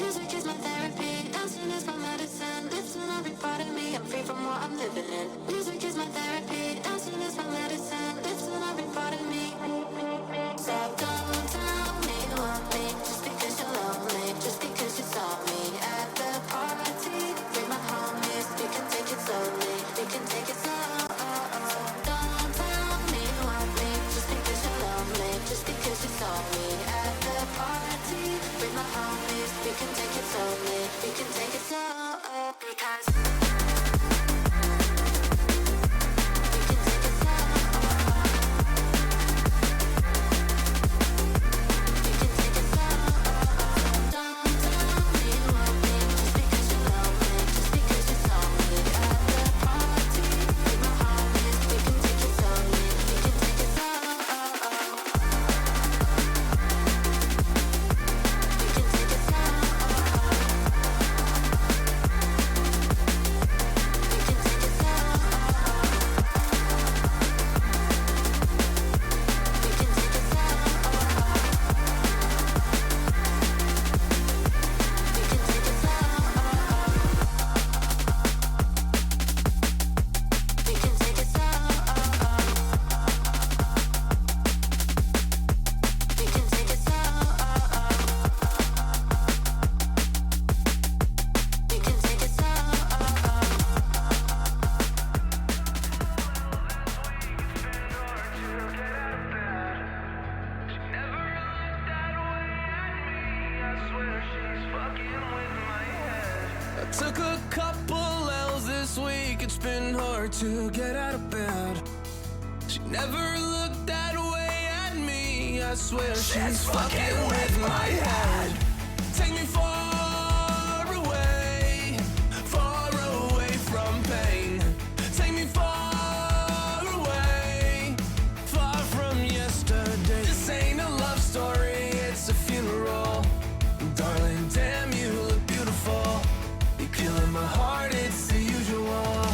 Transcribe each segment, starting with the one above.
Music is my therapy, dancing is my medicine. Lifting every part of me, I'm free from what I'm living in. Music is my therapy, dancing is my medicine. Lifting every part of me. So don't tell me you want me, just because you love me, just because you saw me at the party. Bring my homies, we can take it slowly, we can take it slow. Don't tell me you want me, just because you love me, just because you saw me at the party. Bring my homies, we can take it slowly, we can take it slow. Because we can take it slow. We can take it slow. Don't tell me you want me, just because you love me, just because you saw me at the party. Bring my homies, we can take it slowly, we can take it slow. We can take it slow. Took a couple L's this week, it's been hard to get out of bed. She never looked that way at me, I swear she's fucking with my head. Take me far away from pain. Take me far away, far from yesterday. This ain't a love story, it's a funeral. Darling, damn, you look beautiful. You're killing my heart, it's the usual.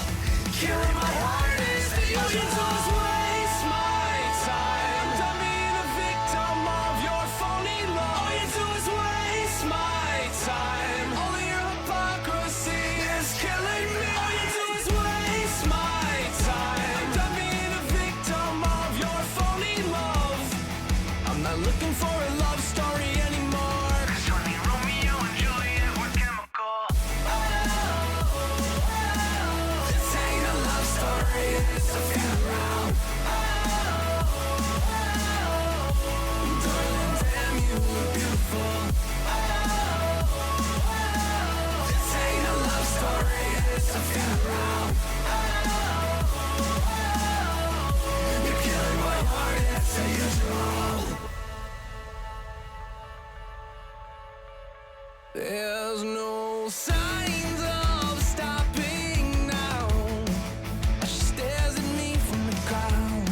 Killing my heart, it's the usual. All you do is waste my time. Done being a victim of your phony love. All you do is waste my time. Only your hypocrisy is killing me. All you do is waste my time. Done being a victim of your phony love. I'm not looking for a love story anymore. 'Cause honey, Romeo and Juliet were chemical. This ain't a love story, it's a funeral. Darling, damn, you look beautiful. This ain't a love story, it's a funeral. You're killing my heart, it's the usual. There's no signs of stopping now. She stares at me from the crowd,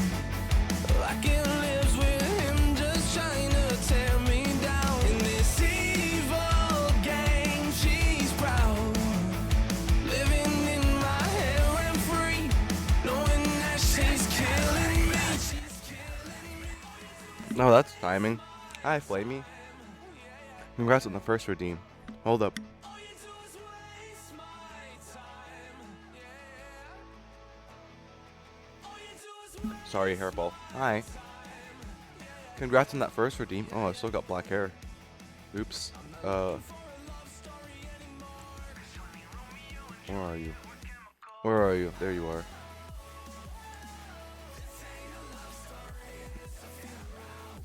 like it lives with him, just trying to tear me down. In this evil game, she's proud, living in my head rent free, knowing that she's killing me. No, that's timing. Hi, Flamey. Congrats on the first redeem. Hold up. Sorry, hairball. Hi. Congrats on that first redeem. Oh, I still got black hair. Oops. Where are you? Where are you? There you are.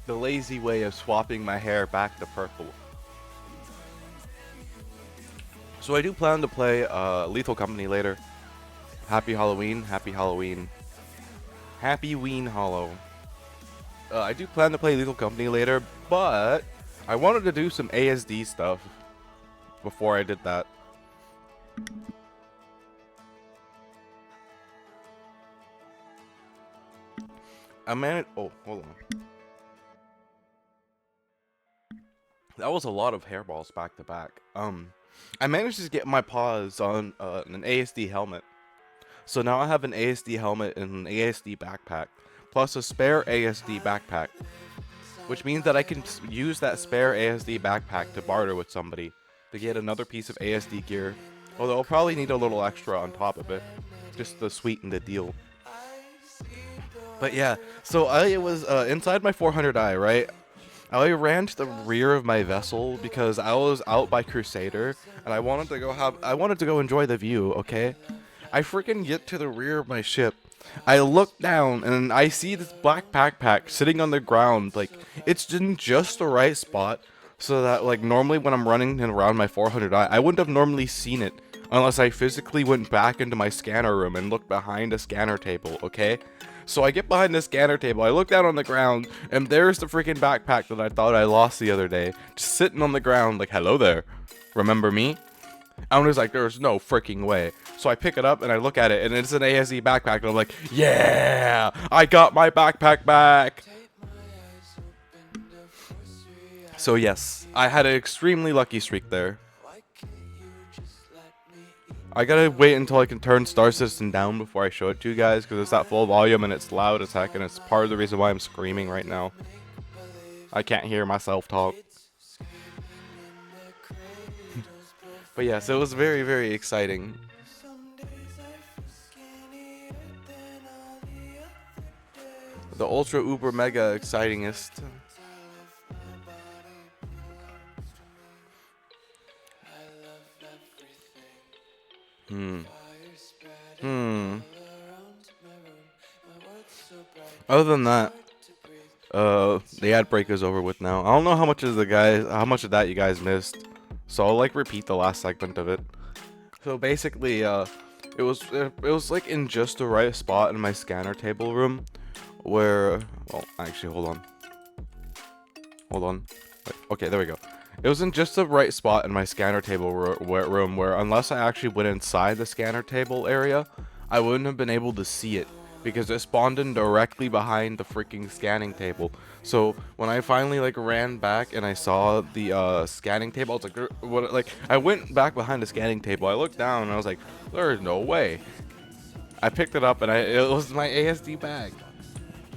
The lazy way of swapping my hair back to purple. So I do plan to play Lethal Company later. Happy Halloween. Happy Halloween. Happy Ween Hollow. I do plan to play Lethal Company later, but I wanted to do some ASD stuff before I did that. I managed. Oh, hold on. That was a lot of hairballs back to back. I managed to get my paws on an ASD helmet. So now I have an ASD helmet and an ASD backpack, plus a spare ASD backpack, which means that I can use that spare ASD backpack to barter with somebody to get another piece of ASD gear. Although I'll probably need a little extra on top of it, just to sweeten the deal. But yeah, so I was inside my 400i, right? I ran to the rear of my vessel because I was out by Crusader and I wanted to go enjoy the view, okay? I freaking get to the rear of my ship. I look down and I see this black backpack sitting on the ground. Like, it's in just the right spot so that, like, normally when I'm running around my 400i, I wouldn't have normally seen it unless I physically went back into my scanner room and looked behind a scanner table, okay? So I get behind the scanner table, I look down on the ground, and there's the freaking backpack that I thought I lost the other day, just sitting on the ground like, hello there, remember me? I was like, there's no freaking way. So I pick it up and I look at it, and it's an ASD backpack, and I'm like, yeah, I got my backpack back. So yes, I had an extremely lucky streak there. I gotta wait until I can turn Star Citizen down before I show it to you guys, because it's at full volume and it's loud as heck, and it's part of the reason why I'm screaming right now. I can't hear myself talk. But yes, it was very, very exciting. The ultra uber mega excitingest. Other than that, the ad break is over with now. I don't know how much of that you guys missed, so I'll like repeat the last segment of it. So basically, it was like in just the right spot in my scanner table room, where, well, actually, hold on. Wait, okay, there we go. It was in just the right spot in my scanner table room where unless I actually went inside the scanner table area, I wouldn't have been able to see it, because it spawned in directly behind the freaking scanning table. So when I finally like ran back and I saw the scanning table, I was like, what? Like, I went back behind the scanning table. I looked down and I was like, there's no way. I picked it up and it was my ASD bag.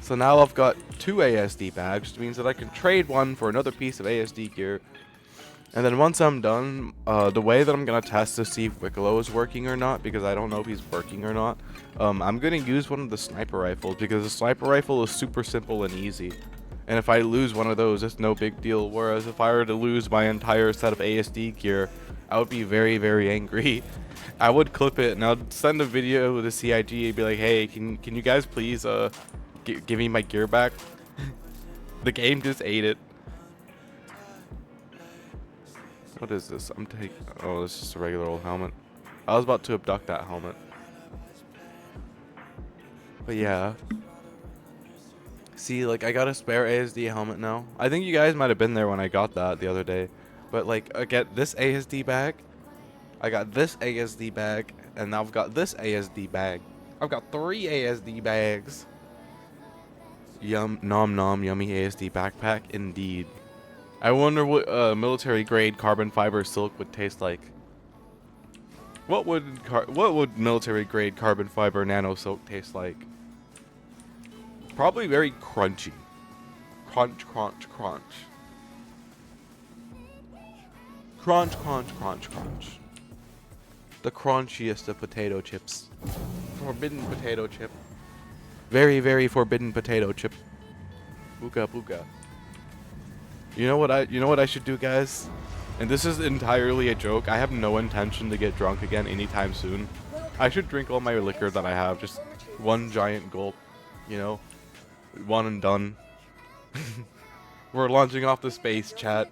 So now I've got 2 ASD bags, which means that I can trade one for another piece of ASD gear. And then once I'm done, the way that I'm going to test to see if Wicklow is working or not, because I don't know if he's working or not, I'm going to use one of the sniper rifles, because the sniper rifle is super simple and easy. And if I lose one of those, it's no big deal. Whereas if I were to lose my entire set of ASD gear, I would be very, very angry. I would clip it and I'd send a video to CIG and be like, hey, can you guys please give me my gear back? The game just ate it. What is this? Oh, it's just a regular old helmet. I was about to abduct that helmet. But yeah. See, like, I got a spare ASD helmet now. I think you guys might have been there when I got that the other day. But, like, I get this ASD bag. I got this ASD bag. And now I've got this ASD bag. I've got 3 ASD bags. Nom nom, yummy ASD backpack, indeed. I wonder what military grade carbon fiber silk would taste like. What would military grade carbon fiber nano silk taste like? Probably very crunchy. Crunch, crunch, crunch. Crunch, crunch, crunch, crunch. The crunchiest of potato chips. Forbidden potato chip. Very, very forbidden potato chip. Booga booga. You know what I should do, guys? And this is entirely a joke. I have no intention to get drunk again anytime soon. I should drink all my liquor that I have, just one giant gulp, you know? One and done. We're launching off the space, chat.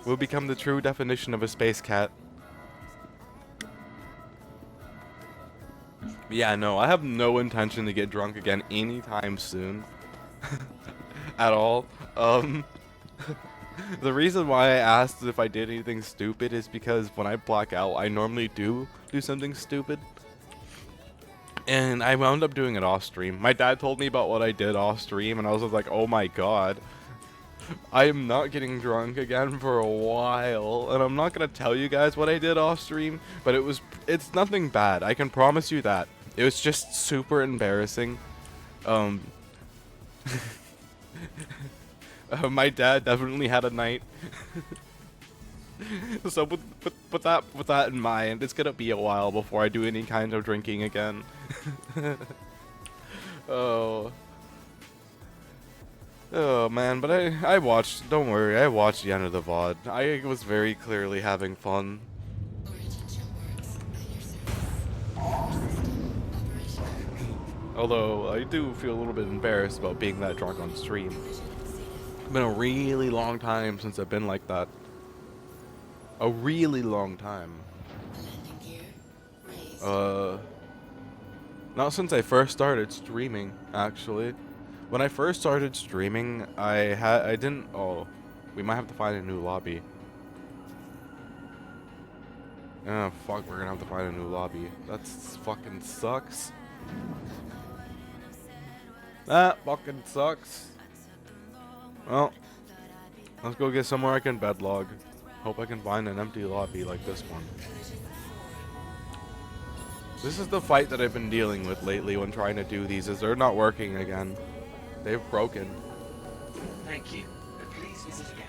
We'll become the true definition of a space cat. Yeah, no, I have no intention to get drunk again anytime soon. At all. The reason why I asked if I did anything stupid is because when I black out, I normally do something stupid. And I wound up doing it off stream. My dad told me about what I did off stream, and I was just like, oh my god. I am not getting drunk again for a while, and I'm not gonna tell you guys what I did off stream, but it's nothing bad. I can promise you that. It was just super embarrassing. My dad definitely had a night. So with that in mind, it's gonna be a while before I do any kind of drinking again. Oh. Oh man, but I watched, don't worry, I watched the end of the VOD. I was very clearly having fun. Although, I do feel a little bit embarrassed about being that drunk on stream. It's been a really long time since I've been like that. A really long time. Not since I first started streaming, actually. When I first started streaming, oh, we might have to find a new lobby. Oh, fuck, we're gonna have to find a new lobby. That's fucking sucks. That fucking sucks. Well, let's go get somewhere I can bedlog. Hope I can find an empty lobby like this one. This is the fight that I've been dealing with lately when trying to do these, is they're not working again. They've broken. Thank you. Please visit again.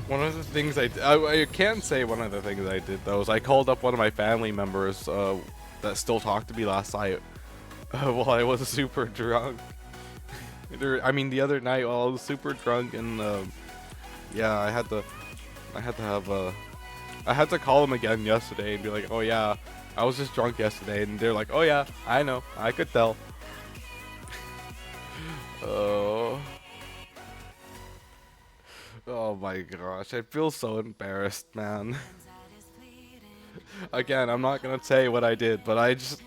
One of the things I can't say one of the things I did though is I called up one of my family members that still talked to me last night while I was super drunk. I mean the other night while I was super drunk, and yeah, I had to call him again yesterday and be like, oh yeah, I was just drunk yesterday, and they're like, oh yeah, I know, I could tell. Oh my gosh, I feel so embarrassed, man. Again, I'm not gonna say what I did, but I just...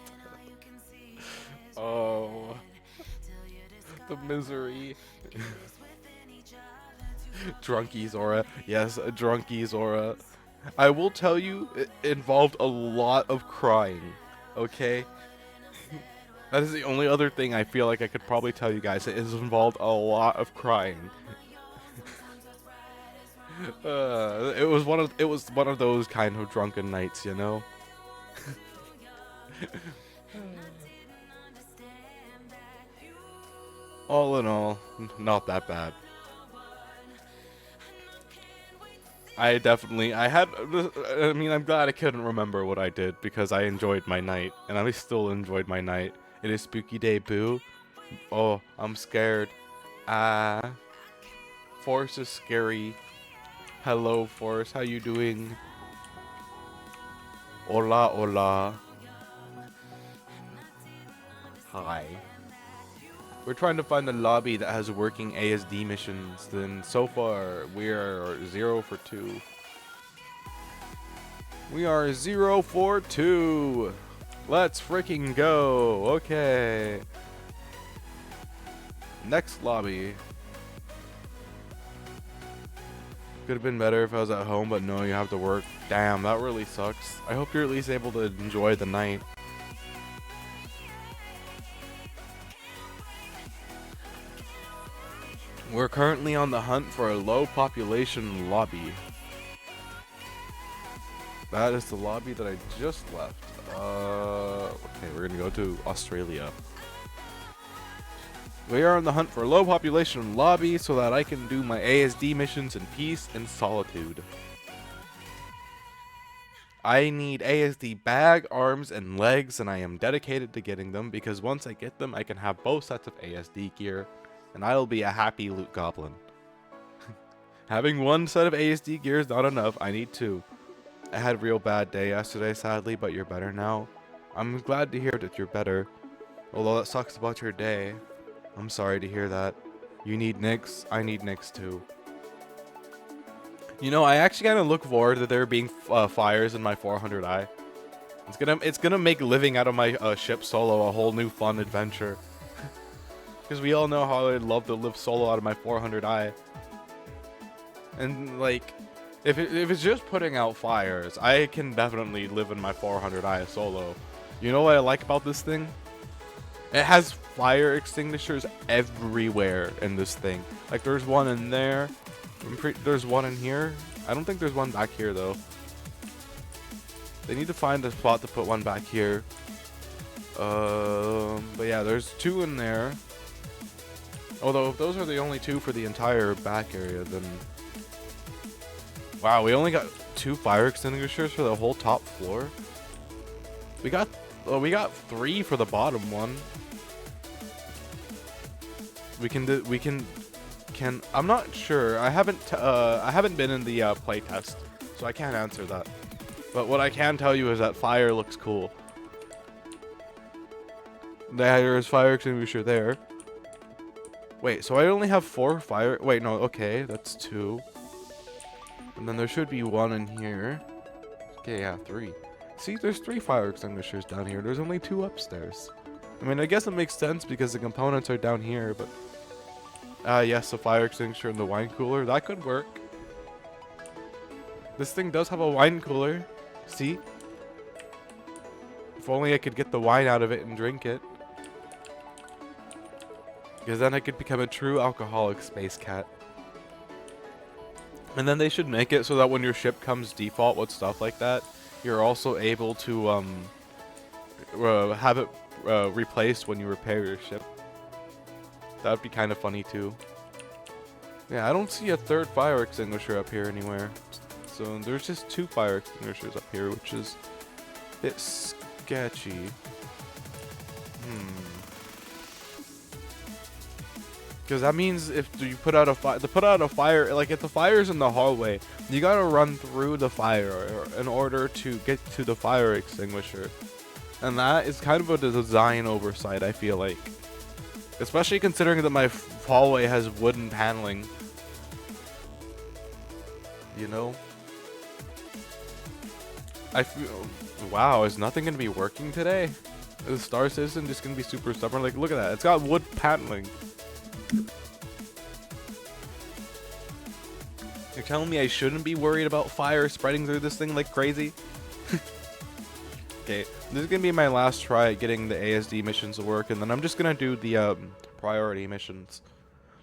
Oh... The misery. Drunkies aura. Yes, a drunkies aura. I will tell you, it involved a lot of crying, okay? That is the only other thing I feel like I could probably tell you guys. It has involved a lot of crying. It was one of those kind of drunken nights, you know. All in all, not that bad. I mean, I'm glad I couldn't remember what I did because I enjoyed my night, and I still enjoyed my night. It is spooky day, boo. Oh, I'm scared. Force is scary. Hello, Force. How you doing? Hola, hola. Hi. We're trying to find a lobby that has working ASD missions. Then so far we are 0 for 2. We are 0 for 2. Let's freaking go. Okay. Next lobby. Could have been better if I was at home, but no, you have to work. Damn, that really sucks. I hope you're at least able to enjoy the night. We're currently on the hunt for a low population lobby. That is the lobby that I just left. Okay, we're gonna go to Australia. We are on the hunt for a low population lobby so that I can do my ASD missions in peace and solitude. I need ASD bag, arms, and legs, and I am dedicated to getting them because once I get them, I can have both sets of ASD gear, and I'll be a happy loot goblin. Having one set of ASD gear is not enough, I need two. I had a real bad day yesterday, sadly, but you're better now. I'm glad to hear that you're better. Although that sucks about your day. I'm sorry to hear that. You need Nyx, I need Nyx too. You know, I actually kind of look forward to there being fires in my 400i. It's gonna make living out of my ship solo a whole new fun adventure. Because we all know how I'd love to live solo out of my 400i. And like, if it's just putting out fires, I can definitely live in my 400i solo. You know what I like about this thing? It has fire extinguishers everywhere in this thing. Like there's one in there. There's one in here. I don't think there's one back here though. They need to find a spot to put one back here. But yeah, there's two in there. Although if those are the only 2 for the entire back area, then wow, we only got 2 fire extinguishers for the whole top floor. We got 3 for the bottom one. I'm not sure. I haven't been in the play test, so I can't answer that. But what I can tell you is that fire looks cool. There's fire extinguisher there. Wait, so I only have 4 fire. Wait, no. Okay, that's 2. And then there should be 1 in here. Okay, yeah, 3. See, there's 3 fire extinguishers down here. There's only 2 upstairs. I mean, I guess it makes sense because the components are down here, but yes, a fire extinguisher and the wine cooler. That could work. This thing does have a wine cooler. See? If only I could get the wine out of it and drink it. Because then I could become a true alcoholic space cat. And then they should make it so that when your ship comes default with stuff like that, you're also able to have it replaced when you repair your ship. That would be kind of funny too. Yeah, I don't see a 3rd fire extinguisher up here anywhere. So there's just 2 fire extinguishers up here, which is a bit sketchy. Because that means if you put out a fire, like if the fire's in the hallway, you gotta run through the fire in order to get to the fire extinguisher. And that is kind of a design oversight, I feel like. Especially considering that my hallway has wooden paneling. You know? I feel... Wow, is nothing gonna be working today? Is Star Citizen just gonna be super stubborn? Like, look at that. It's got wood paneling. You're telling me I shouldn't be worried about fire spreading through this thing like crazy? Okay, this is gonna be my last try at getting the ASD missions to work, and then I'm just gonna do the priority missions.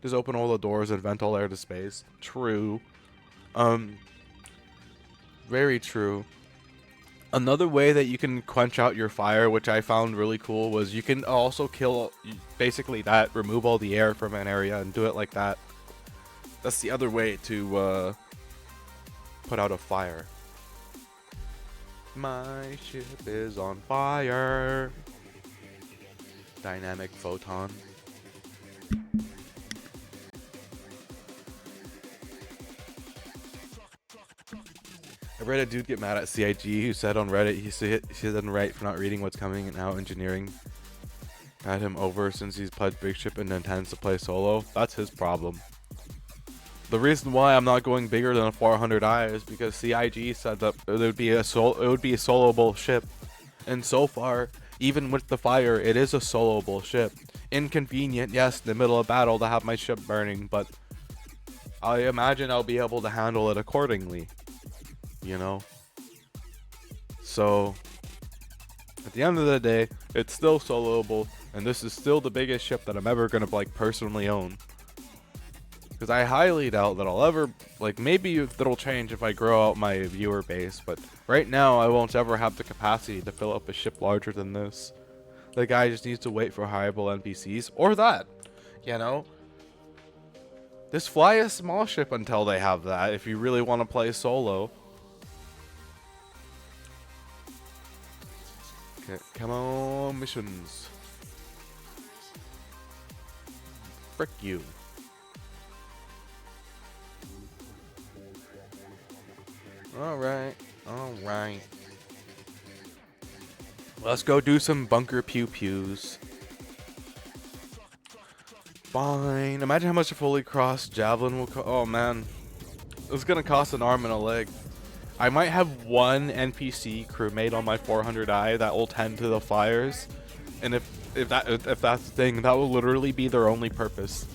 Just open all the doors and vent all air to space. True. Very true. Another way that you can quench out your fire, which I found really cool, was you can also kill, basically that, remove all the air from an area and do it like that. That's the other way to put out a fire. My ship is on fire. Dynamic photon. I read a dude get mad at CIG who said on Reddit he doesn't write for not reading what's coming and how engineering had him over since he's pledged Big Ship and intends to play solo. That's his problem. The reason why I'm not going bigger than a 400i is because CIG said that it would be a soloable ship, and so far, even with the fire, it is a soloable ship. Inconvenient, yes, in the middle of battle to have my ship burning, but I imagine I'll be able to handle it accordingly. You know? So, at the end of the day, it's still soloable, and this is still the biggest ship that I'm ever gonna like personally own. Because I highly doubt that I'll ever, like, maybe that'll change if I grow out my viewer base, but right now I won't ever have the capacity to fill up a ship larger than this. The guy just needs to wait for hireable NPCs, or that, you know? Just fly a small ship until they have that, if you really want to play solo. Okay, come on, missions. Frick you. Alright, alright. Let's go do some bunker pew-pews. Fine. Imagine how much a fully crossed javelin will cost. Oh man. It's gonna cost an arm and a leg. I might have one NPC crewmate on my 400i that will tend to the fires. And if that's the thing, that will literally be their only purpose.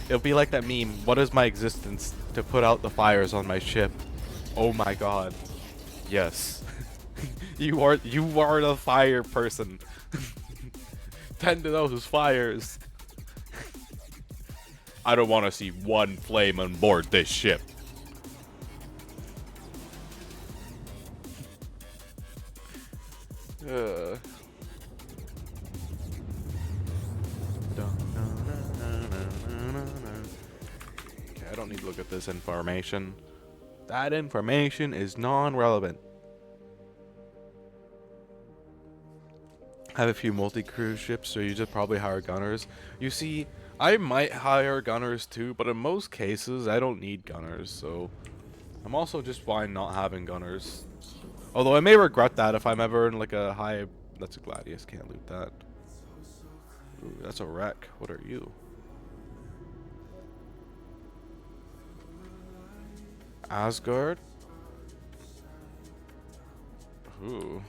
It'll be like that meme, what is my existence? To put out the fires on my ship. Oh my god. Yes. you are the fire person. Tend to those fires. I don't want to see one flame on board this ship. look at this information. That information is non-relevant. Have a few multi-cruise ships, so you just probably hire gunners. You see, I might hire gunners too, but in most cases, I don't need gunners, so I'm also just fine not having gunners. Although I may regret that if I'm ever in like a high... That's a Gladius, can't loot that. Ooh, that's a wreck. What are you? Asgard? Ooh.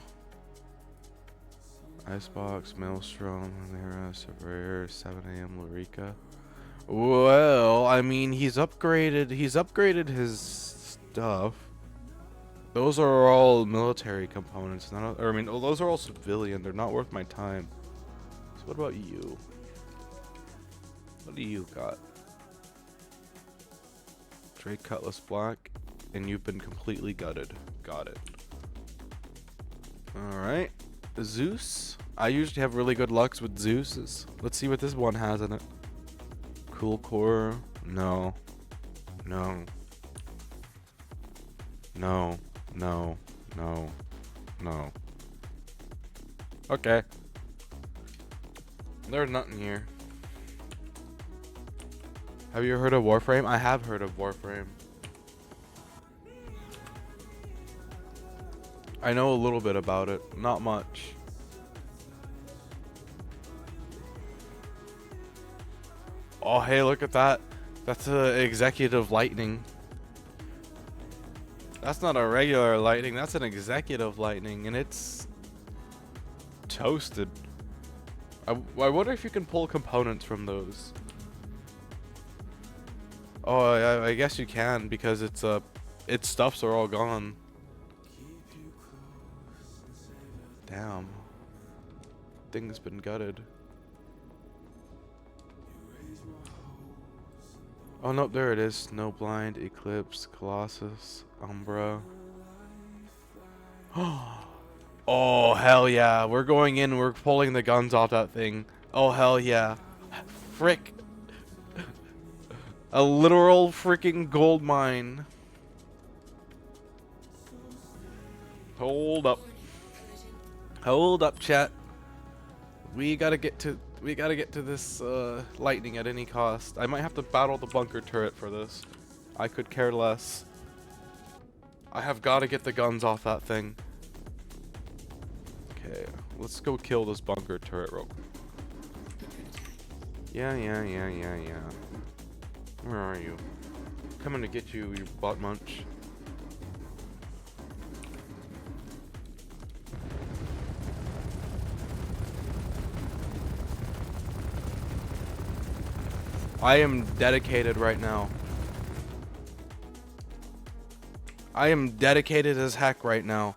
Icebox, Maelstrom, Nera, Surveyor, 7 AM, Lurica. Well, I mean, he's upgraded his stuff. Those are all military components, or I mean, those are all civilian. They're not worth my time. So what about you? What do you got? Drake Cutlass Black, and you've been completely gutted. Got it. Alright. Zeus. I usually have really good lucks with Zeus's. Let's see what this one has in it. Cool Core. No. No. No. No. No. No. Okay. There's nothing here. Have you heard of Warframe? I have heard of Warframe. I know a little bit about it. Not much. Oh, hey, look at that. That's a executive lightning. That's not a regular lightning. That's an executive lightning, and it's toasted. I wonder if you can pull components from those. Oh, I guess you can, because its stuffs are all gone. Damn. Thing's been gutted. Oh no, there it is. Snowblind, Eclipse, Colossus, Umbra. Oh hell yeah. We're going in, we're pulling the guns off that thing. Oh hell yeah. Frick. A literal freaking gold mine. Hold up. Hold up, chat. We gotta get to this lightning at any cost. I might have to battle the bunker turret for this. I could care less. I have got to get the guns off that thing. Okay, let's go kill this bunker turret real quick. Yeah. Where are you? Coming to get you, you butt munch. I am dedicated right now. I am dedicated as heck right now.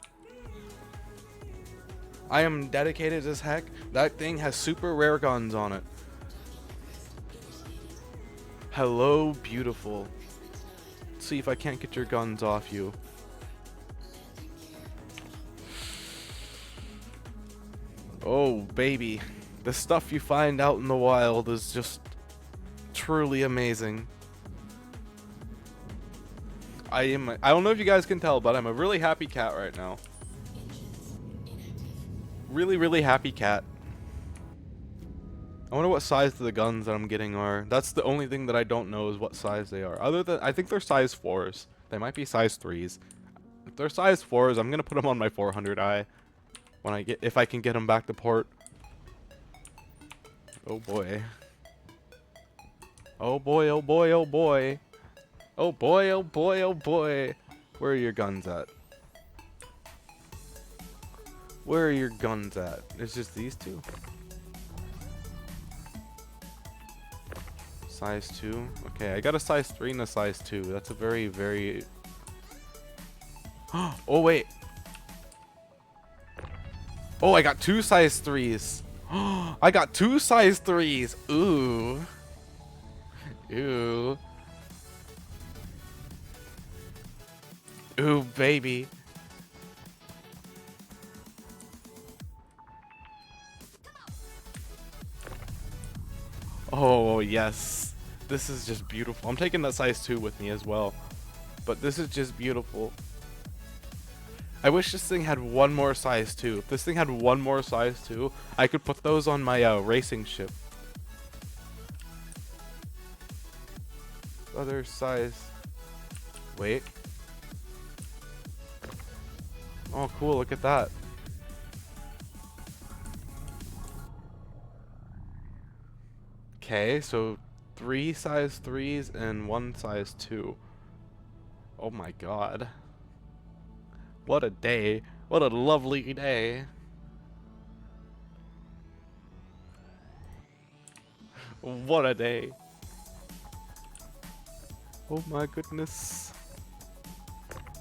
I am dedicated as heck. That thing has super rare guns on it. Hello, beautiful. Let's see if I can't get your guns off you. Oh, baby. The stuff you find out in the wild is just truly amazing. I don't know if you guys can tell, but I'm a really happy cat right now. Really happy cat. I wonder what size the guns that I'm getting are. That's the only thing that I don't know is what size they are. Other than, I think they're size 4s. They might be size 3s. If they're size 4s, I'm gonna put them on my 400i when if I can get them back to port. Oh boy. Oh boy, oh boy, oh boy. Oh boy, oh boy, oh boy. Where are your guns at? Where are your guns at? It's just these two. Size 2. Okay, I got a size 3 and a size 2. That's a very... Oh, wait. Oh, I got 2 size 3s. I got 2 size 3s. Ooh. Ooh. Ooh, baby. Oh, yes. This is just beautiful. I'm taking that size 2 with me as well. But this is just beautiful. I wish this thing had one more size 2. If this thing had one more size 2, I could put those on my racing ship. Other size. Wait. Oh, cool. Look at that. Okay, so 3 size 3s and 1 size 2. Oh my god. What a day. What a lovely day. What a day. Oh my goodness.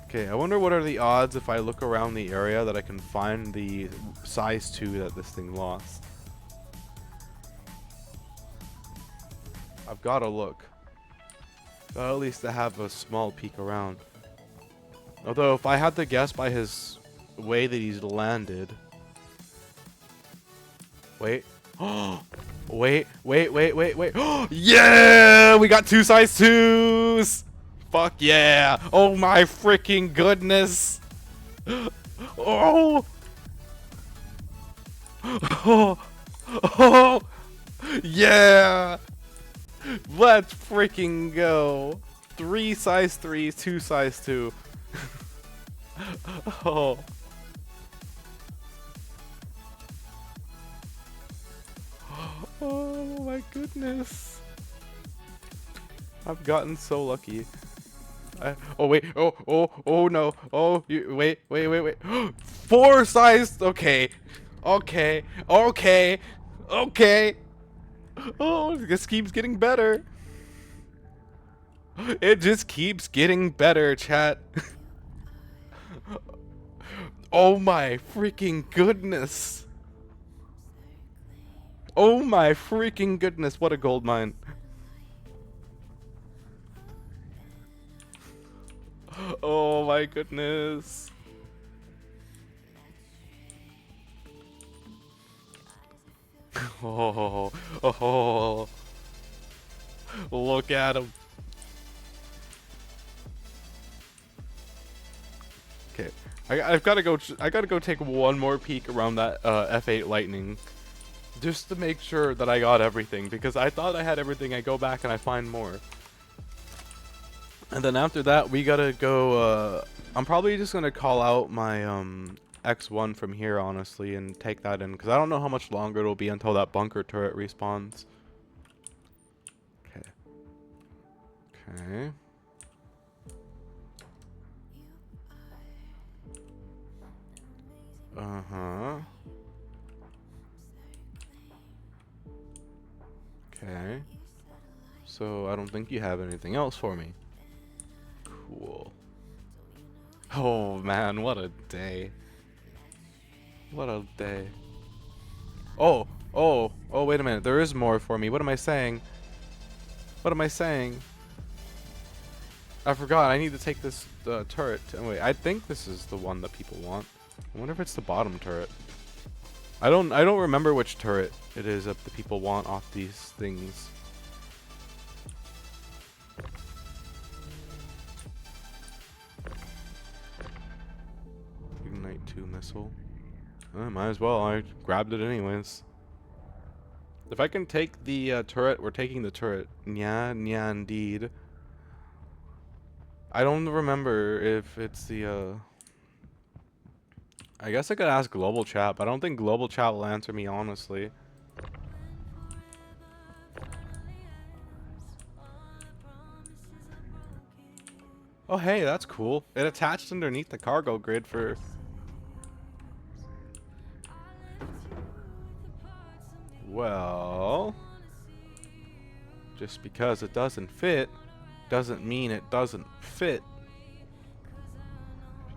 Okay, I wonder what are the odds if I look around the area that I can find the size 2 that this thing lost. I've got to look. At least to have a small peek around. Although, if I had to guess by his way that he's landed... Wait. wait. Yeah! We got 2 size 2s! Fuck yeah! Oh my freaking goodness! Oh! Oh! Yeah! Let's freaking go! 3 size 3s, 2 size 2. Oh. Oh my goodness. I've gotten so lucky. Oh wait, oh no, oh, wait. 4 size, okay. Oh, this keeps getting better. It just keeps getting better, chat. Oh my freaking goodness. Oh my freaking goodness, what a gold mine. Oh my goodness. Oh, look at him. Okay, I've got to go. I gotta go take one more peek around that F8 Lightning, just to make sure that I got everything. Because I thought I had everything. I go back and I find more. And then after that, we gotta go. I'm probably just gonna call out my X1 from here, honestly, and take that in, because I don't know how much longer it'll be until that bunker turret respawns. Okay. Okay. Uh-huh. Okay. So, I don't think you have anything else for me. Cool. Oh, man, what a day. What a day. Oh, wait a minute. There is more for me. What am I saying? What am I saying? I forgot. I need to take this turret. Oh, wait, I think this is the one that people want. I wonder if it's the bottom turret. I don't remember which turret it is that the people want off these things. Ignite 2 missile. Might as well. I grabbed it anyways. If I can take the turret, we're taking the turret. Nyaa, indeed. I don't remember if it's the I guess I could ask global chat, but I don't think global chat will answer me, honestly. Oh hey, that's cool. It attached underneath the cargo grid for... Well... Just because it doesn't fit, doesn't mean it doesn't fit.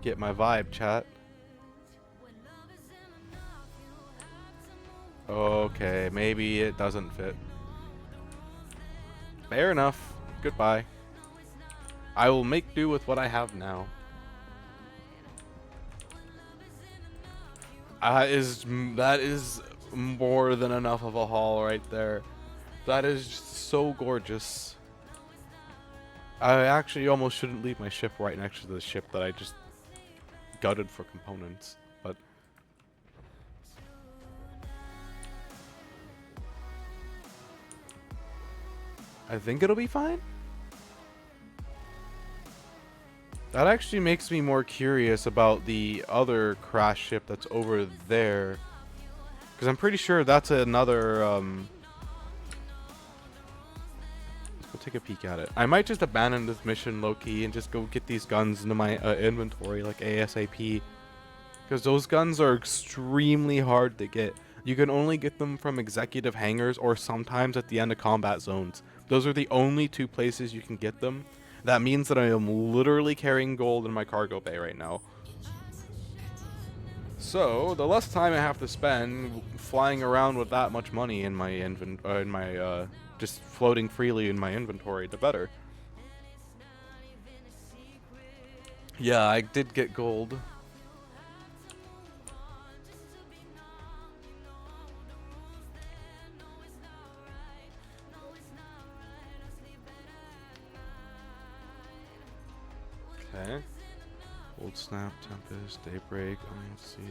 Get my vibe, chat. Okay, maybe it doesn't fit. Fair enough. Goodbye. I will make do with what I have now. That is more than enough of a haul right there. That is so gorgeous. I actually almost shouldn't leave my ship right next to the ship that I just gutted for components, but I think it'll be fine. That actually makes me more curious about the other crash ship that's over there, because I'm pretty sure that's another let's go take a peek at it. I might just abandon this mission low-key and just go get these guns into my inventory like ASAP, because those guns are extremely hard to get. You can only get them from executive hangars or sometimes at the end of combat zones. Those are the only two places you can get them. That means that I am literally carrying gold in my cargo bay right now. So the less time I have to spend flying around with that much money in my just floating freely in my inventory, the better. Yeah, I did get gold. Okay. Old Snap, Tempest, Daybreak. Let's see.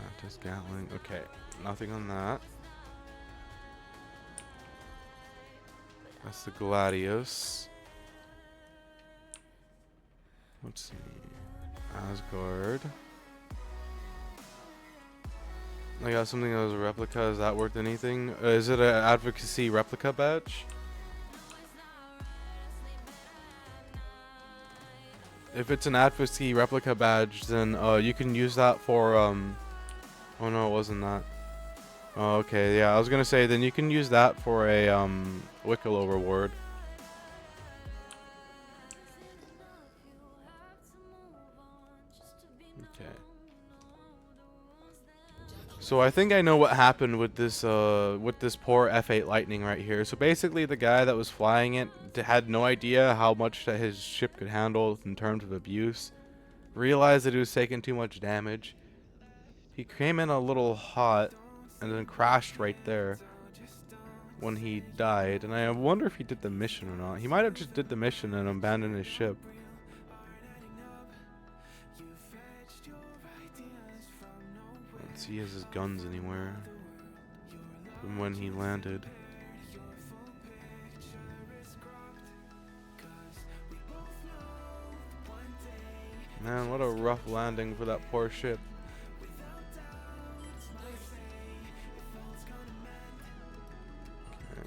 Mantis, Gatling. Okay, nothing on that. That's the Gladius. Let's see. Asgard. I got something that was a replica. Is that worth anything? Is it an advocacy replica badge? If it's an advocacy replica badge, then you can use that for oh no, it wasn't that. Oh, okay, yeah, I was gonna say then you can use that for a Wicklow reward. Okay. So I think I know what happened with this poor F8 Lightning right here. So basically the guy that was flying it had no idea how much that his ship could handle in terms of abuse. Realized that he was taking too much damage. He came in a little hot and then crashed right there when he died. And I wonder if he did the mission or not. He might have just did the mission and abandoned his ship. Let's see, he has his guns anywhere from when he landed. Man, what a rough landing for that poor ship. Okay.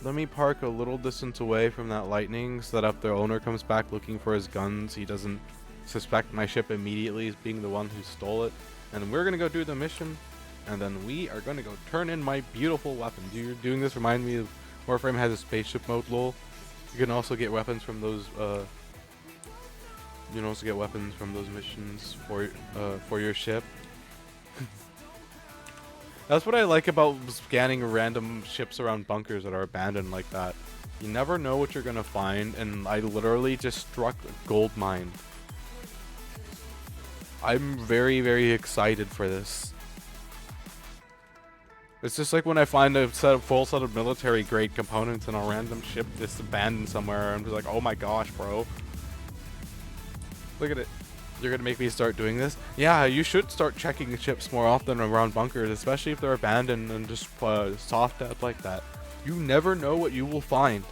Let me park a little distance away from that lightning so that if their owner comes back looking for his guns, he doesn't suspect my ship immediately as being the one who stole it. And we're gonna go do the mission, and then we are gonna go turn in my beautiful weapons. You're doing this remind me of Warframe has a spaceship mode, lol. You can also get weapons from those you can also get weapons from those missions for your ship. That's what I like about scanning random ships around bunkers that are abandoned like that. You never know what you're gonna find, and I literally just struck a gold mine. I'm very, very excited for this. It's just like when I find a full set of military grade components in a random ship just abandoned somewhere. I'm just like, oh my gosh, bro. Look at it. You're gonna make me start doing this? Yeah, you should start checking ships more often around bunkers, especially if they're abandoned and just soft up like that. You never know what you will find.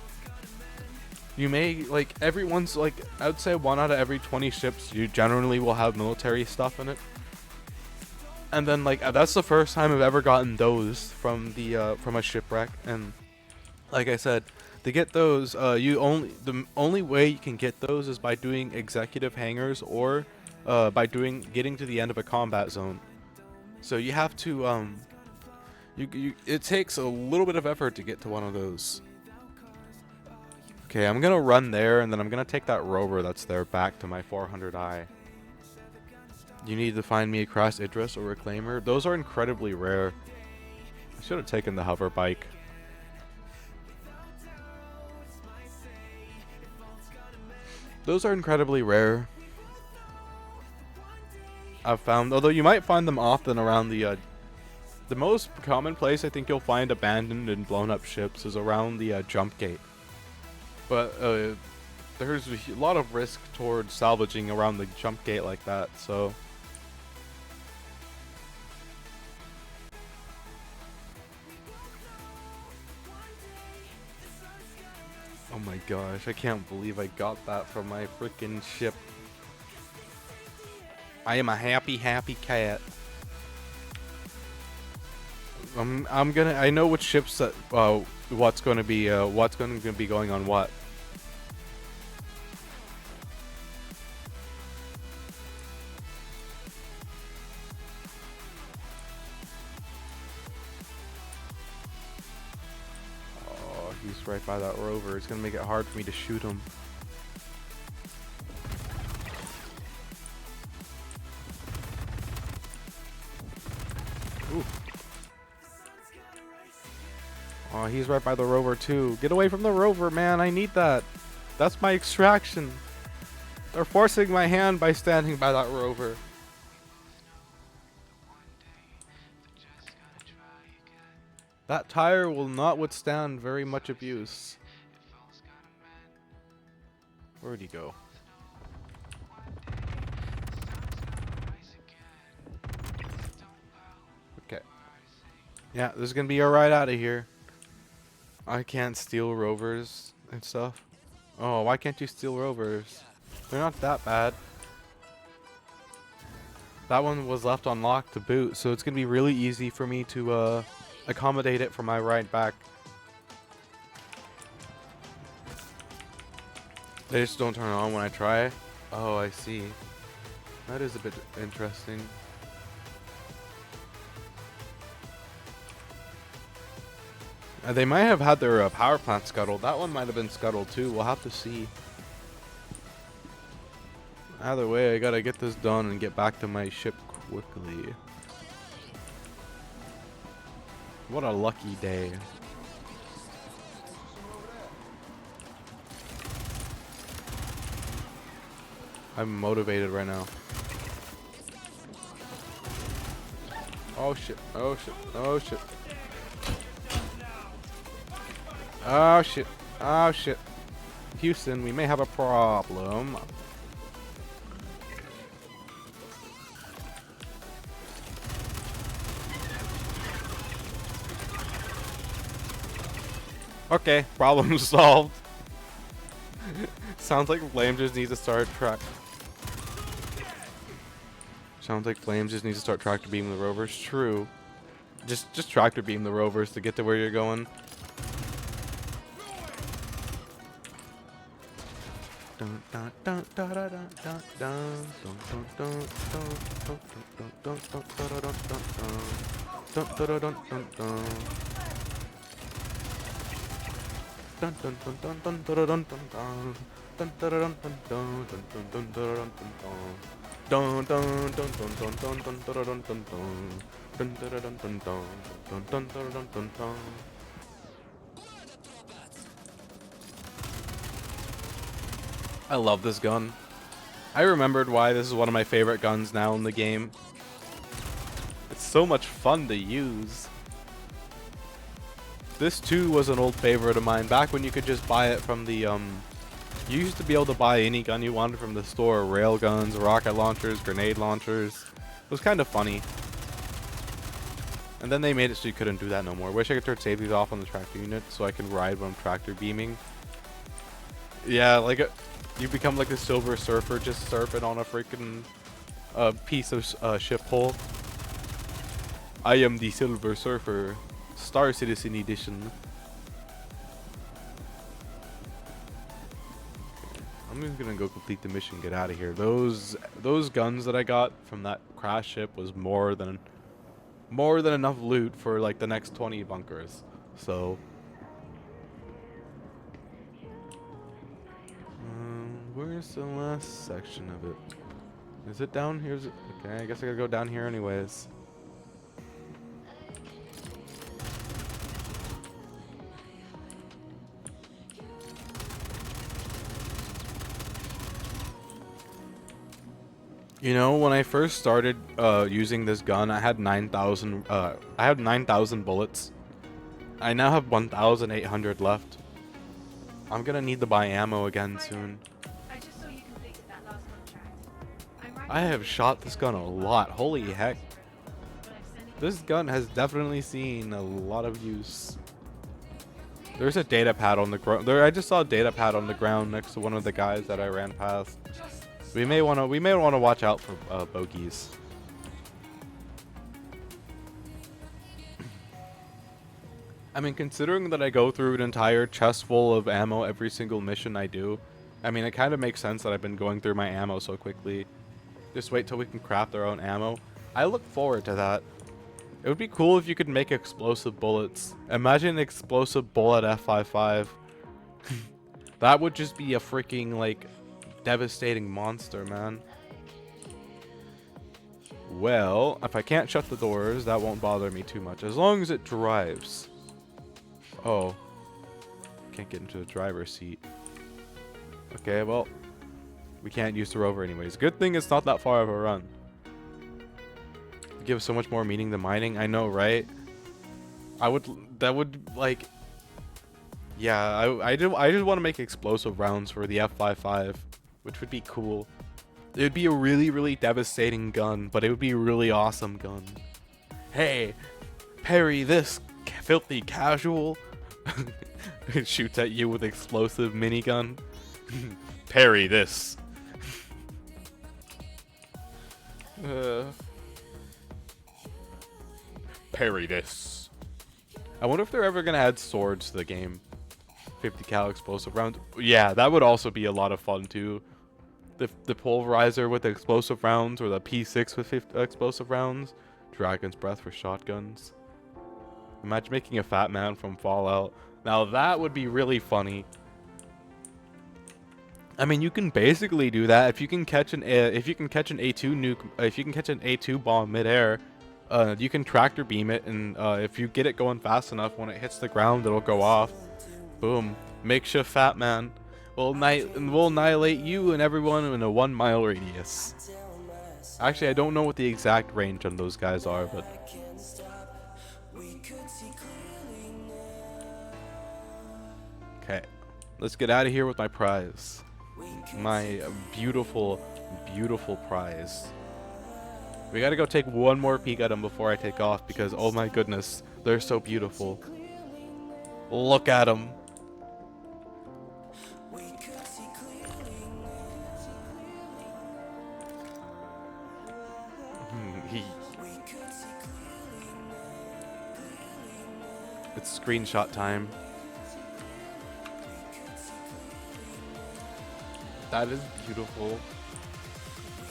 You may, like, everyone's, like, I'd say 1 out of every 20 ships, you generally will have military stuff in it. And then, like, that's the first time I've ever gotten those from a shipwreck. And like I said, to get those, the only way you can get those is by doing executive hangars or by getting to the end of a combat zone. So you have to it takes a little bit of effort to get to one of those. Okay, I'm gonna run there, and then I'm gonna take that rover that's there back to my 400i. You need to find me a Cross Idris or Reclaimer. Those are incredibly rare. I should have taken the hover bike. Those are incredibly rare. I've found, although you might find them often around the The most common place I think you'll find abandoned and blown up ships is around the jump gate. But there's a lot of risk towards salvaging around the jump gate like that, so... Oh my gosh, I can't believe I got that from my freaking ship. I am a happy, happy cat. I know which ships that, what's going to be going on what. He's right by that rover. It's gonna make it hard for me to shoot him. Ooh. Oh, he's right by the rover too. Get away from the rover, man. I need that. That's my extraction. They're forcing my hand by standing by that rover. That tire will not withstand very much abuse. Where'd he go? Okay. Yeah, this is gonna be a ride out of here. I can't steal rovers and stuff. Oh, why can't you steal rovers? They're not that bad. That one was left unlocked to boot, so it's gonna be really easy for me to accommodate it for my ride back. They just don't turn on when I try. Oh, I see. That is a bit interesting. They might have had their power plant scuttled. That one might have been scuttled too. We'll have to see. Either way, I gotta get this done and get back to my ship quickly. What a lucky day. I'm motivated right now. Oh shit, oh shit, oh shit. Oh shit, oh shit. Houston, we may have a problem. Okay, problem solved. Sounds like Flame just needs to start tractor beam the rovers. True. Just tractor beam the rovers to get to where you're going. I love this gun. I remembered why this is one of my favorite guns now in the game. It's so much fun to use. This too was an old favorite of mine back when you could just buy it from the you used to be able to buy any gun you wanted from the store. Rail guns, rocket launchers, grenade launchers. It was kind of funny. And then they made it so you couldn't do that no more. Wish I could turn safeties off on the tractor unit so I can ride when I'm tractor beaming. Yeah, like you become like a Silver Surfer just surfing on a freaking piece of ship hull. I am the Silver Surfer. Star Citizen Edition. I'm just gonna go complete the mission, get out of here. Those guns that I got from that crash ship was more than enough loot for like the next 20 bunkers. So where's the last section of it? Is it down here? Okay, I guess I gotta go down here anyways. You know, when I first started using this gun, I had 9,000 bullets. I now have 1,800 left. I'm gonna need to buy ammo again soon. I just saw you completed that last contract. I have shot this gun a lot. Holy heck. But I've sent it. This gun has definitely seen a lot of use. There's a data pad on the ground. I just saw a data pad on the ground next to one of the guys that I ran past. We may want to watch out for bogeys. I mean, considering that I go through an entire chest full of ammo every single mission I do, I mean, it kind of makes sense that I've been going through my ammo so quickly. Just wait till we can craft our own ammo. I look forward to that. It would be cool if you could make explosive bullets. Imagine an explosive bullet F55. That would just be a freaking, like, devastating monster, man. Well, if I can't shut the doors, that won't bother me too much. As long as it drives. Oh. Can't get into the driver's seat. Okay, well. We can't use the rover anyways. Good thing it's not that far of a run. It gives so much more meaning to mining. I know, right? That would, like... Yeah, I just want to make explosive rounds for the F55. Which would be cool. It would be a really, really devastating gun, but it would be a really awesome gun. Hey, parry this, filthy casual. It shoots at you with explosive minigun. Parry this. Parry this. I wonder if they're ever gonna add swords to the game. 50 cal explosive rounds. Yeah, that would also be a lot of fun too. The pulverizer with the explosive rounds, or the P6 with explosive rounds. Dragon's Breath for shotguns. Imagine making a fat man from Fallout. Now that would be really funny. I mean, you can basically do that if you can catch an A2 nuke, if you can catch an A2 bomb midair. You can tractor beam it, and if you get it going fast enough, when it hits the ground, it'll go off. Boom! Makeshift fat man. We'll annihilate you and everyone in a 1 mile radius. Actually, I don't know what the exact range on those guys are, but... Okay. Let's get out of here with my prize. My beautiful, beautiful prize. We gotta go take one more peek at them before I take off, because oh my goodness, they're so beautiful. Look at them. It's screenshot time. That is beautiful.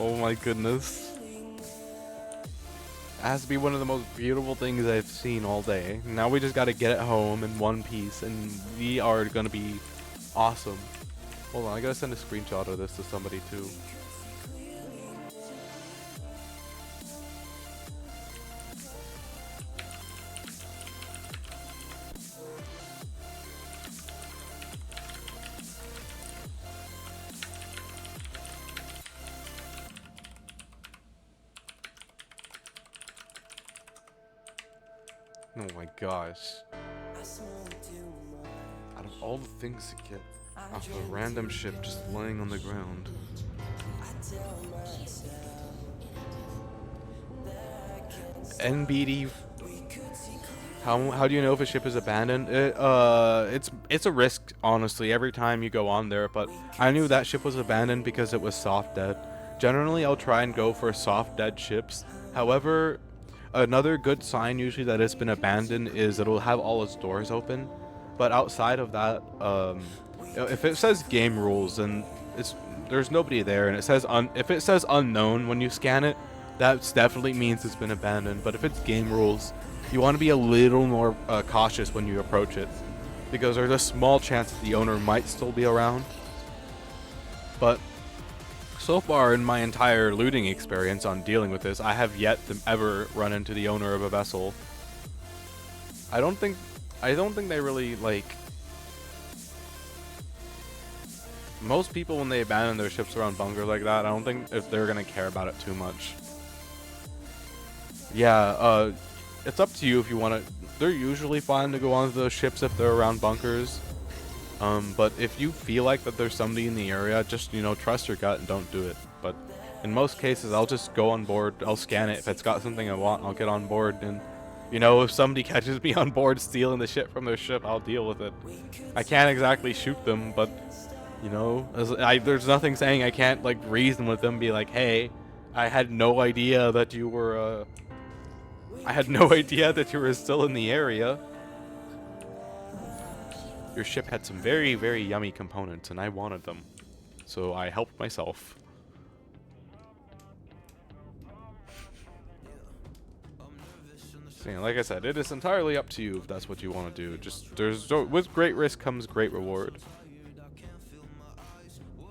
Oh my goodness. It has to be one of the most beautiful things I've seen all day. Now we just gotta get it home in one piece, and we are gonna be awesome. Hold on, I gotta send a screenshot of this to somebody too. Oh my gosh. Out of all the things to get off a random ship just laying on the ground. NBD. How do you know if a ship is abandoned? It's a risk, honestly, every time you go on there, but I knew that ship was abandoned because it was soft dead. Generally, I'll try and go for soft dead ships. However, another good sign usually that it's been abandoned is it'll have all its doors open. But outside of that, if it says game rules and there's nobody there, and it says if it says unknown when you scan it, that definitely means it's been abandoned. But if it's game rules, you want to be a little more cautious when you approach it, because there's a small chance that the owner might still be around. But so far in my entire looting experience on dealing with this, I have yet to ever run into the owner of a vessel. I don't think they really like most people, when they abandon their ships around bunkers like that, I don't think if they're gonna care about it too much. Yeah, it's up to you if you want to. They're usually fine to go onto those ships if they're around bunkers. But if you feel like that there's somebody in the area, just, you know, trust your gut and don't do it. But in most cases, I'll just go on board, I'll scan it. If it's got something I want, I'll get on board. And, you know, if somebody catches me on board stealing the shit from their ship, I'll deal with it. I can't exactly shoot them, but, you know, there's nothing saying I can't, like, reason with them, be like, hey, I had no idea that you were, I had no idea that you were still in the area. Your ship had some very, very yummy components, and I wanted them. So I helped myself. So, yeah, like I said, it is entirely up to you if that's what you want to do. Just, with great risk comes great reward.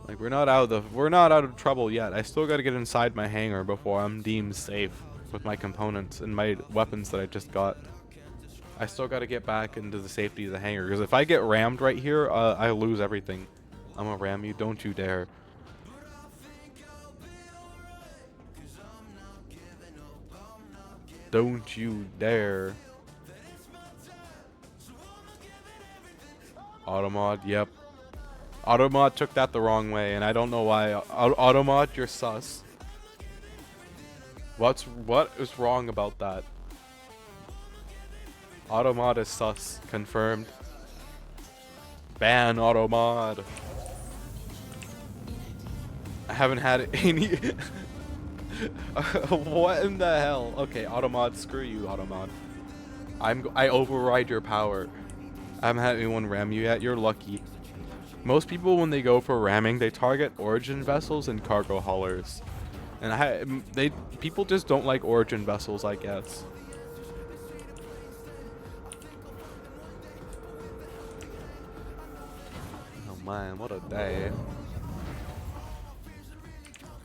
Like, we're not out of trouble yet. I still gotta get inside my hangar before I'm deemed safe with my components and my weapons that I just got. I still got to get back into the safety of the hangar, because if I get rammed right here, I lose everything. I'm gonna ram you, don't you dare. Don't you dare. Automod, yep. Automod took that the wrong way, and I don't know why. Automod, you're sus. What is wrong about that? Automod is sus. Confirmed. Ban Automod. I haven't had any... What in the hell? Okay, Automod, screw you, Automod. I override your power. I haven't had anyone ram you yet. You're lucky. Most people, when they go for ramming, they target origin vessels and cargo haulers. And people just don't like origin vessels, I guess. Man, what a day.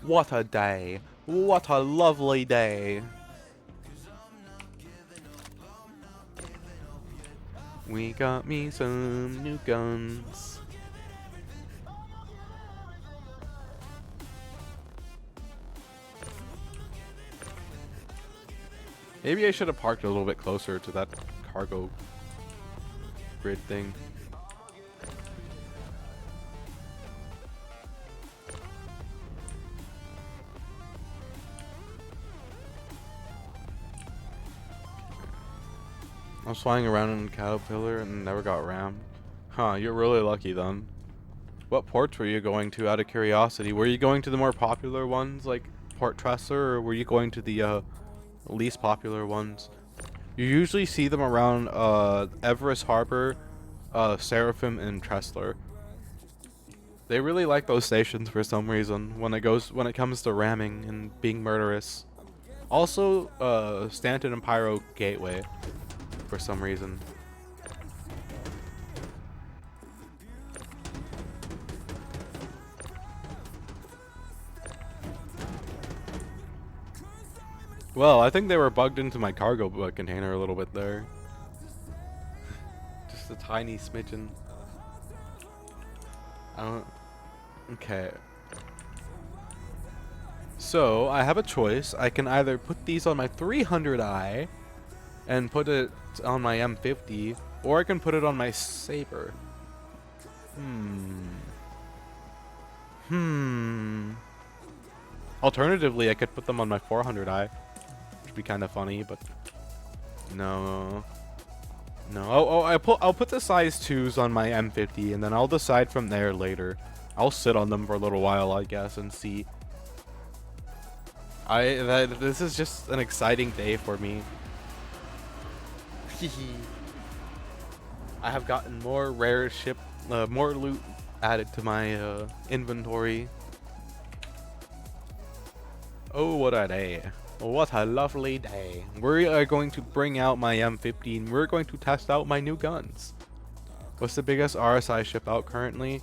What a day. What a lovely day. We got me some new guns. Maybe I should have parked a little bit closer to that cargo grid thing. I was flying around in a Caterpillar and never got rammed. Huh, you're really lucky then. What ports were you going to, out of curiosity? Were you going to the more popular ones, like Port Tressler, or were you going to the least popular ones? You usually see them around Everest Harbor, Seraphim, and Tressler. They really like those stations for some reason when it comes to ramming and being murderous. Also, Stanton and Pyro Gateway. For some reason. Well, I think they were bugged into my cargo container a little bit there. Just a tiny smidgen. Okay. So, I have a choice. I can either put these on my 300i and put it on my M50, or I can put it on my Saber. Alternatively, I could put them on my 400i, which would be kind of funny, but no. I'll put the size 2s on my M50, and then I'll decide from there later. I'll sit on them for a little while, I guess, and see. This is just an exciting day for me. I have gotten more rare more loot added to my inventory. Oh, what a day. What a lovely day. We are going to bring out my M50 and we're going to test out my new guns. What's the biggest RSI ship out currently?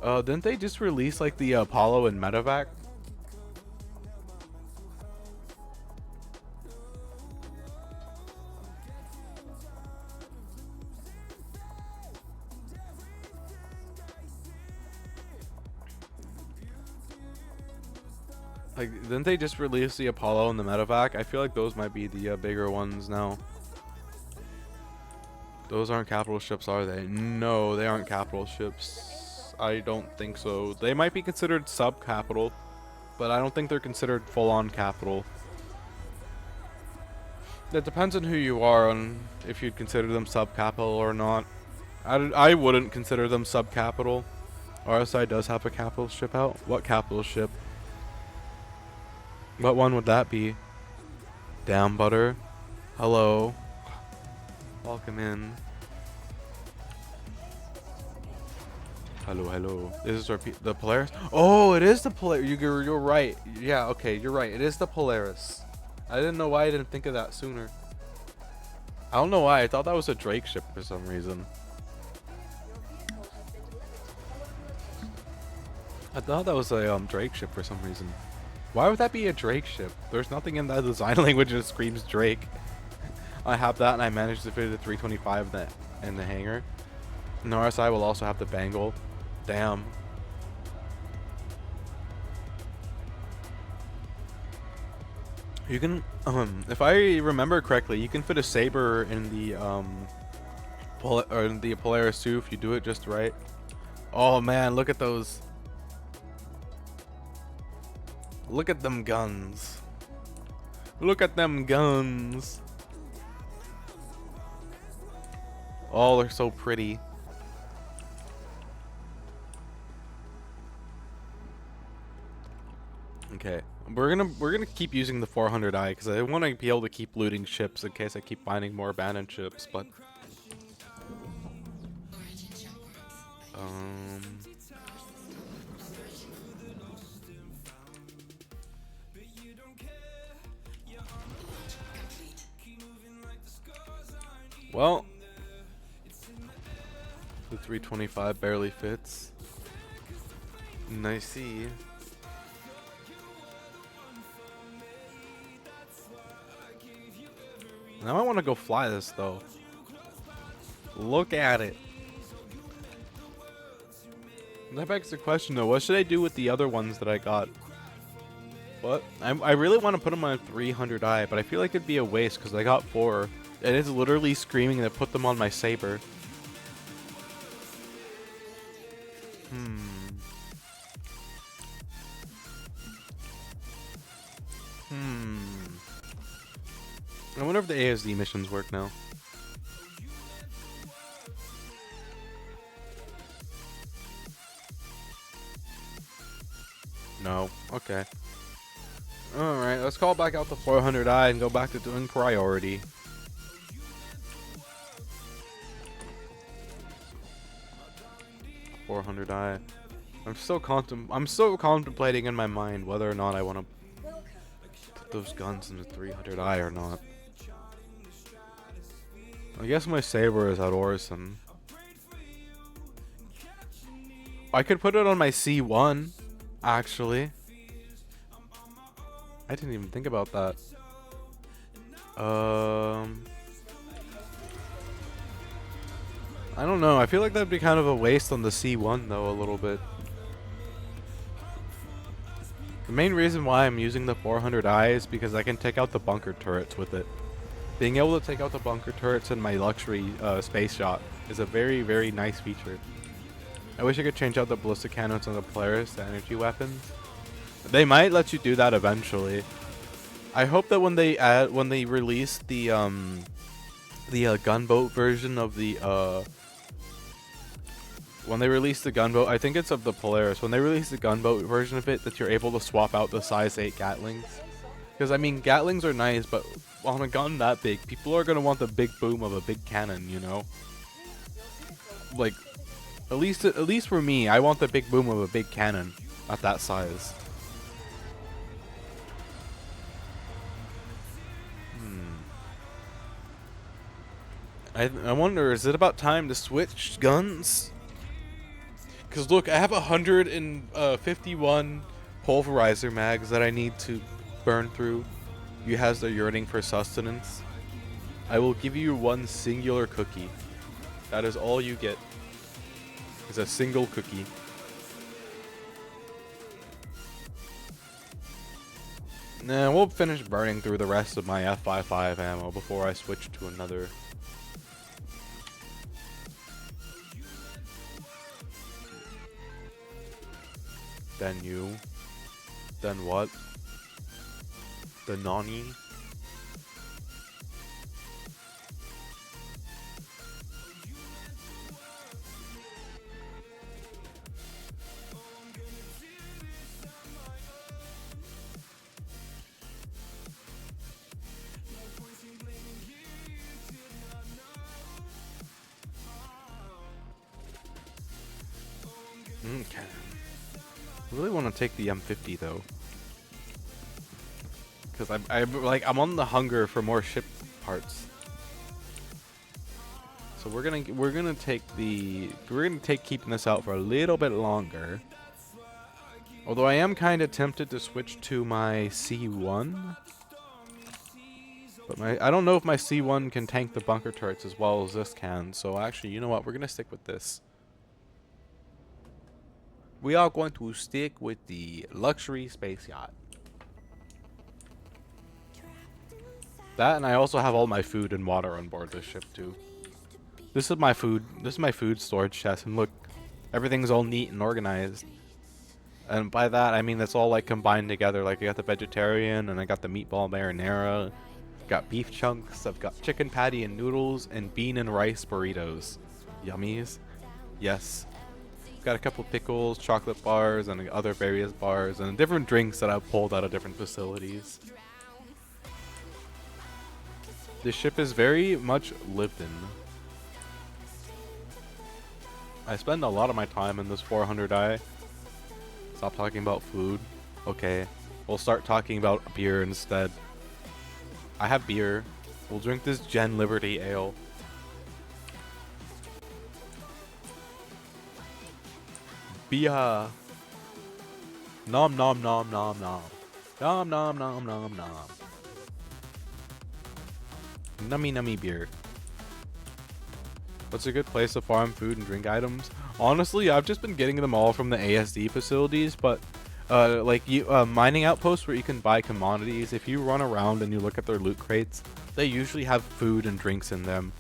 Didn't they just release like the Apollo and Medevac? Like, didn't they just release the Apollo and the Medevac? I feel like those might be the bigger ones now. Those aren't capital ships, are they? No, they aren't capital ships. I don't think so. They might be considered sub-capital, but I don't think they're considered full-on capital. It depends on who you are on if you'd consider them sub-capital or not. I wouldn't consider them sub-capital. RSI does have a capital ship out. What capital ship? What one would that be? Damn butter. Hello. Welcome in. Hello, hello. This is the Polaris. Oh, it is the Polaris. You're right. Yeah, okay, you're right. It is the Polaris. I didn't know why I didn't think of that sooner. I don't know why. I thought that was a Drake ship for some reason. I thought that was a Drake ship for some reason. Why would that be a Drake ship? There's nothing in that design language that screams Drake. I have that, and I managed to fit a 325 in the hangar. And the RSI will also have the Bengal. Damn. You can, if I remember correctly, you can fit a Saber in the Polaris too if you do it just right. Oh man, look at those. Look at them guns. Look at them guns. Oh, they're so pretty. Okay, we're gonna keep using the 400i because I want to be able to keep looting ships in case I keep finding more abandoned ships. But well, the 325 barely fits. Nice. Now I want to go fly this though. Look at it. That begs the question though, what should I do with the other ones that I got? What? I really want to put them on a 300i, but I feel like it'd be a waste because I got 4. And it's literally screaming to put them on my Saber. I wonder if the ASD missions work now. No. Okay. Alright, let's call back out the 400i and go back to doing priority. $400i. I'm still contemplating in my mind whether or not I want to put those guns in the 300i or not. I guess my Saber is at Orison. I could put it on my C1, actually. I didn't even think about that. I don't know. I feel like that'd be kind of a waste on the C1 though, a little bit. The main reason why I'm using the 400i is because I can take out the bunker turrets with it. Being able to take out the bunker turrets in my luxury space yacht is a very, very nice feature. I wish I could change out the ballistic cannons on the Polaris, the energy weapons. They might let you do that eventually. I hope that when they release the gunboat version of the when they release the gunboat, I think it's of the Polaris. When they release the gunboat version of it, that you're able to swap out the size 8 Gatlings. Because I mean, Gatlings are nice, but on a gun that big, people are gonna want the big boom of a big cannon, you know. Like, at least for me, I want the big boom of a big cannon at that size. I wonder, is it about time to switch guns? Because look, I have 151 pulverizer mags that I need to burn through. You has the yearning for sustenance. I will give you one singular cookie. That is all you get. Is a single cookie. Nah, we'll finish burning through the rest of my F55 ammo before I switch to another. Then you. Then what? The nani? Okay. I really want to take the M50 though, because I'm on the hunger for more ship parts. So we're gonna take keeping this out for a little bit longer. Although I am kind of tempted to switch to my C1, but I don't know if my C1 can tank the bunker turrets as well as this can. So actually, you know what? We're gonna stick with this. We are going to stick with the luxury space yacht. That, and I also have all my food and water on board this ship too. This is my food. This is my food storage chest, and look, everything's all neat and organized. And by that I mean that's all like combined together. Like I got the vegetarian, and I got the meatball marinara. Got beef chunks. I've got chicken patty and noodles, and bean and rice burritos. Yummies. Yes. Got a couple pickles, chocolate bars, and other various bars, and different drinks that I've pulled out of different facilities. This ship is very much lived in. I spend a lot of my time in this 400i. Stop talking about food. Okay, we'll start talking about beer instead. I have beer. We'll drink this Gen Liberty Ale. Beer. Nom nom nom nom nom. Nom nom nom nom nom. Nummy nummy beer. What's a good place to farm food and drink items? Honestly, I've just been getting them all from the ASD facilities, but mining outposts where you can buy commodities. If you run around and you look at their loot crates, they usually have food and drinks in them.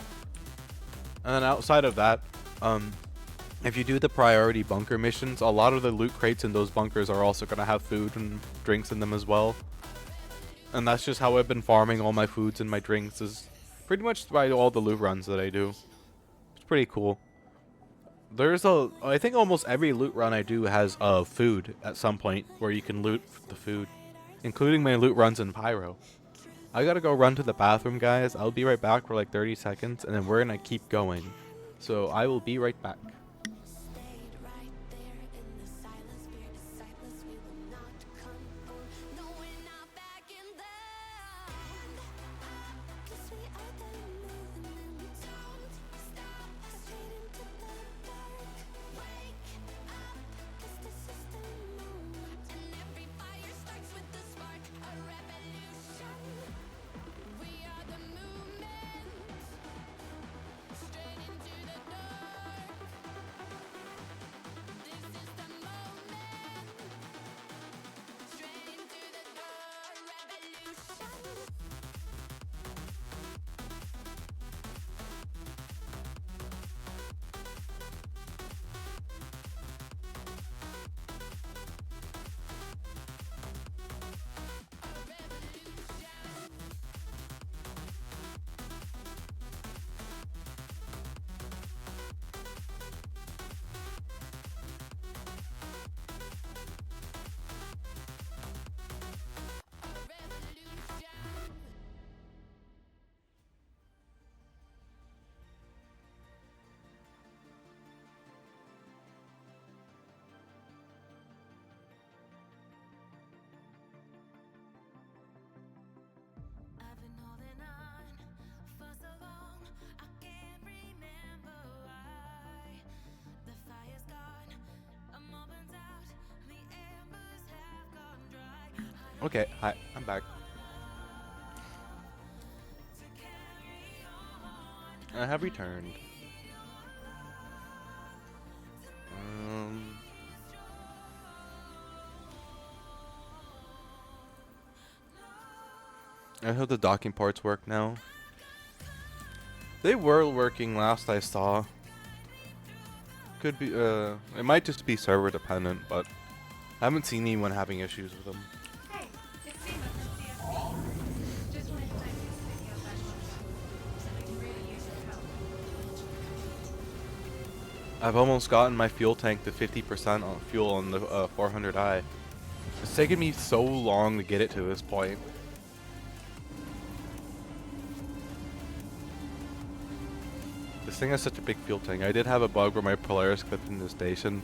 And then outside of that, if you do the priority bunker missions, a lot of the loot crates in those bunkers are also going to have food and drinks in them as well. And that's just how I've been farming all my foods and my drinks, is pretty much by all the loot runs that I do. It's pretty cool. I think almost every loot run I do has food at some point where you can loot the food, including my loot runs in Pyro. I gotta go run to the bathroom, guys. I'll be right back for like 30 seconds, and then we're gonna keep going. So I will be right back. Okay, hi, I'm back. I have returned. I hope the docking parts work now. They were working last I saw. Could be, it might just be server dependent, but I haven't seen anyone having issues with them. Hey, it's Seema from CSP. Just wanted to thank you for picking up that contract. So we can really use your help. I've almost gotten my fuel tank to 50% on fuel on the 400i. It's taken me so long to get it to this point. This thing has such a big fuel tank. I did have a bug where my Polaris clipped in the station.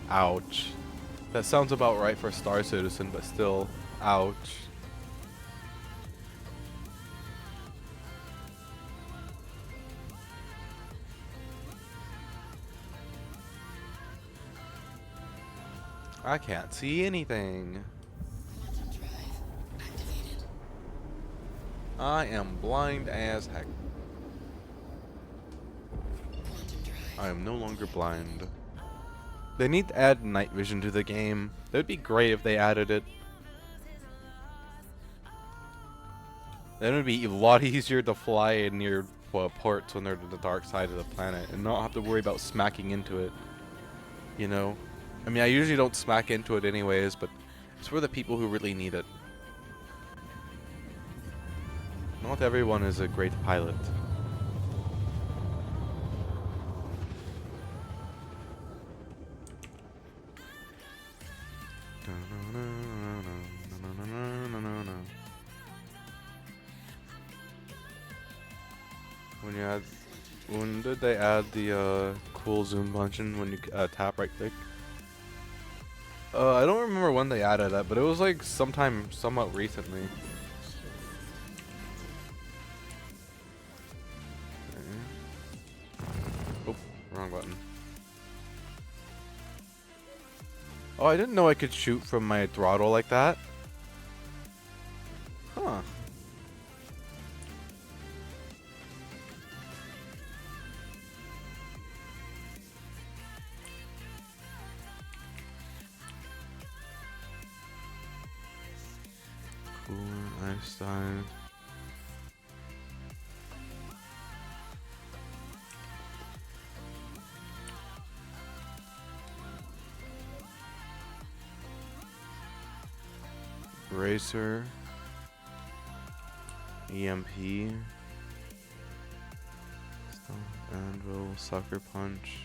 Ouch. That sounds about right for Star Citizen, but still, ouch. I can't see anything. I am blind as heck. I am no longer blind. They need to add night vision to the game. That would be great if they added it. Then it would be a lot easier to fly in near ports when they're to the dark side of the planet and not have to worry about smacking into it. You know? I mean, I usually don't smack into it anyways, but it's for the people who really need it. Not everyone is a great pilot. When did they add the cool zoom function when you tap right click? I don't remember when they added that, but it was like sometime somewhat recently. Okay. Oh, wrong button. Oh, I didn't know I could shoot from my throttle like that. Huh. Cool, nice dive. Bracer, EMP, anvil, sucker punch.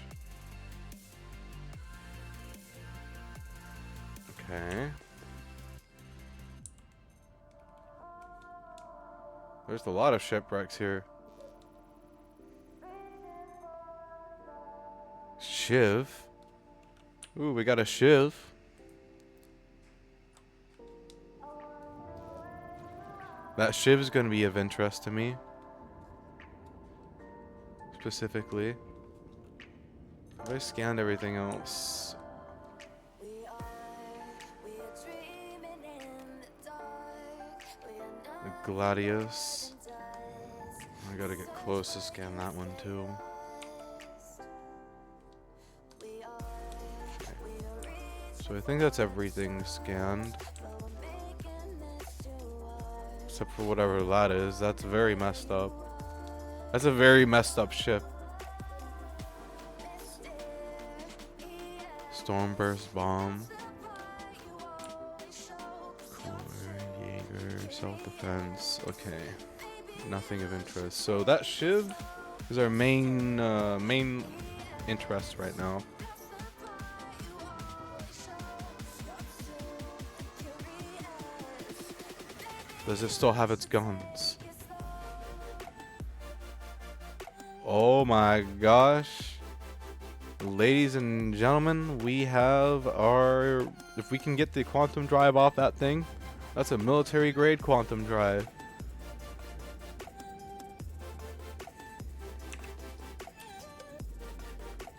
Okay. There's a lot of shipwrecks here. Shiv. Ooh, we got a Shiv. That Shiv is going to be of interest to me. Specifically. Have I scanned everything else? The Gladius. I gotta get close to scan that one too. Okay. So I think that's everything scanned. Except for whatever that is. That's very messed up. That's a very messed up ship. Stormburst bomb. Jaeger, self-defense. Okay. Nothing of interest. So that Shiv is our main interest right now. Does it still have its guns? Oh my gosh. Ladies and gentlemen, we have our... If we can get the quantum drive off that thing, that's a military grade quantum drive.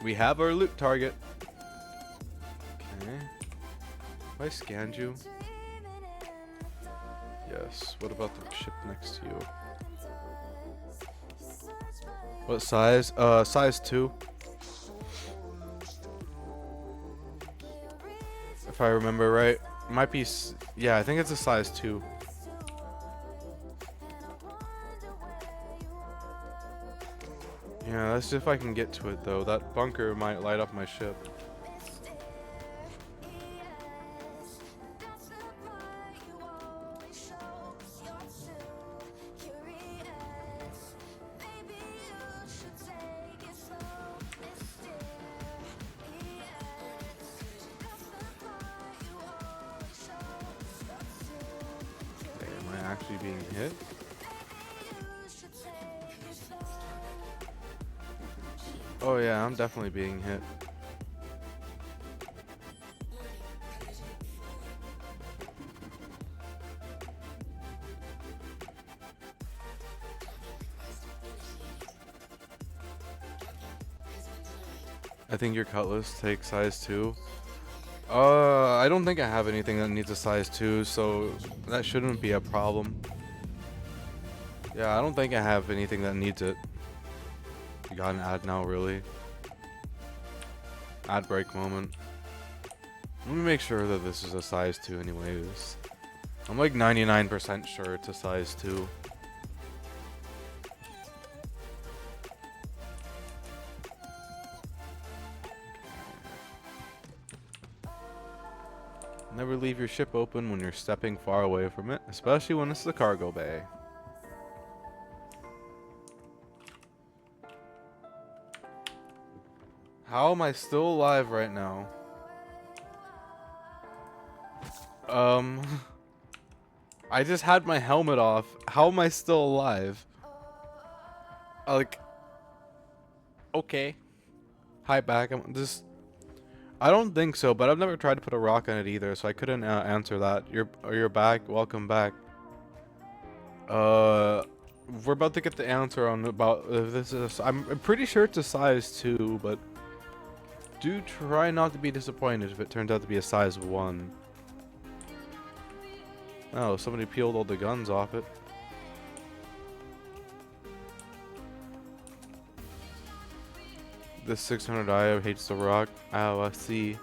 We have our loot target. Okay. Have I scanned you? Yes. What about the ship next to you? What size? Size 2. If I remember right. Might be... Yeah, I think it's a size 2. Yeah, let's see if I can get to it though. That bunker might light up my ship. Okay, am I actually being hit? Oh yeah, I'm definitely being hit. I think your cutlass takes size 2. I don't think I have anything that needs a size 2, so that shouldn't be a problem. Yeah, I don't think I have anything that needs it. You got an ad now, really? Ad break moment. Let me make sure that this is a size 2 anyways. I'm like 99% sure it's a size 2. Never leave your ship open when you're stepping far away from it, especially when it's the cargo bay. How am I still alive right now? I just had my helmet off. How am I still alive? Like, okay. Hi back. I don't think so, but I've never tried to put a rock on it either, so I couldn't answer that. You're back. Welcome back. We're about to get the answer on about if this is. I'm pretty sure it's a size 2, but do try not to be disappointed if it turns out to be a size 1. Oh, somebody peeled all the guns off it. This 600i hates the rock. Oh, I see.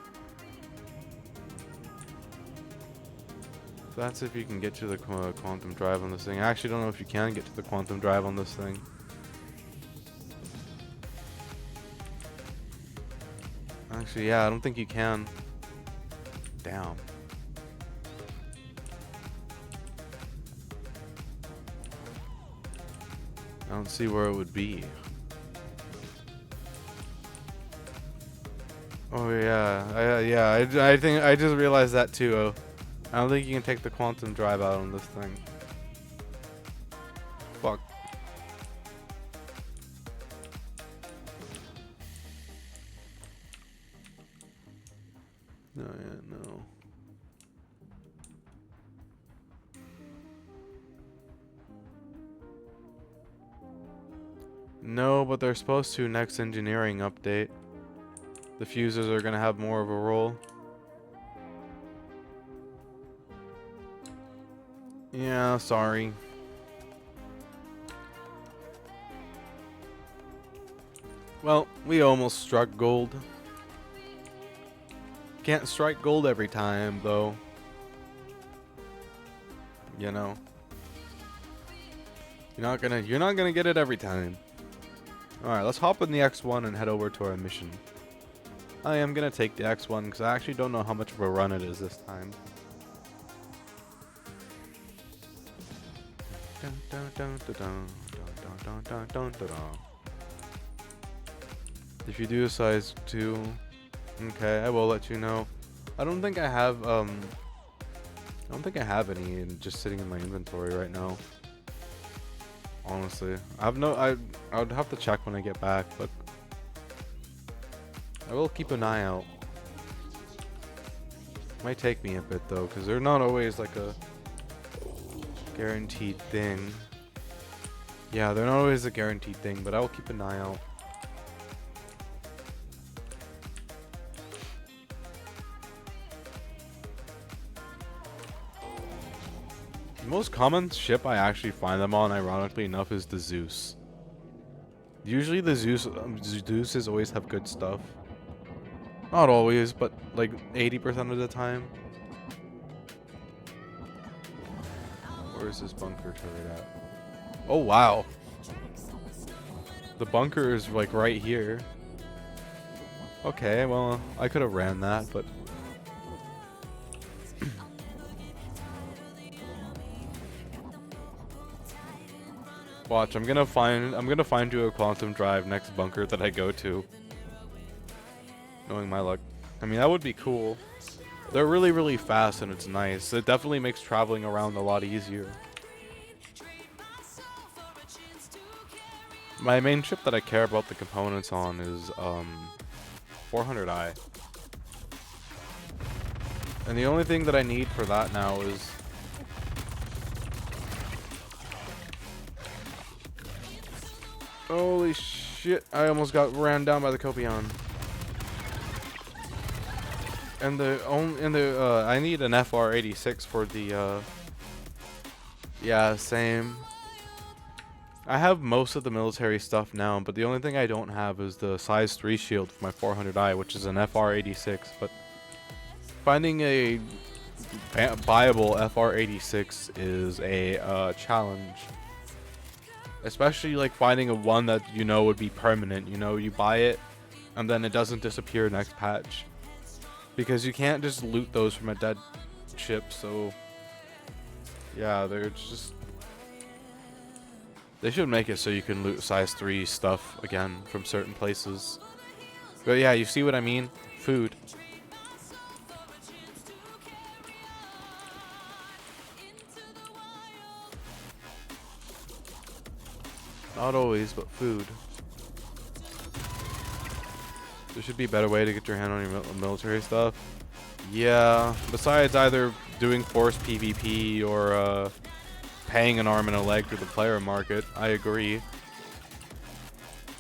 That's if you can get to the quantum drive on this thing. I actually don't know if you can get to the quantum drive on this thing. Actually, yeah, I don't think you can. Damn. I don't see where it would be. Oh yeah, I think I just realized that too. I don't think you can take the quantum drive out on this thing. Fuck. No, yeah, no. No, but they're supposed to next engineering update. The fuses are gonna have more of a role. Yeah, sorry. Well, we almost struck gold. Can't strike gold every time, though. You know. You're not gonna get it every time. Alright, let's hop in the X1 and head over to our mission. I am gonna take the X1 because I actually don't know how much of a run it is this time. If you do a size 2, okay, I will let you know. I don't think I have any just sitting in my inventory right now. Honestly, I would have to check when I get back, but I will keep an eye out. Might take me a bit though, because they're not always like a guaranteed thing. Yeah, they're not always a guaranteed thing, but I will keep an eye out. The most common ship I actually find them on, ironically enough, is the Zeus. Usually the Zeuses always have good stuff. Not always, but like 80% of the time. Where is this bunker turret at? Oh wow. The bunker is like right here. Okay, well, I could have ran that, but watch, I'm gonna find you a quantum drive next bunker that I go to. Knowing my luck. I mean, that would be cool. They're really, really fast and it's nice. It definitely makes traveling around a lot easier. My main ship that I care about the components on is 400i. And the only thing that I need for that now is holy shit, I almost got ran down by the Copion. And I need an FR86 for the yeah, same. I have most of the military stuff now, but the only thing I don't have is the size 3 shield for my 400i, which is an FR86, but finding a viable FR86 is a challenge. Especially like finding a one that you know would be permanent. You know, you buy it and then it doesn't disappear next patch. Because you can't just loot those from a dead ship, so yeah, they're just... They should make it so you can loot size 3 stuff again from certain places. But yeah, you see what I mean? Food. Not always, but food. There should be a better way to get your hand on your military stuff. Yeah, besides either doing forced PvP or paying an arm and a leg to the player market, I agree.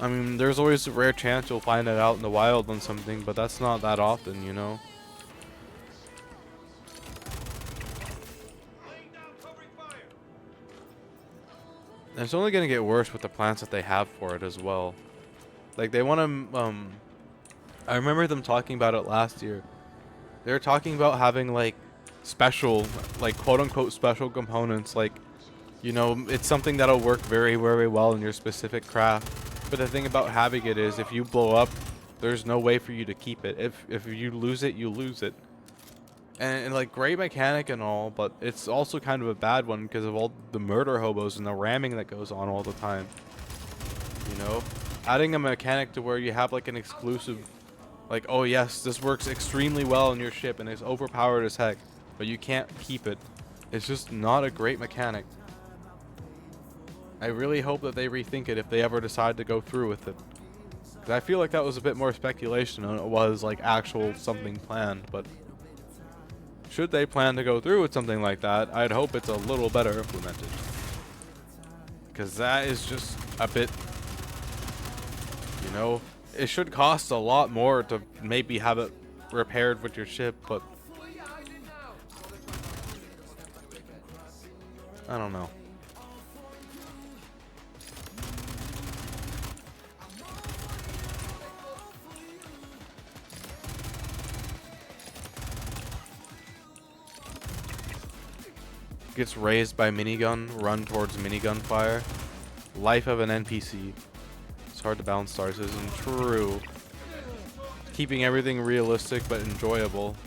I mean, there's always a rare chance you'll find it out in the wild on something, but that's not that often, you know? And it's only gonna get worse with the plans that they have for it as well. Like, they want to, I remember them talking about it last year. They were talking about having, like, special, like, quote-unquote special components, like, you know, it's something that'll work very, very well in your specific craft. But the thing about having it is, if you blow up, there's no way for you to keep it. If you lose it, you lose it. And like, great mechanic and all, but it's also kind of a bad one because of all the murder hobos and the ramming that goes on all the time. You know? Adding a mechanic to where you have, like, an exclusive... Like, oh yes, this works extremely well in your ship and it's overpowered as heck, but you can't keep it. It's just not a great mechanic. I really hope that they rethink it if they ever decide to go through with it. 'Cause I feel like that was a bit more speculation than it was like actual something planned, but should they plan to go through with something like that, I'd hope it's a little better implemented. Because that is just a bit, you know, it should cost a lot more to maybe have it repaired with your ship, but I don't know. Gets raised by minigun, run towards minigun fire. Life of an NPC. It's hard to balance stars, isn't true. Keeping everything realistic but enjoyable.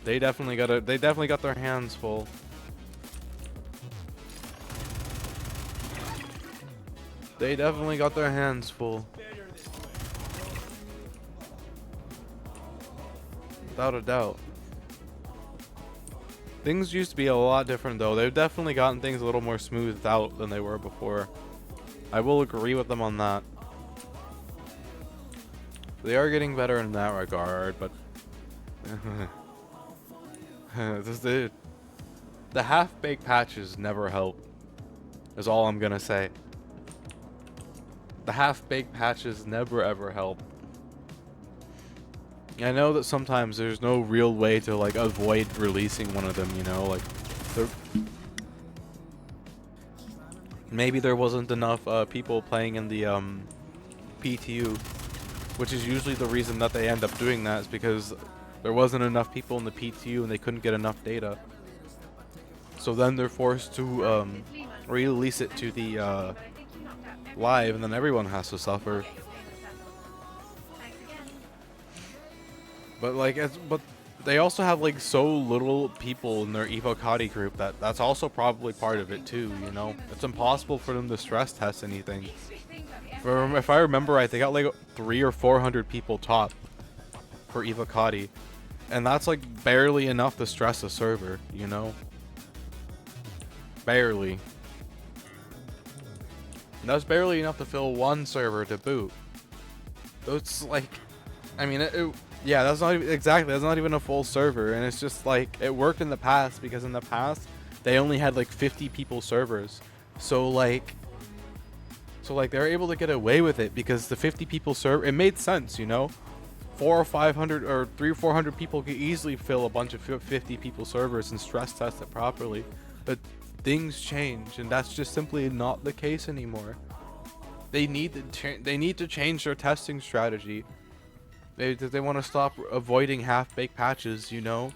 They definitely got their hands full. They definitely got their hands full. Without a doubt. Things used to be a lot different though. They've definitely gotten things a little more smoothed out than they were before. I will agree with them on that. They are getting better in that regard, but the half-baked patches never help, is all I'm gonna say. The half-baked patches never ever help. I know that sometimes there's no real way to like avoid releasing one of them, you know, like maybe there wasn't enough people playing in the PTU, which is usually the reason that they end up doing that, is because there wasn't enough people in the PTU and they couldn't get enough data. So then they're forced to release it to the live, and then everyone has to suffer. Okay, thanks again. But like, but they also have like so little people in their evocati group that's also probably part of it too. You know, it's impossible for them to stress test anything. If I remember right, they got like 300 or 400 people top for evocati, and that's like barely enough to stress a server. You know, barely. And that's barely enough to fill one server to boot. So it's like, I mean, yeah, that's not even, exactly, that's not even a full server, and it's just like, it worked in the past, because in the past, they only had like 50 people servers. So like they're able to get away with it because the 50 people server, it made sense, you know? 400 or 500 or 300 or 400 people could easily fill a bunch of 50 people servers and stress test it properly. But things change, and that's just simply not the case anymore. They need to change their testing strategy. They want to stop avoiding half-baked patches, you know,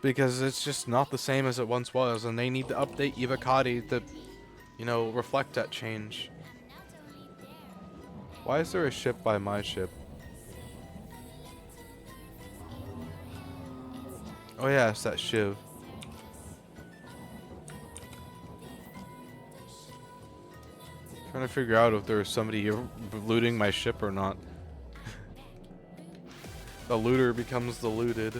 because it's just not the same as it once was, and they need to update evocati to, you know, reflect that change. Why is there a ship by my ship? Oh yeah, it's that Shiv. Trying to figure out if there's somebody looting my ship or not. The looter becomes the looted.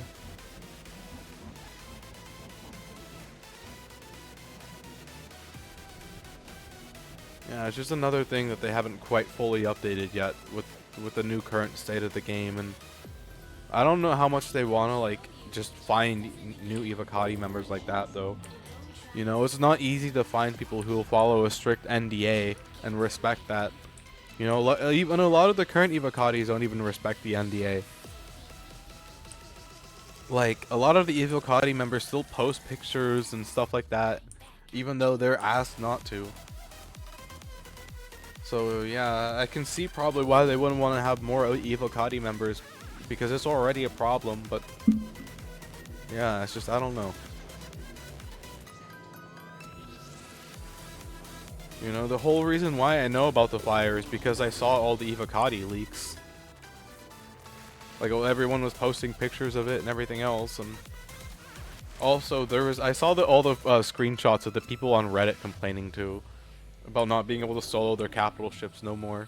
Yeah, it's just another thing that they haven't quite fully updated yet with the new current state of the game, and I don't know how much they want to like just find new evocati members like that though. You know, it's not easy to find people who will follow a strict NDA and respect that. You know, even a lot of the current evocatis don't even respect the NDA. Like, a lot of the evocati members still post pictures and stuff like that, even though they're asked not to. So yeah, I can see probably why they wouldn't want to have more evocati members, because it's already a problem, but yeah, it's just, I don't know. You know, the whole reason why I know about the fire is because I saw all the evocati leaks. Like, everyone was posting pictures of it and everything else, and also I saw all the screenshots of the people on Reddit complaining too about not being able to solo their capital ships no more.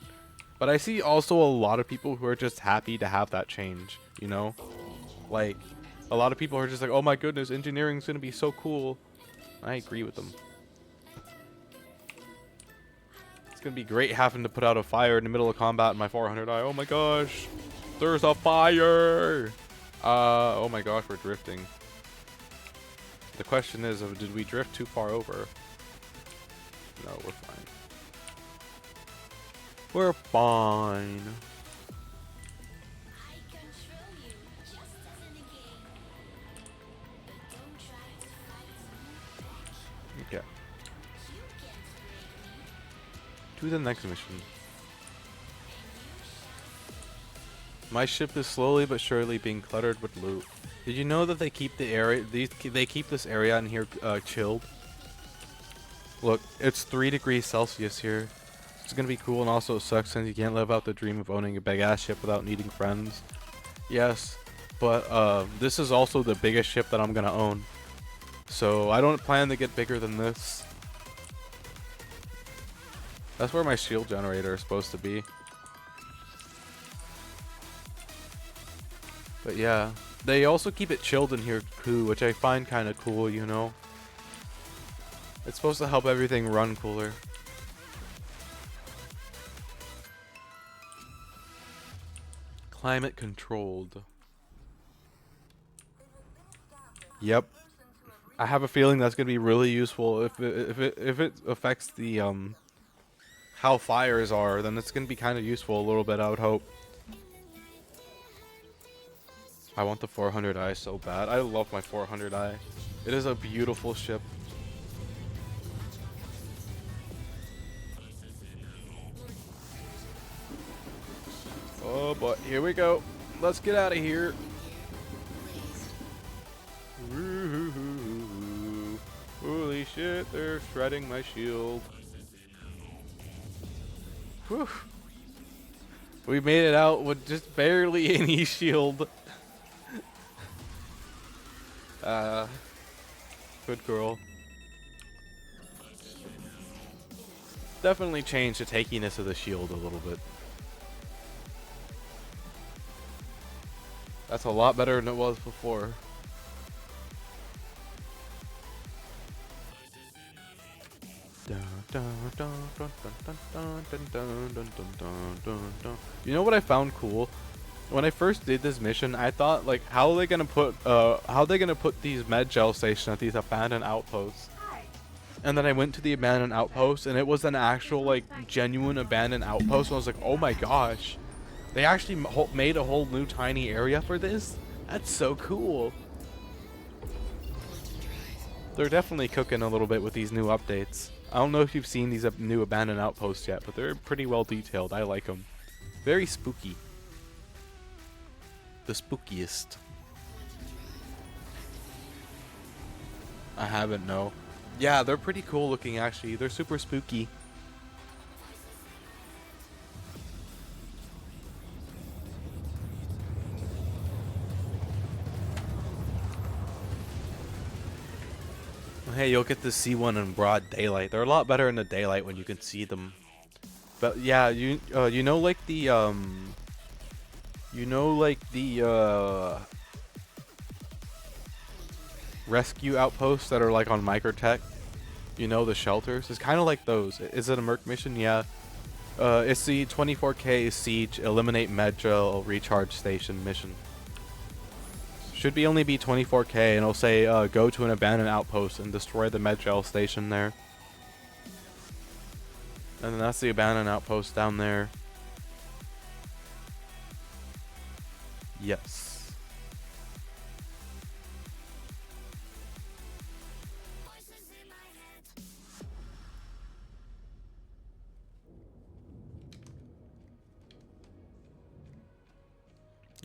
But I see also a lot of people who are just happy to have that change, you know? Like, a lot of people are just like, oh my goodness, engineering's gonna be so cool. I agree with them. It's gonna be great having to put out a fire in the middle of combat in my 400i. Oh my gosh, there's a fire! Oh my gosh, we're drifting. The question is, did we drift too far over? No, we're fine. We're fine. Okay. To the next mission. My ship is slowly but surely being cluttered with loot. Did you know that they keep the area? They keep this area in here chilled. Look, it's 3 degrees Celsius here. It's gonna be cool, and also it sucks since you can't live out the dream of owning a big ass ship without needing friends. Yes, but this is also the biggest ship that I'm gonna own. So I don't plan to get bigger than this. That's where my shield generator is supposed to be. But yeah, they also keep it chilled in here too, which I find kind of cool, you know. It's supposed to help everything run cooler. Climate controlled. Yep. I have a feeling that's gonna be really useful if it affects the how fires are, then it's gonna be kind of useful a little bit, I would hope. I want the 400i so bad. I love my 400i. It is a beautiful ship. Oh boy, here we go. Let's get out of here. Holy shit, they're shredding my shield. Whew. We made it out with just barely any shield. Good girl. Definitely changed the takiness of the shield a little bit. That's a lot better than it was before. You know what I found cool? When I first did this mission, I thought like, how are they gonna put these med gel stations at these abandoned outposts? And then I went to the abandoned outpost, and it was an actual like genuine abandoned outpost. And I was like, oh my gosh, they actually made a whole new tiny area for this. That's so cool. They're definitely cooking a little bit with these new updates. I don't know if you've seen these new abandoned outposts yet, but they're pretty well detailed. I like them. Very spooky. The spookiest. I haven't, no. Yeah, they're pretty cool looking actually. They're super spooky. Hey, you'll get to see one in broad daylight. They're a lot better in the daylight when you can see them. But yeah, you know like the rescue outposts that are like on Microtech. You know, the shelters. It's kind of like those. Is it a Merc mission? Yeah. It's the 24K Siege Eliminate Medgel Recharge Station mission. Should be only be 24K, and it'll say go to an abandoned outpost and destroy the Medgel station there. And then that's the abandoned outpost down there. Yes.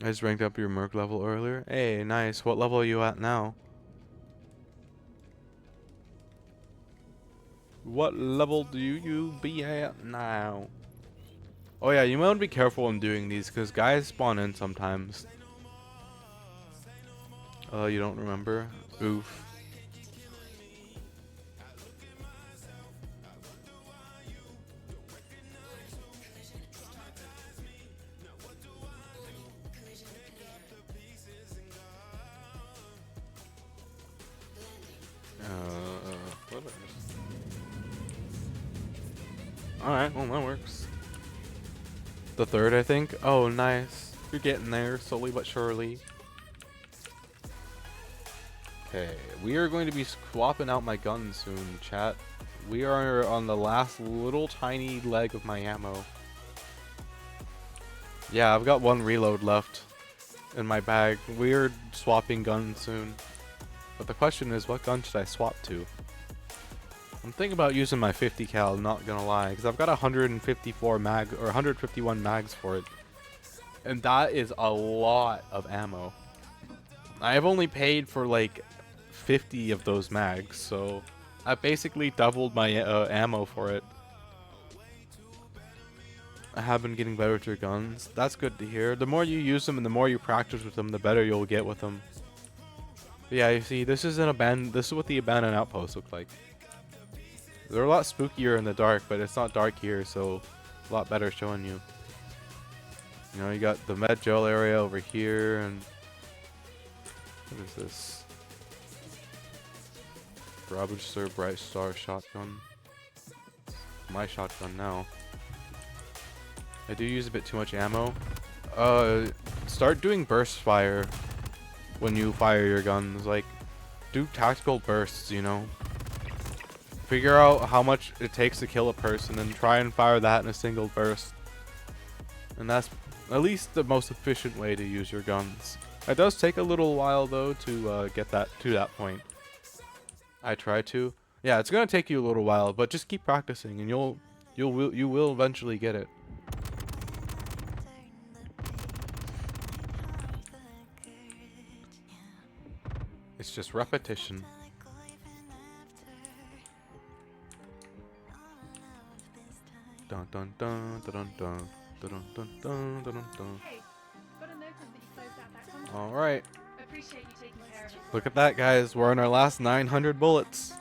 I just ranked up your Merc level earlier. Hey, nice. What level are you at now? What level do you be at now? Oh yeah, you might want to be careful in doing these because guys spawn in sometimes. You don't remember? Oof. Alright, well that works. The third, I think. Oh, nice. You're getting there, slowly but surely. Okay, we are going to be swapping out my gun soon, chat. We are on the last little tiny leg of my ammo. Yeah, I've got one reload left in my bag. We're swapping guns soon. But the question is, what gun should I swap to? I'm thinking about using my 50 cal, not gonna lie, because I've got 154 mag or 151 mags for it. And that is a lot of ammo. I have only paid for like 50 of those mags, so I basically doubled my ammo for it. I have been getting better with your guns. That's good to hear. The more you use them and the more you practice with them, the better you'll get with them. But yeah, you see, this is what the abandoned outposts look like. They're a lot spookier in the dark, but it's not dark here, so a lot better showing you. You know, you got the med gel area over here, and what is this? Ravage Sir Bright Star shotgun. My shotgun now. I do use a bit too much ammo. Start doing burst fire when you fire your guns. Like, do tactical bursts, you know. Figure out how much it takes to kill a person and try and fire that in a single burst. And that's at least the most efficient way to use your guns. It does take a little while though to get that to that point. I try to. Yeah, it's gonna take you a little while, but just keep practicing and you will eventually get it. It's just repetition. Dun dun dun dun dun dun dun dun dun dun. Hey, got a notice that you closed out that contract. All right. Appreciate you taking care of it. Look at that, guys. We're on our last 900 bullets.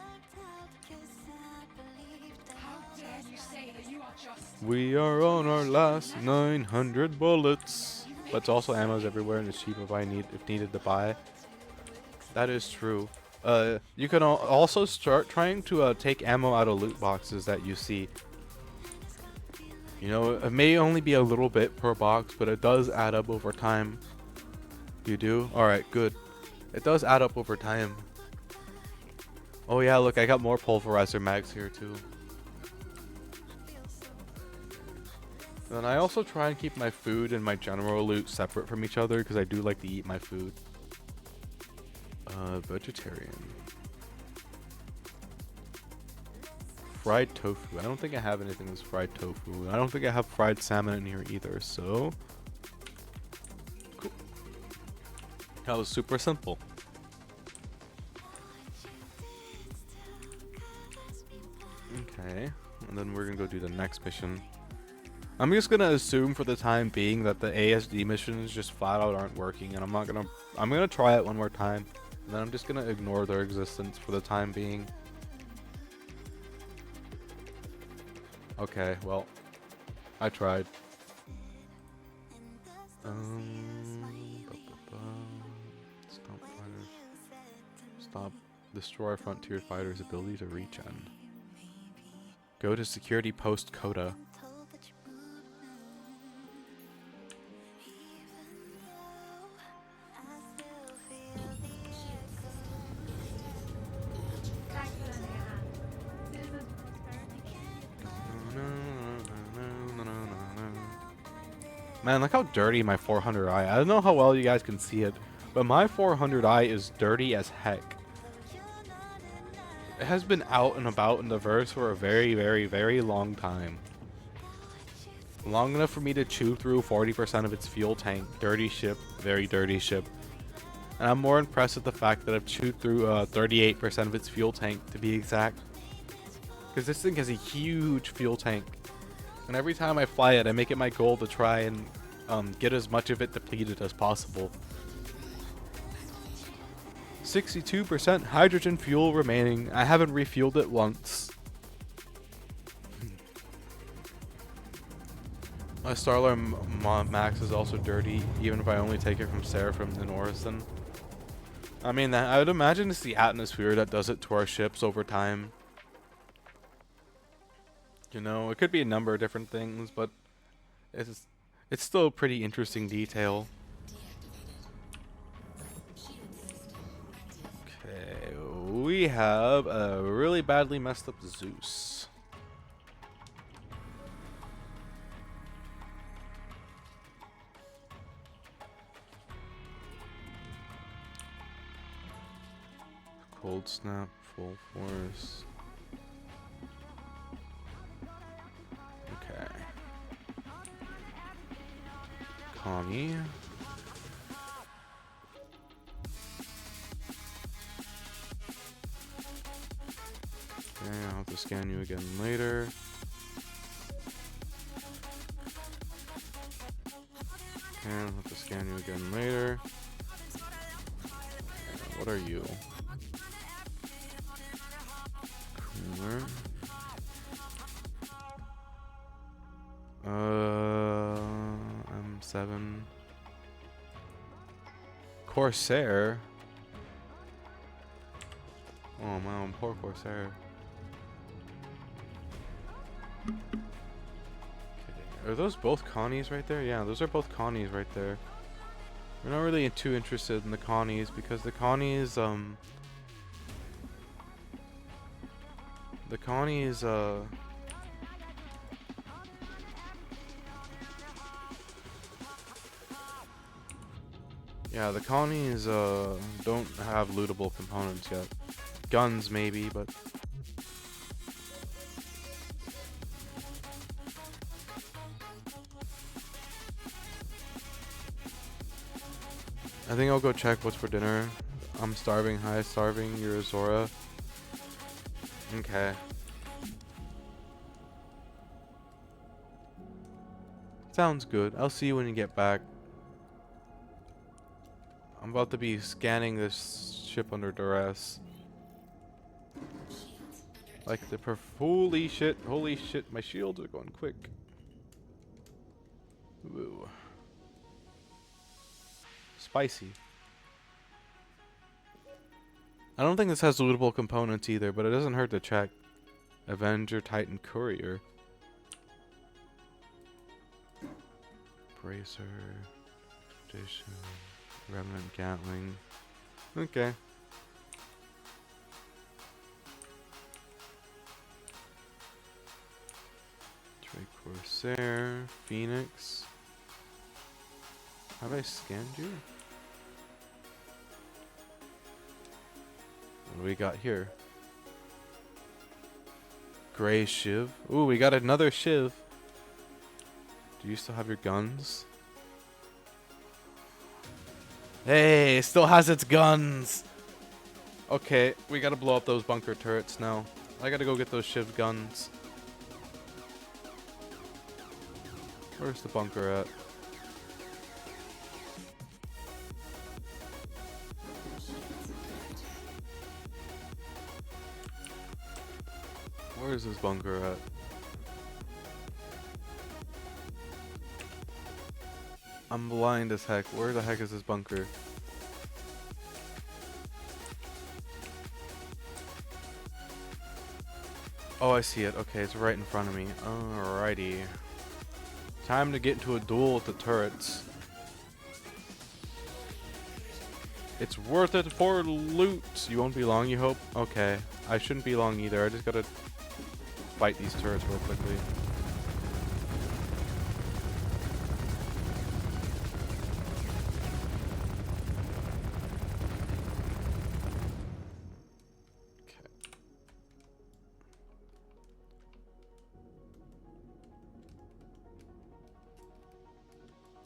How dare you say that you are just... We are on our last 900 bullets. But it's also ammo's everywhere and it's cheap if needed to buy. That is true. You can also start trying to take ammo out of loot boxes that you see. You know, it may only be a little bit per box, but it does add up over time. You do? Alright, good. It does add up over time. Oh yeah, look, I got more pulverizer mags here too. Then I also try and keep my food and my general loot separate from each other because I do like to eat my food. Vegetarian. Fried tofu. I don't think I have anything that's fried tofu. I don't think I have fried salmon in here either, so... Cool. That was super simple. Okay, and then we're gonna go do the next mission. I'm just gonna assume for the time being that the ASD missions just flat out aren't working, and I'm gonna try it one more time, and then I'm just gonna ignore their existence for the time being. Okay, well, I tried. Stop fighters. Stop. Destroy frontier fighters' ability to regen. Go to security post Coda. Thanks for lending a hand. Citizens of prosperity. Man, look how dirty my 400i. I don't know how well you guys can see it, but my 400i is dirty as heck. It has been out and about in the verse for a very, very, very long time. Long enough for me to chew through 40% of its fuel tank. Dirty ship, very dirty ship. And I'm more impressed with the fact that I've chewed through 38% of its fuel tank, to be exact. Because this thing has a huge fuel tank. And every time I fly it, I make it my goal to try and get as much of it depleted as possible. 62% hydrogen fuel remaining. I haven't refueled it once. My Starler Max is also dirty, even if I only take it from Seraphim and Orison. I mean, I would imagine it's the atmosphere that does it to our ships over time. You know, it could be a number of different things, but it's still a pretty interesting detail. Okay, we have a really badly messed up Zeus. Cold snap, full force. Okay. Connie. Okay, I'll have to scan you again later. Okay, I'll have to scan you again later. Okay, what are you? Cooler. M7. Corsair. Oh man, poor Corsair. Okay. Are those both Connies right there? Yeah, those are both Connies right there. We're not really too interested in the Connies because the Connies, yeah, the Connies, don't have lootable components yet. Guns maybe, but... I think I'll go check what's for dinner. I'm starving. Hi, starving. You're Azora. Okay. Sounds good. I'll see you when you get back. I'm about to be scanning this ship under duress. Like the holy shit, my shields are going quick. Ooh. Spicy. I don't think this has lootable components either, but it doesn't hurt to check. Avenger Titan Courier. Bracer. Edition. Remnant Gatling. Okay. Trade Corsair. Phoenix. Have I scanned you? What do we got here? Gray Shiv. Ooh, we got another Shiv. Do you still have your guns? Hey, it still has its guns. Okay, we gotta blow up those bunker turrets now. I gotta go get those Shiv guns. Where's the bunker at? Where's this bunker at? I'm blind as heck. Where the heck is this bunker? Oh, I see it. Okay, it's right in front of me. Alrighty. Time to get into a duel with the turrets. It's worth it for loot. You won't be long, you hope? Okay. I shouldn't be long either. I just gotta fight these turrets real quickly.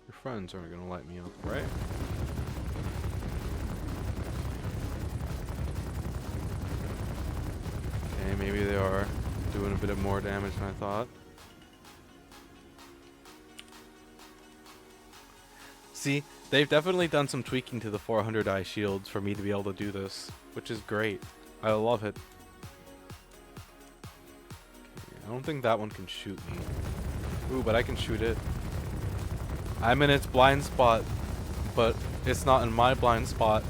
Your friends aren't gonna light me up, right? Okay, maybe they are doing a bit of more damage than I thought. See, they've definitely done some tweaking to the 400 eye shields for me to be able to do this, which is great. I love it. Okay, I don't think that one can shoot me. Ooh, but I can shoot it. I'm in its blind spot, but it's not in my blind spot.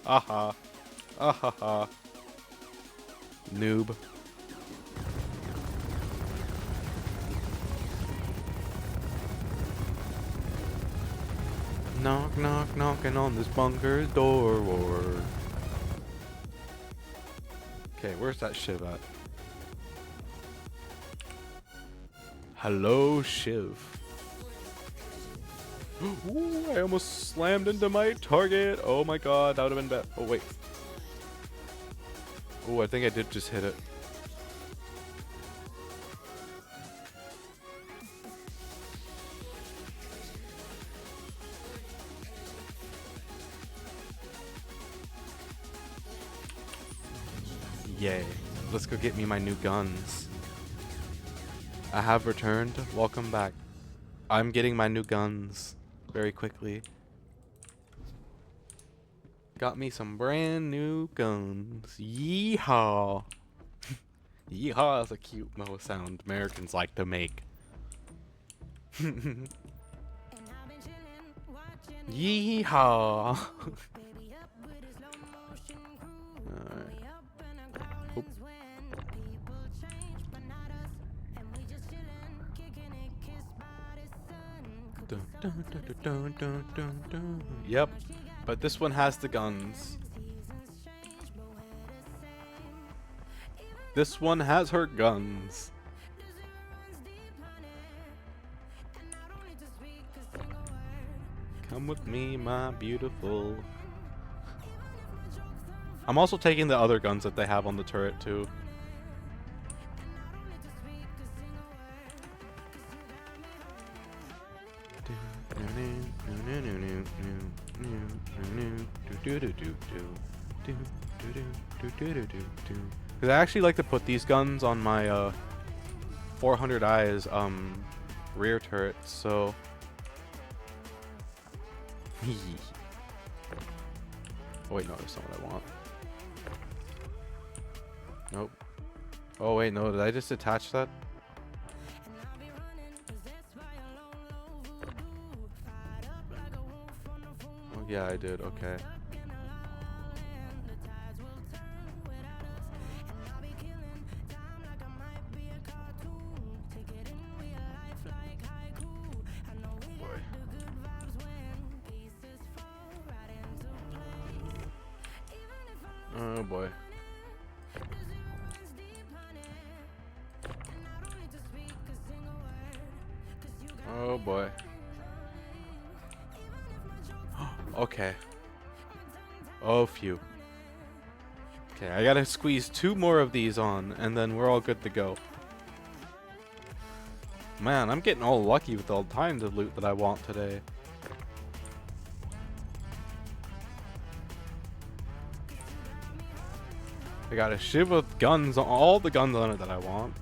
Aha. Ahaha. Noob. Knock, knock, knocking on this bunker's door. Okay, where's that Shiv at? Hello, Shiv. Ooh, I almost slammed into my target. Oh my god, that would have been bad. Oh, wait. Oh, I think I did just hit it. Yay. Let's go get me my new guns. I have returned. Welcome back. I'm getting my new guns very quickly. Got me some brand new guns. Yeehaw. Yeehaw is a cute little sound Americans like to make. Yeehaw. Alright. Oop. Dun, dun, dun, dun, dun, dun, dun. Yep, but this one has the guns. This one has her guns. Come with me, my beautiful. I'm also taking the other guns that they have on the turret too. Because I actually like to put these guns on my 400 eyes rear turret, so oh, wait, no, that's not what I want. Nope. Oh wait, no, did I just attach that? Oh yeah, I did. Okay. Oh boy. Oh boy. Okay. Oh phew. Okay, I gotta squeeze 2 more of these on, and then we're all good to go. Man, I'm getting all lucky with all kinds of loot that I want today. I got a shiv with guns, all the guns on it that I want.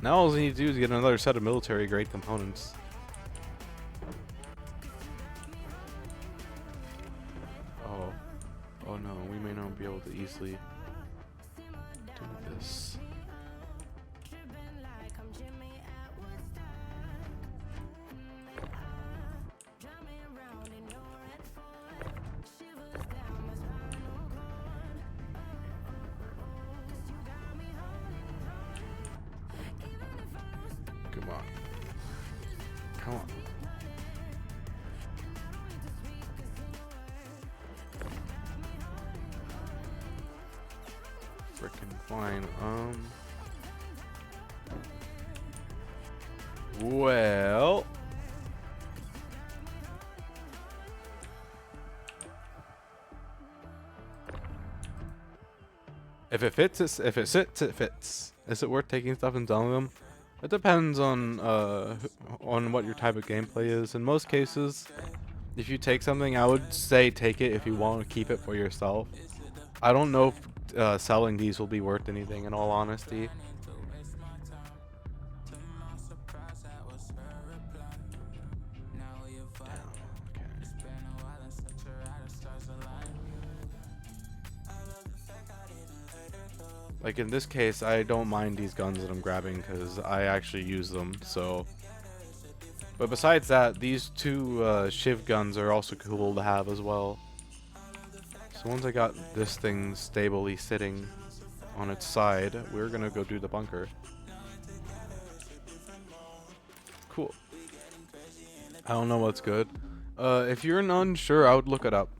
Now all I need to do is get another set of military grade components. Oh. Oh no, we may not be able to easily do this. Come on. Come on. Frickin' fine. Well. If it fits, if it sits, it fits. Is it worth taking stuff and selling them? It depends on what your type of gameplay is. In most cases, if you take something, I would say take it if you want to keep it for yourself. I don't know if selling these will be worth anything, in all honesty. Like in this case, I don't mind these guns that I'm grabbing because I actually use them, so. But besides that, these 2 shiv guns are also cool to have as well. So once I got this thing stably sitting on its side, we're gonna go do the bunker. Cool. I don't know what's good. If you're unsure, I would look it up.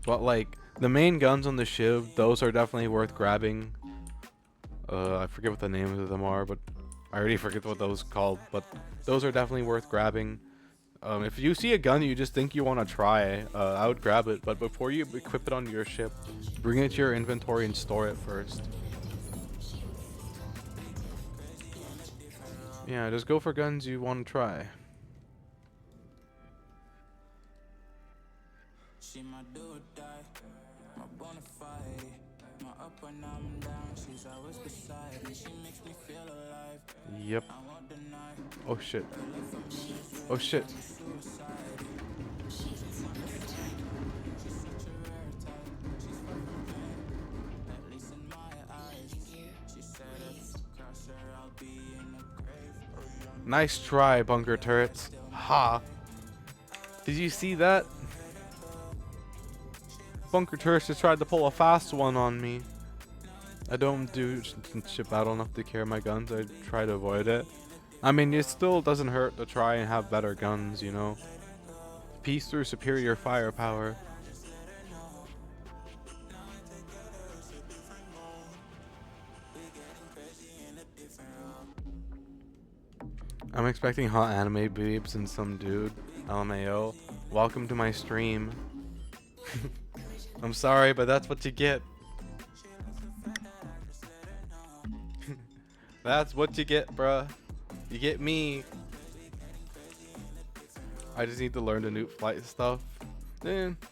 But like, the main guns on the shiv, those are definitely worth grabbing. I forget what the names of them are, but I already forget what those are called, but those are definitely worth grabbing. If you see a gun you just think you want to try, I would grab it, but before you equip it onto your ship, bring it to your inventory and store it first. Yeah, just go for guns you want to try. She my do or die, my bona fide, my up when I'm down, she's always beside me, she makes me feel alive. Yep. I won't deny. Oh shit. Oh shit. Nice try, bunker turrets. Ha. Did you see that? Bunker turrets just tried to pull a fast one on me. I don't do ship battle enough to carry my guns. I try to avoid it. I mean, it still doesn't hurt to try and have better guns, you know. Peace through superior firepower. I'm expecting hot anime babes and some dude. LMAO. Welcome to my stream. I'm sorry, but that's what you get. That's what you get, bruh. You get me. I just need to learn the nuke flight stuff.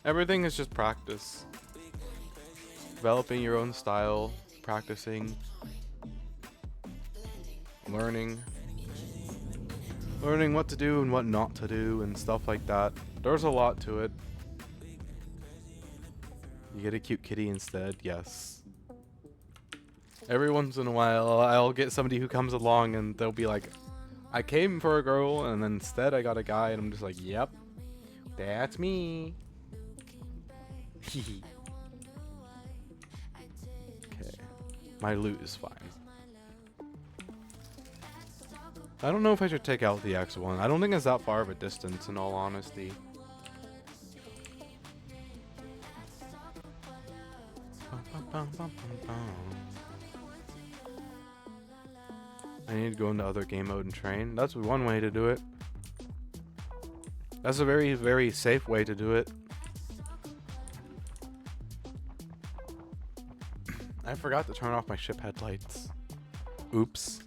Everything is just practice. Developing your own style, practicing, learning what to do and what not to do and stuff like that. There's a lot to it. You get a cute kitty instead, yes. Every once in a while, I'll get somebody who comes along and they'll be like, I came for a girl and then instead I got a guy, and I'm just like, yep, that's me. Okay. My loot is fine. I don't know if I should take out the X1. I don't think it's that far of a distance, in all honesty. I need to go into other game mode and train. That's one way to do it. That's a very, very safe way to do it. I forgot to turn off my ship headlights. Oops.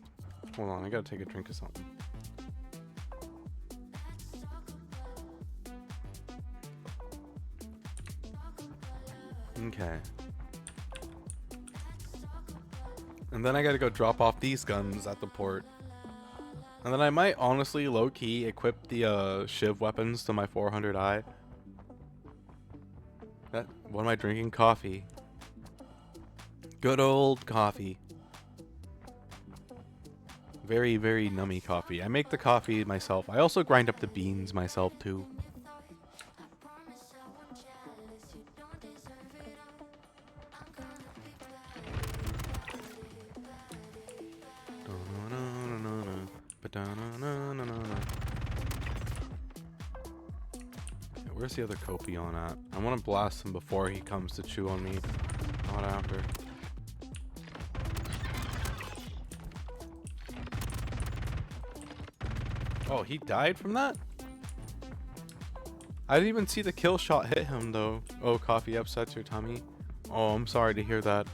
Hold on, I gotta take a drink of something. Okay. And then I gotta go drop off these guns at the port. And then I might honestly low-key equip the Shiv weapons to my 400i. What am I drinking? Coffee. Good old coffee. Very, very nummy coffee. I make the coffee myself. I also grind up the beans myself too. Where's the other Copion at? I want to blast him before he comes to chew on me. Not after. Oh, he died from that? I didn't even see the kill shot hit him though. Oh, coffee upsets your tummy. Oh, I'm sorry to hear that.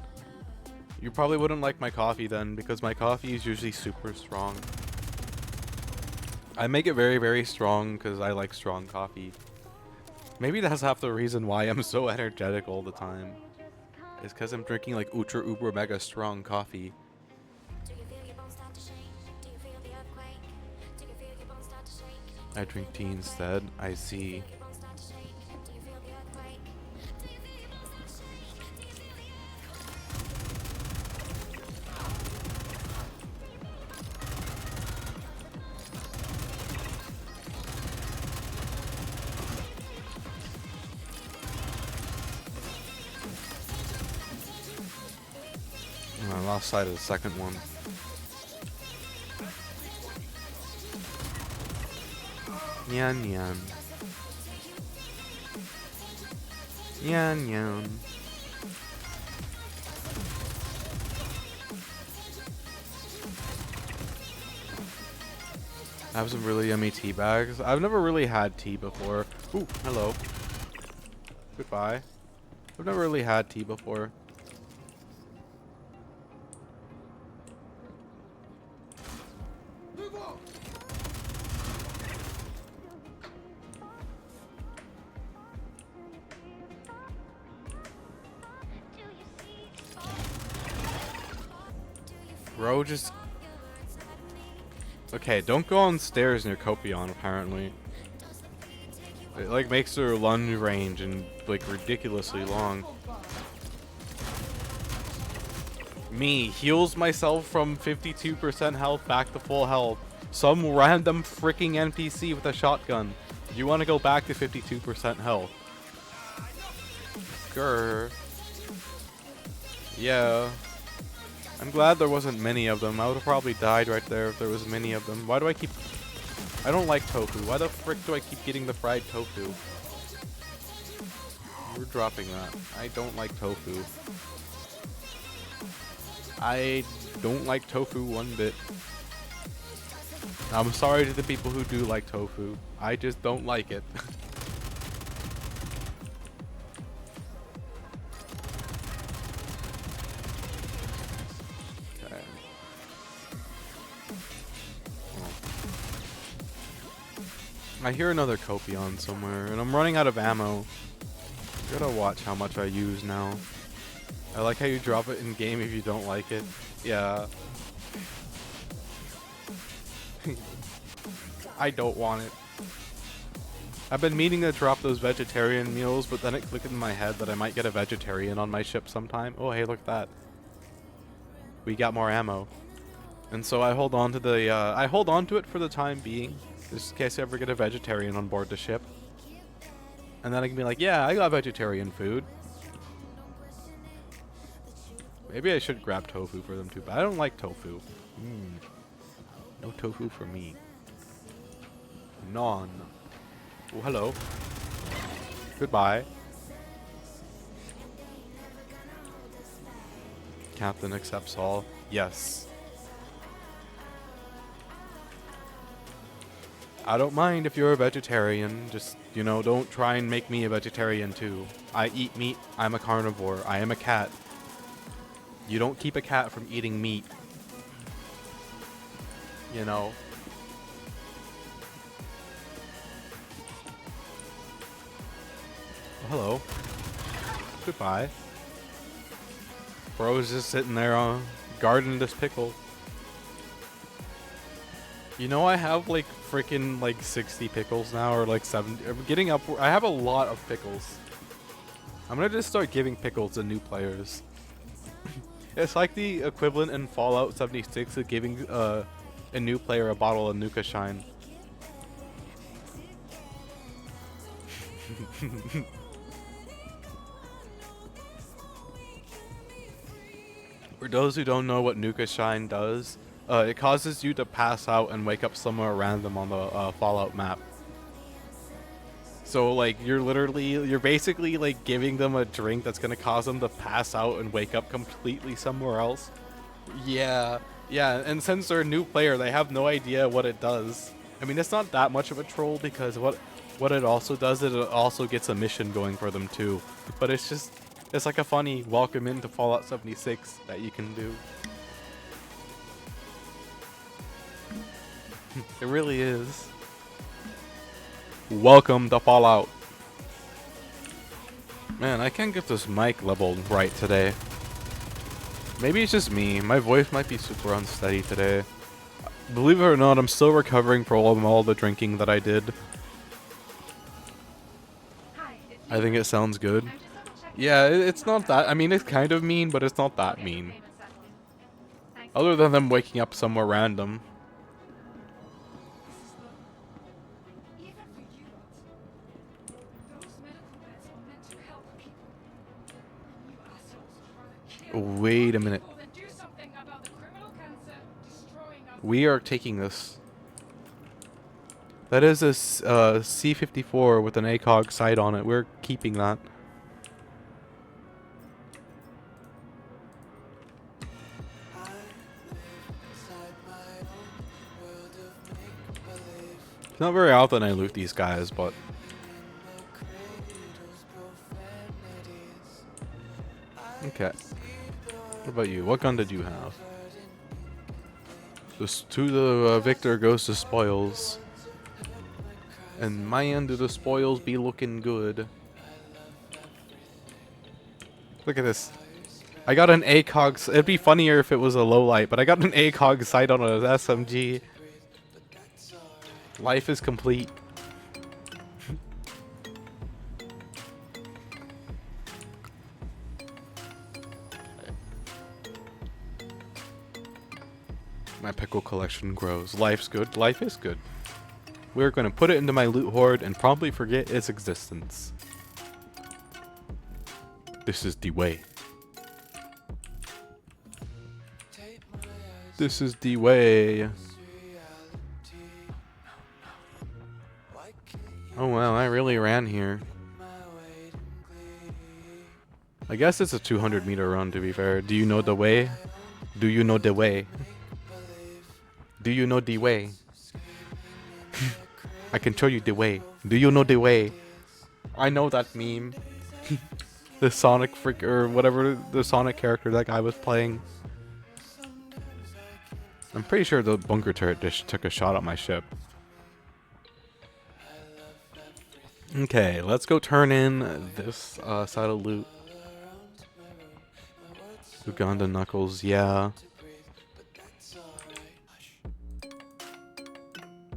You probably wouldn't like my coffee then, because my coffee is usually super strong. I make it very, very strong because I like strong coffee. Maybe that's half the reason why I'm so energetic all the time. It's because I'm drinking like ultra uber mega strong coffee. I drink tea instead. I see. I lost sight of the second one. Nyan nyan. Nyan nyan. I have some really yummy tea bags. I've never really had tea before. Ooh, hello. Goodbye. I've never really had tea before. Bro, just... Okay, don't go on stairs near Copion, apparently. It, like, makes their lunge range and, like, ridiculously long. Me, heals myself from 52% health back to full health. Some random freaking NPC with a shotgun. You want to go back to 52% health. Grr. Yeah. I'm glad there wasn't many of them. I would have probably died right there if there was many of them. Why do I keep... I don't like tofu. Why the frick do I keep getting the fried tofu? We're dropping that. I don't like tofu. I don't like tofu one bit. I'm sorry to the people who do like tofu. I just don't like it. I hear another Copion somewhere, and I'm running out of ammo. Gotta watch how much I use now. I like how you drop it in game if you don't like it. Yeah. I don't want it. I've been meaning to drop those vegetarian meals, but then it clicked in my head that I might get a vegetarian on my ship sometime. Oh, hey, look at that. We got more ammo. And so I hold on to the, I hold on to it for the time being, just in case I ever get a vegetarian on board the ship. And then I can be like, yeah, I got vegetarian food. Maybe I should grab tofu for them too, but I don't like tofu. No tofu for me. None. Oh, hello. Goodbye. Captain accepts all. Yes. I don't mind if you're a vegetarian. Just, you know, don't try and make me a vegetarian too. I eat meat. I'm a carnivore. I am a cat. You don't keep a cat from eating meat. You know. Oh, hello. Goodbye. Bro's just sitting there guarding this pickle. You know, I have like freaking like 60 pickles now, or like 70. I'm getting up. I have a lot of pickles. I'm gonna just start giving pickles to new players. It's like the equivalent in Fallout 76 of giving a new player a bottle of Nuka Shine. For those who don't know what Nuka Shine does, it causes you to pass out and wake up somewhere random on the Fallout map. So like you're basically like giving them a drink that's gonna cause them to pass out and wake up completely somewhere else. Yeah, and since they're a new player, they have no idea what it does. I mean, it's not that much of a troll because what it also does is it also gets a mission going for them too. But it's like a funny welcome into Fallout 76 that you can do. It really is. Welcome to Fallout. Man, I can't get this mic leveled right today. Maybe it's just me. My voice might be super unsteady today. Believe it or not, I'm still recovering from all the drinking that I did. I think it sounds good. Yeah, it's not that. I mean, it's kind of mean, but it's not that mean. Other than them waking up somewhere random. Wait a minute. We are taking this. That is a C-54 with an ACOG sight on it. We're keeping that. It's not very often I loot these guys, but... Okay. What about you? What gun did you have? Just to the victor goes the spoils. And my end of the spoils be looking good. Look at this. I got an ACOG. It'd be funnier if it was a low light, but I got an ACOG sight on an SMG. Life is complete. My pickle collection grows. Life's good. Life is good. We're going to put it into my loot hoard and probably forget its existence. This is the way. This is the way. Oh wow, I really ran here. I guess it's a 200-meter run, to be fair. Do you know the way? Do you know the way? Do you know the way? I can show you the way. Do you know the way? I know that meme. The Sonic freak or whatever the Sonic character that guy was playing. I'm pretty sure the bunker turret just took a shot at my ship. Okay, let's go turn in this side of loot. Uganda Knuckles, yeah.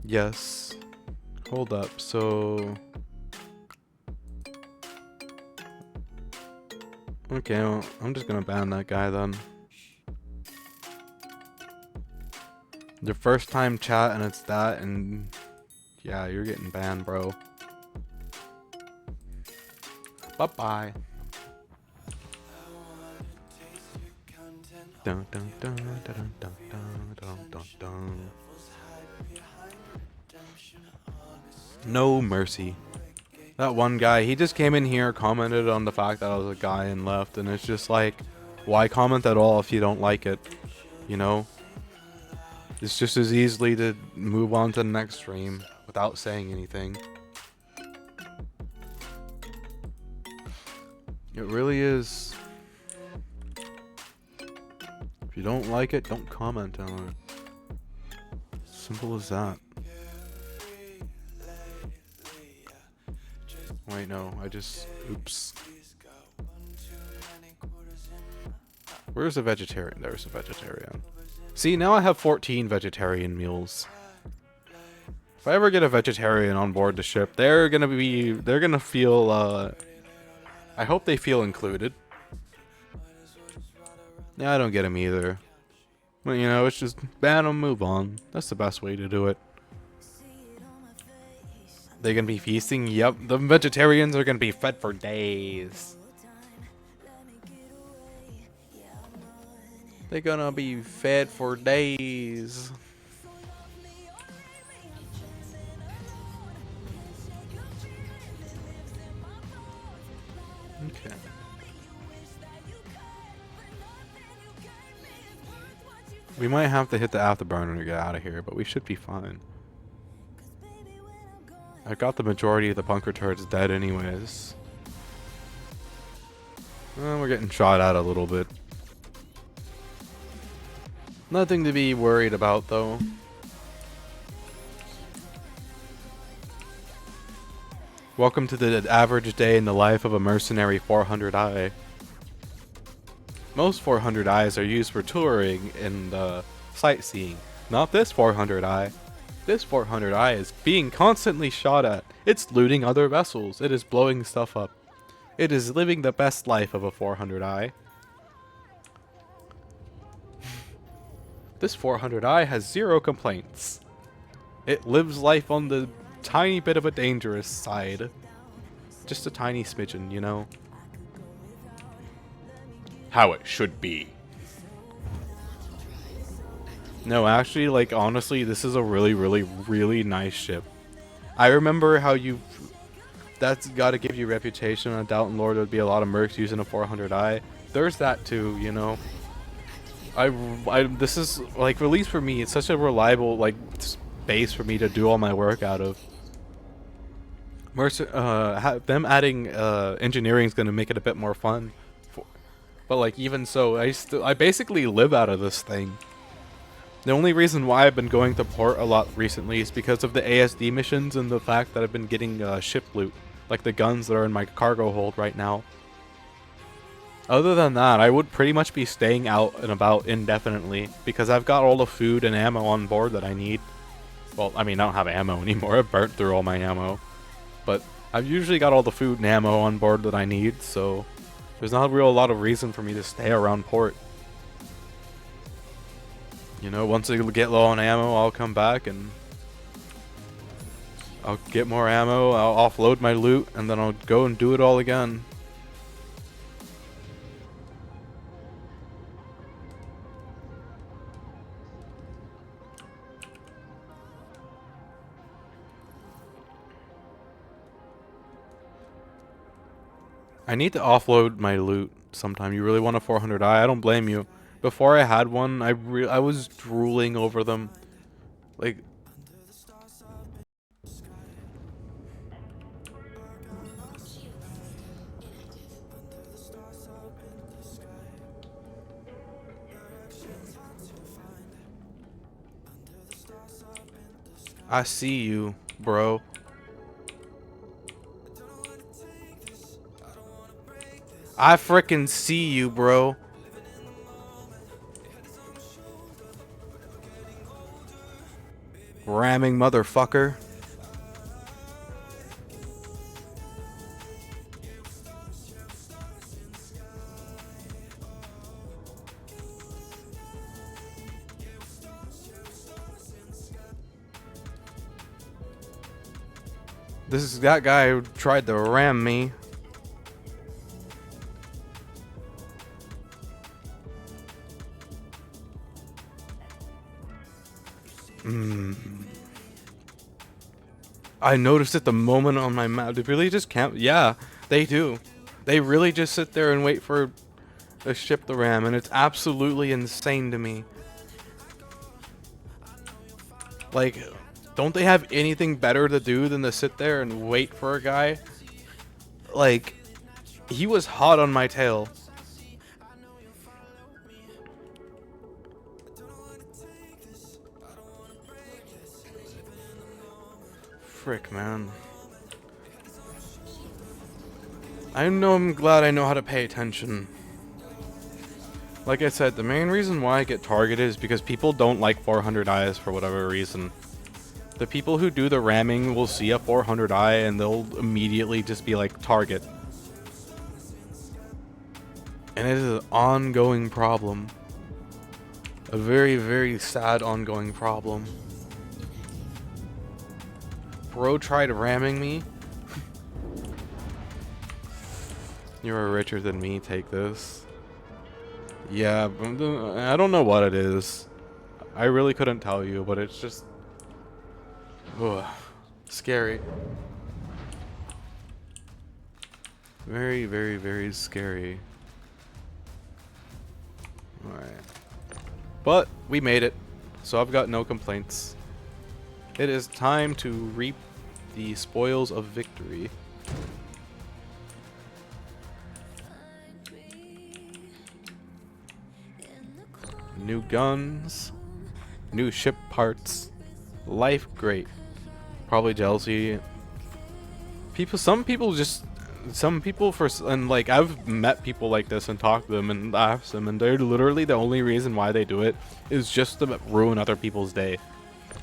Yes. Hold up, so... Okay, well, I'm just gonna ban that guy then. The first time chat and it's that, and... Yeah, you're getting banned, bro. Bye-bye. Dun, dun, dun, dun, dun, dun, dun, dun, dun. No mercy. That one guy, he just came in here, commented on the fact that I was a guy and left, and it's just like, why comment at all if you don't like it? You know? It's just as easily to move on to the next stream without saying anything. It really is. If you don't like it, don't comment on it. Simple as that. Wait, no, oops. Where's the vegetarian? There's a vegetarian. See, now I have 14 vegetarian meals. If I ever get a vegetarian on board the ship, they're gonna feel, I hope they feel included. Yeah, I don't get them either. But, you know, it's just ban them, move on. That's the best way to do it. They're gonna be feasting? Yep, the vegetarians are gonna be fed for days. They're gonna be fed for days. Okay. We might have to hit the afterburner to get out of here, but we should be fine. I got the majority of the bunker turrets dead anyways. We're getting shot at a little bit. Nothing to be worried about though. Welcome to the average day in the life of a mercenary 400i. Most 400i's are used for touring and sightseeing. Not this 400i. This 400i is being constantly shot at. It's looting other vessels. It is blowing stuff up. It is living the best life of a 400i. This 400i has 0 complaints. It lives life on the tiny bit of a dangerous side. Just a tiny smidgen, you know? How it should be. No, actually, like, honestly, this is a really, really, really nice ship. I remember how that's gotta give you reputation on Doubting Lord. There would be a lot of mercs using a 400i. There's that too, you know? This is, like, at least for me, it's such a reliable, like, base for me to do all my work out of. Them adding engineering is gonna make it a bit more fun. But, like, even so, I basically live out of this thing. The only reason why I've been going to port a lot recently is because of the ASD missions and the fact that I've been getting ship loot, like the guns that are in my cargo hold right now. Other than that, I would pretty much be staying out and about indefinitely because I've got all the food and ammo on board that I need. Well, I mean, I don't have ammo anymore. I've burnt through all my ammo. But I've usually got all the food and ammo on board that I need, so there's not a lot of reason for me to stay around port. You know, once I get low on ammo, I'll come back and I'll get more ammo, I'll offload my loot, and then I'll go and do it all again. I need to offload my loot sometime. You really want a 400i? I don't blame you. Before I had one, I was drooling over them. Like, I see you, bro. I frickin' see you, bro. ramming motherfucker. This is that guy who tried to ram me. I noticed it the moment on my map. They really just can't. Yeah, they do. They really just sit there and wait for a ship to ram, and it's absolutely insane to me. Like, don't they have anything better to do than to sit there and wait for a guy? Like, he was hot on my tail. Frick, man. I'm glad I know how to pay attention. Like I said, the main reason why I get targeted is because people don't like 400 eyes for whatever reason. The people who do the ramming will see a 400 eye and they'll immediately just be like, target. And it is an ongoing problem. A very, very sad ongoing problem. Bro tried ramming me. You're richer than me, take this. Yeah, I don't know what it is. I really couldn't tell you, but it's just... ugh, scary. Very, very, very scary. Alright. But, we made it. So I've got no complaints. It is time to reap the spoils of victory. New guns, new ship parts, life great. Probably jealousy. Some people and like I've met people like this and talked to them and asked them, and they're literally the only reason why they do it is just to ruin other people's day.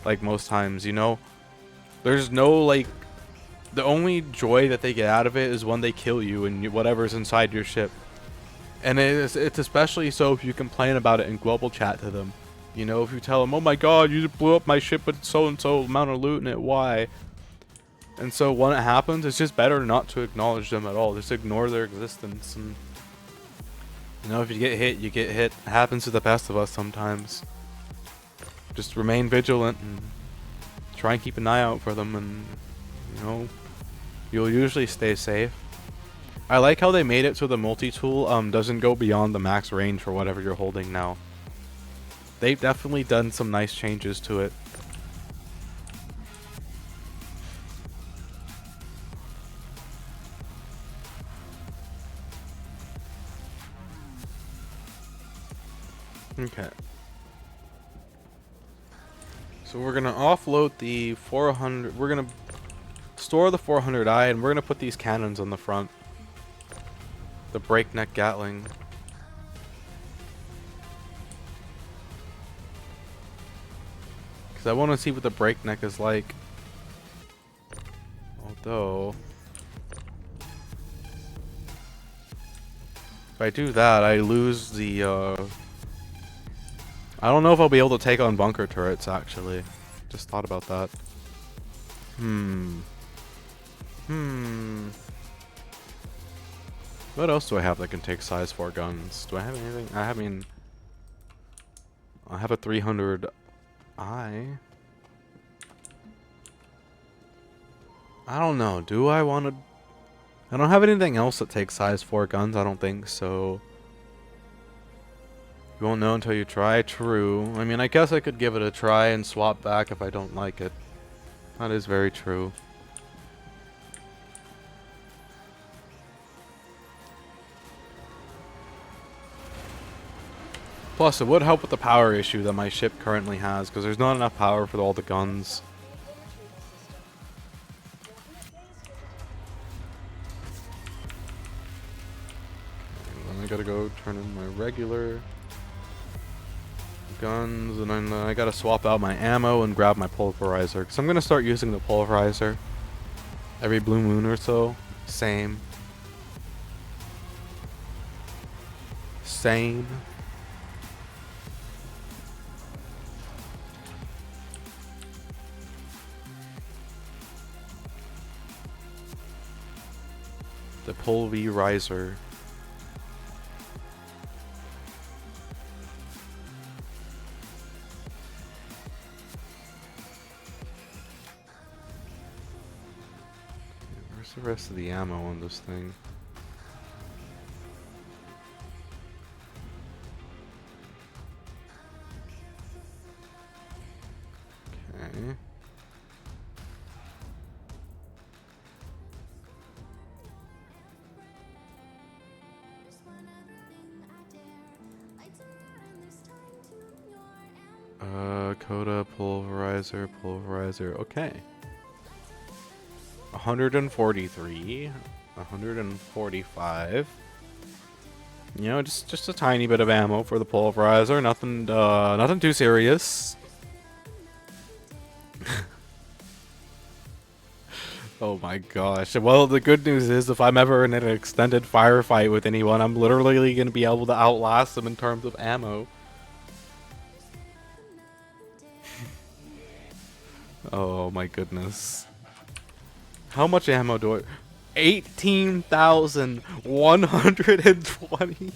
Like most times, you know, there's no like, the only joy that they get out of it is when they kill you and whatever's inside your ship. And it's especially so if you complain about it in global chat to them. You know, if you tell them, oh my god, you just blew up my ship with so and so amount of loot in it, why? And so when it happens, it's just better not to acknowledge them at all. Just ignore their existence. And you know, if you get hit, you get hit. It happens to the best of us sometimes. Just remain vigilant and try and keep an eye out for them, and you know, you'll usually stay safe. I like how they made it so the multi-tool doesn't go beyond the max range for whatever you're holding now. They've definitely done some nice changes to it. Okay. So we're gonna offload the 400. We're gonna store the 400i, and we're gonna put these cannons on the front. The breakneck Gatling. Because I want to see what the breakneck is like. Although, if I do that, I lose the. I don't know if I'll be able to take on bunker turrets, actually. Just thought about that. What else do I have that can take size 4 guns? Do I have anything? I have a 300i. I don't know. Do I want to? I don't have anything else that takes size 4 guns. I don't think so. You won't know until you try. True. I mean, I guess I could give it a try and swap back if I don't like it. That is very true. Plus, it would help with the power issue that my ship currently has, because there's not enough power for all the guns. Then I gotta go turn in my regular. guns, and then I gotta swap out my ammo and grab my pulverizer. Because I'm gonna start using the pulverizer every blue moon or so. Same. Same. The pulverizer. Where's the rest of the ammo on this thing? Okay. Coda, pulverizer, okay. 143, 145. You know, just a tiny bit of ammo for the pulverizer, nothing too serious. Oh my gosh. Well, the good news is if I'm ever in an extended firefight with anyone, I'm literally going to be able to outlast them in terms of ammo. Oh my goodness. How much ammo do I... 18,120.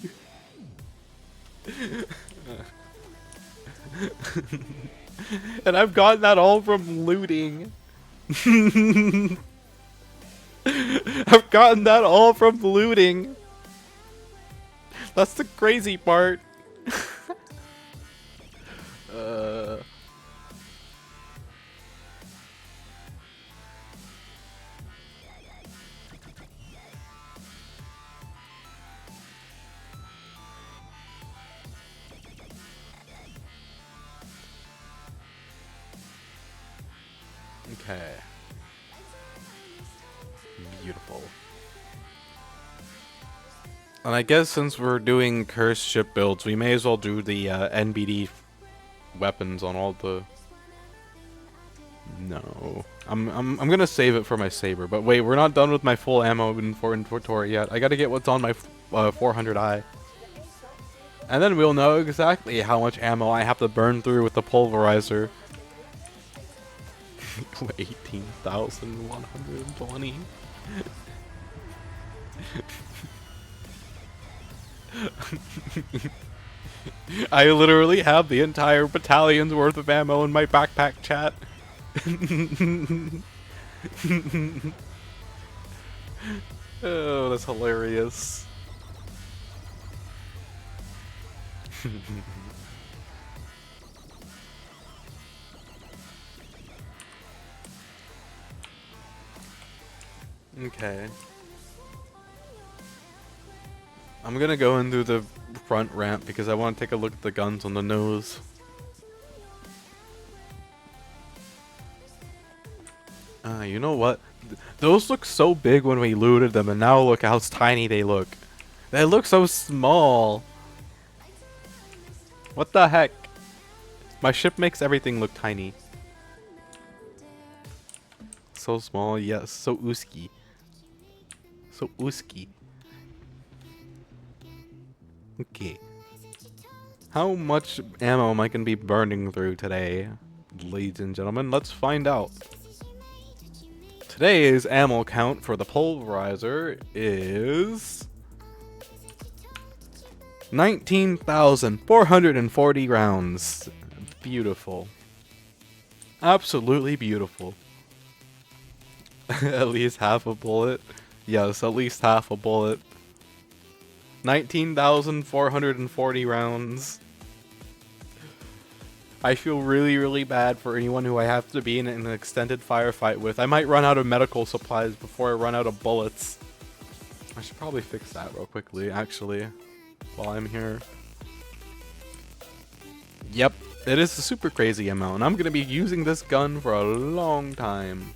And I've gotten that all from looting. I've gotten that all from looting. That's the crazy part. Okay. Beautiful. And I guess since we're doing cursed ship builds, we may as well do the NBD weapons on all the... No. I'm gonna save it for my saber, but wait, we're not done with my full ammo inventory yet. I gotta get what's on my 400i. And then we'll know exactly how much ammo I have to burn through with the pulverizer. 18,120. I literally have the entire battalion's worth of ammo in my backpack, chat. Oh, that's hilarious. Okay. I'm gonna go in through the front ramp because I want to take a look at the guns on the nose. You know what? Those look so big when we looted them, and now look how tiny they look. They look so small. What the heck? My ship makes everything look tiny. So small, yes, so oosky. So oosky. Okay. How much ammo am I going to be burning through today, ladies and gentlemen? Let's find out. Today's ammo count for the pulverizer is 19,440 rounds. Beautiful. Absolutely beautiful. At least half a bullet. Yes, at least half a bullet. 19,440 rounds. I feel really, really bad for anyone who I have to be in an extended firefight with. I might run out of medical supplies before I run out of bullets. I should probably fix that real quickly, actually, while I'm here. Yep, it is a super crazy amount, and I'm going to be using this gun for a long time.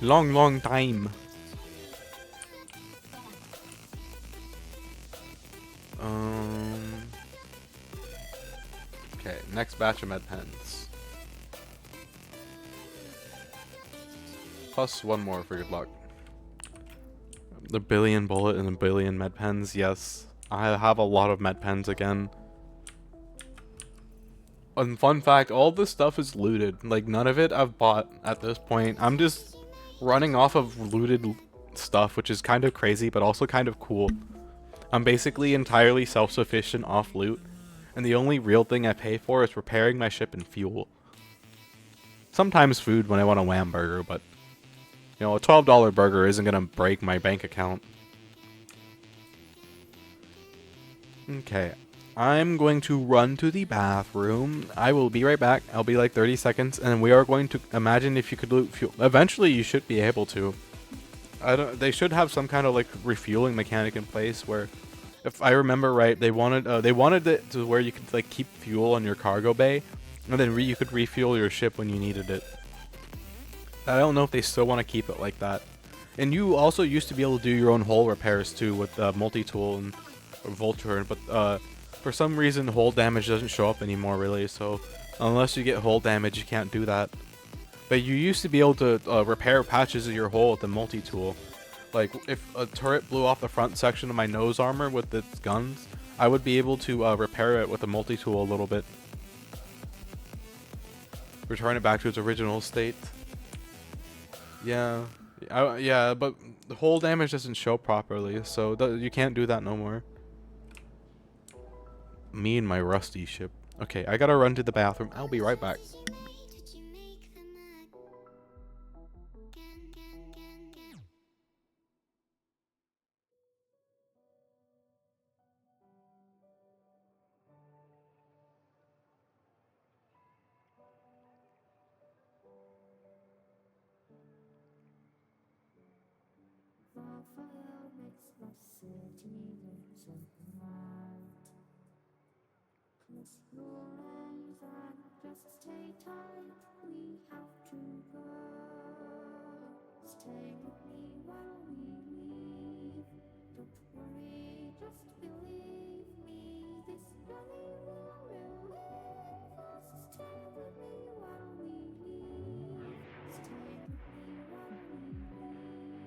Long time. Okay, next batch of med pens. Plus one more for good luck. The billion bullet and the billion med pens, yes. I have a lot of med pens again. And fun fact, all this stuff is looted. Like, none of it I've bought at this point. I'm just running off of looted stuff, which is kind of crazy, but also kind of cool. I'm basically entirely self-sufficient off loot, and the only real thing I pay for is repairing my ship and fuel. Sometimes food when I want a wham burger, but, you know, a $12 burger isn't gonna break my bank account. Okay. I'm going to run to the bathroom. I will be right back. I'll be like 30 seconds, and we are going to imagine if you could loot fuel. Eventually, you should be able to. They should have some kind of like refueling mechanic in place where, if I remember right, they wanted it to where you could like keep fuel on your cargo bay, and then you could refuel your ship when you needed it. I don't know if they still want to keep it like that. And you also used to be able to do your own hull repairs too with multi-tool and Vulture, but for some reason, hull damage doesn't show up anymore, really, so unless you get hull damage, you can't do that. But you used to be able to repair patches of your hull with the multi-tool. Like, if a turret blew off the front section of my nose armor with its guns, I would be able to repair it with a multi-tool a little bit. Return it back to its original state. Yeah. Yeah, but the hull damage doesn't show properly, so you can't do that no more. Me and my rusty ship. Okay, I gotta run to the bathroom. I'll be right back. Just stay tight, we have to go. Stay with me while we leave. Don't worry, just believe me. This journey will relieve us. Stay with me while we leave. Stay with me while we leave. Don't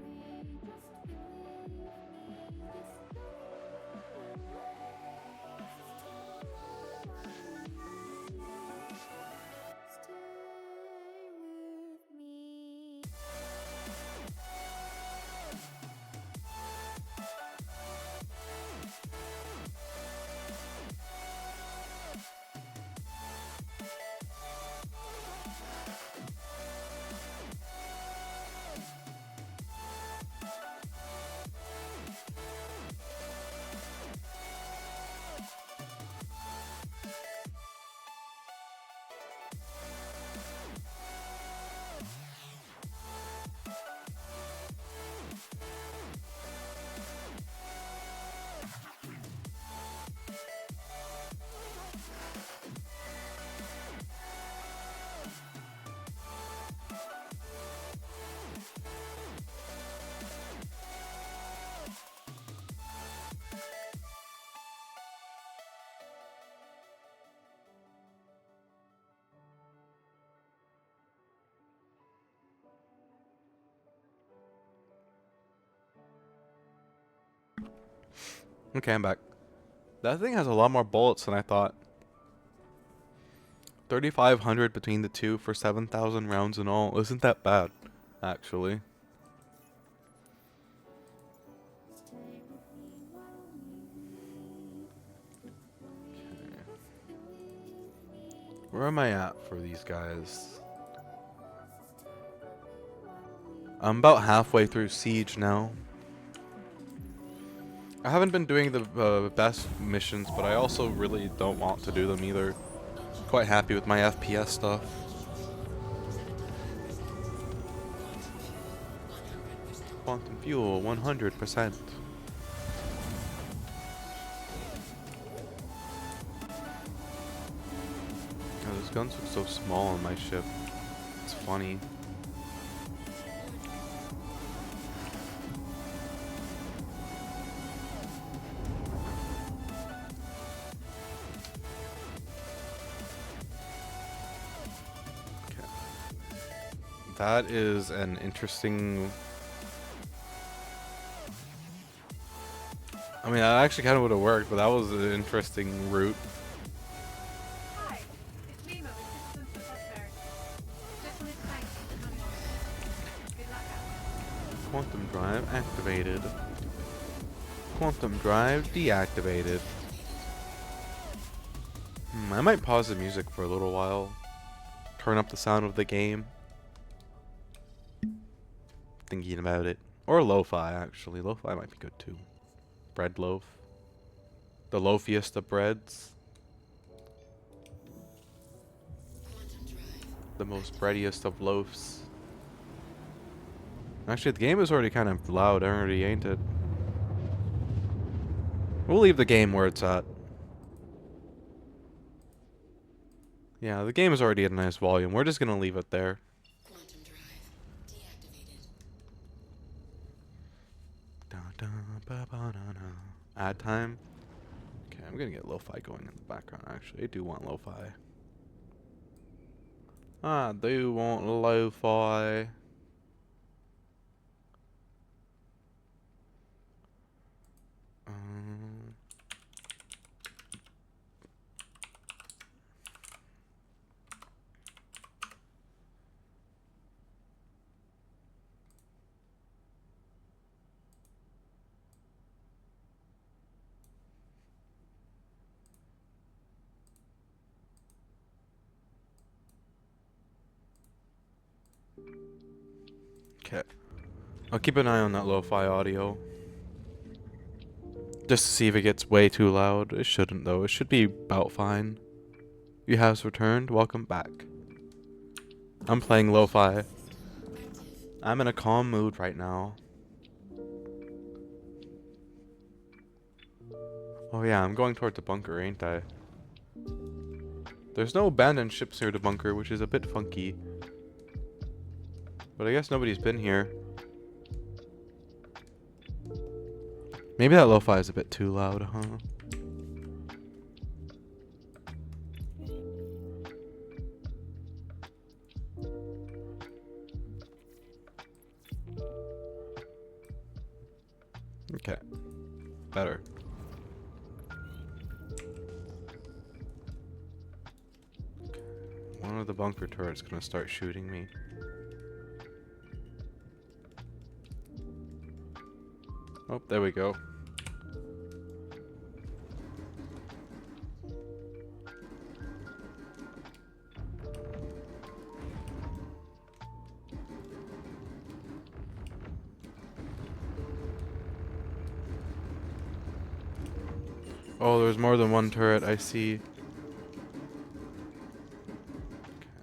worry, just believe me. This journey will relieve us. Okay, I'm back. That thing has a lot more bullets than I thought. 3,500 between the two for 7,000 rounds in all. Isn't that bad, actually? Where am I at for these guys? I'm about halfway through Siege now. I haven't been doing the best missions, but I also really don't want to do them either. Quite happy with my FPS stuff. Quantum fuel, 100%. Oh, those guns look so small on my ship. It's funny. That is an interesting... I mean, that actually kind of would have worked, but that was an interesting route. Hi, it's me, Mo, assistant professor. Just wanted to thank you for coming on. Good luck out. Quantum drive activated. Quantum drive deactivated. I might pause the music for a little while. Turn up the sound of the game. Thinking about it. Or lo-fi, actually. Lo-fi might be good too. Bread loaf. The loafiest of breads. The most breadiest of loafs. Actually, the game is already kind of loud already, ain't it? We'll leave the game where it's at. Yeah, the game is already at a nice volume. We're just gonna leave it there. Quantum drive deactivated. Add time. Okay, I'm gonna get lo-fi going in the background, actually. I do want lo-fi. I do want lo-fi. Okay. I'll keep an eye on that lo-fi audio. Just to see if it gets way too loud. It shouldn't though. It should be about fine. You have returned. Welcome back. I'm playing lo-fi. I'm in a calm mood right now. Oh yeah, I'm going towards the bunker, ain't I? There's no abandoned ships near the bunker, which is a bit funky. But I guess nobody's been here. Maybe that lo-fi is a bit too loud, huh? Okay. Better. One of the bunker turrets gonna start shooting me. Oh, there we go. Oh, there's more than one turret, I see.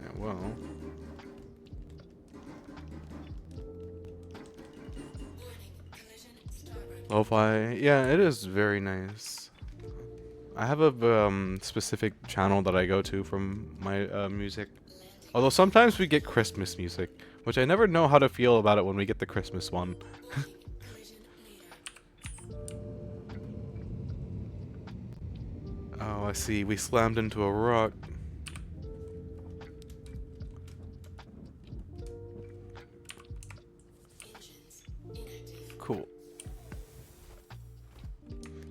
Okay, well. Lo-fi, yeah, it is very nice. I have a specific channel that I go to from my music. Although sometimes we get Christmas music, which I never know how to feel about it when we get the Christmas one. Oh, I see. We slammed into a rock. Cool.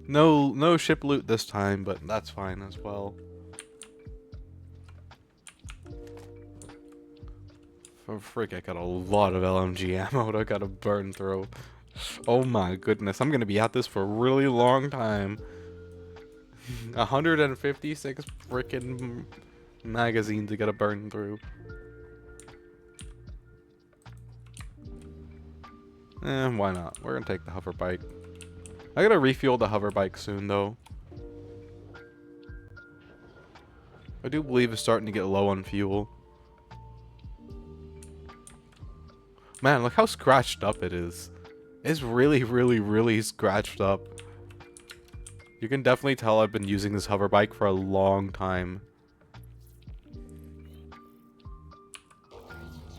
No ship loot this time, but that's fine as well. For frick, I got a lot of LMG ammo that I gotta burn through. Oh my goodness, I'm gonna be at this for a really long time. 156 frickin' magazines I gotta burn through. Why not? We're gonna take the hover bike. I gotta refuel the hover bike soon though. I do believe it's starting to get low on fuel. Man, look how scratched up it is. It's really, really, really scratched up. You can definitely tell I've been using this hover bike for a long time.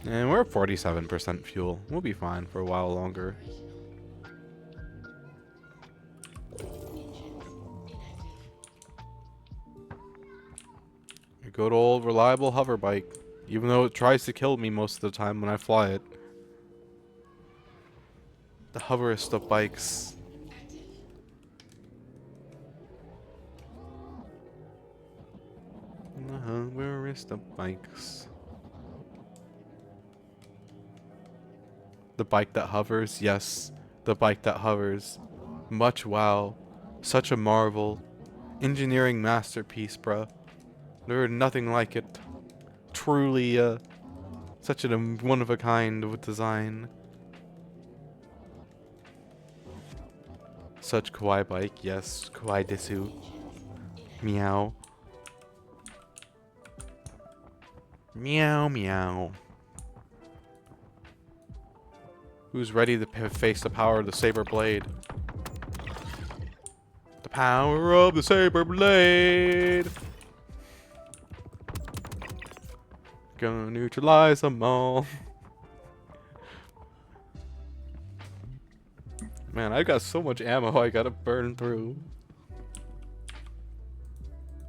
And we're at 47% fuel. We'll be fine for a while longer. A good old reliable hover bike. Even though it tries to kill me most of the time when I fly it. The hoverist of bikes. The hoverist of bikes. The bike that hovers, yes. The bike that hovers. Much wow. Such a marvel. Engineering masterpiece, bruh. There is nothing like it. Truly, such a one of a kind of design. Such kawaii bike, yes. Kawaii desu. Meow. Meow, meow. Who's ready to face the power of the saber blade? The power of the saber blade! Gonna neutralize them all. Man, I got so much ammo I gotta burn through.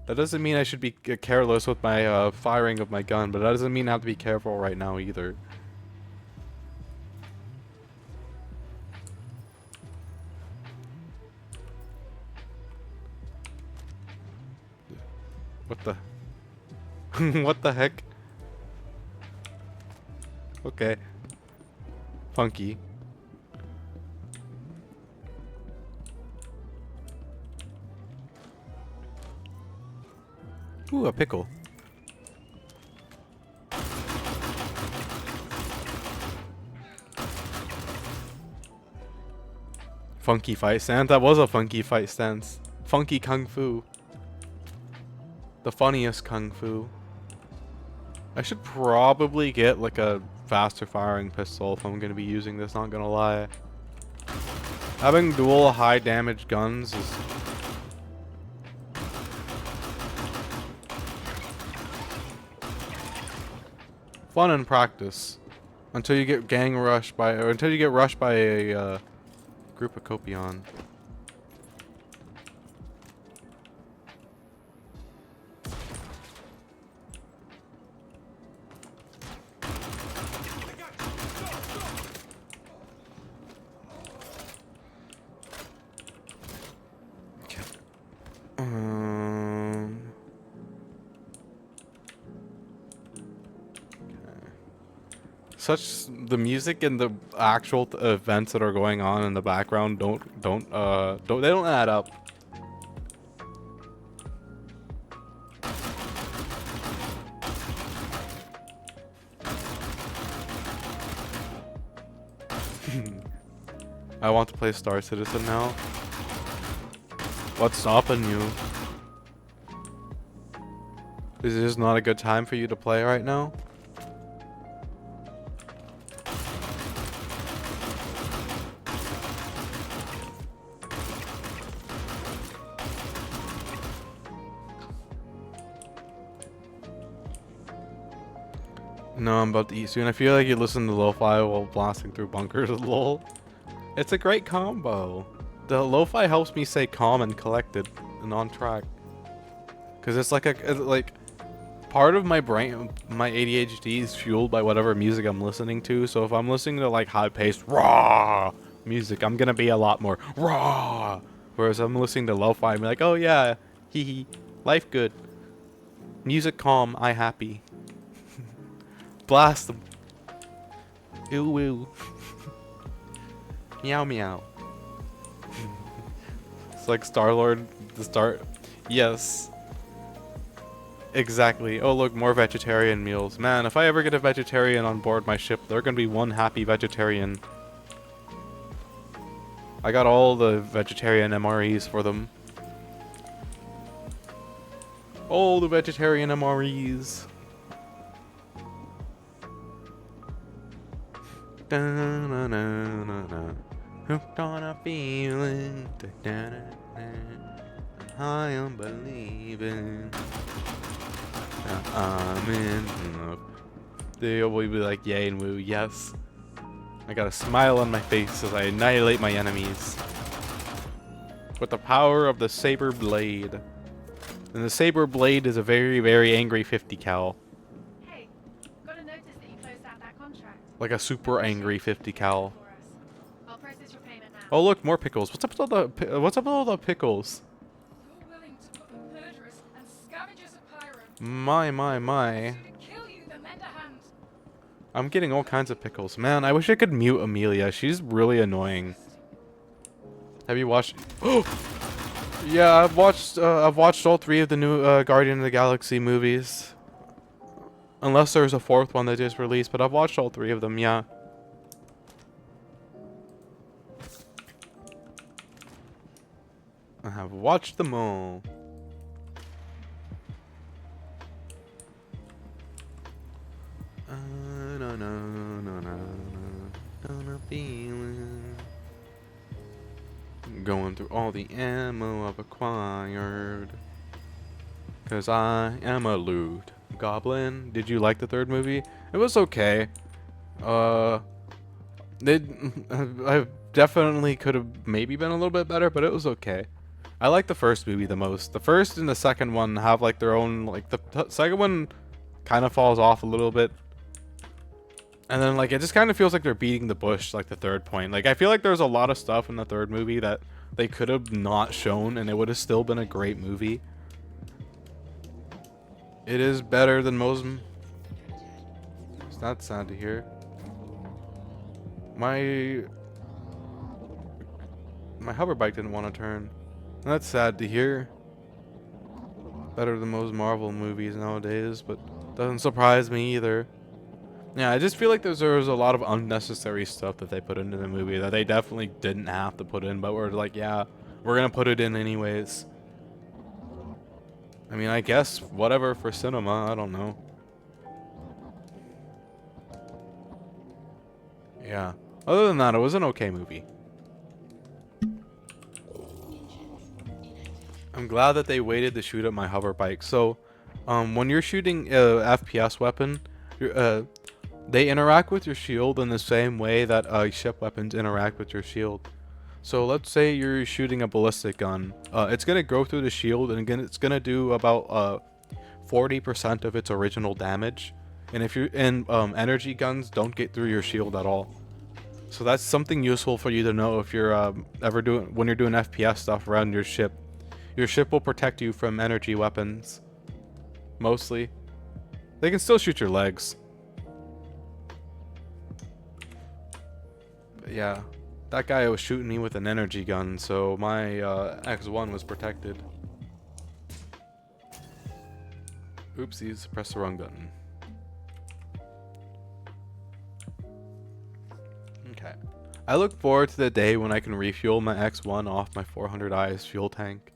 That doesn't mean I should be careless with my firing of my gun, but that doesn't mean I have to be careful right now either. What the? What the heck? Okay. Funky. Ooh, a pickle. Funky fight stance? That was a funky fight stance. Funky kung fu. The funniest kung fu. I should probably get like a faster firing pistol if I'm gonna be using this, not gonna lie. Having dual high damage guns is fun in practice. Until you get gang rushed by, or until you get rushed by a group of Copion. Such the music and the actual events that are going on in the background don't add up. I want to play Star Citizen now. What's stopping you? Is this not a good time for you to play right now? No, I'm about to eat soon. I feel like you listen to lo-fi while blasting through bunkers, lol. It's a great combo. The lo-fi helps me stay calm and collected and on track. Cause it's like part of my brain, my ADHD is fueled by whatever music I'm listening to. So if I'm listening to like high-paced raw music, I'm gonna be a lot more raw. Whereas I'm listening to lo-fi, I'm like, oh yeah, hee hee, life good. Music calm, I happy. Blast them. Ew, ew. Meow, meow. It's like Star-Lord, the Star... Yes. Exactly. Oh, look, more vegetarian meals. Man, if I ever get a vegetarian on board my ship, they're gonna be one happy vegetarian. I got all the vegetarian MREs for them. All the vegetarian MREs. Hooked on a feeling. I am believing. I'm in love. They always be like, yay and woo, yes. I got a smile on my face as I annihilate my enemies. With the power of the saber blade. And the saber blade is a very, very angry 50 cal. Hey, Like a super angry 50 cal. For us. I'll process your payment now. Oh look, more pickles. What's up with all the pickles? You're willing to put the murderers and scavengers of Pyro My. to kill you, then lend a hand. I'm getting all kinds of pickles. Man, I wish I could mute Amelia. She's really annoying. Have you watched? Oh, yeah, I've watched all 3 of the new Guardian of the Galaxy movies. Unless there's a 4th one that just released, but I've watched all 3 of them. Yeah. I have watched them all. Going through all the ammo I've acquired. Cause I am a loot goblin. Did you like the 3rd movie? It was okay. I definitely could have maybe been a little bit better, but it was okay. I like the 1st movie the most. The 1st and the 2nd one have like their own, like the 2nd one kind of falls off a little bit. And then like it just kind of feels like they're beating the bush like the 3rd point. Like I feel like there's a lot of stuff in the 3rd movie that they could have not shown and it would have still been a great movie. It is better than most. It's not sad to hear. My hover bike didn't want to turn. That's sad to hear. Better than most Marvel movies nowadays, but doesn't surprise me either. Yeah, I just feel like there was a lot of unnecessary stuff that they put into the movie that they definitely didn't have to put in, but we're like, yeah, we're gonna put it in anyways. I mean, I guess whatever for cinema, I don't know. Yeah. Other than that, it was an okay movie. I'm glad that they waited to shoot at my hover bike. So, when you're shooting a FPS weapon, they interact with your shield in the same way that ship weapons interact with your shield. So let's say you're shooting a ballistic gun. It's gonna go through the shield, and again, it's gonna do about 40% of its original damage. And if you're in energy guns, don't get through your shield at all. So that's something useful for you to know if you're when you're doing FPS stuff around your ship. Your ship will protect you from energy weapons. Mostly. They can still shoot your legs. But yeah. That guy was shooting me with an energy gun, so my X1 was protected. Oopsies, pressed the wrong button. Okay. I look forward to the day when I can refuel my X1 off my 400 IS fuel tank.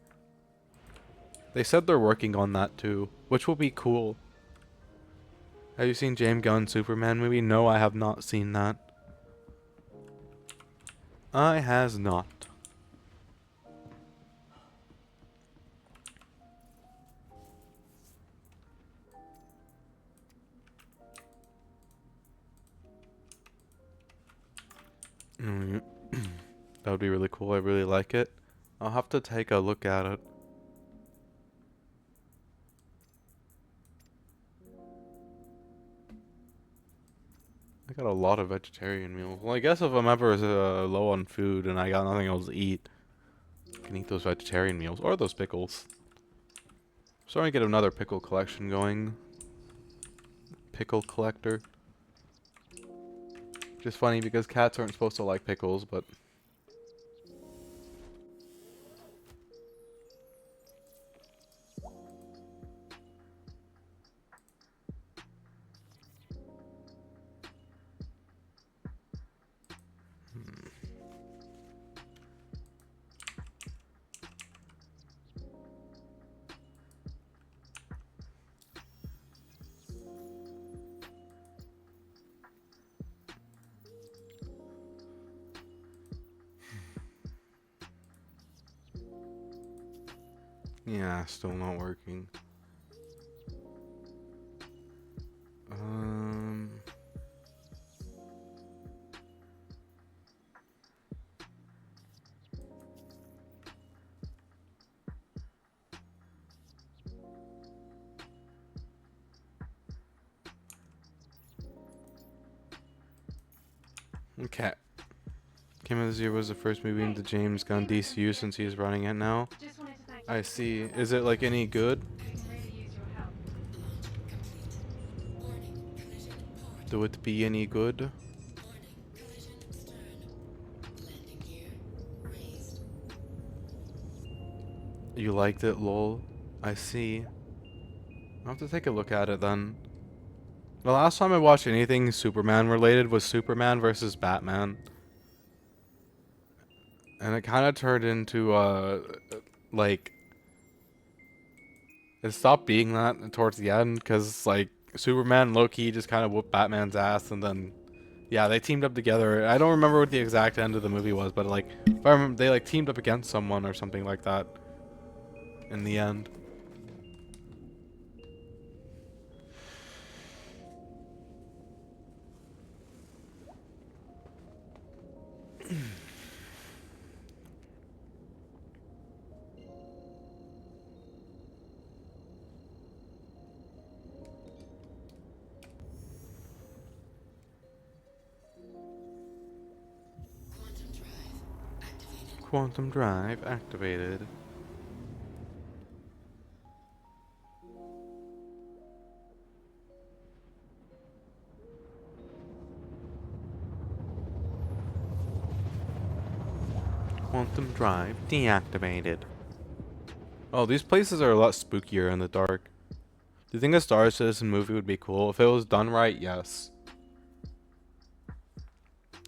They said they're working on that too, which will be cool. Have you seen James Gunn's Superman movie? No, I have not seen that. I has not. That would be really cool. I really like it. I'll have to take a look at it. I got a lot of vegetarian meals. Well, I guess if I'm ever low on food and I got nothing else to eat, I can eat those vegetarian meals or those pickles. Starting to get another pickle collection going. Pickle collector. Just funny because cats aren't supposed to like pickles, but yeah, still not working. Okay. Came out this year was the first movie in the James Gunn DCU since he's running it now. Just wanted to thank you. I see. Is it like any good? We can really use your help. Do it be any good? You liked it, lol. I see. I'll have to take a look at it then. The last time I watched anything Superman related was Superman versus Batman. And it kind of turned into, like, it stopped being that towards the end because, like, Superman low-key just kind of whooped Batman's ass and then, yeah, they teamed up together. I don't remember what the exact end of the movie was, but, like, if I remember, they, like, teamed up against someone or something like that in the end. Quantum drive activated. Quantum drive deactivated. Oh, these places are a lot spookier in the dark. Do you think a Star Citizen movie would be cool? If it was done right, yes.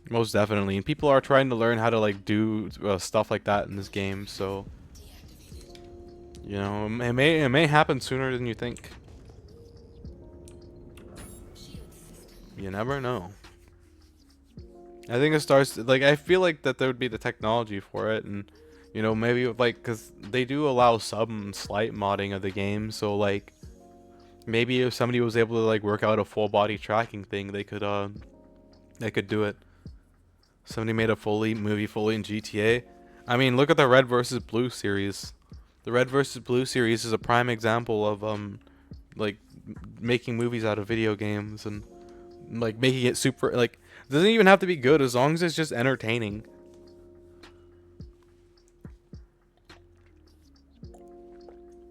Most definitely. And people are trying to learn how to like do stuff like that in this game, so you know, it may happen sooner than you think. You never know. I think I feel like that there would be the technology for it, and you know, maybe like because they do allow some slight modding of the game, so like maybe if somebody was able to like work out a full body tracking thing, they could do it. Somebody made a movie fully in GTA. I mean, look at the Red versus Blue series. The Red versus Blue series is a prime example of like making movies out of video games and like making it super like it doesn't even have to be good as long as it's just entertaining.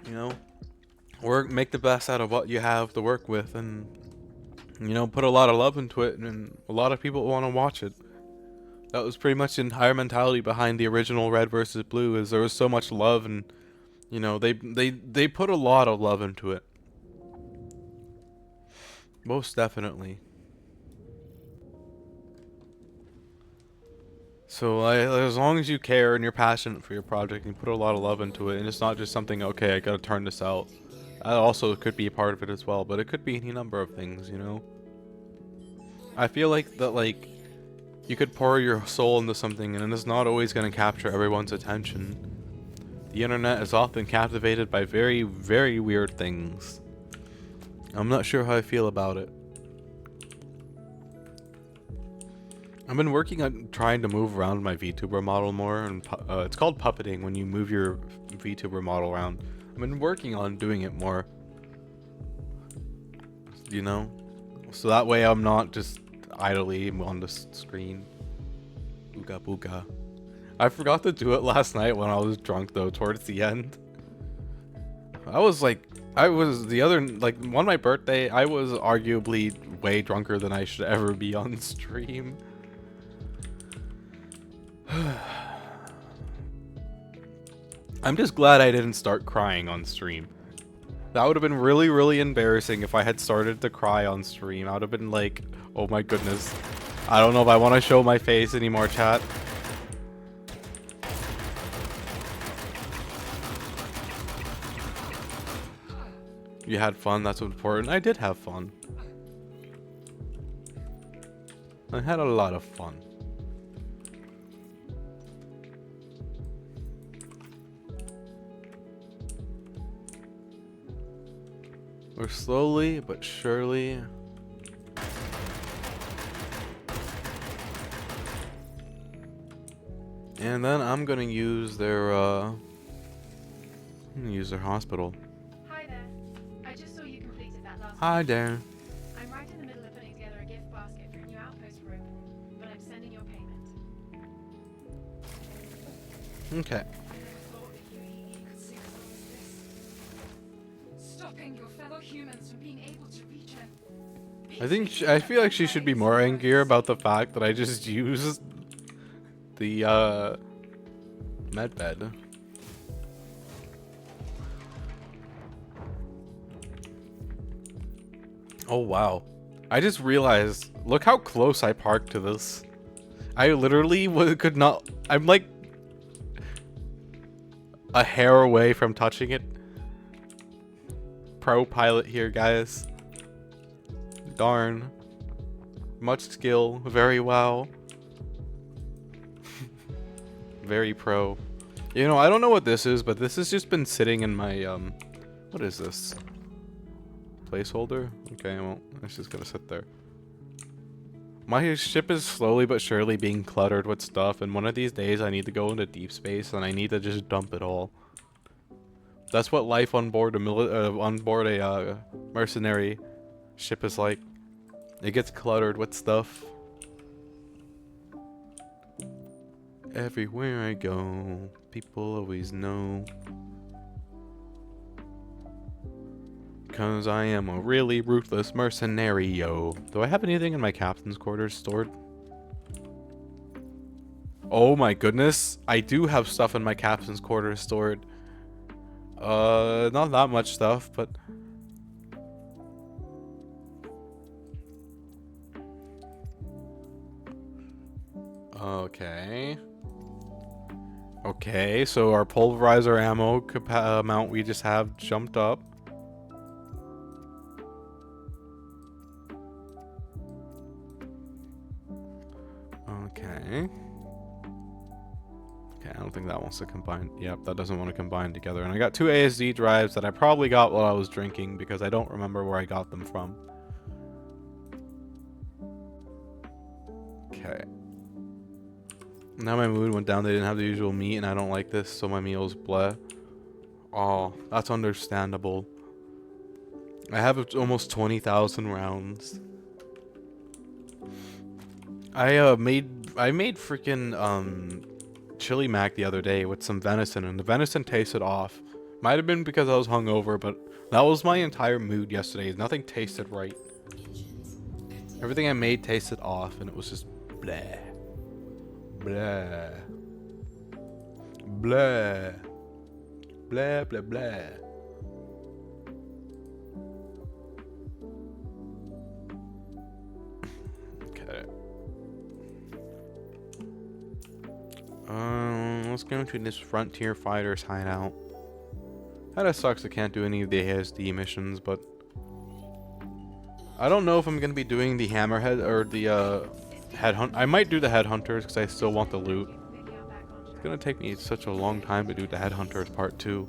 You know, make the best out of what you have to work with, and you know, put a lot of love into it, and a lot of people want to watch it. That was pretty much the entire mentality behind the original Red versus Blue, is there was so much love, and you know, they put a lot of love into it. Most definitely. So as long as you care and you're passionate for your project and you put a lot of love into it, and it's not just something, okay, I gotta turn this out. That also could be a part of it as well, but it could be any number of things, you know. I feel like that, like, you could pour your soul into something and it's not always going to capture everyone's attention. The internet is often captivated by very, very weird things. I'm not sure how I feel about it. I've been working on trying to move around my VTuber model more, and it's called puppeting when you move your VTuber model around. I've been working on doing it more. You know? So that way I'm not just idly on the screen. Ooga booga. I forgot to do it last night when I was drunk though, towards the end. On my birthday, I was arguably way drunker than I should ever be on stream. I'm just glad I didn't start crying on stream. That would have been really, really embarrassing if I had started to cry on stream. I would have been like, oh my goodness. I don't know if I want to show my face anymore, chat. You had fun, that's what's important. I did have fun. I had a lot of fun. We're slowly but surely and then I'm gonna use their hospital. Hi there. I just saw you completed that last. Hi there. I'm right in the middle of putting together a gift basket for a new outpost room, but I'm sending your Okay. Stopping your fellow humans from being able to reach I feel like she should be more angry about the fact that I just used the med bed. Oh wow. I just realized, look how close I parked to this. I literally could not, I'm like a hair away from touching it. Pro pilot here, guys. Darn. Much skill, very wow. Very pro. You know, I don't know what this is, but this has just been sitting in my, what is this? Placeholder? Okay, well, it's just gonna sit there. My ship is slowly but surely being cluttered with stuff, and one of these days I need to go into deep space and I need to just dump it all. That's what life on board a mercenary ship is like. It gets cluttered with stuff. Everywhere I go, people always know. 'Cause I am a really ruthless mercenary, yo. Do I have anything in my captain's quarters stored? Oh my goodness. I do have stuff in my captain's quarters stored. Not that much stuff, but... Okay. Okay, so our pulverizer ammo amount we just have jumped up. Okay. Okay, I don't think that wants to combine. Yep, that doesn't want to combine together. And I got two ASD drives that I probably got while I was drinking because I don't remember where I got them from. Okay. Now my mood went down. They didn't have the usual meat and I don't like this, so my meal's bleh. Oh, that's understandable. I have almost 20,000 rounds. I made freaking chili mac the other day with some venison, and the venison tasted off. Might have been because I was hungover, but that was my entire mood yesterday. Nothing tasted right. Everything I made tasted off, and it was just bleh, bleh, bleh, bleh, bleh, bleh. Let's go to this Frontier Fighters hideout. Kinda sucks I can't do any of the ASD missions, but I don't know if I'm gonna be doing the Hammerhead or the Headhunt. I might do the Headhunters because I still want the loot. It's gonna take me such a long time to do the Headhunters part 2.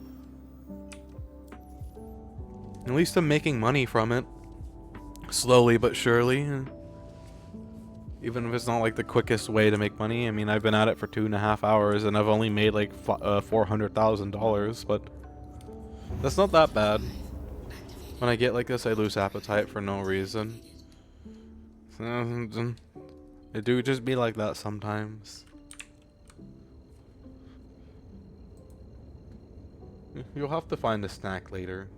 At least I'm making money from it. Slowly but surely. Even if it's not like the quickest way to make money. I mean, I've been at it for 2.5 hours and I've only made like $400,000, but that's not that bad. When I get like this, I lose appetite for no reason. It do just be like that sometimes. You'll have to find a snack later.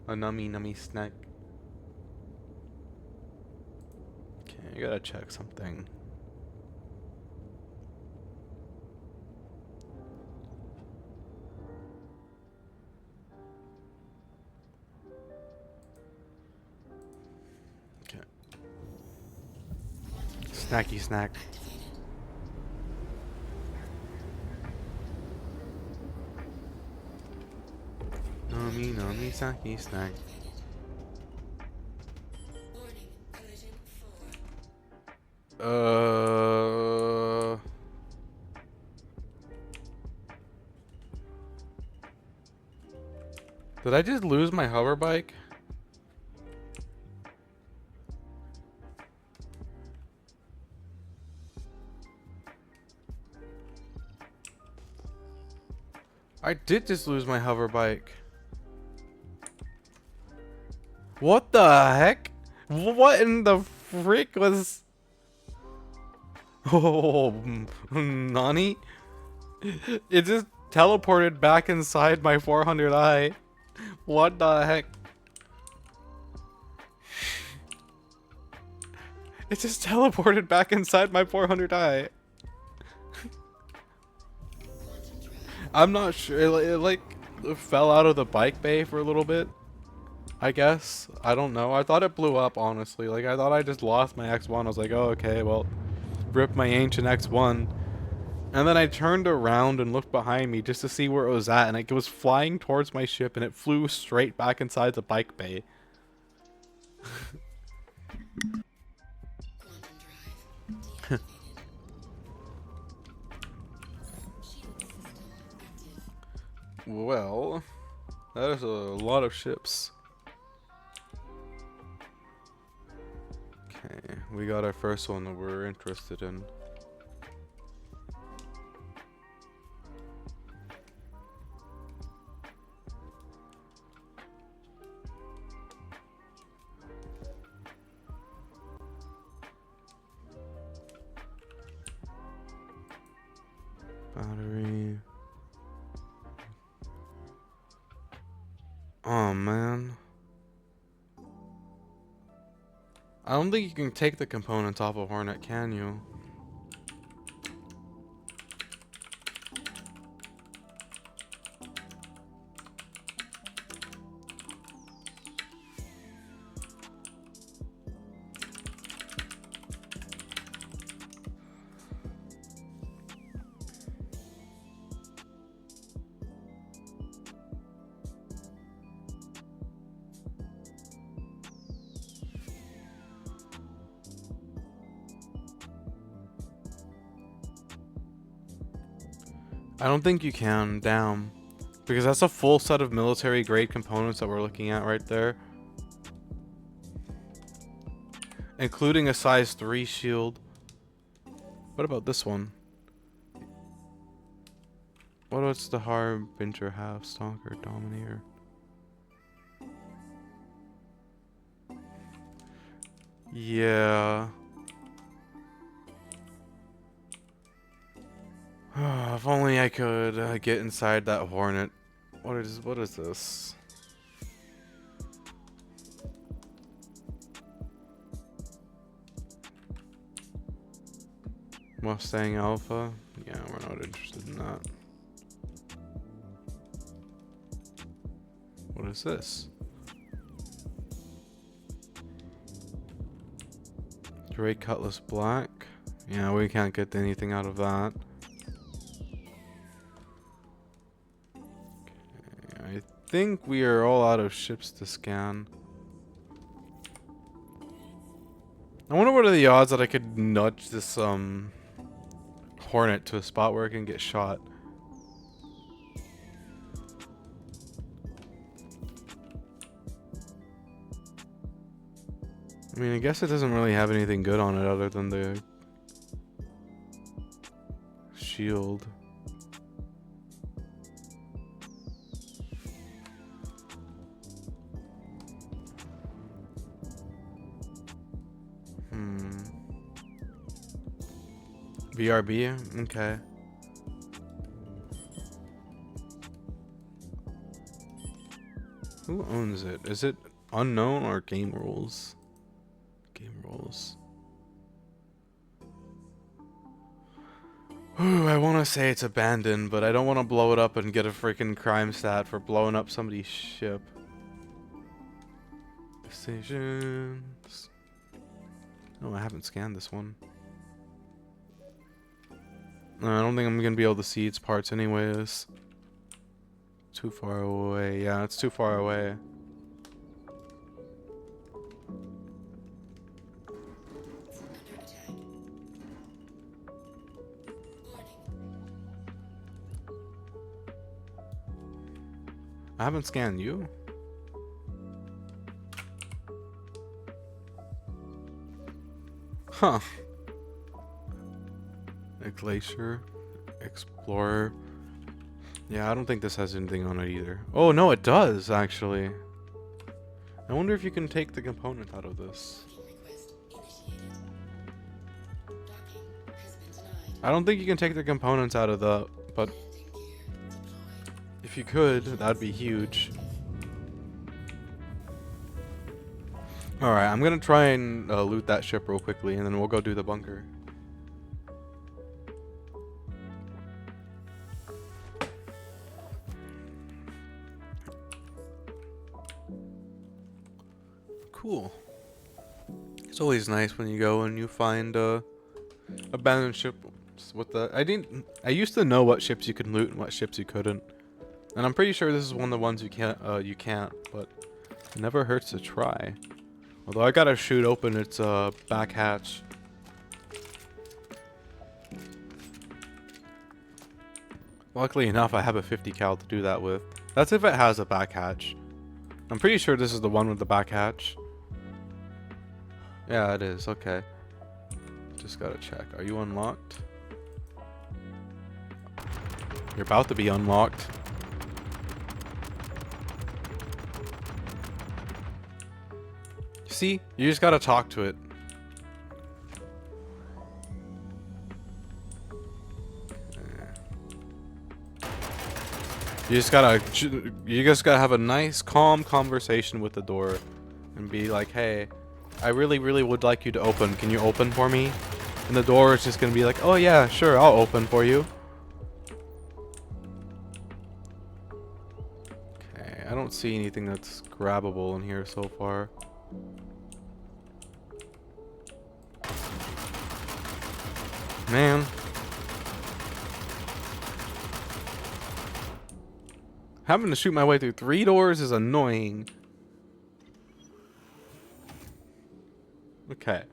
A nummy snack. I gotta check something. Okay. Snacky snack. Nummy snacky snack. Did I just lose my hover bike? I did just lose my hover bike. What the heck? What in the frick was... Oh, Nani? It just teleported back inside my 400i. What the heck? It just teleported back inside my 400i. I'm not sure. It like fell out of the bike bay for a little bit, I guess. I don't know. I thought it blew up, honestly. Like, I thought I just lost my X1. I was like, oh, okay, well, rip my ancient X1. And then I turned around and looked behind me just to see where it was at, and it was flying towards my ship, and it flew straight back inside the bike bay. Well, that is a lot of ships. Okay, we got our first one that we're interested in. Battery. Oh man. I don't think you can take the components off a Hornet, can you? I don't think you can, damn. Because that's a full set of military grade components that we're looking at right there. Including a size 3 shield. What about this one? What's the Harbinger, Half Stalker, Dominator? Yeah. If only I could get inside that Hornet. What is this? Mustang Alpha? Yeah, we're not interested in that. What is this? Drake Cutlass Black? Yeah, we can't get anything out of that. I think we are all out of ships to scan. I wonder what are the odds that I could nudge this Hornet to a spot where it can get shot. I mean, I guess it doesn't really have anything good on it other than the shield. BRB? Okay. Who owns it? Is it unknown or Game Rules? Game Rules. Ooh, I want to say it's abandoned, but I don't want to blow it up and get a freaking crime stat for blowing up somebody's ship. Decisions. Oh, I haven't scanned this one. No, I don't think I'm gonna be able to see its parts anyways. Too far away. Yeah, it's too far away. I haven't scanned you. Huh. A glacier. Explorer. Yeah, I don't think this has anything on it either. Oh, no, it does, actually. I wonder if you can take the component out of this. I don't think you can take the components out of the but if you could, that'd be huge. Alright, I'm gonna try and loot that ship real quickly, and then we'll go do the bunker. Cool. It's always nice when you go and you find abandoned ships with the. I used to know what ships you could loot and what ships you couldn't, and I'm pretty sure this is one of the ones you can't. But it never hurts to try. Although I gotta shoot open its back hatch. Luckily enough, I have a 50 cal to do that with. That's if it has a back hatch. I'm pretty sure this is the one with the back hatch. Yeah, it is. Okay. Just gotta check. Are you unlocked? You're about to be unlocked. See? You just gotta talk to it. You just gotta have a nice, calm conversation with the door, and be like, "Hey, I really, really would like you to open. Can you open for me?" And the door is just gonna be like, "Oh yeah, sure, I'll open for you." Okay, I don't see anything that's grabbable in here so far. Man. Having to shoot my way through 3 doors is annoying. Okay.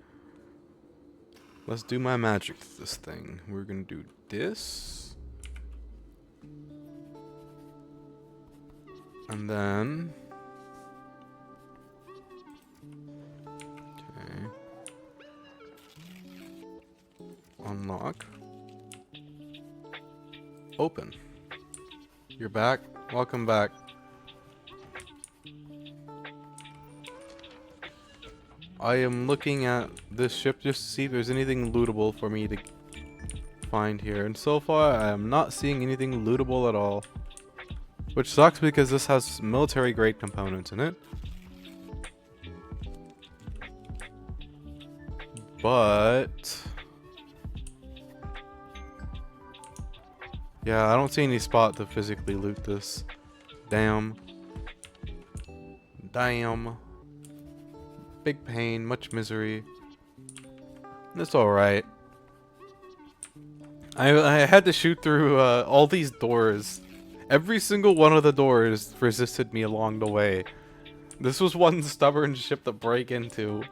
Let's do my magic to this thing. We're gonna do this. And then... Okay. Unlock. Open. You're back. Welcome back. I am looking at this ship just to see if there's anything lootable for me to find here. And so far, I am not seeing anything lootable at all. Which sucks because this has military grade components in it. But... yeah, I don't see any spot to physically loot this. Damn. Damn. Big pain, much misery. It's alright. I had to shoot through all these doors. Every single one of the doors resisted me along the way. This was one stubborn ship to break into.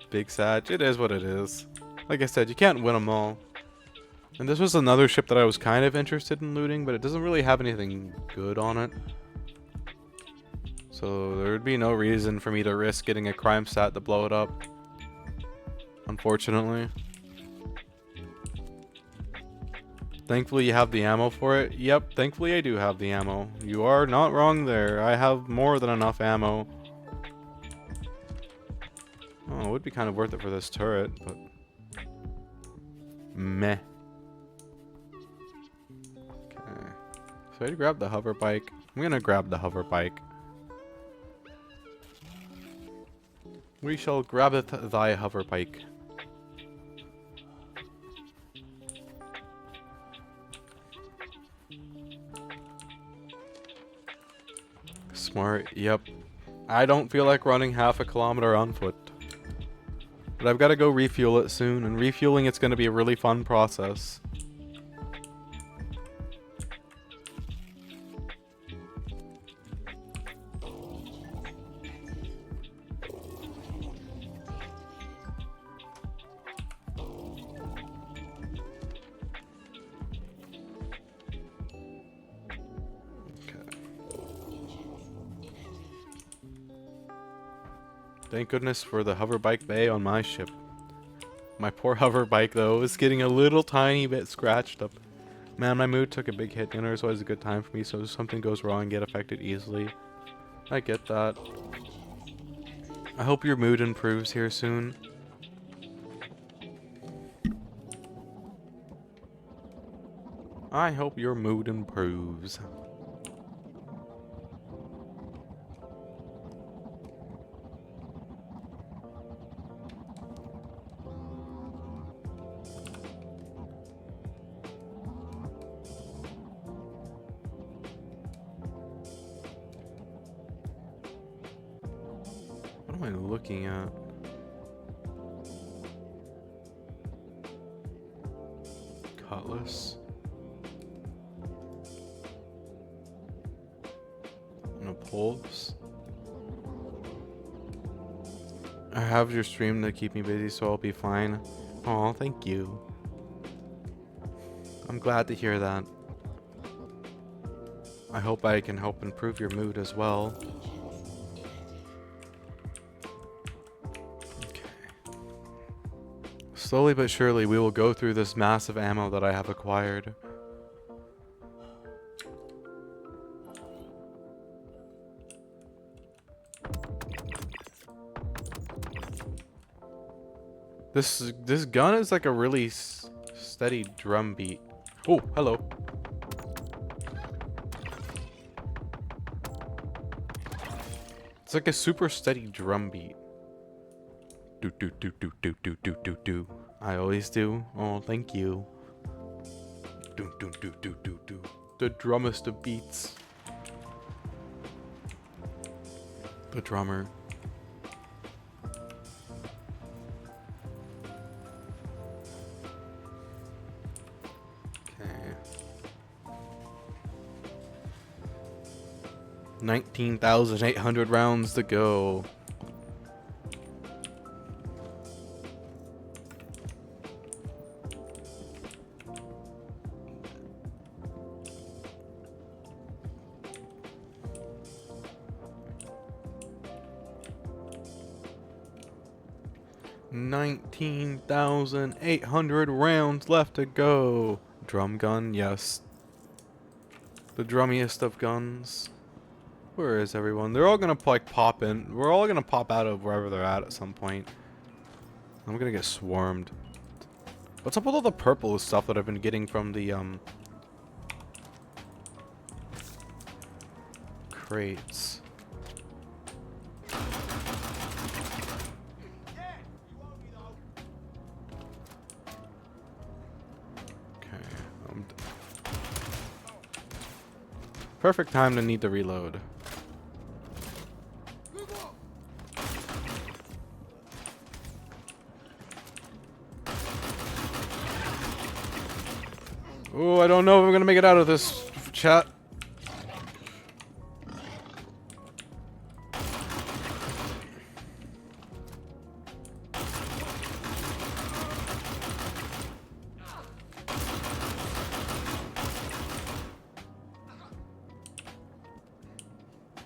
Big Sag, it is what it is. Like I said, you can't win them all. And this was another ship that I was kind of interested in looting, but it doesn't really have anything good on it. So there would be no reason for me to risk getting a crime stat to blow it up. Unfortunately. Thankfully you have the ammo for it. Yep, thankfully I do have the ammo. You are not wrong there. I have more than enough ammo. Oh, it would be kind of worth it for this turret, but... meh. Okay. So I grab the hover bike. I'm gonna grab the hover bike. We shall grab thy hover bike. Smart, yep. I don't feel like running half a kilometer on foot. But I've got to go refuel it soon, and refueling it's going to be a really fun process. Thank goodness for the hover bike bay on my ship. My poor hover bike though is getting a little tiny bit scratched up. Man, my mood took a big hit. Dinner is always a good time for me, so if something goes wrong, get affected easily. I get that. I hope your mood improves here soon. I hope your mood improves. What am I looking at? Cutlass. And a pulse. I have your stream to keep me busy, so I'll be fine. Oh, thank you. I'm glad to hear that. I hope I can help improve your mood as well. Okay. Slowly but surely, we will go through this massive ammo that I have acquired. This gun is like a really steady drum beat. Oh, hello. It's like a super steady drum beat. Do do do do do do do do do. I always do. Oh, thank you. Do do do do do do. The drummest of beats. The drummer. Okay. 19,800 rounds to go. $19,800 rounds left to go. Drum gun, yes. The drummiest of guns. Where is everyone? They're all gonna like pop in. We're all gonna pop out of wherever they're at some point. I'm gonna get swarmed. What's up with all the purple stuff that I've been getting from the crates? Perfect time to need to reload. Oh, I don't know if I'm gonna make it out of this, chat.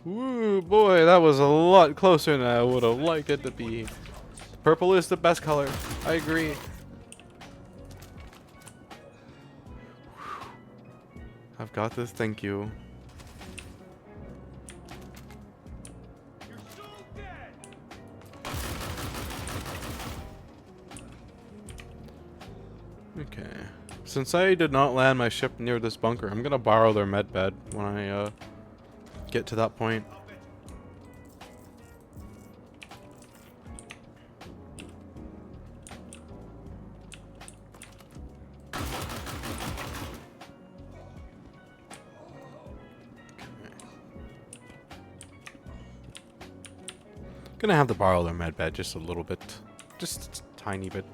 Ooh, boy, that was a lot closer than I would have liked it to be. Purple is the best color. I agree. I've got this, thank you. Okay. Since I did not land my ship near this bunker, I'm gonna borrow their med bed when I get to that point. Gonna have to borrow their med bed just a little bit. Just a tiny bit.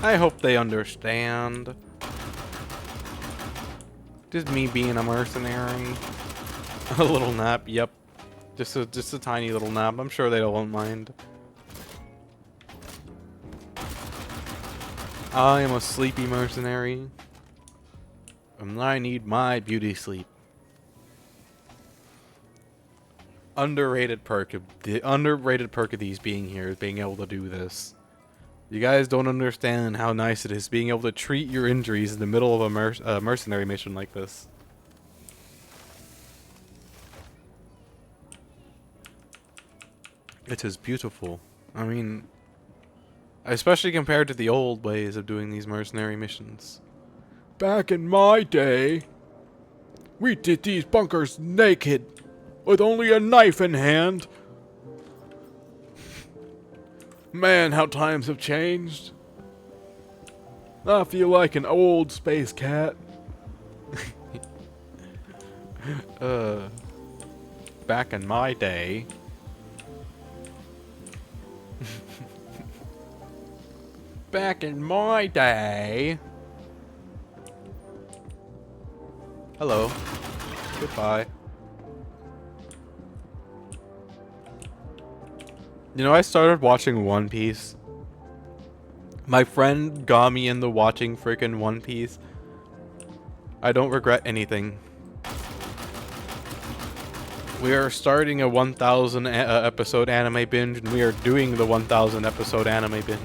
I hope they understand. Just me being a mercenary. A little nap, yep. Just a tiny little nap. I'm sure they won't mind. I am a sleepy mercenary. And I need my beauty sleep. Underrated perk of these being here is being able to do this. You guys don't understand how nice it is being able to treat your injuries in the middle of a mercenary mission like this. It is beautiful. I mean, Especially compared to the old ways of doing these mercenary missions. Back in my day, we did these bunkers naked, with only a knife in hand. Man, how times have changed. I feel like an old space cat. Back in my day. Back in my day. Hello. Goodbye. You know, I started watching One Piece. My friend got me into watching freaking One Piece. I don't regret anything. We are starting a 1,000 episode anime binge, and we are doing the 1,000 episode anime binge.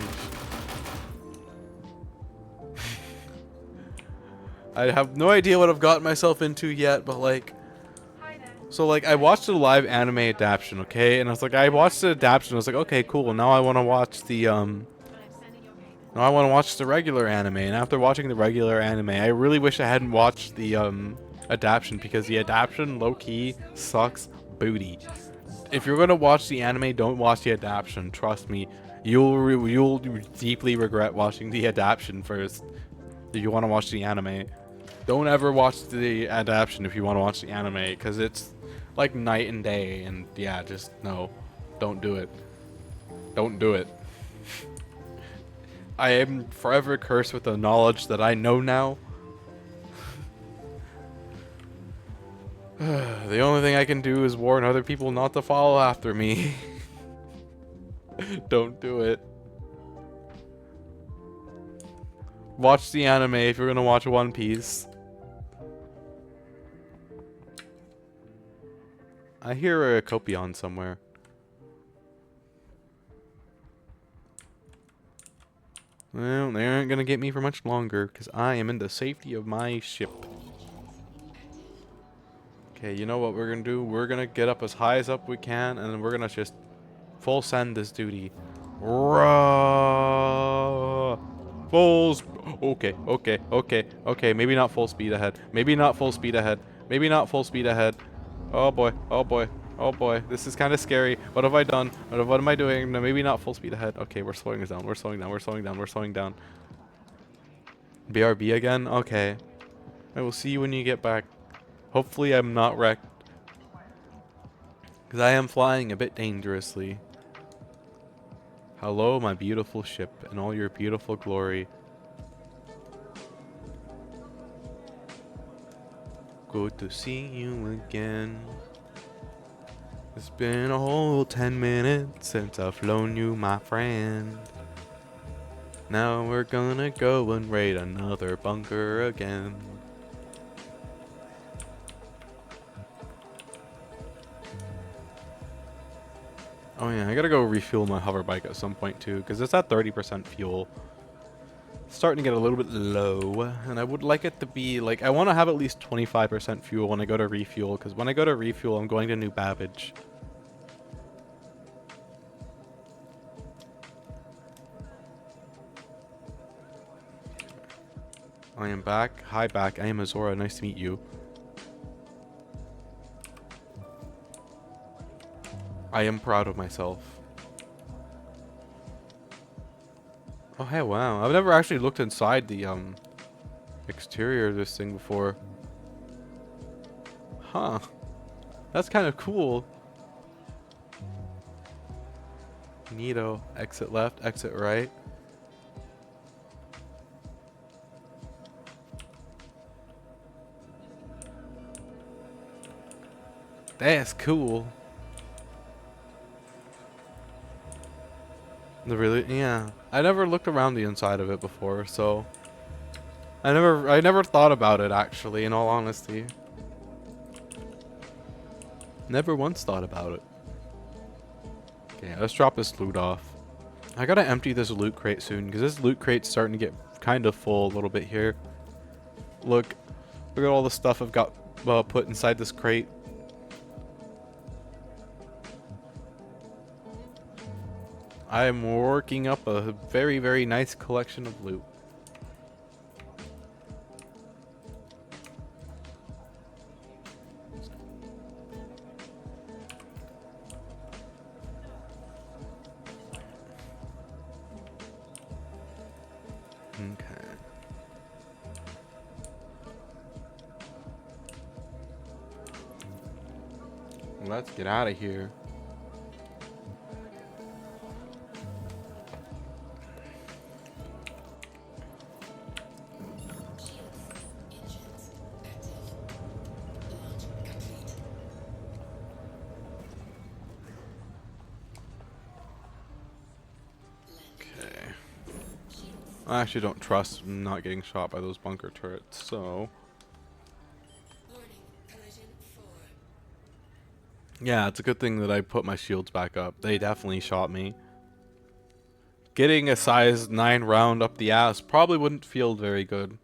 I have no idea what I've gotten myself into yet, but like... Hi there. So like, I watched a live anime adaptation, okay? And I was like, I watched the adaptation, I was like, okay, cool, now I want to watch the, But I'm sending your paper. now I want to watch the regular anime. And after watching the regular anime, I really wish I hadn't watched the, adaptation, because the adaptation, low-key, sucks booty. If you're gonna watch the anime, don't watch the adaptation, trust me. You'll deeply regret watching the adaptation first, if you want to watch the anime. Don't ever watch the adaptation if you want to watch the anime, because it's like night and day, and yeah, just no. Don't do it. Don't do it. I am forever cursed with the knowledge that I know now. The only thing I can do is warn other people not to follow after me. Don't do it. Watch the anime if you're gonna watch One Piece. I hear a Copion somewhere. Well, they aren't gonna get me for much longer, because I am in the safety of my ship. Okay, you know what we're gonna do? We're gonna get up as high as up we can, and then we're gonna just full send this duty. Okay, okay, okay, okay. Maybe not full speed ahead. Maybe not full speed ahead. Maybe not full speed ahead. Oh boy, oh boy, oh boy. This is kind of scary. What have I done? What am I doing? No, maybe not full speed ahead. Okay, we're slowing this down. We're slowing down. We're slowing down. We're slowing down. BRB again? Okay. I will see you when you get back. Hopefully I'm not wrecked. Because I am flying a bit dangerously. Hello, my beautiful ship, and all your beautiful glory. Good to see you again. It's been a whole 10 minutes since I've flown you, my friend. Now we're gonna go and raid another bunker again. Oh yeah, I gotta go refuel my hover bike at some point too, because it's at 30% fuel. It's starting to get a little bit low, and I would like it to be, like, I want to have at least 25% fuel when I go to refuel, because when I go to refuel, I'm going to New Babbage. I am back. Hi back. I am Azora. Nice to meet you. I am proud of myself. Oh, hey, wow. I've never actually looked inside the, exterior of this thing before. Huh. That's kind of cool. Neato. Exit left, exit right. That's cool. Really? Yeah. I never looked around the inside of it before, so I never thought about it actually, in all honesty. Never once thought about it. Okay, let's drop this loot off. I gotta empty this loot crate soon, because this loot crate's starting to get kind of full a little bit here. Look at all the stuff I've got put inside this crate. I'm working up a very, very nice collection of loot. Okay. Let's get out of here. Okay. I actually don't trust not getting shot by those bunker turrets, so... Yeah, it's a good thing that I put my shields back up. They definitely shot me. Getting a size 9 round up the ass probably wouldn't feel very good.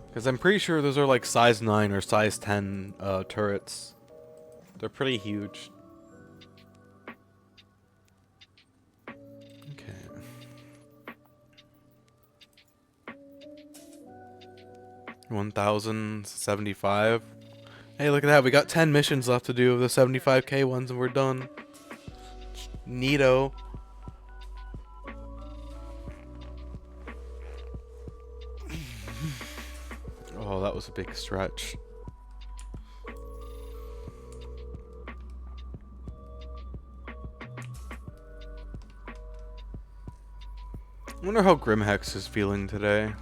Because I'm pretty sure those are like size 9 or size 10 turrets. They're pretty huge. Okay. $1,075. Hey, look at that. We got 10 missions left to do of the 75k ones and we're done. Neato. Oh, that was a big stretch. I wonder how Grimhex is feeling today.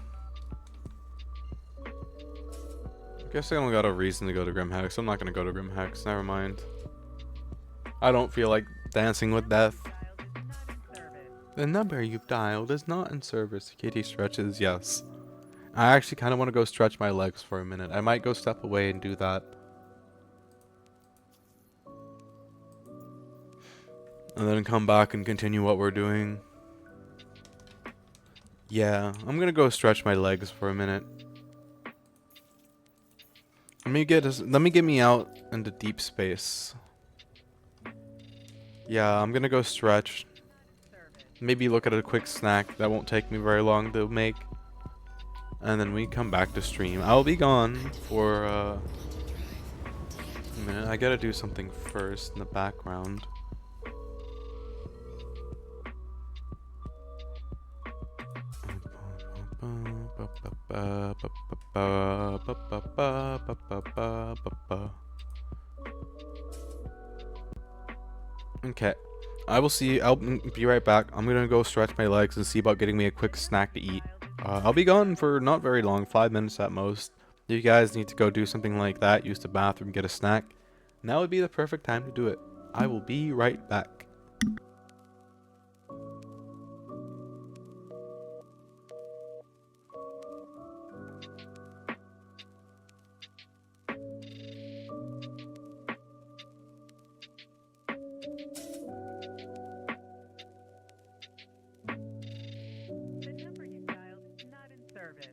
I guess I don't got a reason to go to Grimhex. I'm not gonna go to Grimhex. Never mind. I don't feel like dancing with death. The number you've dialed is not in service. Kitty stretches, yes. I actually kind of want to go stretch my legs for a minute. I might go step away and do that. And then come back and continue what we're doing. Yeah, I'm gonna go stretch my legs for a minute. Let me get me out into deep space. Yeah, I'm gonna go stretch. Maybe look at a quick snack that won't take me very long to make. And then we come back to stream. I'll be gone for a minute. I gotta do something first in the background. Okay. I'll be right back. I'm gonna go stretch my legs and see about getting me a quick snack to eat. I'll be gone for not very long, 5 minutes at most. If you guys need to go do something like that, use the bathroom, get a snack, now would be the perfect time to do it. I will be right back. The number you dialed is not in service.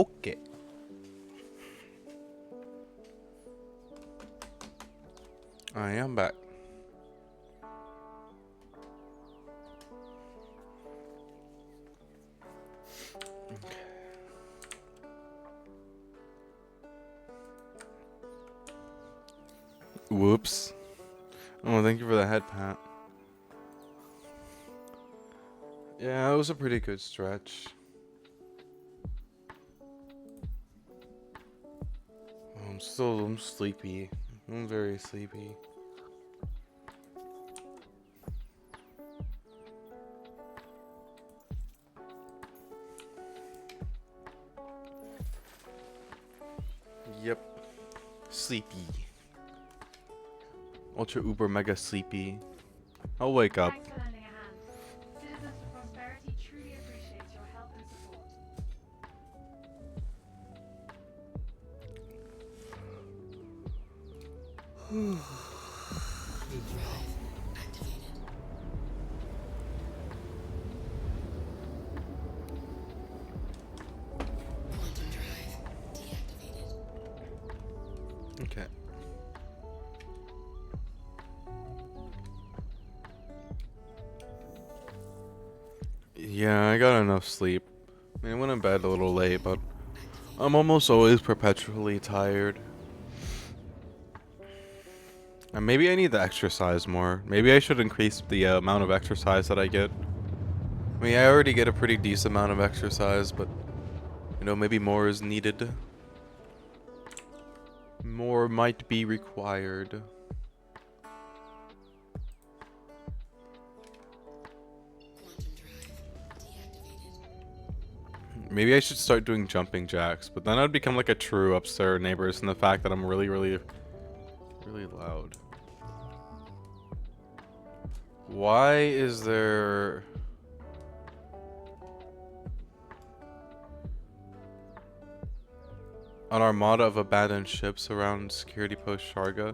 Okay. I am back. Whoops. Oh, thank you for the head pat. Yeah, it was a pretty good stretch. I'm sleepy. I'm very sleepy. Yep. Sleepy. Ultra uber mega sleepy. I'll wake up. Thanks for lending a hand. Citizens for Prosperity truly appreciates your help and support. Okay. Yeah, I got enough sleep. I mean, I went to bed a little late, but I'm almost always perpetually tired. And maybe I need to exercise more. Maybe I should increase the amount of exercise that I get. I mean, I already get a pretty decent amount of exercise, but, you know, maybe more is needed. More might be required. Maybe I should start doing jumping jacks, but then I'd become like a true upstairs neighbors in the fact that I'm really loud. Why is there... an armada of abandoned ships around security post Sharga?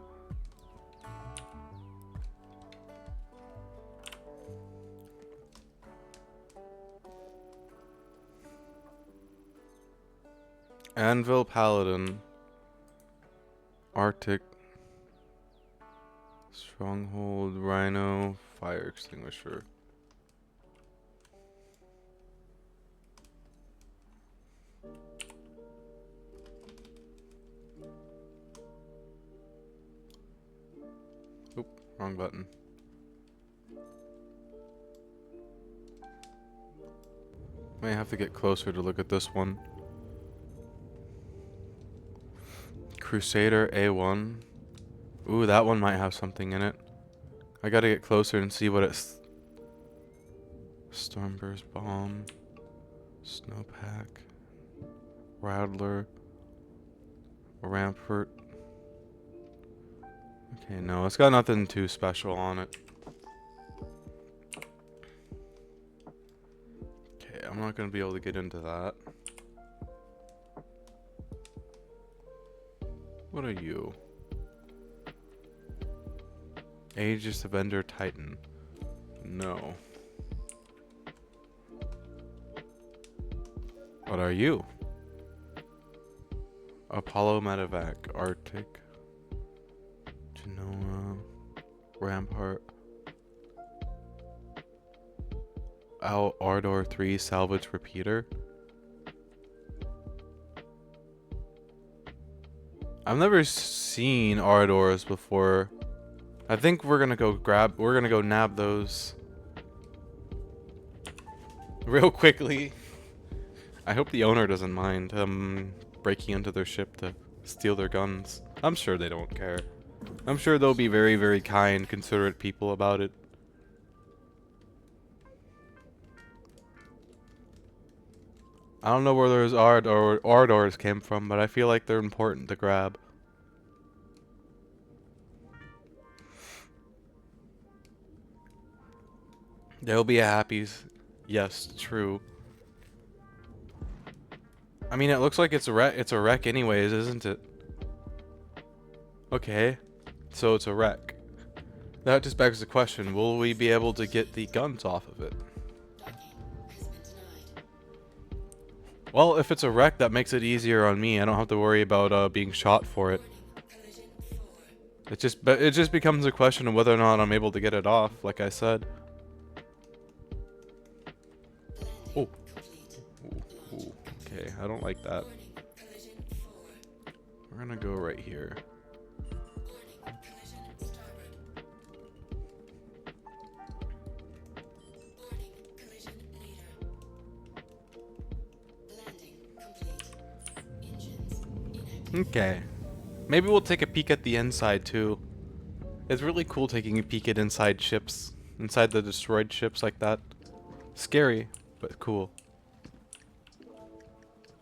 Anvil Paladin. Arctic. Stronghold, Rhino, Fire Extinguisher. Oop, wrong button. May have to get closer to look at this one. Crusader A1. Ooh, that one might have something in it. I gotta get closer and see what it's... Stormburst Bomb. Snowpack. Rattler. Rampart. Okay, no, it's got nothing too special on it. Okay, I'm not gonna be able to get into that. What are you? Aegis Avenger Titan. No. What are you? Apollo Medevac. Arctic. Genoa. Rampart. Ardor 3 Salvage Repeater. I've never seen Ardors before. I think we're gonna go nab those real quickly. I hope the owner doesn't mind breaking into their ship to steal their guns. I'm sure they don't care. I'm sure they'll be very, very kind, considerate people about it. I don't know where those Ardors came from, but I feel like they're important to grab. There'll be a happies. Yes, true. I mean, it looks like it's a wreck anyways, isn't it? Okay. So it's a wreck. That just begs the question, will we be able to get the guns off of it? Well, if it's a wreck, that makes it easier on me. I don't have to worry about being shot for it. But it just becomes a question of whether or not I'm able to get it off, like I said. Oh. Ooh. Okay, I don't like that. We're gonna go right here. Okay. Maybe we'll take a peek at the inside too. It's really cool taking a peek at inside ships. Inside the destroyed ships like that. Scary, but cool.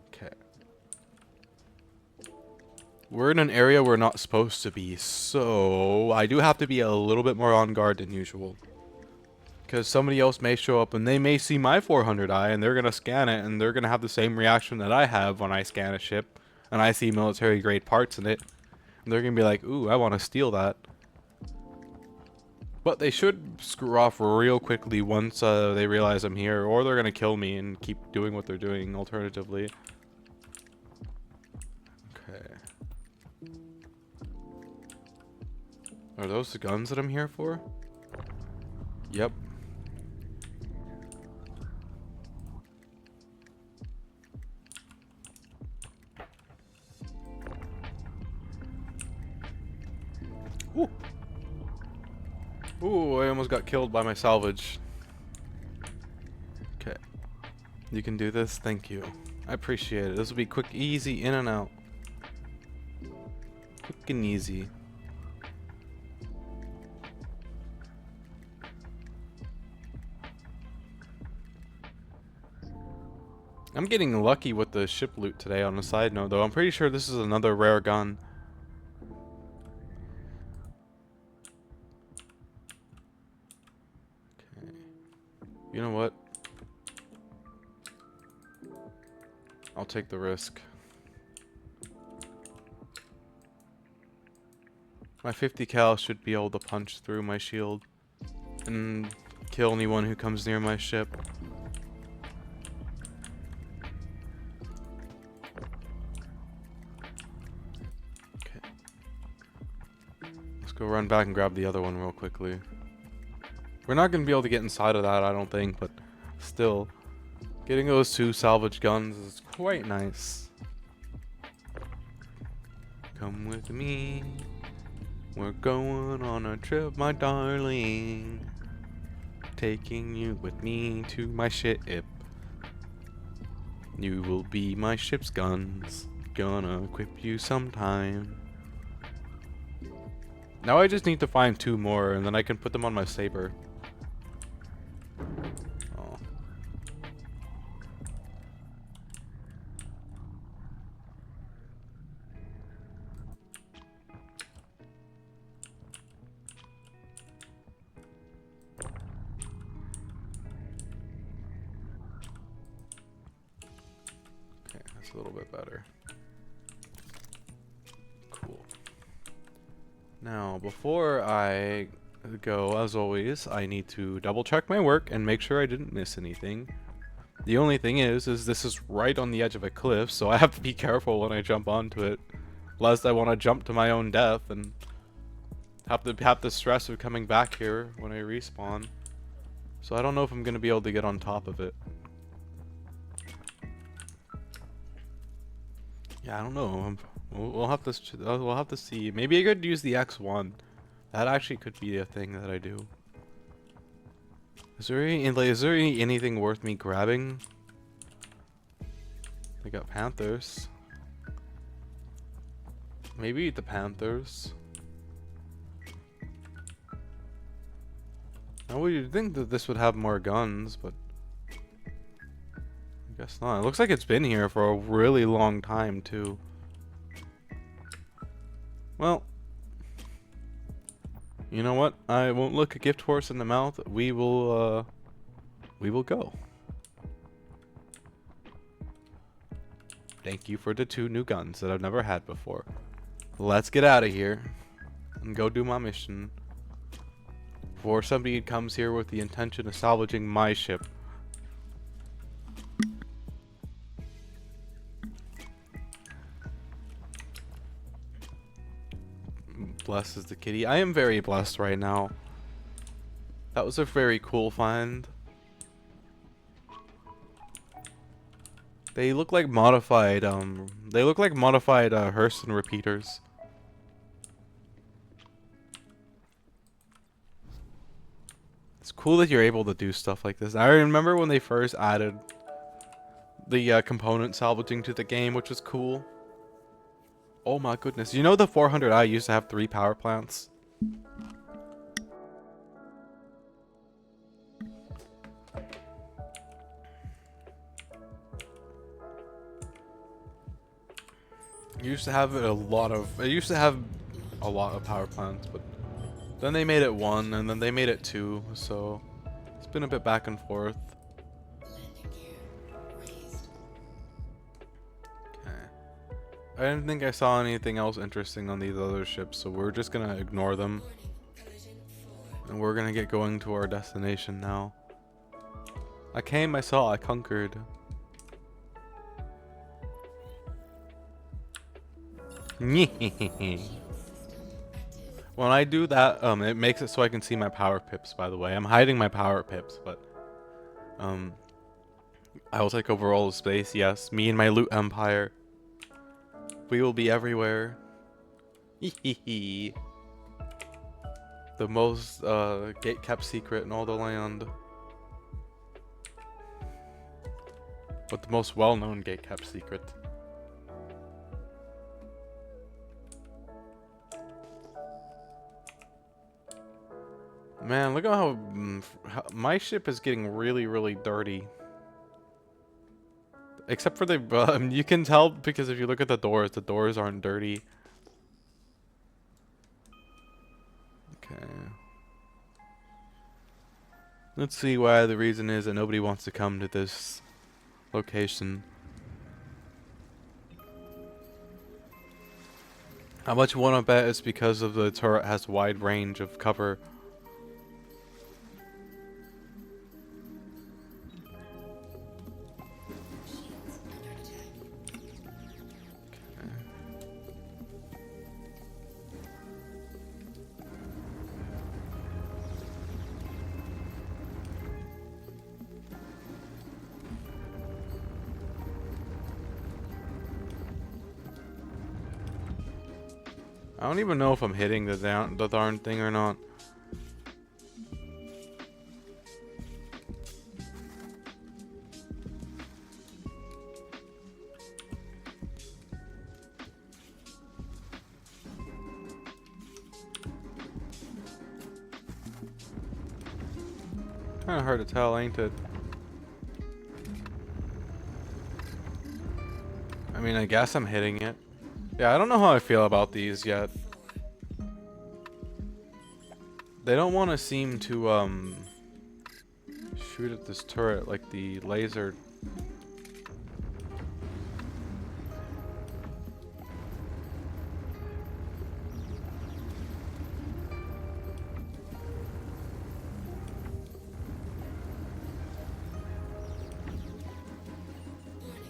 Okay. We're in an area we're not supposed to be, so I do have to be a little bit more on guard than usual. Because somebody else may show up and they may see my 400i and they're going to scan it and they're going to have the same reaction that I have when I scan a ship and I see military grade parts in it. And they're going to be like, ooh, I want to steal that. But they should screw off real quickly once they realize I'm here, or they're going to kill me and keep doing what they're doing alternatively. Okay. Are those the guns that I'm here for? Yep. Ooh. Ooh, I almost got killed by my salvage. Okay. You can do this? Thank you. I appreciate it. This will be quick, easy, in and out. Quick and easy. I'm getting lucky with the ship loot today on a side note, though. I'm pretty sure this is another rare gun. Okay. You know what? I'll take the risk. My 50 cal should be able to punch through my shield and kill anyone who comes near my ship. Go run back and grab the other one real quickly. We're not going to be able to get inside of that, I don't think, but still, getting those 2 salvage guns is quite nice. Come with me, we're going on a trip, my darling. Taking you with me to my ship. You will be my ship's guns, gonna equip you sometime. Now I just need to find 2 more, and then I can put them on my saber. Oh. Okay, that's a little bit better. Now, before I go, as always, I need to double check my work and make sure I didn't miss anything. The only thing is this is right on the edge of a cliff, so I have to be careful when I jump onto it, lest I want to jump to my own death and have the stress of coming back here when I respawn. So I don't know if I'm going to be able to get on top of it. Yeah, I don't know. We'll have to see. Maybe I could use the X1. That actually could be a thing that I do. Is there anything worth me grabbing? I got Panthers. Maybe the Panthers. I would think that this would have more guns, but I guess not. It looks like it's been here for a really long time too. Well, you know what? I won't look a gift horse in the mouth. We will go. Thank you for the 2 new guns that I've never had before. Let's get out of here and go do my mission before somebody comes here with the intention of salvaging my ship. blessed is the kitty. I am very blessed right now. That was a very cool find. They look like modified, Hurston repeaters. It's cool that you're able to do stuff like this. I remember when they first added the component salvaging to the game, which was cool. Oh my goodness. You know the 400i used to have 3 power plants? It used to have a lot of power plants, but then they made it 1 and then they made it 2, so it's been a bit back and forth. I didn't think I saw anything else interesting on these other ships, so we're just gonna ignore them. And we're gonna get going to our destination now. I came, I saw, I conquered. When I do that, it makes it so I can see my power pips, by the way. I'm hiding my power pips, but I will take over all the space, yes. Me and my loot empire. We will be everywhere. The most gate-kept secret in all the land. But the most well-known gate-kept secret. Man, look at how my ship is getting really, really dirty. Except for the, you can tell because if you look at the doors aren't dirty. Okay. Let's see why the reason is that nobody wants to come to this location. How much you want to bet it's because of the turret has wide range of cover. I don't even know if I'm hitting the darn thing or not. Kinda hard to tell, ain't it? I mean, I guess I'm hitting it. Yeah, I don't know how I feel about these yet. They don't want to seem to shoot at this turret like the laser.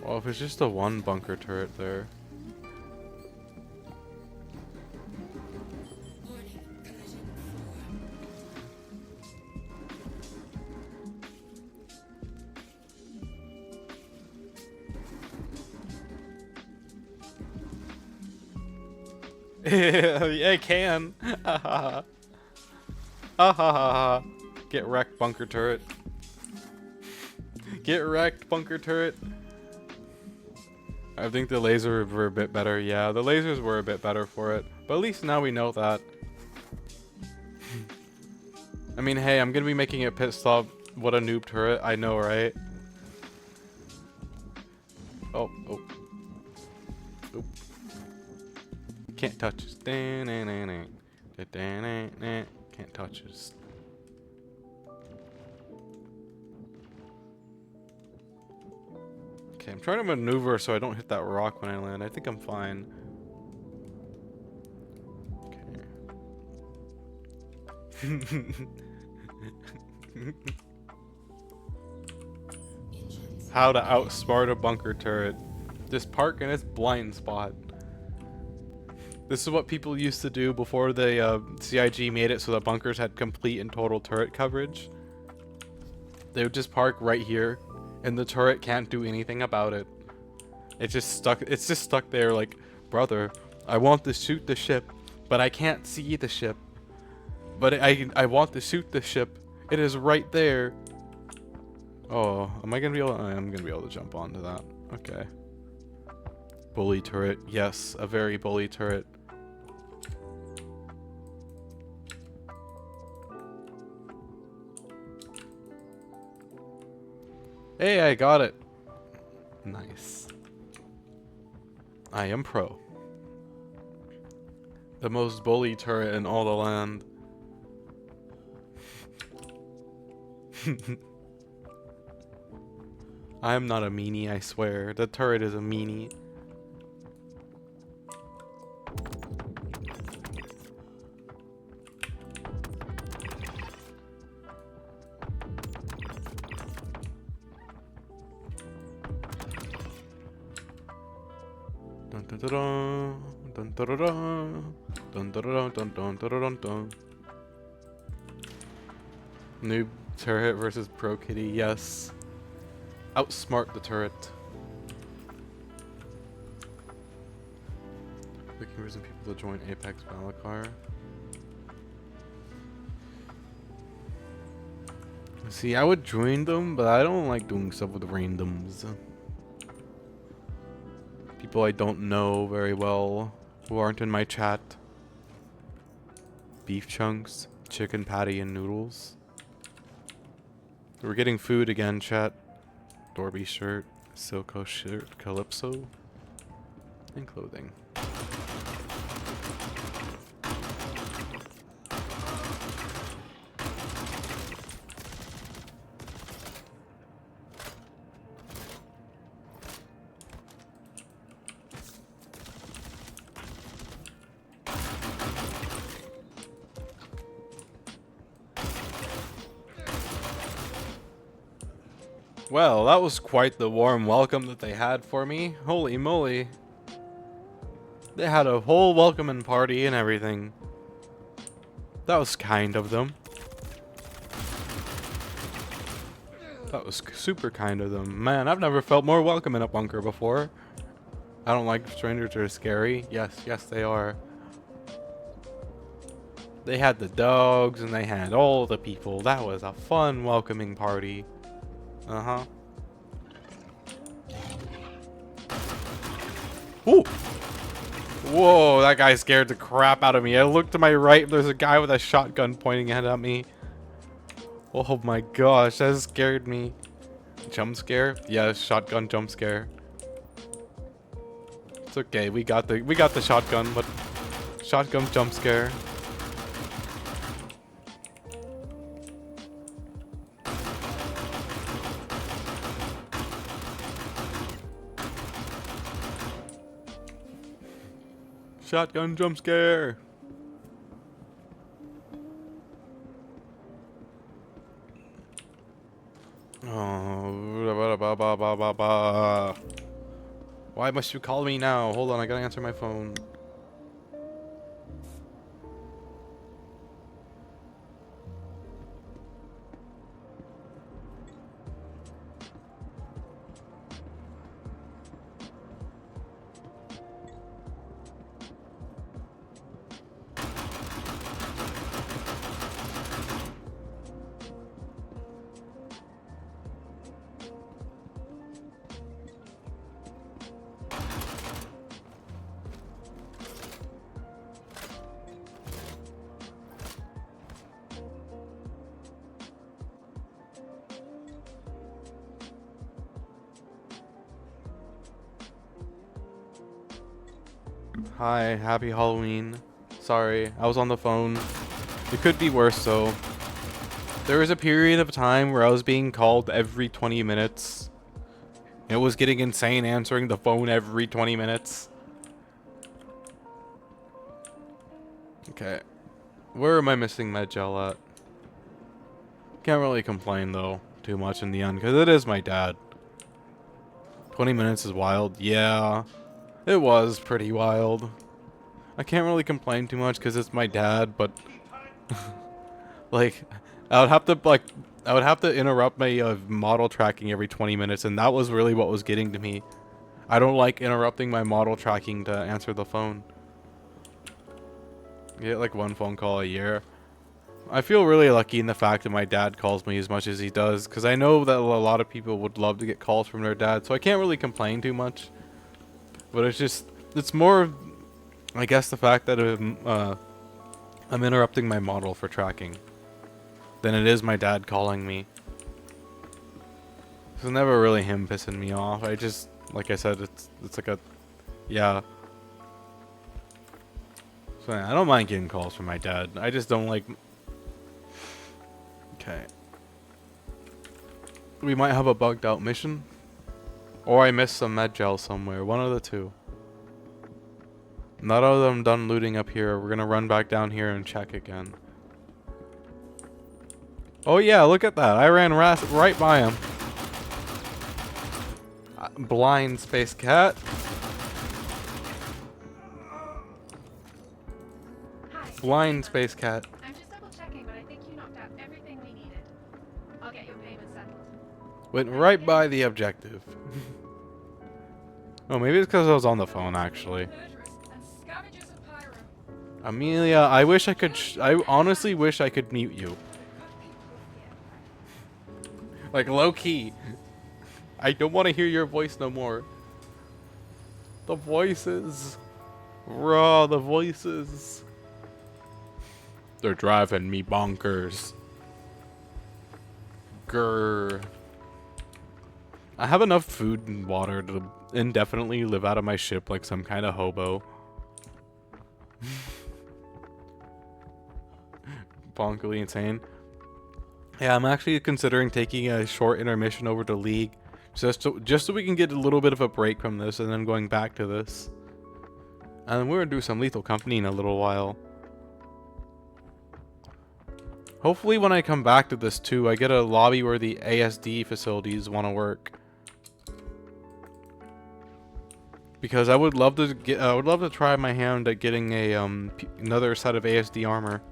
Well, if it's just a 1 bunker turret there. Yeah, I can. Ha ha ha. Get wrecked, bunker turret. Get wrecked, bunker turret. I think the lasers were a bit better. Yeah, the lasers were a bit better for it. But at least now we know that. I mean, hey, I'm gonna be making a pit stop. What a noob turret. I know, right? Oh. Can't touch us. Can't touch us. Okay, I'm trying to maneuver so I don't hit that rock when I land. I think I'm fine. Okay. How to outsmart a bunker turret. Just park in its blind spot. This is what people used to do before the CIG made it so that bunkers had complete and total turret coverage. They would just park right here, and the turret can't do anything about it. It's just stuck there like, brother, I want to shoot the ship, but I can't see the ship. But I want to shoot the ship. It is right there. Oh, am I gonna be able? I am gonna be able to jump onto that. Okay. Bully turret. Yes, a very bully turret. Hey, I got it. Nice. I am pro. The most bully turret in all the land. I am not a meanie, I swear. The turret is a meanie. Dun dun dun dun dun dun dun dun dun dun dun dun. Noob turret versus pro kitty, yes. Outsmart the turret. Looking for some people to join Apex Valakar. See, I would join them, but I don't like doing stuff with randoms. People I don't know very well, who aren't in my chat. Beef chunks, chicken patty, and noodles. We're getting food again, chat. Dorby shirt, Silco shirt, Calypso, and clothing. Well, that was quite the warm welcome that they had for me. Holy moly. They had a whole welcoming party and everything. That was kind of them. That was super kind of them. Man, I've never felt more welcome in a bunker before. I don't like strangers, they're scary. Yes, yes they are. They had the dogs and they had all the people. That was a fun welcoming party. Uh-huh. Ooh! Whoa, that guy scared the crap out of me. I looked to my right, there's a guy with a shotgun pointing it at me. Oh my gosh, that scared me. Jump scare? Yeah, shotgun jump scare. It's okay, we got the shotgun, but shotgun jump scare. Shotgun jump scare. Oh, why must you call me now? Hold on, I gotta answer my phone. Hi, happy Halloween. Sorry, I was on the phone. It could be worse though. There was a period of time where I was being called every 20 minutes. It was getting insane answering the phone every 20 minutes. Okay. Where am I missing med gel at? Can't really complain though too much in the end because it is my dad. 20 minutes is wild. Yeah. It was pretty wild. I can't really complain too much because it's my dad, but like I would have to interrupt my model tracking every 20 minutes, and that was really what was getting to me. I don't like interrupting my model tracking to answer the phone. I get like one phone call a year. I feel really lucky in the fact that my dad calls me as much as he does, because I know that a lot of people would love to get calls from their dad, so I can't really complain too much. But it's more, I guess, the fact that I'm interrupting my model for tracking than it is my dad calling me. It's never really him pissing me off. I just, like I said, it's like a, yeah. So I don't mind getting calls from my dad. I just don't like. Okay. We might have a bugged out mission, or I missed some med gel somewhere. One of the two. Not all of them done looting up here. We're gonna run back down here and check again. Oh yeah, look at that. I ran right by him. Blind space cat. Hi. Blind space cat. I'm just double checking, but I think you knocked out everything we needed. I'll get your payment settled. Went right by the objective. Oh, maybe it's because I was on the phone, actually. Amelia, I wish I could. I honestly wish I could mute you. Like, low key. I don't want to hear your voice no more. The voices. Raw, the voices. They're driving me bonkers. Grr. I have enough food and water to indefinitely live out of my ship like some kind of hobo. Bonkily insane. Yeah, I'm actually considering taking a short intermission over to League, just so we can get a little bit of a break from this, and then going back to this. And then we're gonna do some Lethal Company in a little while. Hopefully, when I come back to this too, I get a lobby where the ASD facilities want to work. Because I would love to try my hand at getting a another set of ASD armor.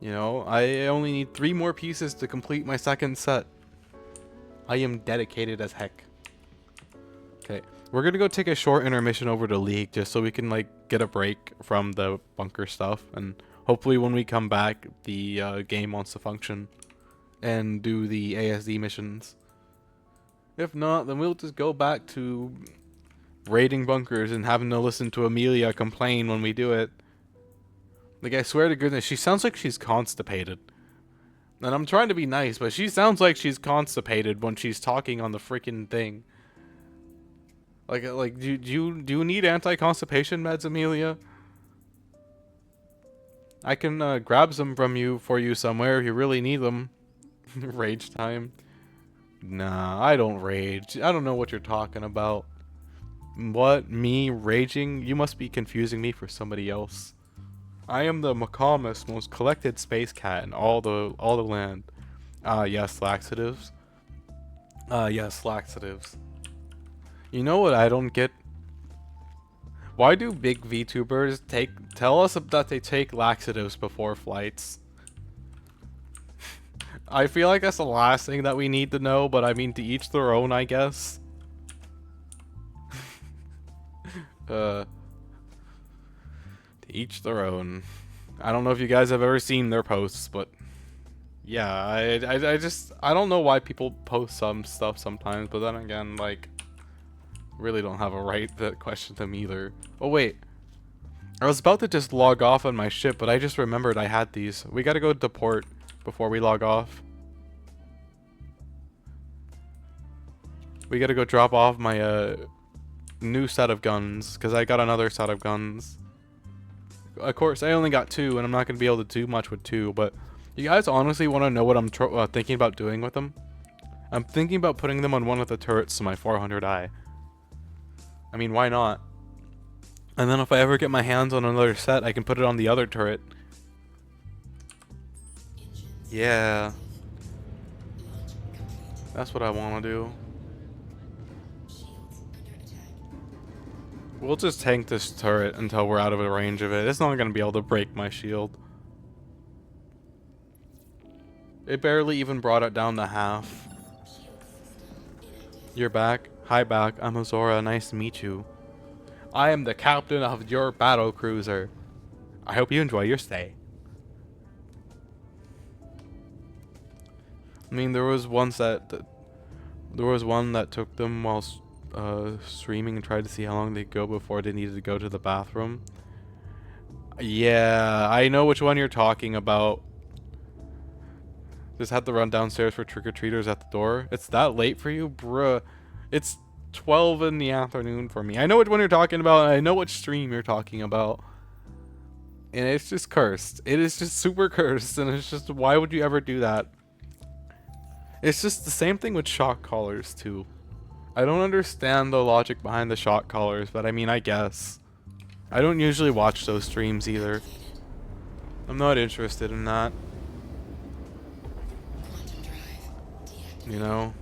You know, I only need 3 more pieces to complete my second set. I am dedicated as heck. Okay, we're gonna go take a short intermission over to League just so we can like get a break from the bunker stuff, and hopefully when we come back, the game wants to function and do the ASD missions. If not, then we'll just go back to raiding bunkers and having to listen to Amelia complain when we do it. Like, I swear to goodness, she sounds like she's constipated. And I'm trying to be nice, but she sounds like she's constipated when she's talking on the freaking thing. Like, do you need anti-constipation meds, Amelia? I can grab some from you for you somewhere if you really need them. Rage time. Nah, I don't rage. I don't know what you're talking about. What? Me raging? You must be confusing me for somebody else. I am the calmest, most collected space cat in all the land. Yes, laxatives. Yes, laxatives. You know what I don't get? Why do big VTubers tell us that they take laxatives before flights? I feel like that's the last thing that we need to know, but I mean, to each their own, I guess. To each their own. I don't know if you guys have ever seen their posts, but yeah, I don't know why people post some stuff sometimes, but then again, like, really don't have a right to question them either. Oh wait, I was about to just log off on my ship, but I just remembered I had these. We gotta go to port before we log off. We gotta go drop off my new set of guns, because I got another set of guns. Of course, I only got 2, and I'm not going to be able to do much with 2, but you guys honestly want to know what I'm thinking about doing with them? I'm thinking about putting them on one of the turrets to my 400i. I mean, why not? And then if I ever get my hands on another set, I can put it on the other turret. Yeah. That's what I want to do. We'll just tank this turret until we're out of the range of it. It's not going to be able to break my shield. It barely even brought it down to half. You're back? Hi back, I'm Azora, nice to meet you. I am the captain of your battle cruiser. I hope you enjoy your stay. I mean, there was one that took them while streaming and tried to see how long they'd go before they needed to go to the bathroom. Yeah, I know which one you're talking about. Just had to run downstairs for trick-or-treaters at the door. It's that late for you? Bruh. It's 12 in the afternoon for me. I know which one you're talking about, and I know which stream you're talking about. And it's just cursed. It is just super cursed, and it's just, why would you ever do that? It's just the same thing with shock collars, too. I don't understand the logic behind the shock collars, but I mean, I guess. I don't usually watch those streams either. I'm not interested in that. You know?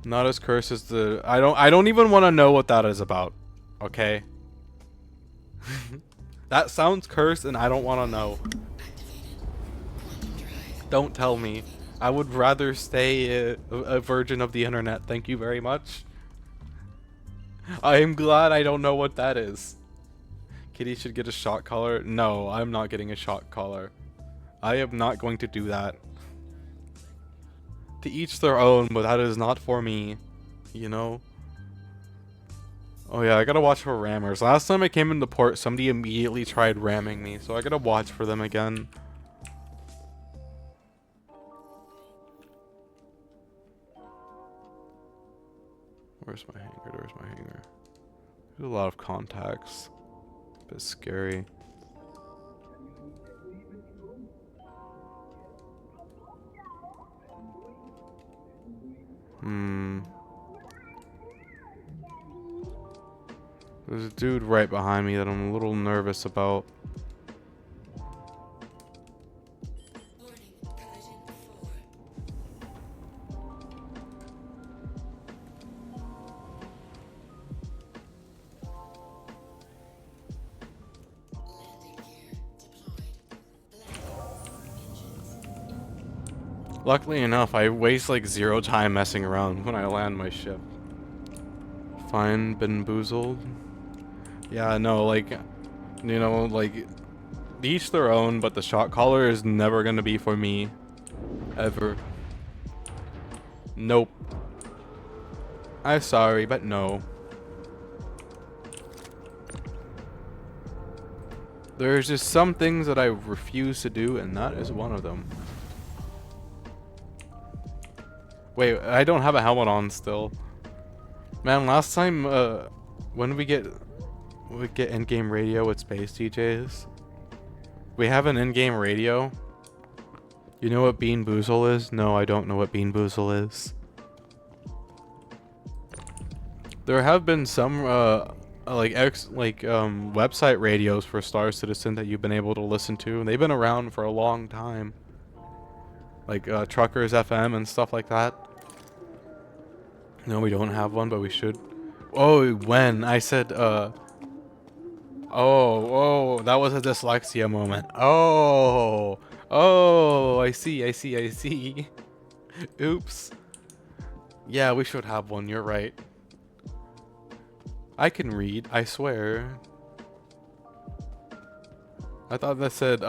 Not as cursed as the... I don't even want to know what that is about. Okay? That sounds cursed and I don't want to know. Don't tell me. I would rather stay a virgin of the internet. Thank you very much. I am glad I don't know what that is. Kitty should get a shock collar. No, I'm not getting a shock collar. I am not going to do that. To each their own, but that is not for me. You know? Oh yeah, I gotta watch for rammers. Last time I came into port, somebody immediately tried ramming me, so I gotta watch for them again. Where's my hanger? There's my hanger. There's a lot of contacts. A bit scary. There's a dude right behind me that I'm a little nervous about. Luckily enough, I waste like 0 time messing around when I land my ship. Fine, bamboozled. Yeah, no, like, you know, like, each their own, but the shot caller is never gonna be for me. Ever. Nope. I'm sorry, but no. There's just some things that I refuse to do, and that is one of them. Wait, I don't have a helmet on still. Man, last time, when we get in-game radio with Space DJs. We have an in-game radio. You know what Bean Boozle is? No, I don't know what Bean Boozle is. There have been some website radios for Star Citizen that you've been able to listen to, and they've been around for a long time. Like Truckers FM and stuff like that. No, we don't have one, but we should. Oh, when I said oh, that was a dyslexia moment. Oh, I see. Oops. Yeah, we should have one, you're right. I can read, I swear. I thought that said,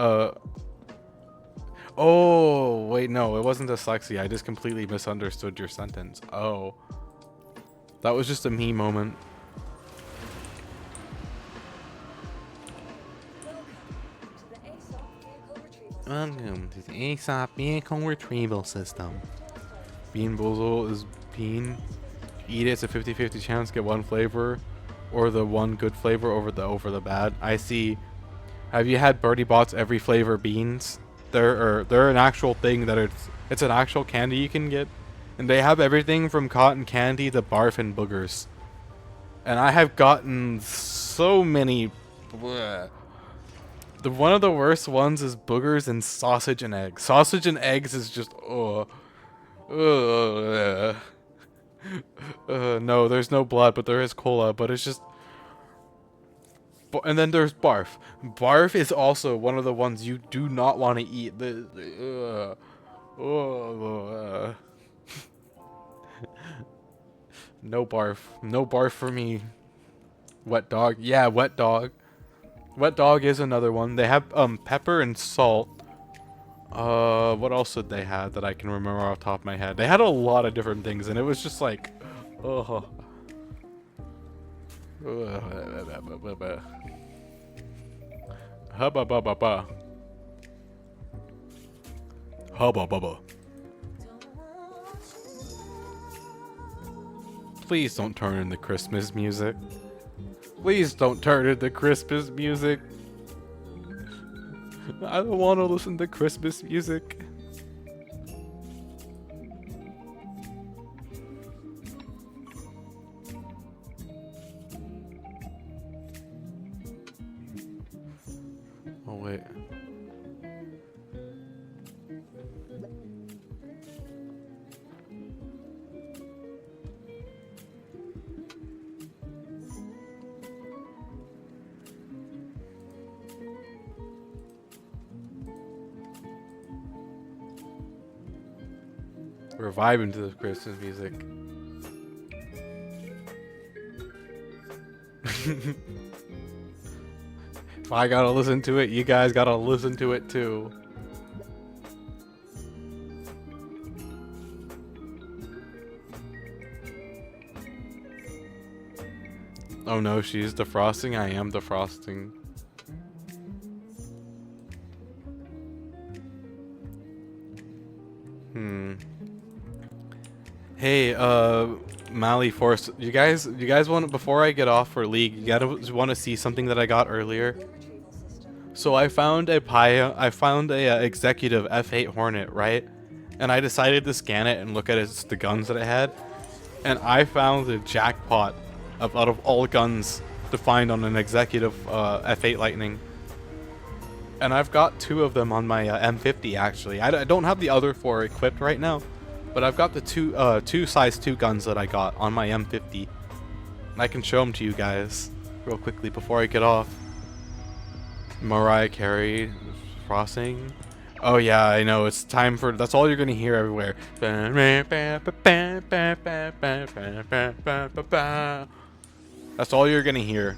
oh, wait, no, it wasn't dyslexia. I just completely misunderstood your sentence. Oh. That was just a me moment. Welcome to the ASOP Vehicle Retrieval System. Bean Boozle is bean. Eat it, it's a 50-50 chance, get one flavor. Or the one good flavor over the bad. I see. Have you had Birdie Bot's every flavor beans? They're an actual thing that it's an actual candy you can get. And they have everything from cotton candy to barf and boogers. And I have gotten so many. Bleh. One of the worst ones is boogers and sausage and eggs. Sausage and eggs is just No, there's no blood, but there is cola, but it's just... And then there's barf. Barf is also one of the ones you do not want to eat. No barf. No barf for me. Wet dog. Yeah, wet dog. Wet dog is another one. They have pepper and salt. What else did they have that I can remember off the top of my head? They had a lot of different things, and it was just like, oh. Hubba bubba ba. Hubba bubba. Please don't turn in the Christmas music. Please don't turn in the Christmas music. I don't want to listen to Christmas music. Oh wait. We're vibing to the Christmas music. If I gotta listen to it, you guys gotta listen to it too. Oh no, she's defrosting. I am defrosting. Hey, Mally Force, you guys want, before I get off for League, you guys want to see something that I got earlier? So I found a executive F8 Hornet, right? And I decided to scan it and look at the guns that it had, and I found the jackpot out of all guns to find on an executive F8 Lightning. And I've got 2 of them on my M50 actually. I don't have the other 4 equipped right now. But I've got the two size 2 guns that I got on my M50. And I can show them to you guys real quickly before I get off. Mariah Carey, frosting. Oh yeah, I know, it's time for, that's all you're gonna hear everywhere. That's all you're gonna hear.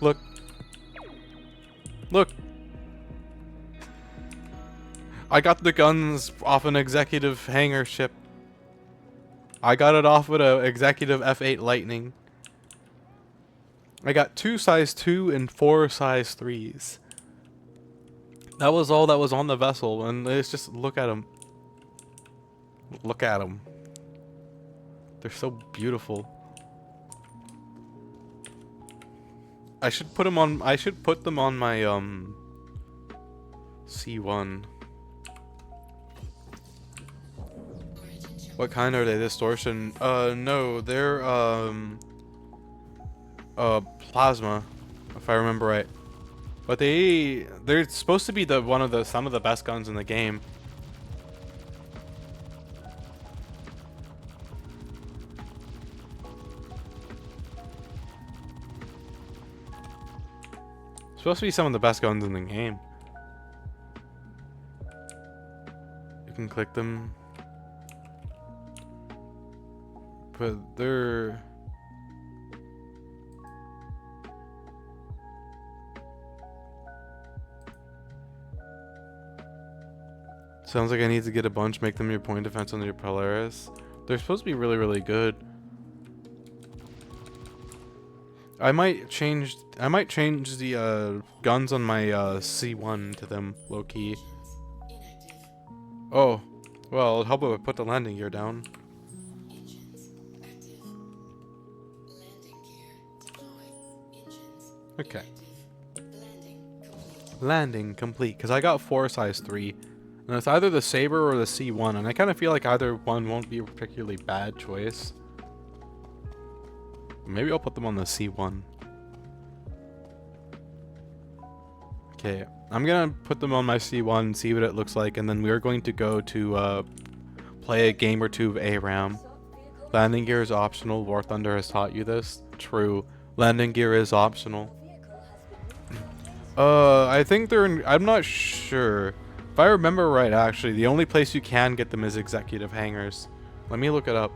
Look. Look. I got the guns off an executive hangar ship. I got it off with an executive F8 Lightning. I got 2 size 2 and 4 size 3s. That was all that was on the vessel, and it's just, look at them. Look at them. They're so beautiful. I should put them on my C1. What kind are they? Distortion? No, they're plasma, if I remember right. But they're supposed to be some of the best guns in the game. Supposed to be some of the best guns in the game. You can click them. But they're... Sounds like I need to get a bunch, make them your point defense on your Polaris. They're supposed to be really, really good. I might change the guns on my C1 to them, low key. Oh, well, how about I put the landing gear down? Okay. Landing complete, because I got 4 size 3. And it's either the Saber or the C1, and I kind of feel like either one won't be a particularly bad choice. Maybe I'll put them on the C1. Okay, I'm gonna put them on my C1, see what it looks like, and then we're going to go to play a game or 2 of ARAM. Landing gear is optional. War Thunder has taught you this. True. Landing gear is optional. I think they're in, I'm not sure. If I remember right, actually, the only place you can get them is executive hangars. Let me look it up.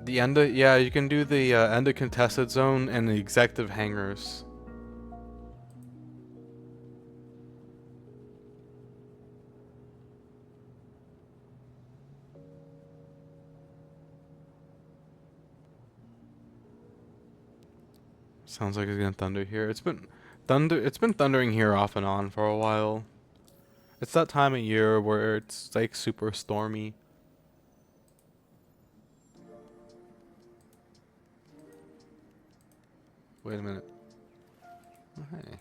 The end of, yeah, you can do the end of contested zone and the executive hangars. Sounds like it's gonna thunder here. It's been thundering here off and on for a while. It's that time of year where it's like super stormy. Wait a minute. Oh, hey.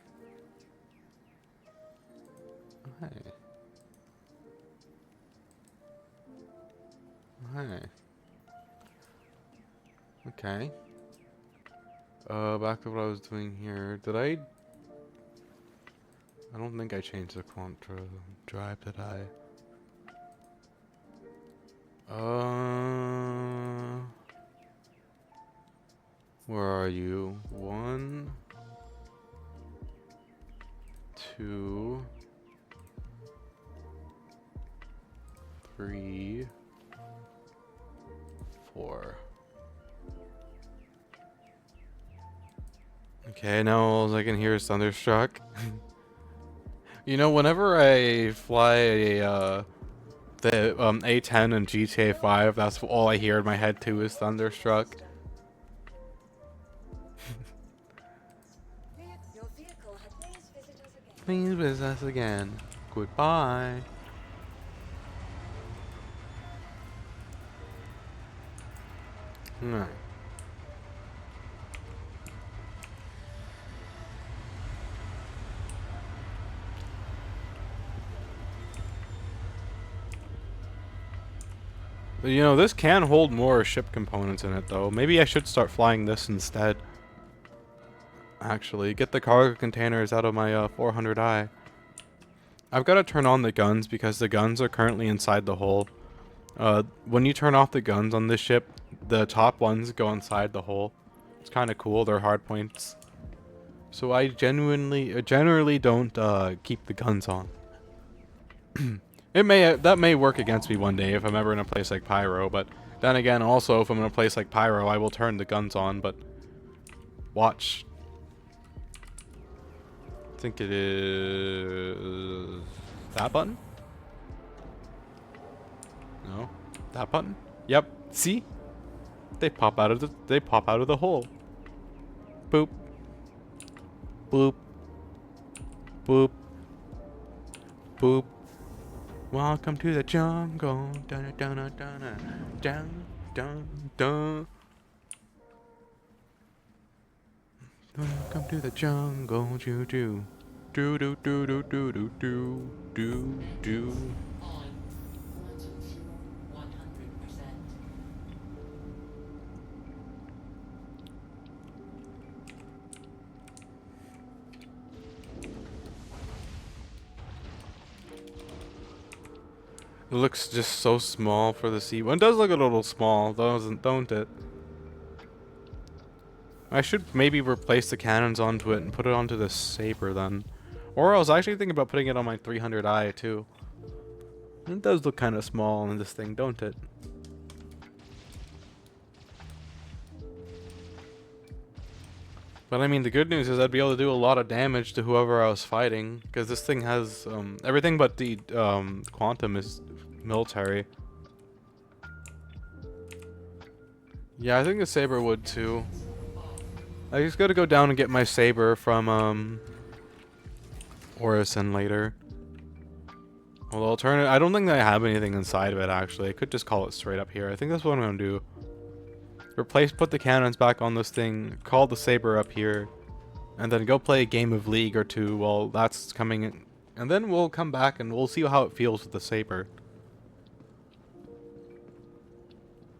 Oh, hey. Oh, hey. Okay. Back to what I was doing here. Did I don't think I changed the contra drive, did I? Where are you? 1, 2, 3, 4. Okay, now all I can hear is Thunderstruck. You know, whenever I fly the A10 and GTA 5, that's all I hear in my head too is Thunderstruck. Please visit us again. Goodbye. Alright. You know, this can hold more ship components in it, though. Maybe I should start flying this instead. Actually, get the cargo containers out of my 400i. I've got to turn on the guns because the guns are currently inside the hull. When you turn off the guns on this ship, the top ones go inside the hull. It's kind of cool. They're hard points. So I generally don't keep the guns on. That may work against me one day if I'm ever in a place like Pyro, but then again, also if I'm in a place like Pyro, I will turn the guns on, but watch. I think it is that button? No, that button? Yep. See? They pop out of the hole. Boop. Boop. Boop. Boop. Welcome to the jungle. Dun dun dun dun dun dun dun. Welcome to the jungle, doo doo. Doo doo doo doo doo doo doo doo doo. It looks just so small for the C1. It does look a little small, don't it? I should maybe replace the cannons onto it and put it onto the Saber then. Or I was actually thinking about putting it on my 300i too. It does look kind of small in this thing, don't it? But I mean, the good news is I'd be able to do a lot of damage to whoever I was fighting, because this thing has everything but the quantum is military. Yeah, I think the Saber would too. I just gotta go down and get my Saber from Orison later. Well, I don't think that I have anything inside of it actually. I could just call it straight up here. I think that's what I'm gonna do. Put the cannons back on this thing, call the Saber up here, and then go play a game of League or two while that's coming in. And then we'll come back and we'll see how it feels with the Saber.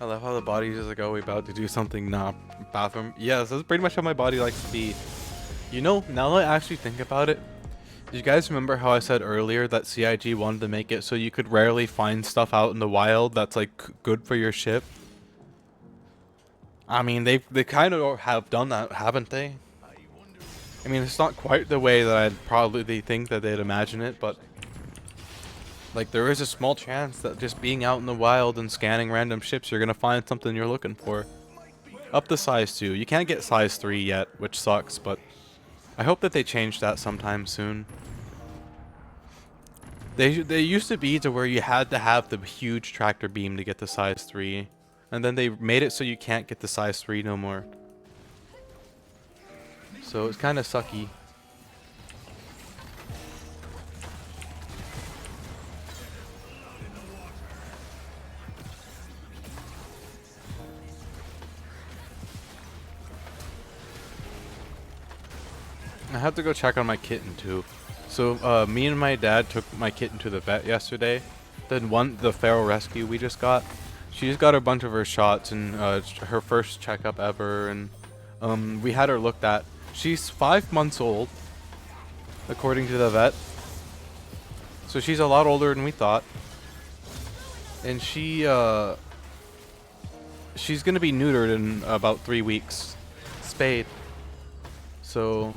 I love how the body's just like, oh, we about to do something. Nah, bathroom. Yes, that's pretty much how my body likes to be. You know, now that I actually think about it, do you guys remember how I said earlier that CIG wanted to make it so you could rarely find stuff out in the wild that's like good for your ship? I mean, they kind of have done that, haven't they? I mean, it's not quite the way that I'd probably think that they'd imagine it, but like there is a small chance that just being out in the wild and scanning random ships, you're gonna find something you're looking for. Up to size 2. You can't get size 3 yet, which sucks, but I hope that they change that sometime soon. They used to be to where you had to have the huge tractor beam to get the size 3. And then they made it so you can't get the size 3 no more. So it's kind of sucky. I have to go check on my kitten too. So me and my dad took my kitten to the vet yesterday. Then the feral rescue we just got. She just got a bunch of her shots and her first checkup ever, and we had her looked at. She's 5 months old, according to the vet. So she's a lot older than we thought. And she's gonna be neutered in about 3 weeks, spayed. So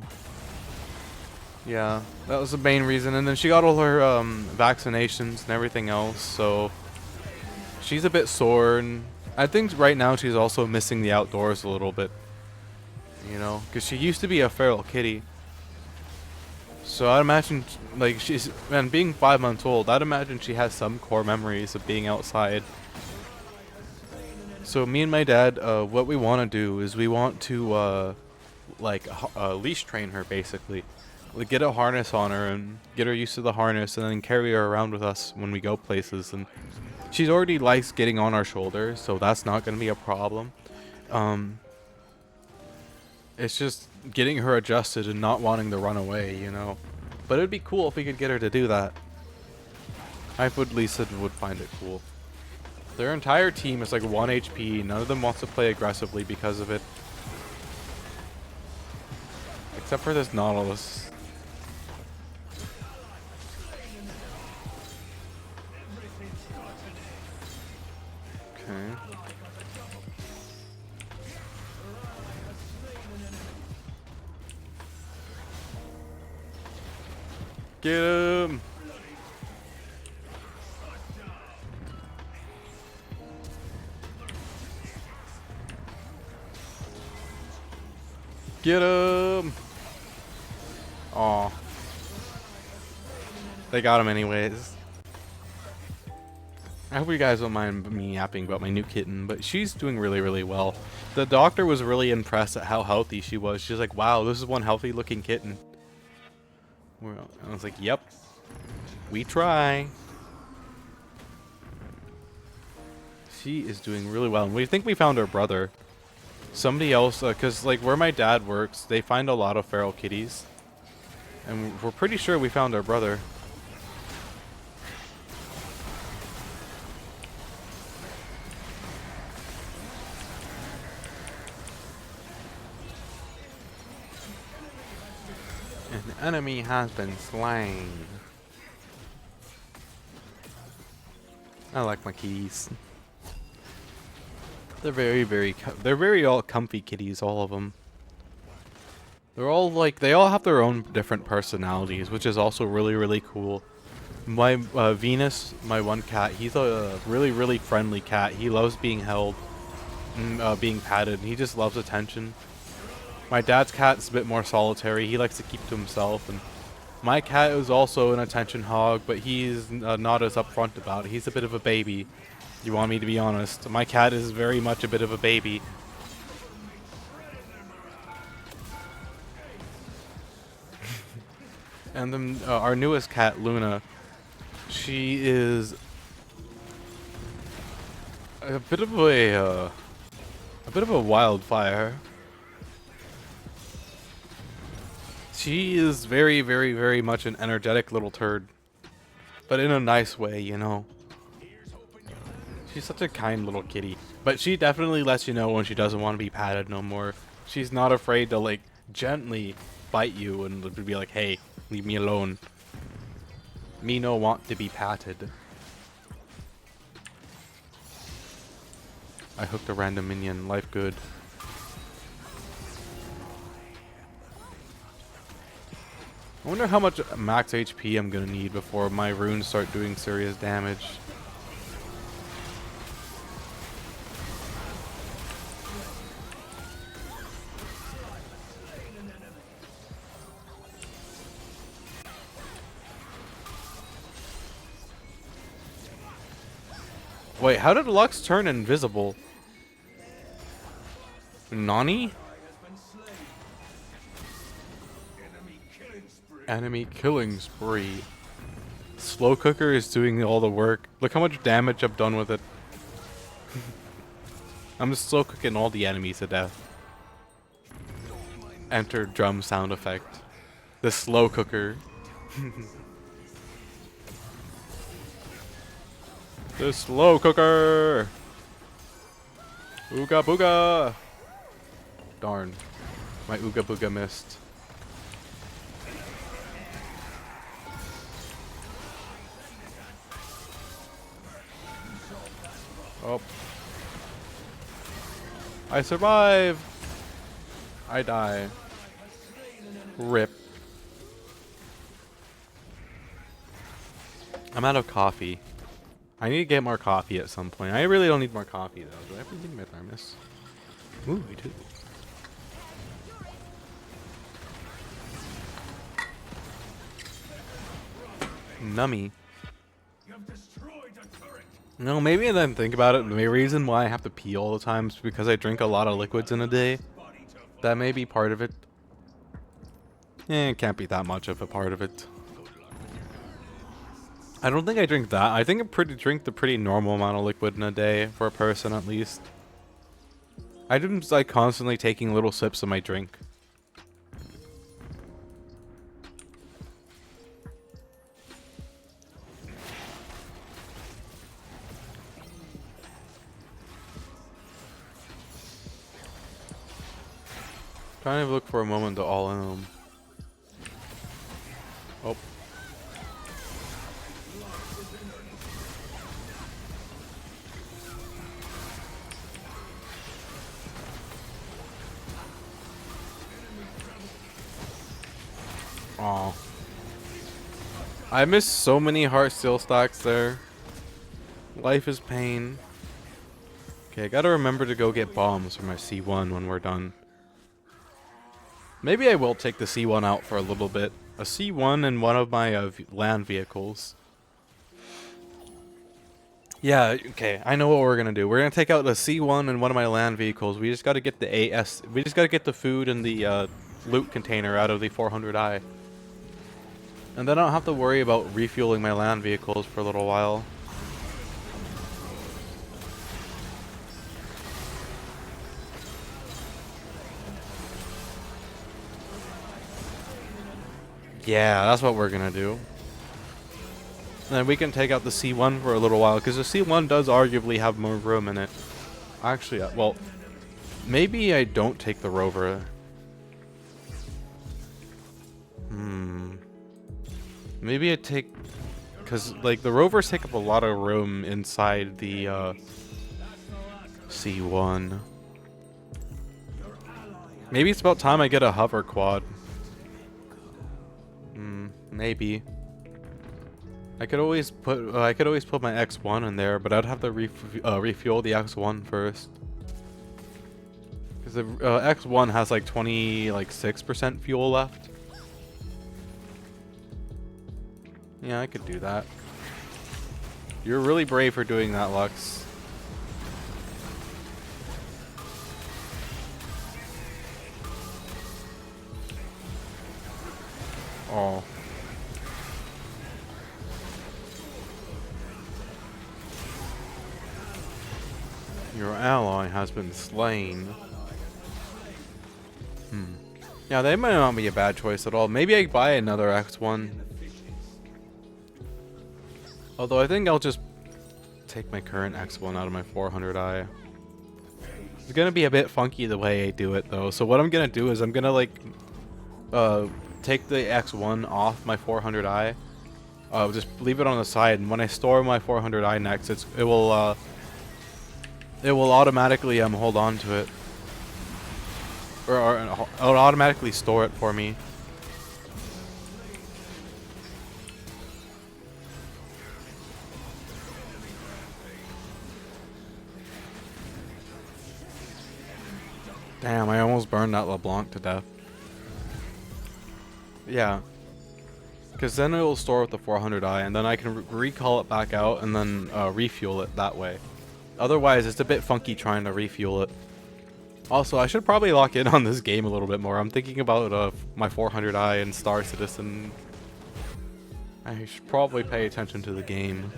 yeah, that was the main reason. And then she got all her vaccinations and everything else, so she's a bit sore, and I think right now she's also missing the outdoors a little bit, you know, because she used to be a feral kitty. So I'd imagine, like, being 5 months old, I'd imagine she has some core memories of being outside. So me and my dad, what we want to do is we want to leash train her, basically. Like, get a harness on her and get her used to the harness, and then carry her around with us when we go places. And she's already likes getting on our shoulders, so that's not going to be a problem. It's just getting her adjusted and not wanting to run away, you know. But it'd be cool if we could get her to do that. I would, Lisa would find it cool. Their entire team is like 1 HP. None of them wants to play aggressively because of it. Except for this Nautilus. Okay. Get him! Get him! Aw. They got him anyways. I hope you guys don't mind me yapping about my new kitten, but she's doing really, really well. The doctor was really impressed at how healthy she was. She's like, wow, this is one healthy looking kitten. I was like, yep, we try. She is doing really well. And we think we found her brother. Somebody else, because like where my dad works, they find a lot of feral kitties. And we're pretty sure we found our brother. An enemy has been slain. I like my kitties. They're very all comfy kitties, all of them. They're all like, they all have their own different personalities, which is also really, really cool. My Venus, my one cat, he's a really, really friendly cat. He loves being held and being patted, and he just loves attention. My dad's cat's a bit more solitary. He likes to keep to himself. And my cat is also an attention hog, but he's not as upfront about it. He's a bit of a baby. You want me to be honest? My cat is very much a bit of a baby. And then our newest cat, Luna, she is a bit of a wildfire. She is very, very, very much an energetic little turd. But in a nice way, you know. She's such a kind little kitty. But she definitely lets you know when she doesn't want to be patted no more. She's not afraid to like gently bite you and be like, hey, leave me alone. Me no want to be patted. I hooked a random minion. Life good. I wonder how much max HP I'm gonna need before my runes start doing serious damage. Wait, how did Lux turn invisible? Nani? Enemy killing spree. Slow cooker is doing all the work. Look how much damage I've done with it. I'm just slow cooking all the enemies to death. Enter drum sound effect. The slow cooker. The slow cooker. Ooga booga. Darn. My ooga booga missed. Oh. I survive. I die. Rip. I'm out of coffee. I need to get more coffee at some point. I really don't need more coffee though. Do I have anything in my thermos? Ooh, I do. Nummy. No, maybe I didn't think about it. The reason why I have to pee all the time is because I drink a lot of liquids in a day. That may be part of it. It can't be that much of a part of it. I don't think I drink that. I think I drink the pretty normal amount of liquid in a day for a person at least. I just like constantly taking little sips of my drink. Trying to look for a moment to all in them. Oh. Aw. I missed so many heart steel stacks there. Life is pain. Okay, I gotta remember to go get bombs for my C1 when we're done. Maybe I will take the C1 out for a little bit. A C1 and one of my land vehicles. Yeah, okay, I know what we're gonna do. We're gonna take out the C1 and one of my land vehicles. We just gotta get the AS. We just gotta get the food and the loot container out of the 400i. And then I don't have to worry about refueling my land vehicles for a little while. Yeah, that's what we're gonna do. And then we can take out the C1 for a little while, because the C1 does arguably have more room in it. Actually, well, maybe I don't take the rover. Maybe I take... Because, like, the rovers take up a lot of room inside the C1. Maybe it's about time I get a hover quad. Maybe. I could always put my X1 in there, but I'd have to refuel the X1 first. Because the X1 has like 6% fuel left. Yeah, I could do that. You're really brave for doing that, Lux. Oh. Your ally has been slain. Yeah, they might not be a bad choice at all. Maybe I buy another X1. Although I think I'll just take my current X1 out of my 400i. It's gonna be a bit funky the way I do it though. So what I'm gonna do is I'm gonna like take the X1 off my 400i. Just leave it on the side, and when I store my 400i next, it will automatically hold on to it, or it'll automatically store it for me. Damn, I almost burned that LeBlanc to death. Yeah. Because then it will store with the 400i, and then I can recall it back out and then refuel it that way. Otherwise, it's a bit funky trying to refuel it. Also, I should probably lock in on this game a little bit more. I'm thinking about my 400i and Star Citizen. I should probably pay attention to the game.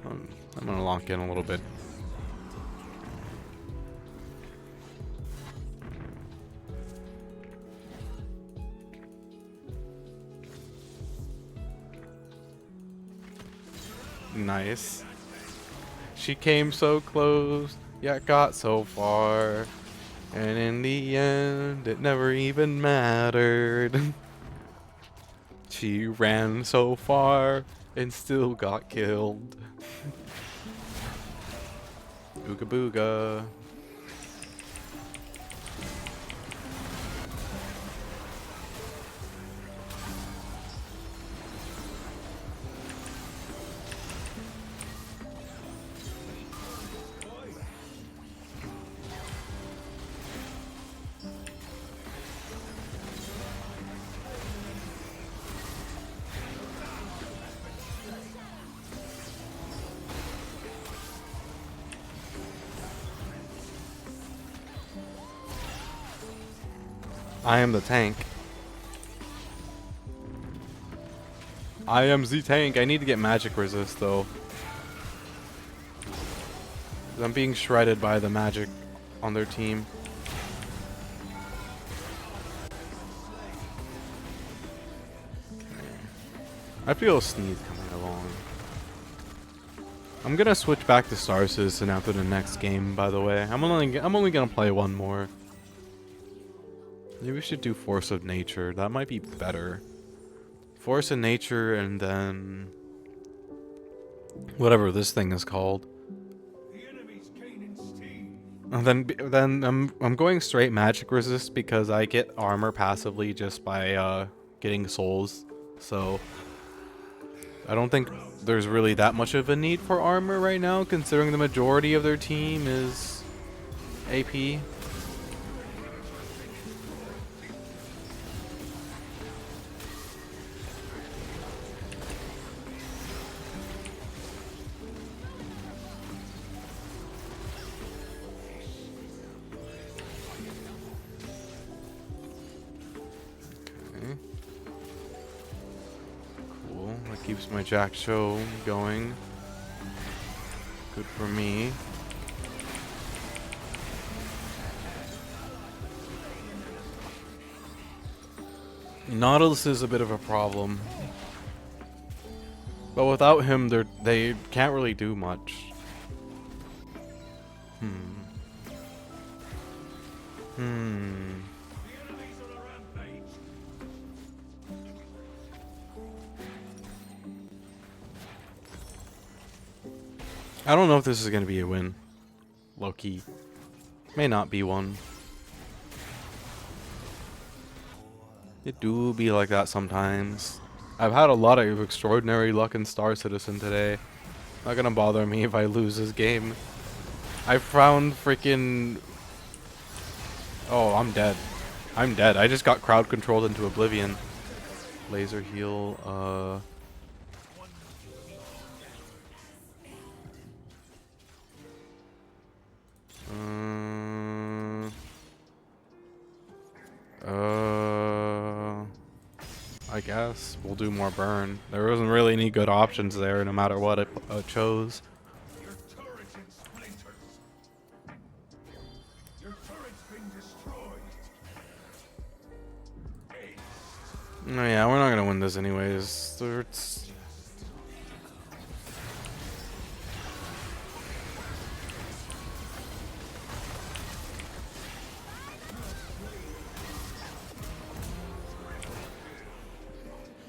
I'm going to lock in a little bit. Nice. She came so close, yet got so far. And in the end, it never even mattered. She ran so far and still got killed. Ooga booga. I am the tank. I am the tank. I need to get magic resist though. I'm being shredded by the magic on their team. I feel a sneeze coming along. I'm gonna switch back to Star Citizen after the next game, by the way. I'm only gonna play one more. Maybe we should do Force of Nature. That might be better. Force of Nature and then whatever this thing is called. And then I'm going straight magic resist because I get armor passively just by getting souls. So I don't think there's really that much of a need for armor right now, considering the majority of their team is AP. Keeps my Jack show going. Good for me. Nautilus is a bit of a problem. But without him, they can't really do much. I don't know if this is going to be a win. Low-key. May not be one. It do be like that sometimes. I've had a lot of extraordinary luck in Star Citizen today. Not gonna bother me if I lose this game. I found freaking... Oh, I'm dead. I'm dead. I just got crowd controlled into oblivion. Laser heal, I guess we'll do more burn. There wasn't really any good options there, no matter what I chose. Your turret in splinters. Your turret's been destroyed. No, yeah, we're not gonna win this anyways.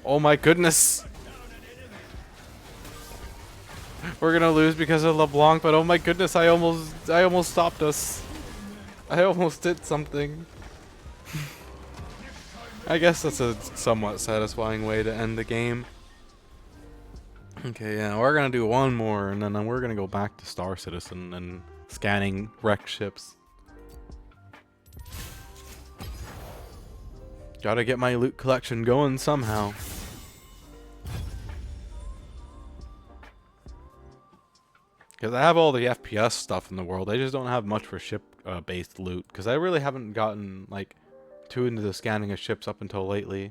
Oh my goodness. We're gonna lose because of LeBlanc, but oh my goodness, I almost stopped us. I almost did something. I guess that's a somewhat satisfying way to end the game. Okay, yeah, we're gonna do one more, and then we're gonna go back to Star Citizen and scanning wrecked ships. Gotta get my loot collection going somehow. Because I have all the FPS stuff in the world, I just don't have much for ship-based loot. Because I really haven't gotten, like, too into the scanning of ships up until lately.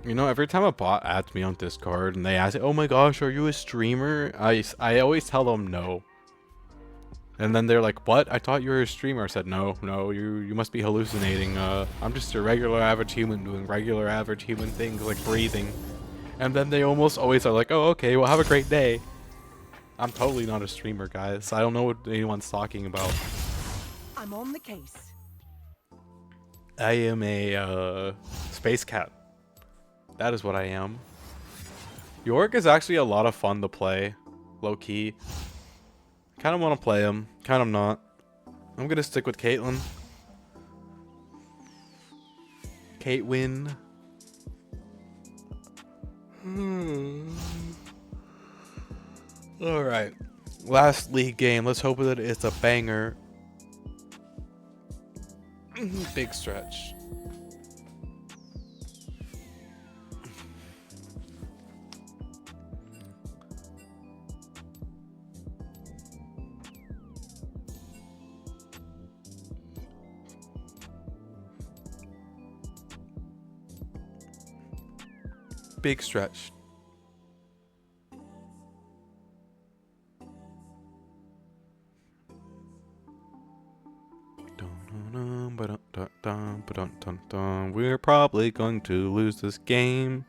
You know, every time a bot adds me on Discord and they ask, oh my gosh, are you a streamer? I always tell them no. And then they're like, what? I thought you were a streamer. I said, no, you must be hallucinating. I'm just a regular average human doing regular average human things like breathing. And then they almost always are like, oh, okay, well, have a great day. I'm totally not a streamer, guys. I don't know what anyone's talking about. I'm on the case. I am a space cat. That is what I am. York is actually a lot of fun to play, low key. Kind of want to play him, kind of not. I'm gonna stick with Caitlyn. Caitlyn. All right, last league game. Let's hope that it's a banger. Big stretch. Big stretch. We're probably going to lose this game.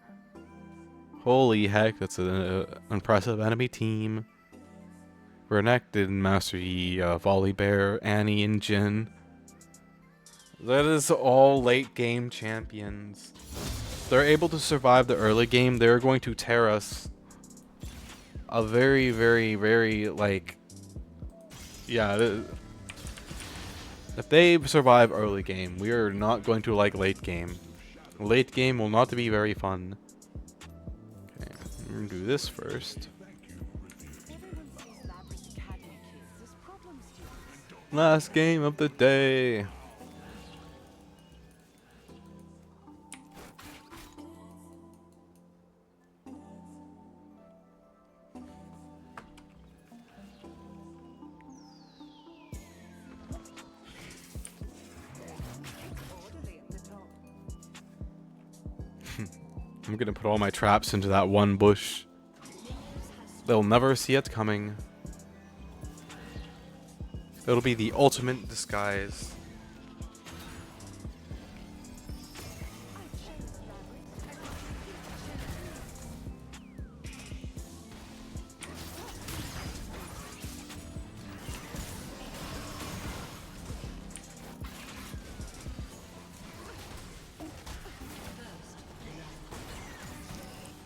Holy heck, that's an impressive enemy team. Renekton, Master Yi, Volley Bear, Annie, and Jin. That is all late game champions. They're able to survive the early game. They're going to tear us a very, very, very, like, yeah. If they survive early game, we are not going to like late game. Late game will not be very fun. Okay, we're gonna do this first. Last game of the day. I'm gonna put all my traps into that one bush. They'll never see it coming. It'll be the ultimate disguise.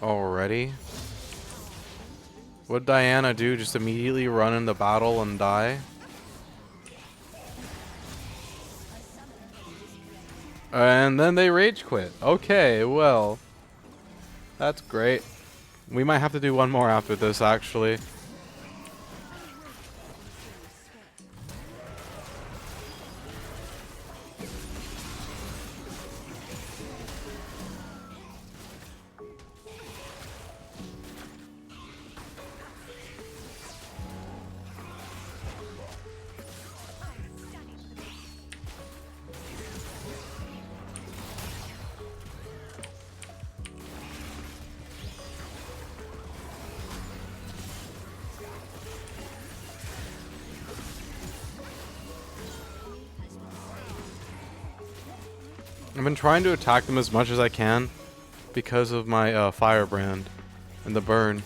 Already? What'd Diana do? Just immediately run in the battle and die? And then they rage quit. Okay, well. That's great. We might have to do one more after this, actually. I've been trying to attack them as much as I can because of my firebrand and the burn.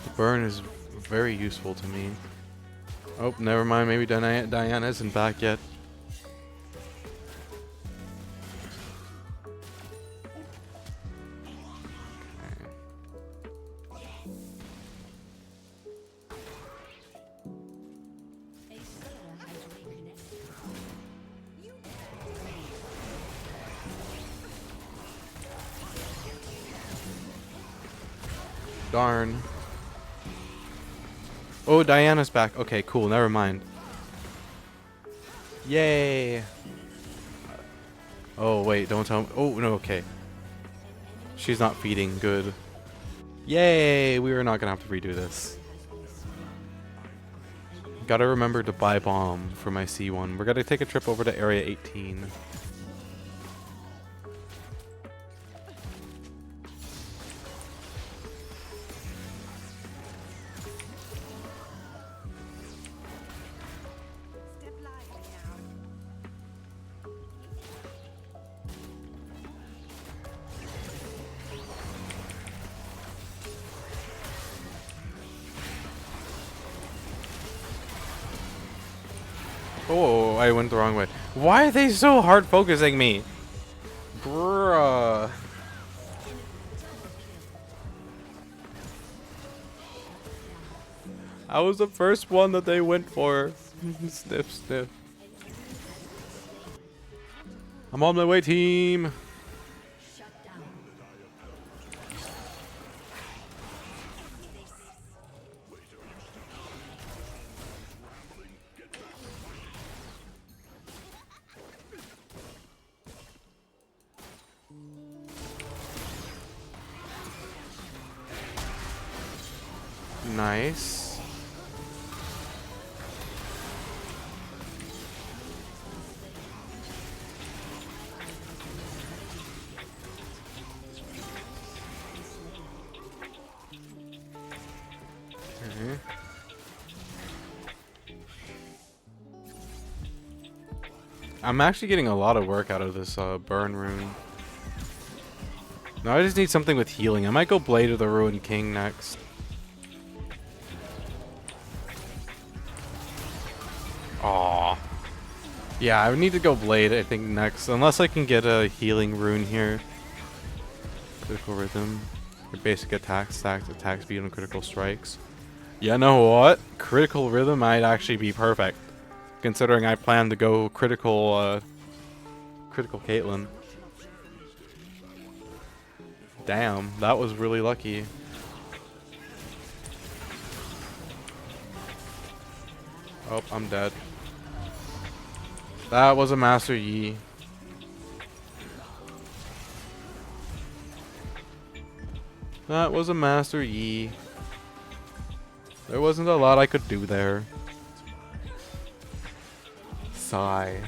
The burn is very useful to me. Oh, never mind. Maybe Diana isn't back yet. Darn. Oh, Diana's back. Okay, cool. Never mind. Yay. Oh, wait. Don't tell me. Oh, no. Okay. She's not feeding. Good. Yay. We are not going to have to redo this. Gotta remember to buy bomb for my C1. We're gonna take a trip over to Area 18. Oh, I went the wrong way. Why are they so hard focusing me? Bruh. I was the first one that they went for. Sniff, sniff. I'm on my way, team. Nice. Okay. I'm actually getting a lot of work out of this burn rune. Now I just need something with healing. I might go Blade of the Ruined King next. Aw. Yeah, I would need to go Blade, I think, next. Unless I can get a healing rune here. Critical Rhythm. Your basic attack stacks, attack speed, and critical strikes. You know what? Critical Rhythm might actually be perfect. Considering I plan to go critical Caitlyn. Damn, that was really lucky. Oh, I'm dead. That was a Master Yi. That was a Master Yi. There wasn't a lot I could do there. Sigh.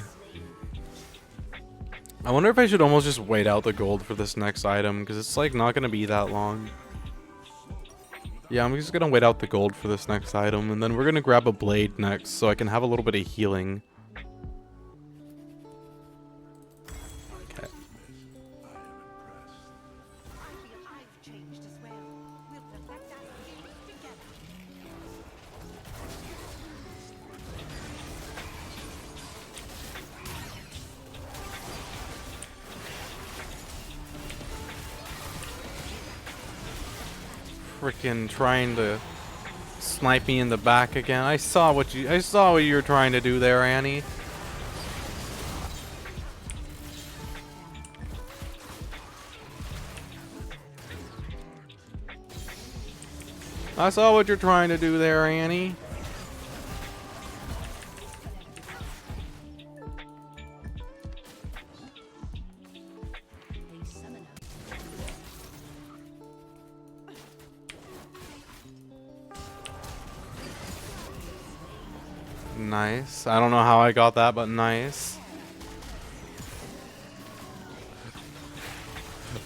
I wonder if I should almost just wait out the gold for this next item, because it's like not going to be that long. Yeah, I'm just going to wait out the gold for this next item, and then we're going to grab a blade next so I can have a little bit of healing. Okay. Freaking trying to snipe me in the back again. I saw what you were trying to do there, Annie. I saw what you're trying to do there, Annie. Nice. I don't know how I got that, but nice.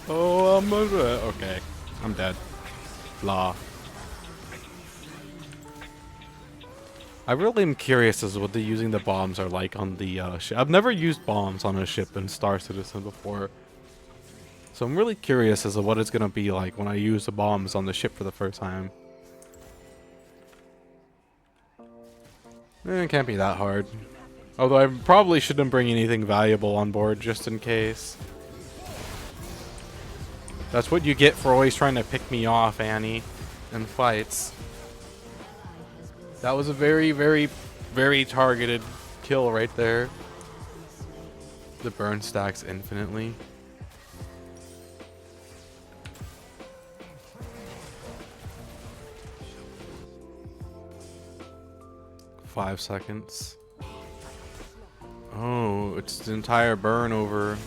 Oh, okay. I'm dead. Blah. I really am curious as to what using the bombs are like on the ship. I've never used bombs on a ship in Star Citizen before. So I'm really curious as to what it's going to be like when I use the bombs on the ship for the first time. It can't be that hard. Although I probably shouldn't bring anything valuable on board just in case. That's what you get for always trying to pick me off, Annie, in fights. That was a very, very, very targeted kill right there. The burn stacks infinitely. Five seconds. Oh, it's the entire burn over.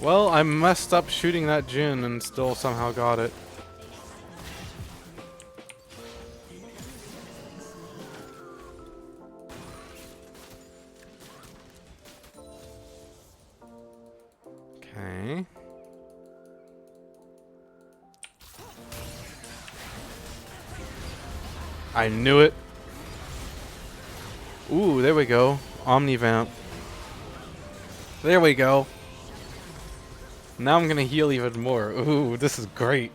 Well, I messed up shooting that Jin and still somehow got it. Okay. I knew it. Ooh, there we go. Omnivamp. There we go. Now I'm gonna heal even more. Ooh, this is great.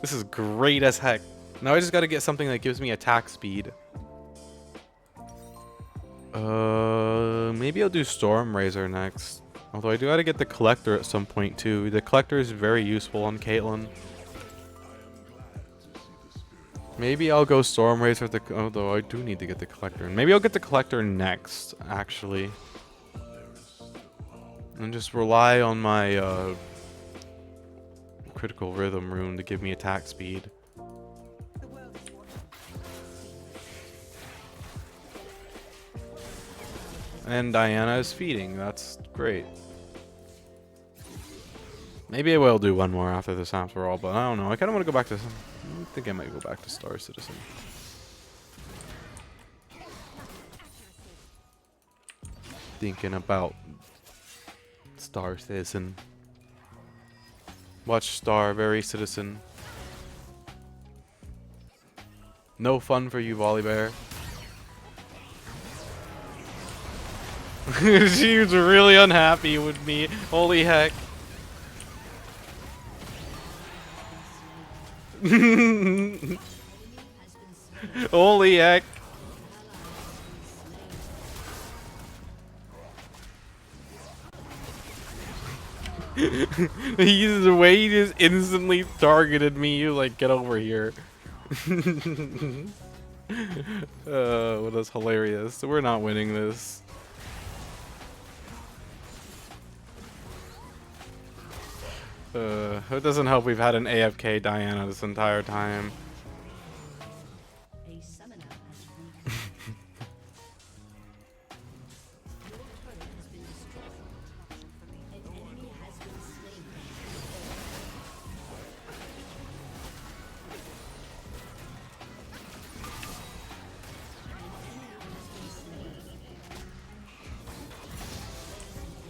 This is great as heck. Now I just gotta get something that gives me attack speed. Maybe I'll do Storm Razor next. Although I do gotta get the Collector at some point too. The Collector is very useful on Caitlyn. Maybe I'll go Storm Razor, although I do need to get the Collector. And maybe I'll get the Collector next, actually. And just rely on my critical rhythm rune to give me attack speed. And Diana is feeding. That's great. Maybe I will do one more after this after all, but I don't know. I kind of want to go back to... I think I might go back to Star Citizen. Thinking about Star Citizen. Watch Star, very Citizen. No fun for you, Volibear. She was really unhappy with me. Holy heck. Holy heck. He's the way he just instantly targeted me. Like, get over here. Well, that's hilarious. So we're not winning this. It doesn't help we've had an AFK Diana this entire time.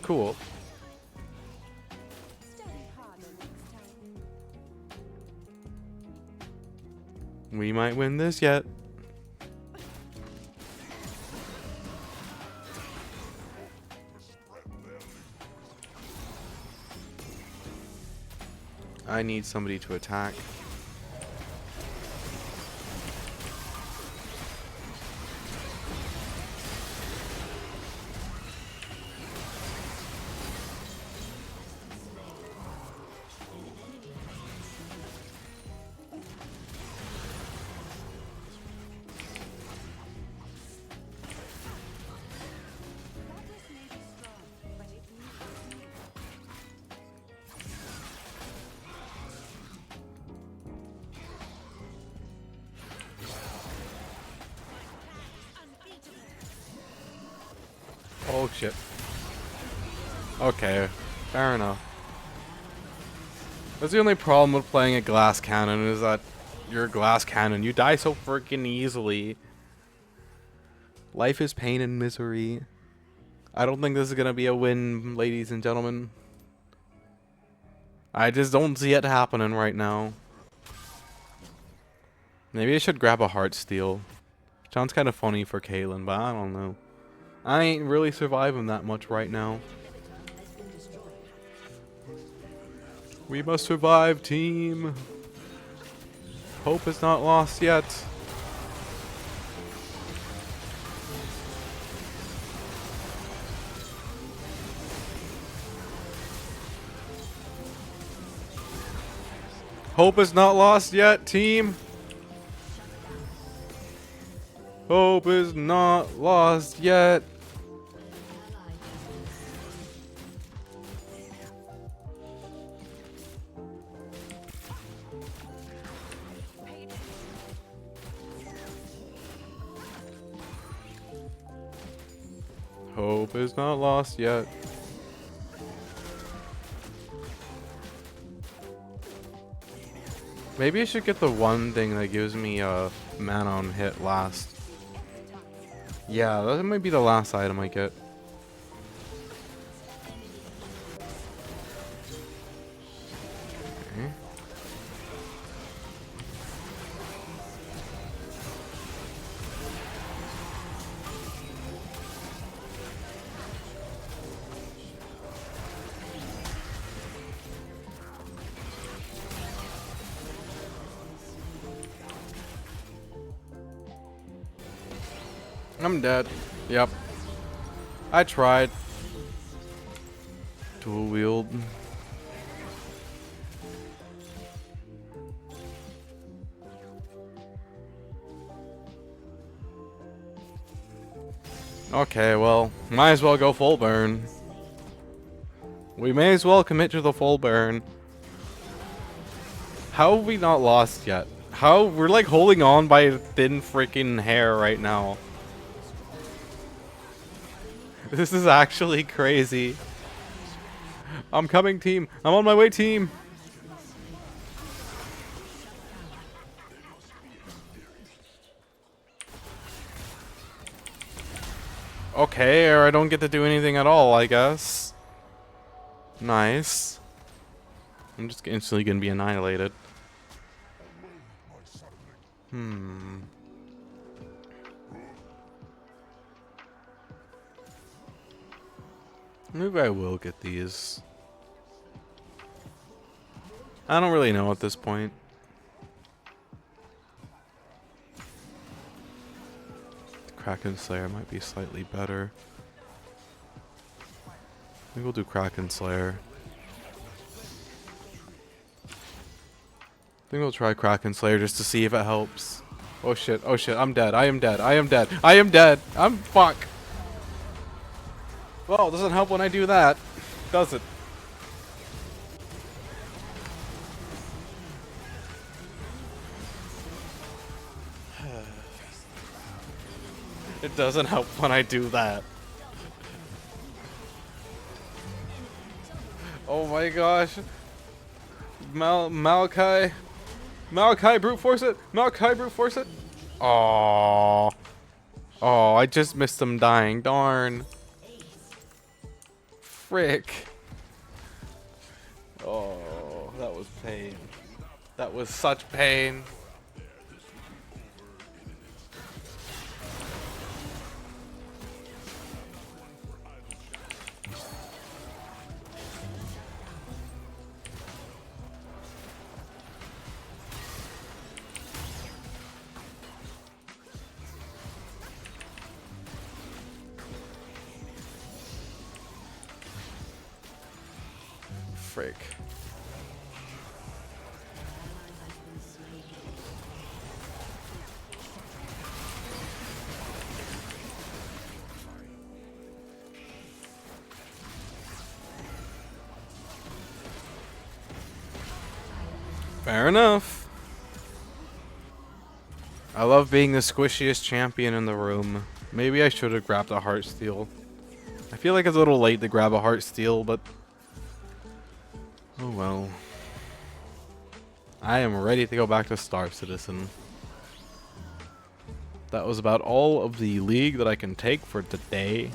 Cool. We might win this yet. I need somebody to attack. Oh shit. Okay, fair enough. That's the only problem with playing a glass cannon is that you're a glass cannon. You die so freaking easily. Life is pain and misery. I don't think this is gonna be a win, ladies and gentlemen. I just don't see it happening right now. Maybe I should grab a heart steal. Sounds kind of funny for Caitlyn, but I don't know. I ain't really surviving that much right now. We must survive, team. Hope is not lost yet. Hope is not lost yet, team. Hope is not lost yet. Hope is not lost yet. Maybe I should get the one thing that gives me a mana on hit last. Yeah, that might be the last item I get. Okay. I'm dead. Yep. I tried. Dual wield. Okay, well, might as well go full burn. We may as well commit to the full burn. How have we not lost yet? How? We're like holding on by a thin freaking hair right now. This is actually crazy. I'm coming, team. I'm on my way, team. Okay, or I don't get to do anything at all, I guess. Nice. I'm just instantly gonna be annihilated. Maybe I will get these. I don't really know at this point. Kraken Slayer might be slightly better. I think we'll do Kraken Slayer. I think we'll try Kraken Slayer just to see if it helps. Oh shit, I'm dead, I am dead, I am dead, I am dead, I'm fuck. Well, it doesn't help when I do that, does it? It doesn't help when I do that. Oh my gosh. Malachi, brute force it! Malachi, brute force it! Aww. Oh, I just missed him dying. Darn. Frick. Oh, that was pain. That was such pain. Frick. Fair enough. I love being the squishiest champion in the room. Maybe I should have grabbed a heart steal. I feel like it's a little late to grab a heart steal, but oh well. I am ready to go back to Star Citizen. That was about all of the League that I can take for today.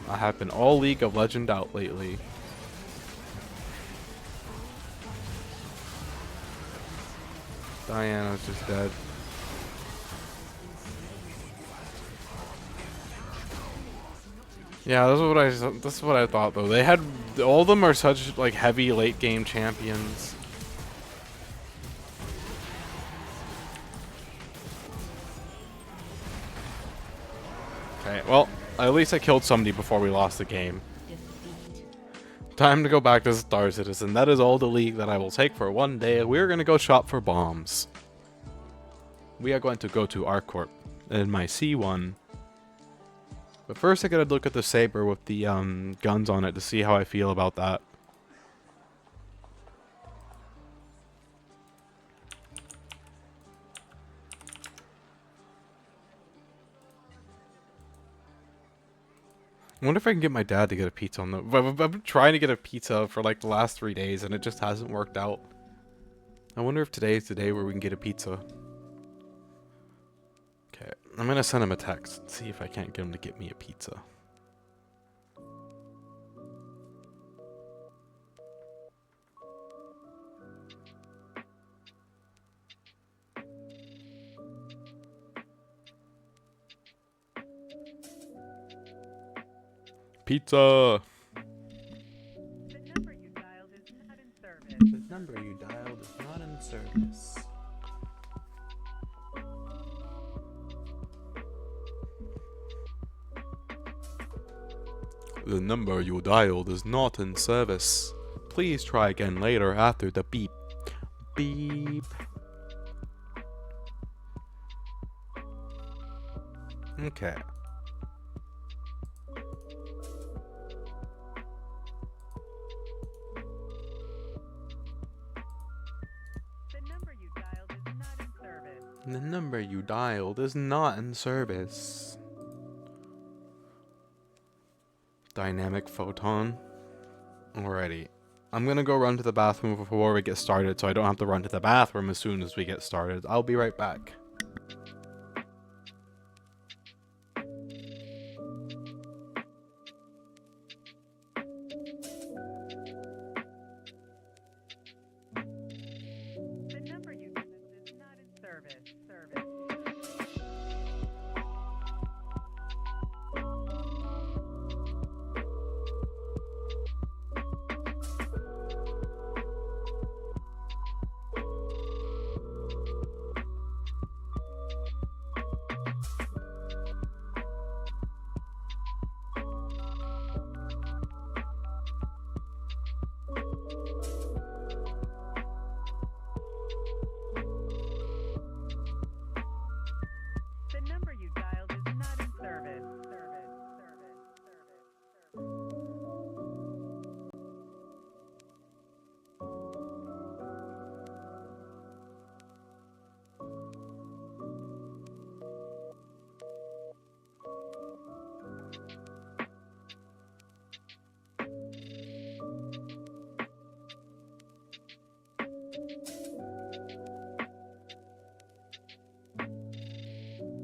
I have been all League of Legends out lately. Diana's just dead. Yeah, that's what I thought though. They had all of them are such like heavy late game champions. Okay, well, at least I killed somebody before we lost the game. Time to go back to Star Citizen. That is all the league that I will take for one day. We're gonna go shop for bombs. We are going to go to ArcCorp in my C1. But first I gotta look at the saber with the guns on it to see how I feel about that. I wonder if I can get my dad to get a pizza on the... I've been trying to get a pizza for like the last 3 days and it just hasn't worked out. I wonder if today is the day where we can get a pizza. Okay, I'm gonna send him a text and see if I can't get him to get me a pizza. Pizza! The number you dialed is not in service. The number you dialed is not in service. The number you dialed is not in service. Please try again later after the beep. Beep. Okay. The number you dialed is not in service. The number you dialed is not in service. Dynamic photon. Alrighty. I'm gonna go run to the bathroom before we get started so I don't have to run to the bathroom as soon as we get started. I'll be right back. The number you dialed is not in service. The number you dialed is not in service.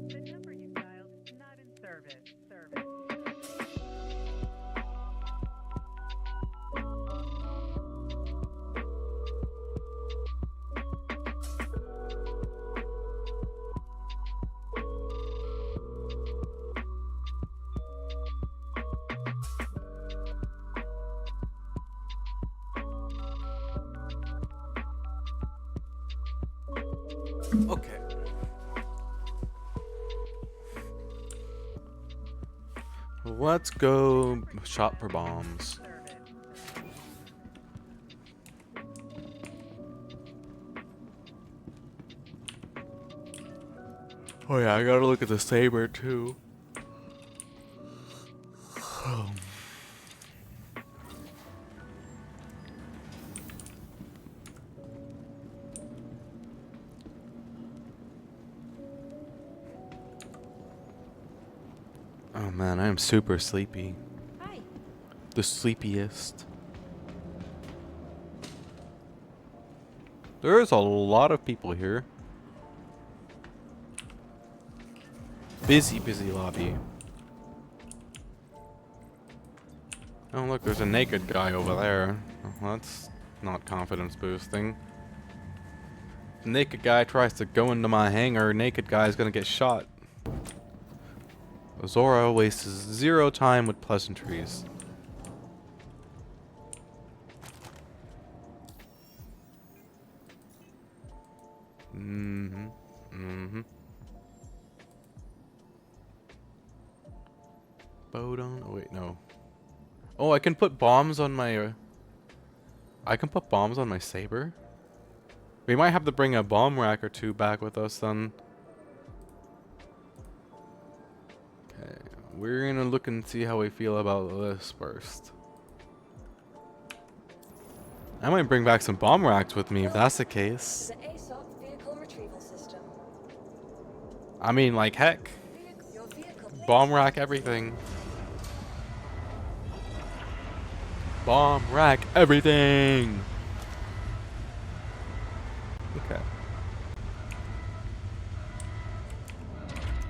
The number you dialed is not in service. Okay. Let's go shop for bombs. Oh yeah, I gotta look at the saber too. Oh man, I am super sleepy. Hi. The sleepiest. There's a lot of people here. Busy lobby. Oh look, there's a naked guy over there. Well, that's not confidence boosting. naked guy tries to go into my hangar, naked guy is gonna get shot. Azora wastes 0 time with pleasantries. Bodon. Oh wait, no. Oh, I can put bombs on my. I can put bombs on my saber. We might have to bring a bomb rack or 2 back with us then. Okay, we're gonna look and see how we feel about this first. I might bring back some bomb racks with me if that's the case. The ASOP vehicle retrieval system. I mean, like heck, Your vehicle bomb rack everything. Bomb rack everything. Okay.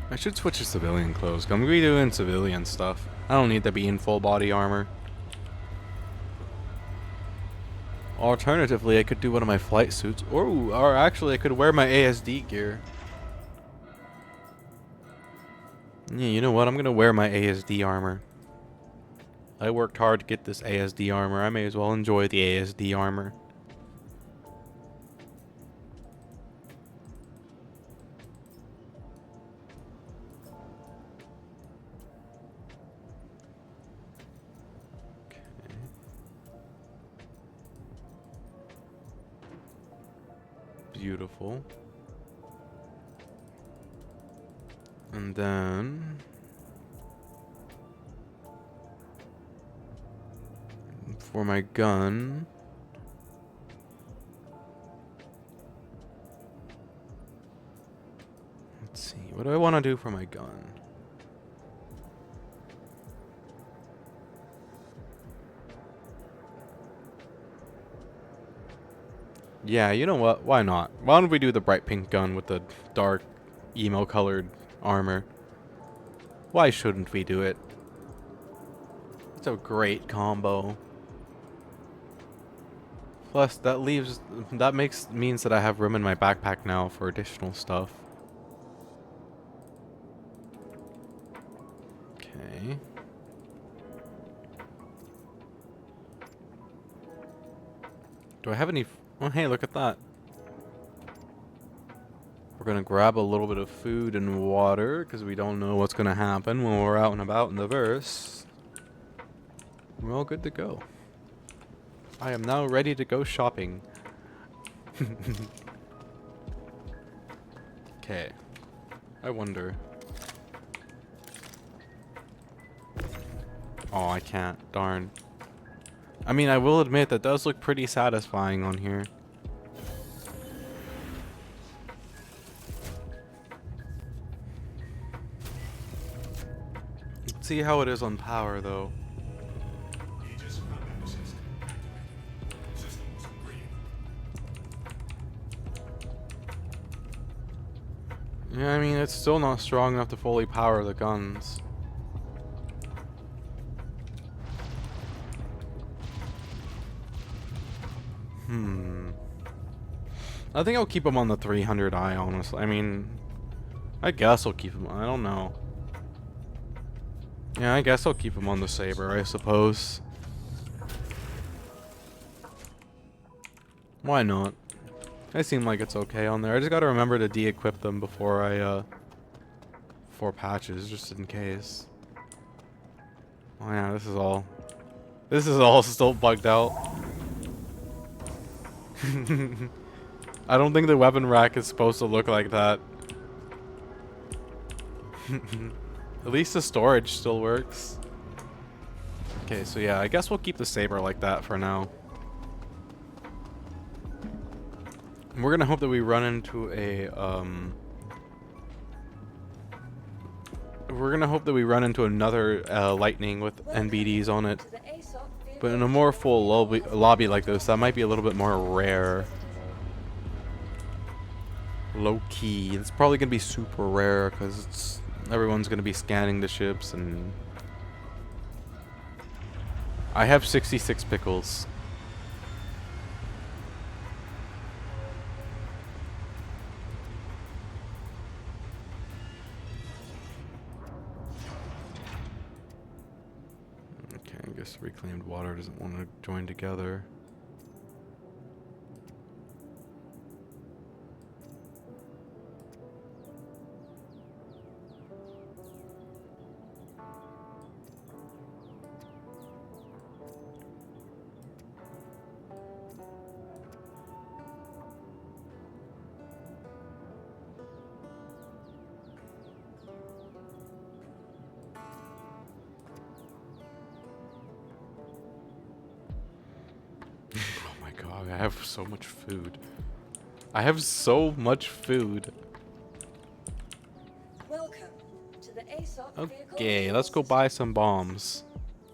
I should switch to civilian clothes. I'm gonna be doing civilian stuff. I don't need to be in full body armor. Alternatively, I could do one of my flight suits. Or actually, I could wear my ASD gear. Yeah, you know what? I'm gonna wear my ASD armor. I worked hard to get this ASD armor. I may as well enjoy the ASD armor. Beautiful. And then for my gun, let's see, what do I want to do for my gun? Yeah, you know what? Why not? Why don't we do the bright pink gun with the dark emo colored armor? Why shouldn't we do it? It's a great combo. Plus, that means that I have room in my backpack now for additional stuff. Okay. Do I have any? Oh, hey, look at that. We're gonna grab a little bit of food and water because we don't know what's gonna happen when we're out and about in the verse. We're all good to go. I am now ready to go shopping. Okay. I wonder. Oh, I can't. Darn. I mean, I will admit that does look pretty satisfying on here. Let's see how it is on power, though. Yeah, I mean, it's still not strong enough to fully power the guns. I think I'll keep them on the 300i, honestly. I mean, I guess I'll keep them. I don't know. Yeah, I guess I'll keep them on the saber, I suppose. Why not? They seem like it's okay on there. I just gotta remember to de-equip them before I, before patches, just in case. Oh yeah, this is all still bugged out. I don't think the weapon rack is supposed to look like that. At least the storage still works. Okay, so yeah, I guess we'll keep the saber like that for now. We're gonna hope that we run into a we're gonna hope that we run into another lightning with NBDs on it. But in a more full lobby like this, that might be a little bit more rare. Low key. It's probably gonna be super rare because everyone's gonna be scanning the ships, and I have 66 pickles. guess reclaimed water doesn't want to join together. Oh my god, I have so much food. I have so much food. Welcome to the ASOP vehicle Okay, let's go buy some bombs.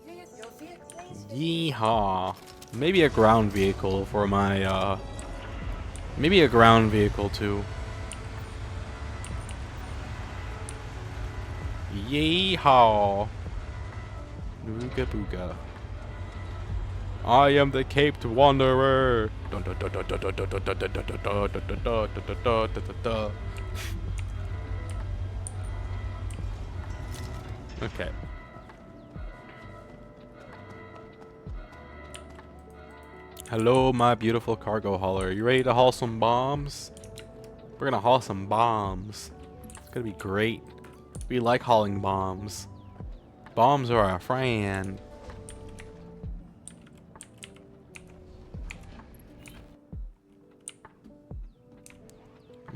Your vehicle is Yeehaw. Maybe a ground vehicle for my, maybe a ground vehicle too. Yeehaw. Ooga booga. I am the Caped Wanderer. Okay. Hello, my beautiful cargo hauler. You ready to haul some bombs? We're gonna haul some bombs. It's gonna be great. We like hauling bombs. Bombs are our friend.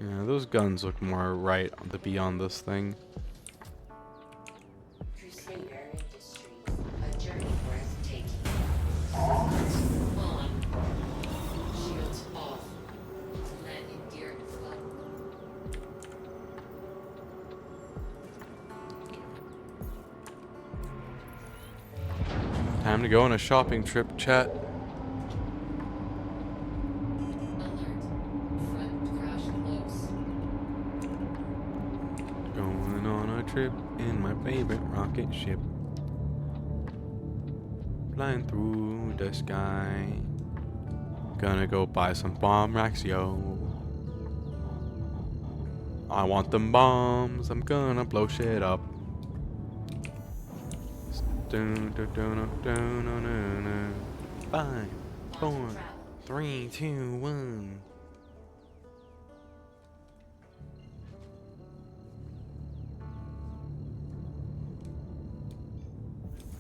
Yeah, those guns look more right to be on this thing. Crusader Industries, a journey worth taking. Systems on. Shields off. Landing gear in flight. Time to go on a shopping trip, chat. Alert. Front crash close. Going on a trip in my favorite rocket ship. Flying through the sky. Gonna go buy some bomb racks, yo. I want them bombs. I'm gonna blow shit up. 5, 4, 3, 2, 1.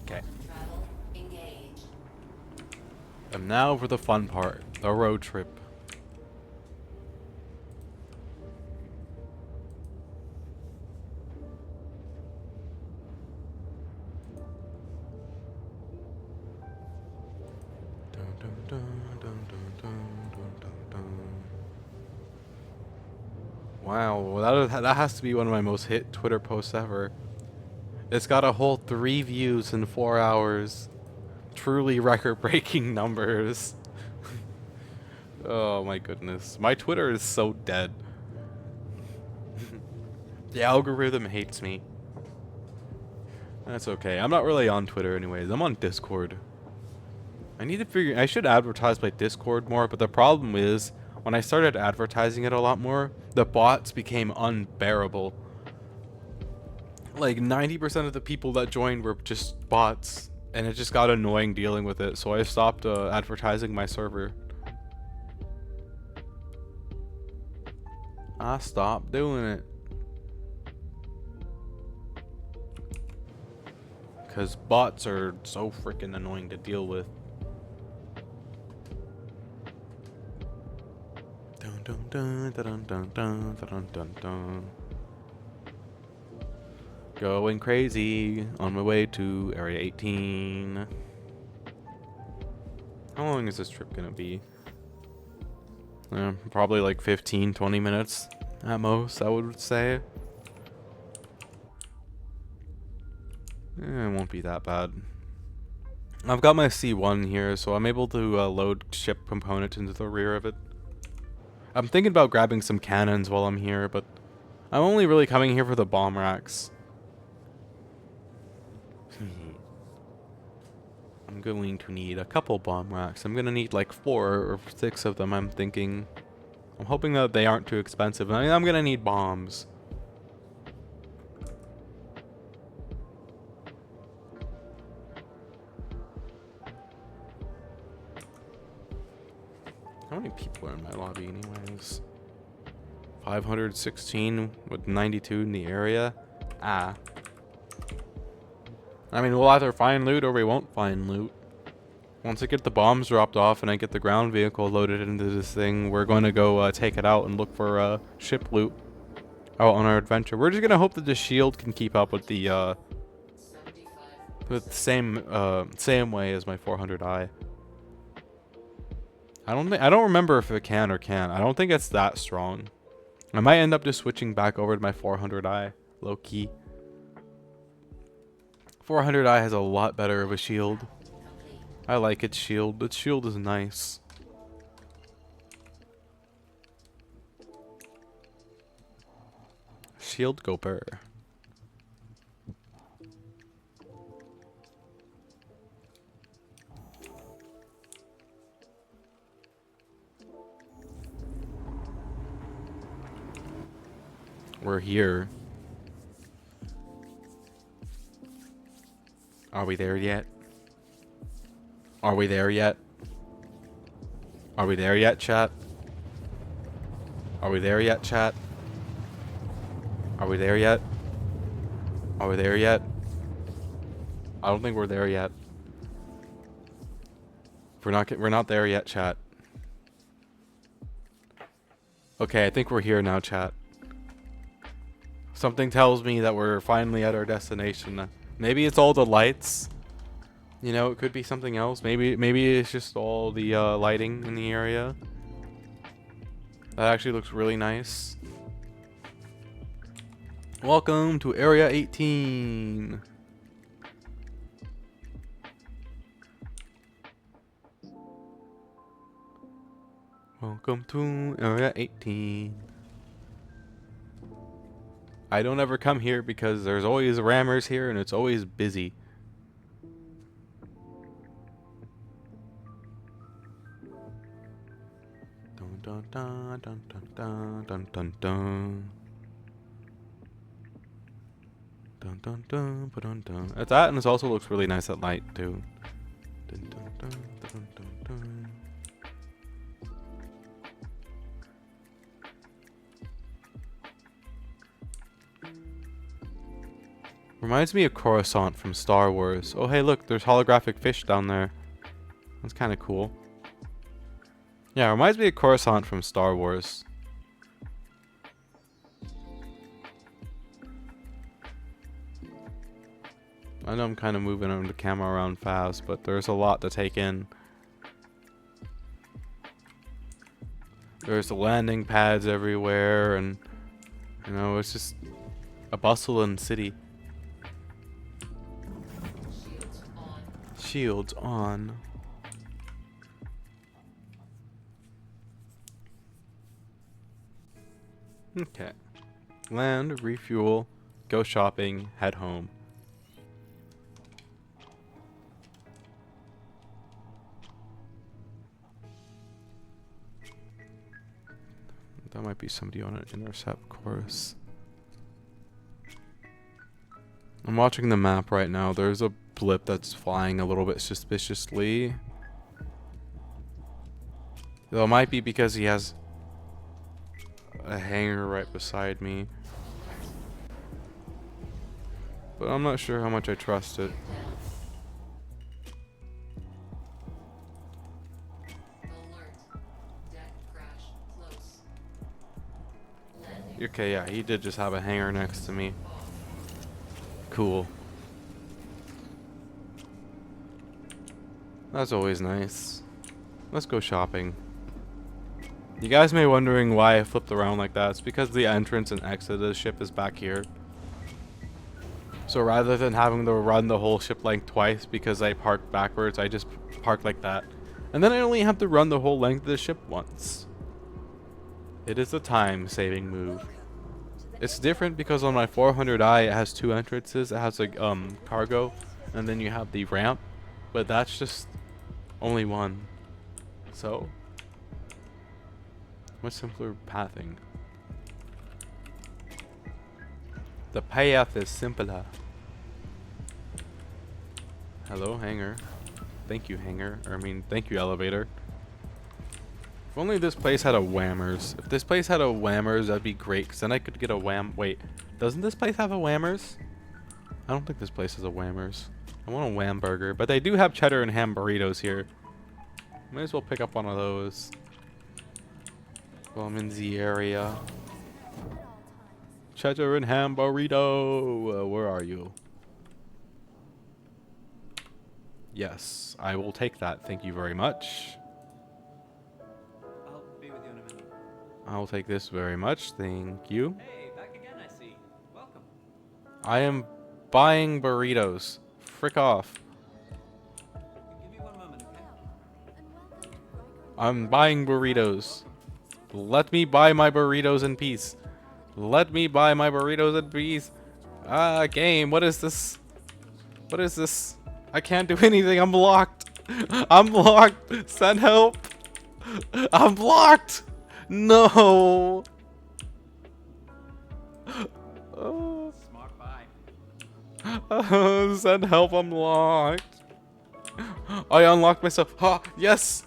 Okay. Travel engaged. And now for the fun part, the road trip. Wow, that has to be one of my most hit Twitter posts ever. It's got a whole 3 views in 4 hours. Truly record-breaking numbers. Oh my goodness. My Twitter is so dead. The algorithm hates me. That's okay. I'm not really on Twitter anyways. I'm on Discord. I should advertise my Discord more, but the problem is when I started advertising it a lot more, the bots became unbearable. Like 90% of the people that joined were just bots, and it just got annoying dealing with it, so I stopped advertising my server. I stopped doing it. Because bots are so freaking annoying to deal with. Dun dun dun dun dun dun dun dun. Going crazy on my way to Area 18. How long is this trip gonna be? Probably like 15-20 minutes at most, I would say. It won't be that bad. I've got my C1 here, so I'm able to load ship components into the rear of it. I'm thinking about grabbing some cannons while I'm here, but I'm only really coming here for the bomb racks. I'm going to need a couple bomb racks. I'm gonna need like 4 or 6 of them, I'm thinking. I'm hoping that they aren't too expensive. I mean, I'm gonna need bombs. How many people are in my lobby anyways? 516 with 92 in the area. Ah. I mean, we'll either find loot or we won't find loot. Once I get the bombs dropped off and I get the ground vehicle loaded into this thing, we're going to go take it out and look for ship loot out on our adventure. We're just going to hope that the shield can keep up with the same way as my 400i. I don't remember if it can or can't. I don't think it's that strong. I might end up just switching back over to my 400i, low key. 400i has a lot better of a shield. I like its shield. Its shield is nice. Shield Goper. We're here. Are we there yet? Are we there yet? Are we there yet, chat? Are we there yet, chat? Are we there yet? Are we there yet? I don't think we're there yet. We're not there yet, chat. Okay, I think we're here now, chat. Something tells me that we're finally at our destination. Maybe it's all the lights. You know, it could be something else. Maybe it's just all the lighting in the area. That actually looks really nice. Welcome to Area 18. Welcome to Area 18. I don't ever come here because there's always rammers here and it's always busy. Dun dun dun dun dun dun dun dun. Dun dun dun dun dun. At that, and it also looks really nice at night too. Dun dun dun dun dun dun. Reminds me of Coruscant from Star Wars. Oh hey look, there's holographic fish down there. That's kind of cool. Yeah, it reminds me of Coruscant from Star Wars. I know I'm kind of moving the camera around fast, but there's a lot to take in. There's the landing pads everywhere, and you know, it's just a bustling city. Shields on. Okay. Land, refuel, go shopping, head home. That might be somebody on an intercept course. I'm watching the map right now. There's a blip that's flying a little bit suspiciously. Though it might be because he has a hangar right beside me. But I'm not sure how much I trust it. Okay, yeah, he did just have a hangar next to me. Cool. That's always nice. Let's go shopping. You guys may be wondering why I flipped around like that. It's because the entrance and exit of the ship is back here. So rather than having to run the whole ship length twice because I parked backwards, I just parked like that. And then I only have to run the whole length of the ship once. It is a time-saving move. It's different because on my 400i it has two entrances. It has like cargo, and then you have the ramp, but that's just only one. So much simpler pathing. The path is simpler. Hello, hangar. Thank you, hangar. Or I mean, thank you, elevator. If only this place had a Whammers. If this place had a Whammers, that'd be great, because then I could get a Wham. Wait, doesn't this place have a Whammers? I don't think this place has a Whammers. I want a Wham burger, but they do have cheddar and ham burritos here. Might as well pick up one of those while I'm in the area. Cheddar and ham burrito. Where are you? Yes, I will take that. Thank you very much. I'll be with you in a minute. I'll take this very much. Thank you. Hey, back again, I see. Welcome. I am buying burritos. Frick off. Give me 1 moment, okay? I'm buying burritos. Let me buy my burritos in peace. Let me buy my burritos in peace. Ah, game. What is this? What is this? I can't do anything. I'm blocked. I'm blocked. Send help. I'm blocked. No. Oh. Smart buy. Send help. I'm locked. I unlocked myself. Ha, yes.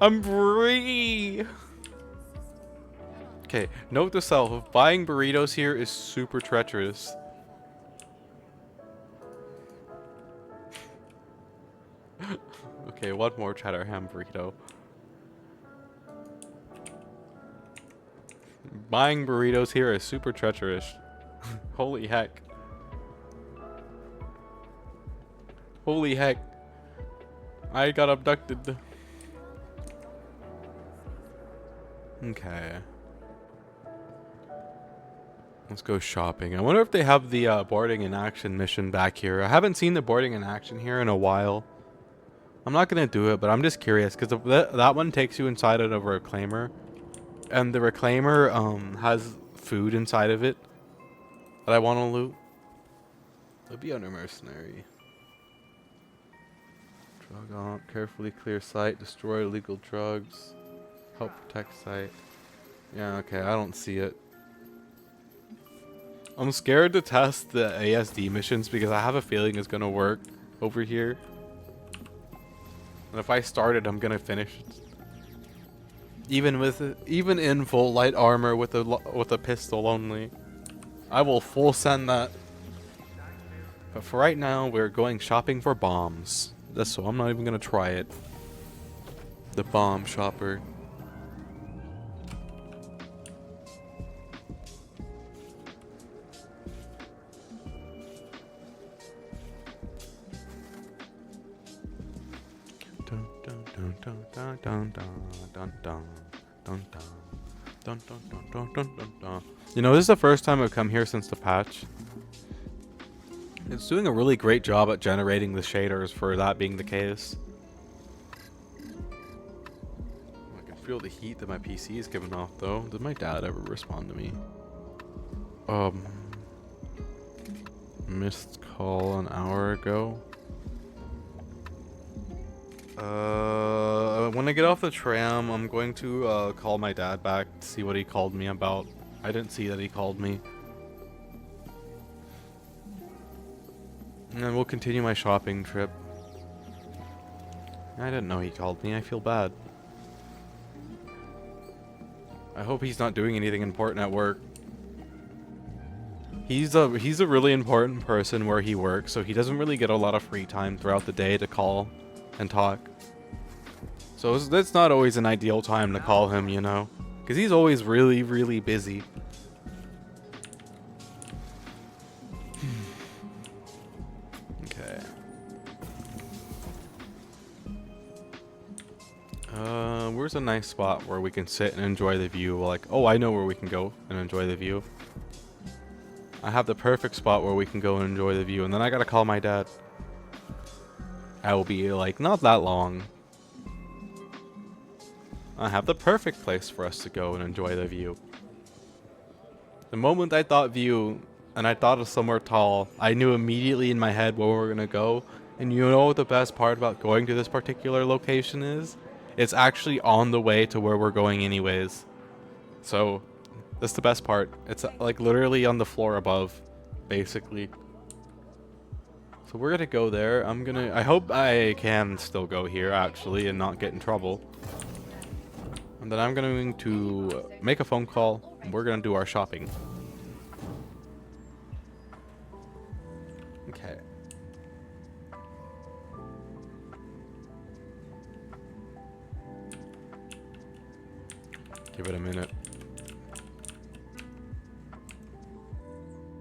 I'm free. Okay, note to self, buying burritos here is super treacherous. Okay, one more cheddar ham burrito. Buying burritos here is super treacherous. Holy heck. Holy heck. I got abducted. Okay. Let's go shopping. I wonder if they have the boarding in action mission back here. I haven't seen the boarding in action here in a while. I'm not going to do it, but I'm just curious because that one takes you inside of a reclaimer. And the reclaimer has food inside of it that I want to loot. It'll be under mercenary. Drug on, carefully clear site, destroy illegal drugs, help protect site. Yeah, okay, I don't see it. I'm scared to test the ASD missions because I have a feeling it's gonna work over here. And if I start it, I'm gonna finish it. Even in full light armor with a pistol only, I will full send that. But for right now, we're going shopping for bombs. So I'm not even gonna try it. The bomb shopper. You know, this is the first time I've come here since the patch. It's doing a really great job at generating the shaders for that being the case. I can feel the heat that my PC is giving off though. Did my dad ever respond to me? Missed call an hour ago. When I get off the tram, I'm going to call my dad back to see what he called me about. I didn't see that he called me. And then we'll continue my shopping trip. I didn't know he called me. I feel bad. I hope he's not doing anything important at work. He's a really important person where he works, so he doesn't really get a lot of free time throughout the day to call and talk. So that's not always an ideal time to call him, you know, because he's always really, really busy. Okay. Where's a nice spot where we can sit and enjoy the view? Like, oh, I know where we can go and enjoy the view. I have the perfect spot where we can go and enjoy the view, and then I gotta call my dad. I will be like not that long. I have the perfect place for us to go and enjoy the view. The moment I thought view and I thought of somewhere tall, I knew immediately in my head where we were gonna go. And you know what the best part about going to this particular location is? It's actually on the way to where we're going anyways. So that's the best part. It's like literally on the floor above, basically. So we're gonna go there. I hope I can still go here actually and not get in trouble. And then I'm going to make a phone call and we're gonna do our shopping. Okay. Give it a minute.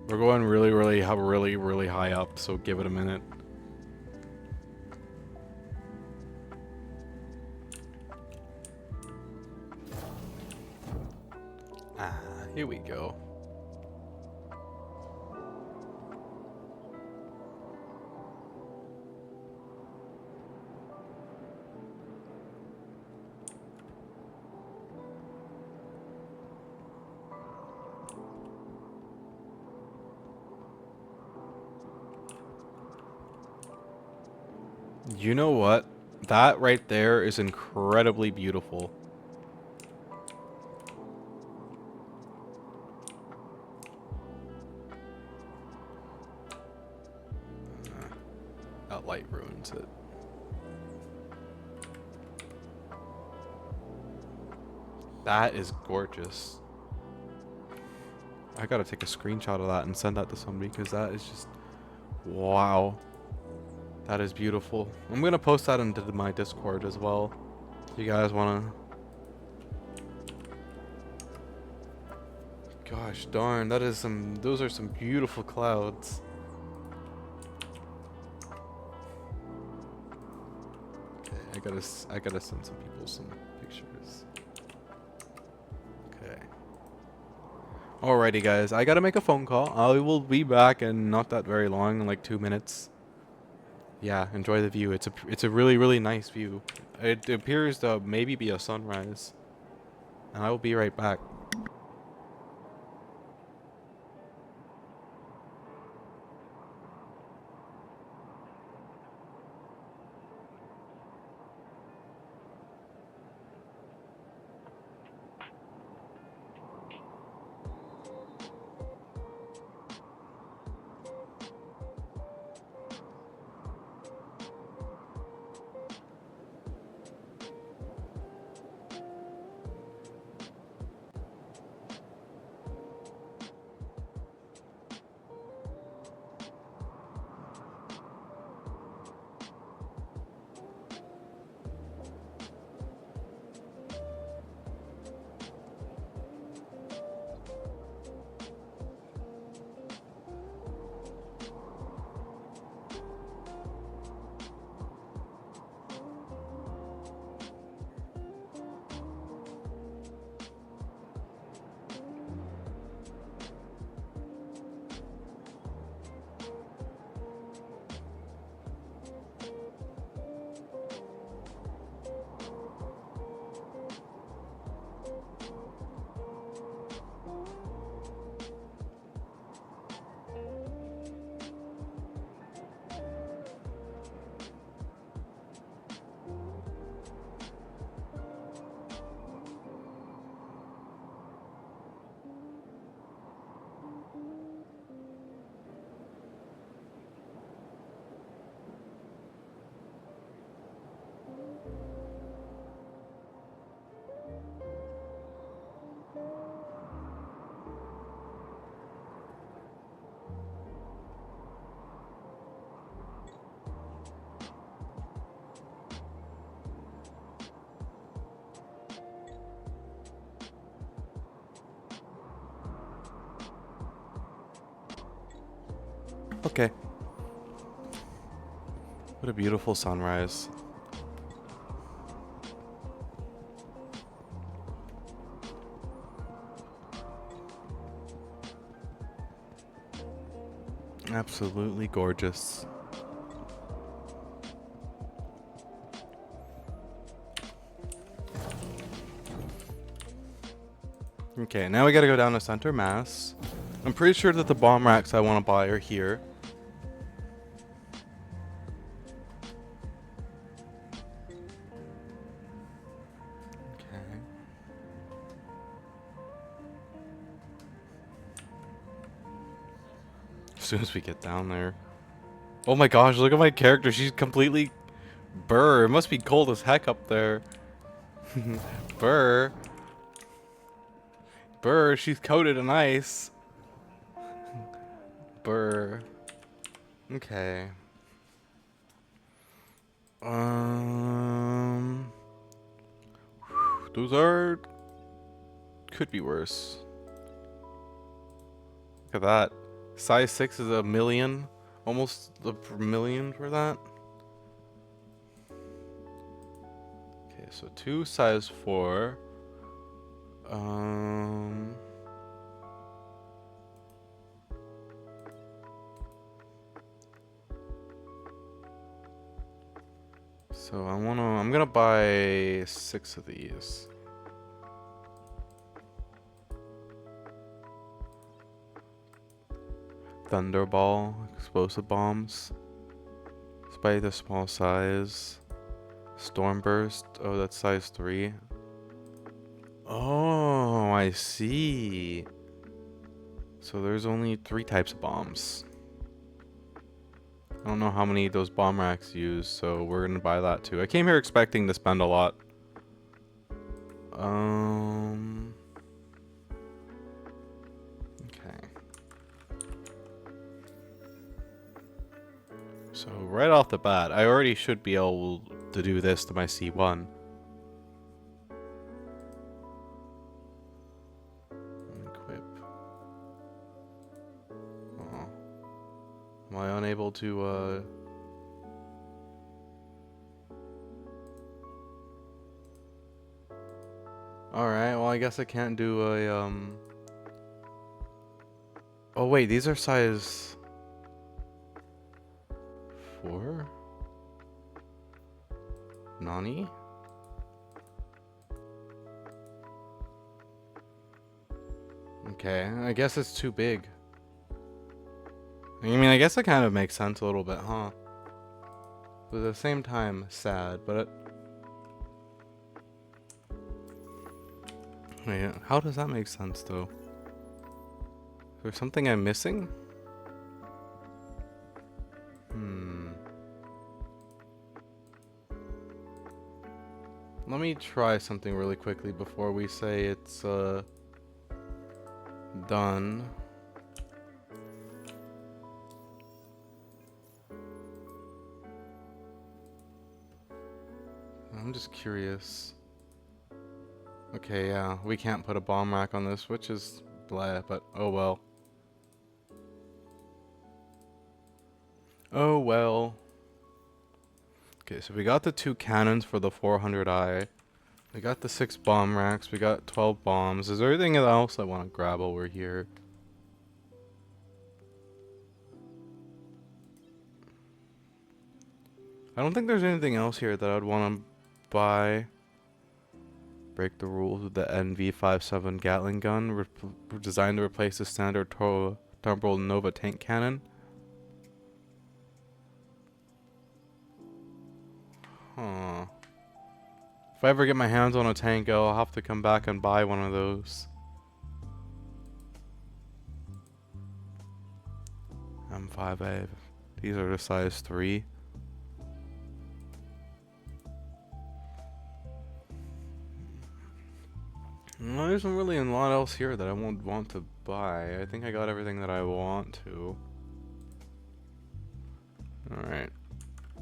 We're going really high up, so give it a minute. Ah, here we go. You know what? That right there is incredibly beautiful. That light ruins it. That is gorgeous. I gotta take a screenshot of that and send that to somebody because that is just... Wow. That is beautiful. I'm gonna post that into my Discord as well. If you guys wanna... Gosh darn, that is some... Those are some beautiful clouds. Okay, I gotta send some people some pictures. Okay. Alrighty guys, I gotta make a phone call. I will be back in not that very long, in like 2 minutes. Yeah, enjoy the view. It's a really nice view. It appears to maybe be a sunrise. And I will be right back. Okay. What a beautiful sunrise. Absolutely gorgeous. Okay, now we gotta go down to Center Mass. I'm pretty sure that the bomb racks I want to buy are here. Okay. As soon as we get down there. Oh my gosh, look at my character. She's completely... Brr, it must be cold as heck up there. Brr. Brr, she's coated in ice. Brr. Okay. Those are... Could be worse. Look at that. Size 6 is 1,000,000. Almost a million for that. Okay, so 2 size 4. So I'm gonna buy 6 of these. Thunderball, explosive bombs. Despite the small size. Stormburst, oh that's size 3. Oh, I see. So there's only 3 types of bombs. I don't know how many those bomb racks use, so we're gonna buy that too. I came here expecting to spend a lot. Okay. So right off the bat, I already should be able to do this to my C1. Equip. Oh. Am I unable to, Alright, well I guess I can't do a, Oh wait, these are size... 4? Nani? Okay, I guess it's too big. I mean, I guess that kind of makes sense a little bit, huh? But at the same time, sad, but... Wait, how does that make sense, though? Is there something I'm missing? Let me try something really quickly before we say it's, done. I'm just curious. Okay, yeah, we can't put a bomb rack on this, which is blah, but oh well. Oh well. Okay, so we got the 2 cannons for the 400i. We got the 6 bomb racks. We got 12 bombs. Is there anything else I want to grab while we're here? I don't think there's anything else here that I'd want to buy. Break the rules with the NV57 Gatling gun. Designed to replace the standard Thunderbolt Nova tank cannon. Huh. If I ever get my hands on a tank, I'll have to come back and buy one of those. M5A. These are the size 3. Well, there's not really a lot else here that I won't want to buy. I think I got everything that I want to. Alright.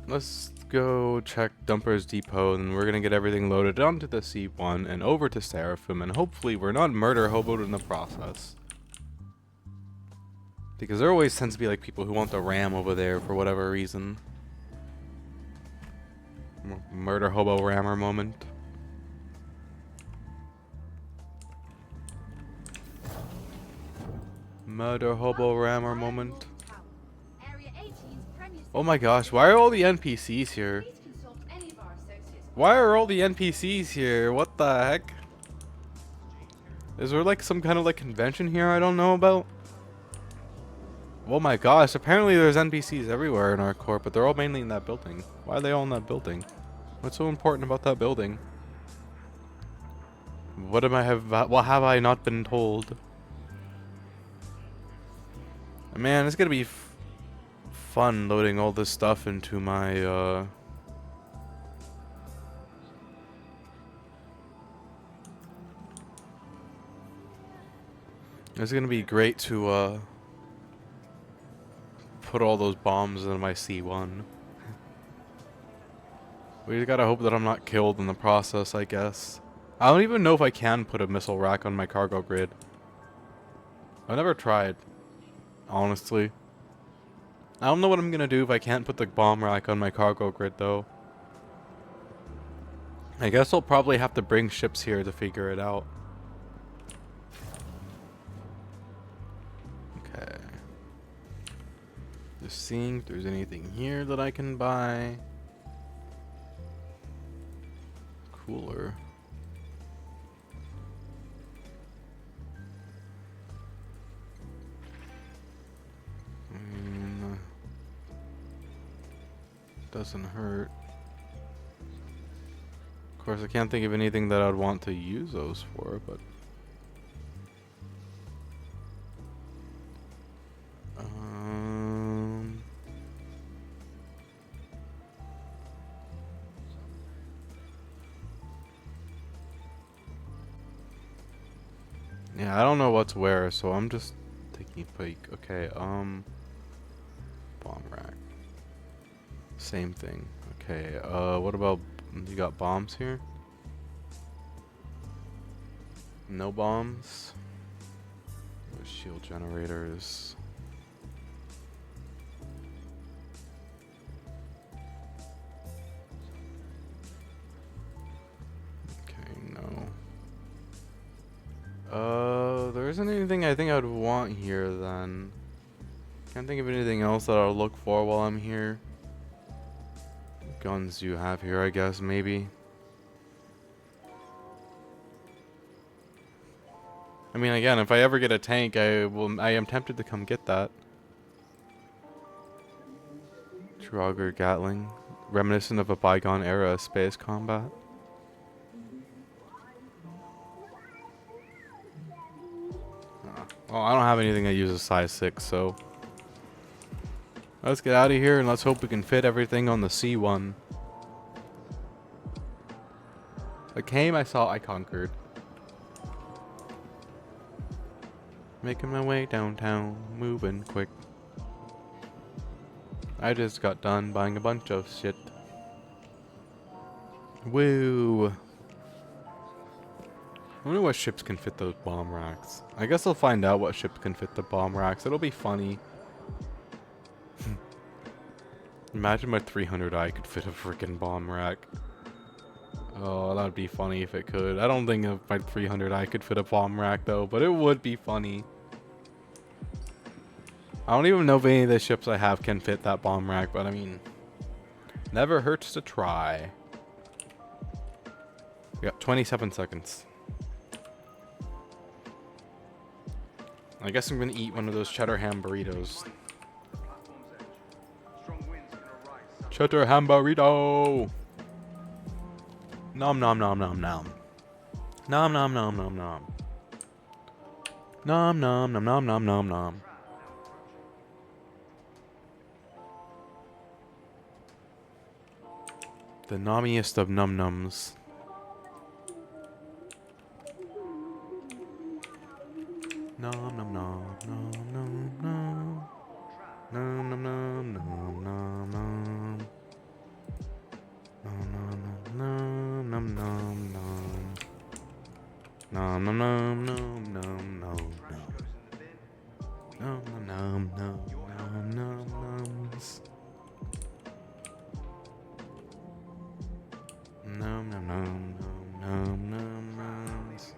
Let's go check Dumper's Depot, and we're gonna get everything loaded onto the C1 and over to Seraphim, and hopefully we're not murder hoboed in the process. Because there always tends to be like people who want the RAM over there for whatever reason. Murder hobo rammer moment. Murder hobo rammer moment. Oh my gosh, why are all the NPCs here? Why are all the NPCs here? What the heck? Is there like some kind of like convention here I don't know about? Oh my gosh, apparently there's NPCs everywhere in our corp, but they're all mainly in that building. Why are they all in that building? What's so important about that building? What have I not been told? Man, it's gonna be fun loading all this stuff into my it's gonna be great to put all those bombs in my C1. We just gotta hope that I'm not killed in the process, I guess. I don't even know if I can put a missile rack on my cargo grid. I've never tried, honestly. I don't know what I'm gonna do if I can't put the bomb rack on my cargo grid, though. I guess I'll probably have to bring ships here to figure it out. Okay. Just seeing if there's anything here that I can buy. Cooler. Doesn't hurt. Of course, I can't think of anything that I'd want to use those for, but yeah, I don't know what's where, so I'm just taking a peek. Okay, bomb rack. Same thing. Okay, what about, you got bombs here? No bombs. Shield generators. Okay, no. There isn't anything I think I'd want here then. Can't think of anything else that I'll look for while I'm here. Guns you have here, I guess, maybe. I mean, again, if I ever get a tank, I am tempted to come get that. Trauger Gatling, reminiscent of a bygone era of space combat. Well, I don't have anything that uses size 6, so let's get out of here and let's hope we can fit everything on the C1. I came, I saw, I conquered. Making my way downtown, moving quick. I just got done buying a bunch of shit. Woo! I wonder what ships can fit those bomb racks. I guess I'll find out what ships can fit the bomb racks. It'll be funny. Imagine my 300i could fit a freaking bomb rack. Oh, that'd be funny if it could. I don't think my 300i could fit a bomb rack though, but it would be funny. I don't even know if any of the ships I have can fit that bomb rack, but I mean, never hurts to try. We got 27 seconds. I guess I'm gonna eat one of those cheddar ham burritos. Cheddar ham burrito! Nom nom nom nom nom. Nom nom nom nom nom. Nom nom nom nom nom nom nom. The nommiest of num nums. Nom nom nom nom nom nom. Nom nom nom nom nom nom. Nom nom nom nom nom nom. Nom nom nom nom nom nom. Nom nom nom nom nom noms. Nom nom nom nom nom noms.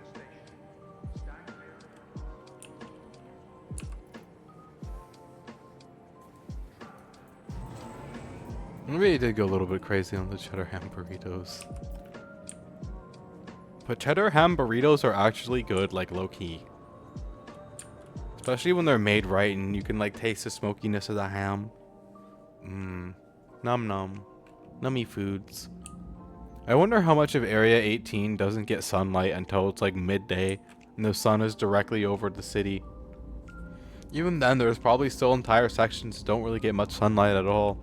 Maybe I did go a little bit crazy on the cheddar ham burritos. But cheddar ham burritos are actually good, like low-key. Especially when they're made right and you can like taste the smokiness of the ham. Mmm. Num num. Nummy foods. I wonder how much of Area 18 doesn't get sunlight until it's like midday and the sun is directly over the city. Even then, there's probably still entire sections that don't really get much sunlight at all.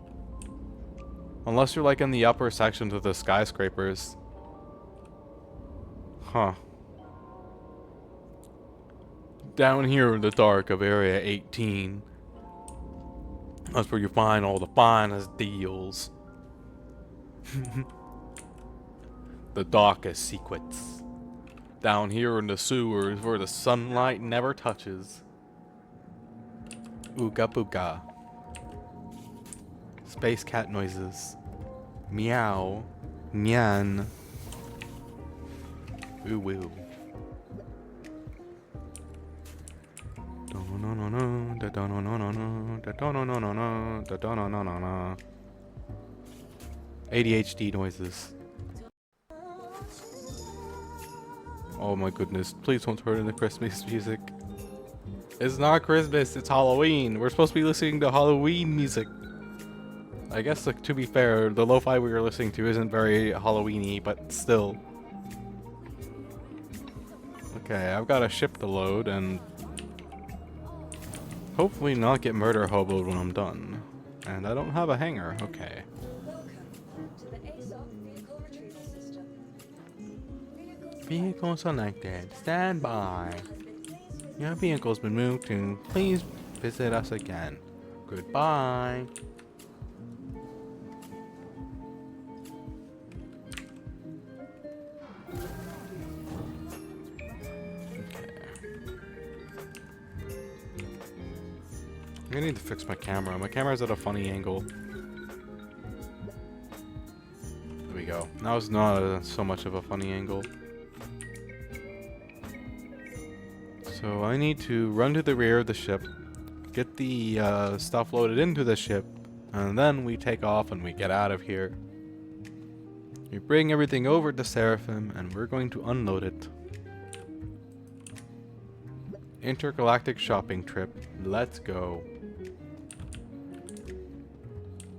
Unless you're like in the upper sections of the skyscrapers. Huh. Down here in the dark of Area 18. That's where you find all the finest deals. The darkest secrets. Down here in the sewers where the sunlight never touches. Ooga booga. Space cat noises. Meow. Nyan. Ooh woo. 80HD noises. Oh my goodness, please don't turn into Christmas music. It's not Christmas, it's Halloween. We're supposed to be listening to Halloween music. I guess, like, to be fair, the lo-fi we were listening to isn't very Halloween-y, but still. Okay, I've got a ship to load and hopefully not get murder hoboed when I'm done. And I don't have a hangar, okay. Welcome to the ASOC vehicle retrieval system. Vehicles selected, stand by. Your vehicle's been moved to, please visit us again. Goodbye. I need to fix my camera. My camera's at a funny angle. There we go. Now it's not so much of a funny angle. So I need to run to the rear of the ship, get the stuff loaded into the ship, and then we take off and we get out of here. We bring everything over to Seraphim and we're going to unload it. Intergalactic shopping trip. Let's go.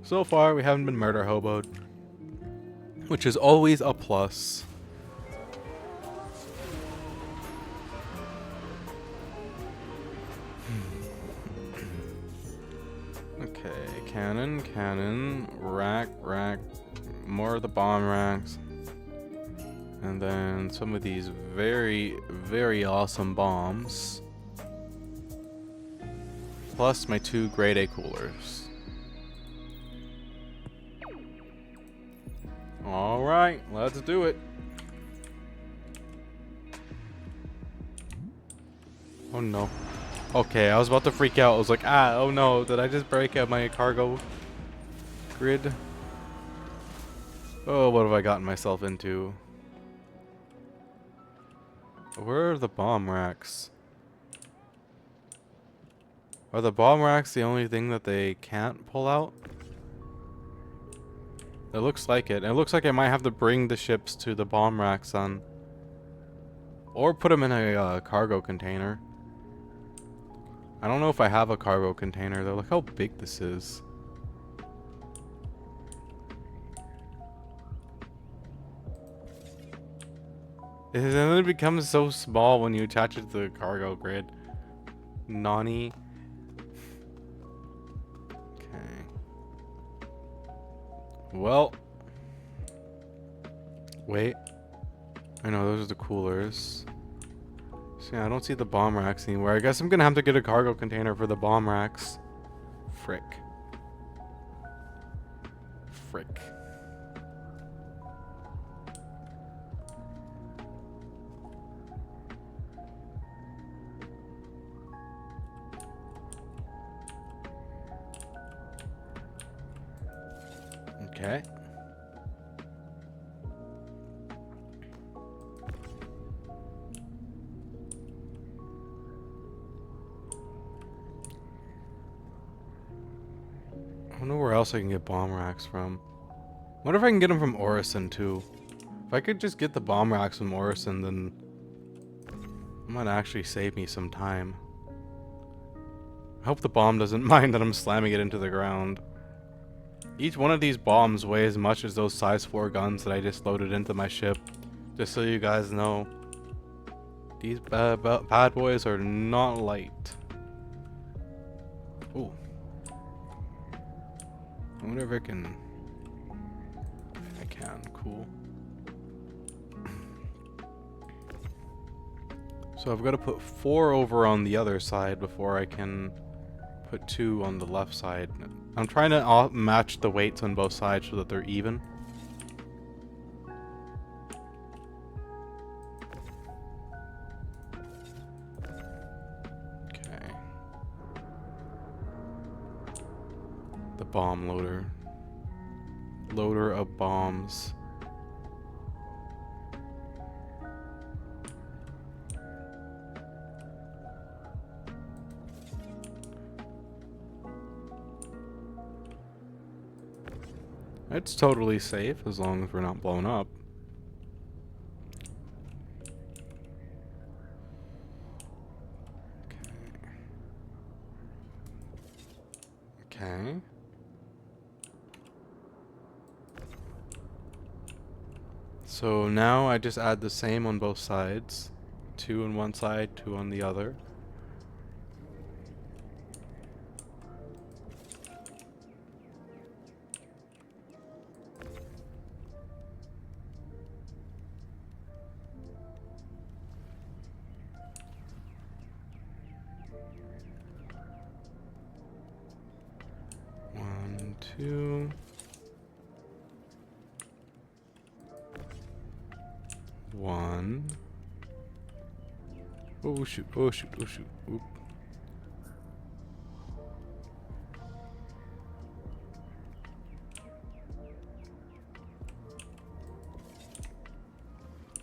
So far, we haven't been murder hoboed, which is always a plus. Okay, cannon, rack, more of the bomb racks, and then some of these very, very awesome bombs, plus my 2 grade A coolers. Alright, let's do it. Oh no. Okay, I was about to freak out. I was like, oh no, did I just break out my cargo grid? Oh, what have I gotten myself into? Where are the bomb racks? Are the bomb racks the only thing that they can't pull out? It looks like it. It looks like I might have to bring the ships to the bomb racks on. Or put them in a cargo container. I don't know if I have a cargo container though. Look how big this is. And then it becomes so small when you attach it to the cargo grid. Nani. Well, wait. I know those are the coolers. So yeah, I don't see the bomb racks anywhere. I guess I'm gonna have to get a cargo container for the bomb racks. Frick. Okay. I wonder where else I can get bomb racks from. I wonder if I can get them from Orison too. If I could just get the bomb racks from Orison, then it might actually save me some time. I hope the bomb doesn't mind that I'm slamming it into the ground. Each one of these bombs weigh as much as those size 4 guns that I just loaded into my ship. Just so you guys know. These bad boys are not light. Ooh. I wonder if I can. I can. Cool. So I've got to put 4 over on the other side before I can put 2 on the left side. I'm trying to match the weights on both sides so that they're even. Okay. The bomb loader. Loader of bombs. It's totally safe as long as we're not blown up. Okay. So now I just add the same on both sides. 2 on one side, 2 on the other. One, 2. One. Oh shoot, oh shoot, oh shoot. Oop.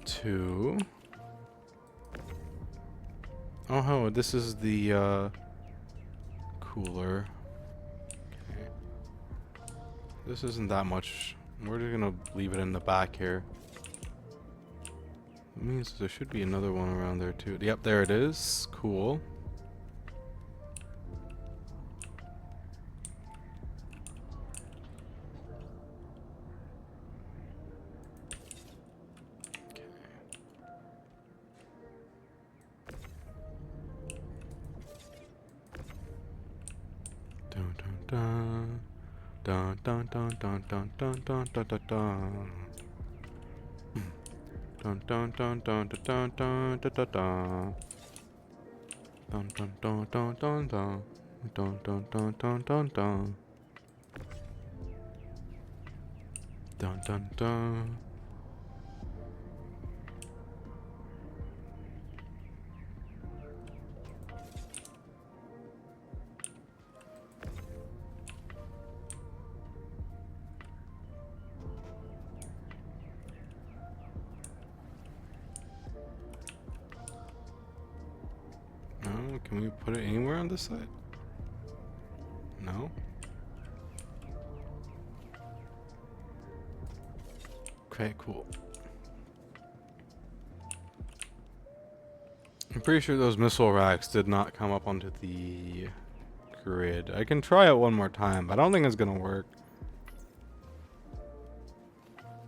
Two. Oh, this is the cooler. Okay. This isn't that much. We're just gonna leave it in the back here. That means there should be another one around there too. Yep, there it is. Cool. Dun dun dun dun dun dun dun dun dun dun dun dun. Dun dun dun dun dun dun dun dun dun. Dun dun dun dun dun dun. Dun dun dun dun dun dun. Dun dun dun. No, can we put it anywhere on this side? No. Okay, cool. I'm pretty sure those missile racks did not come up onto the grid. I can try it one more time, but I don't think it's gonna work.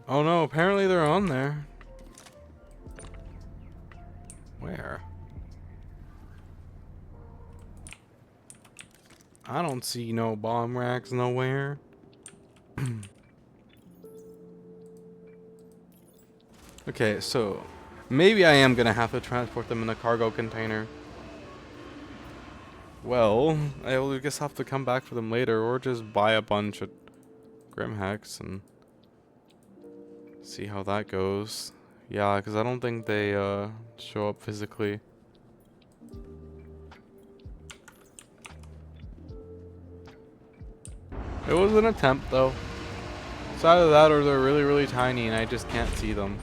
Oh no, apparently they're on there. Where? I don't see no bomb racks nowhere. Okay, so maybe I am gonna have to transport them in a cargo container. Well, I'll just have to come back for them later, or just buy a bunch at Grimhex and see how that goes. Yeah, because I don't think they show up physically. It was an attempt, though. It's either that or they're really, really tiny and I just can't see them.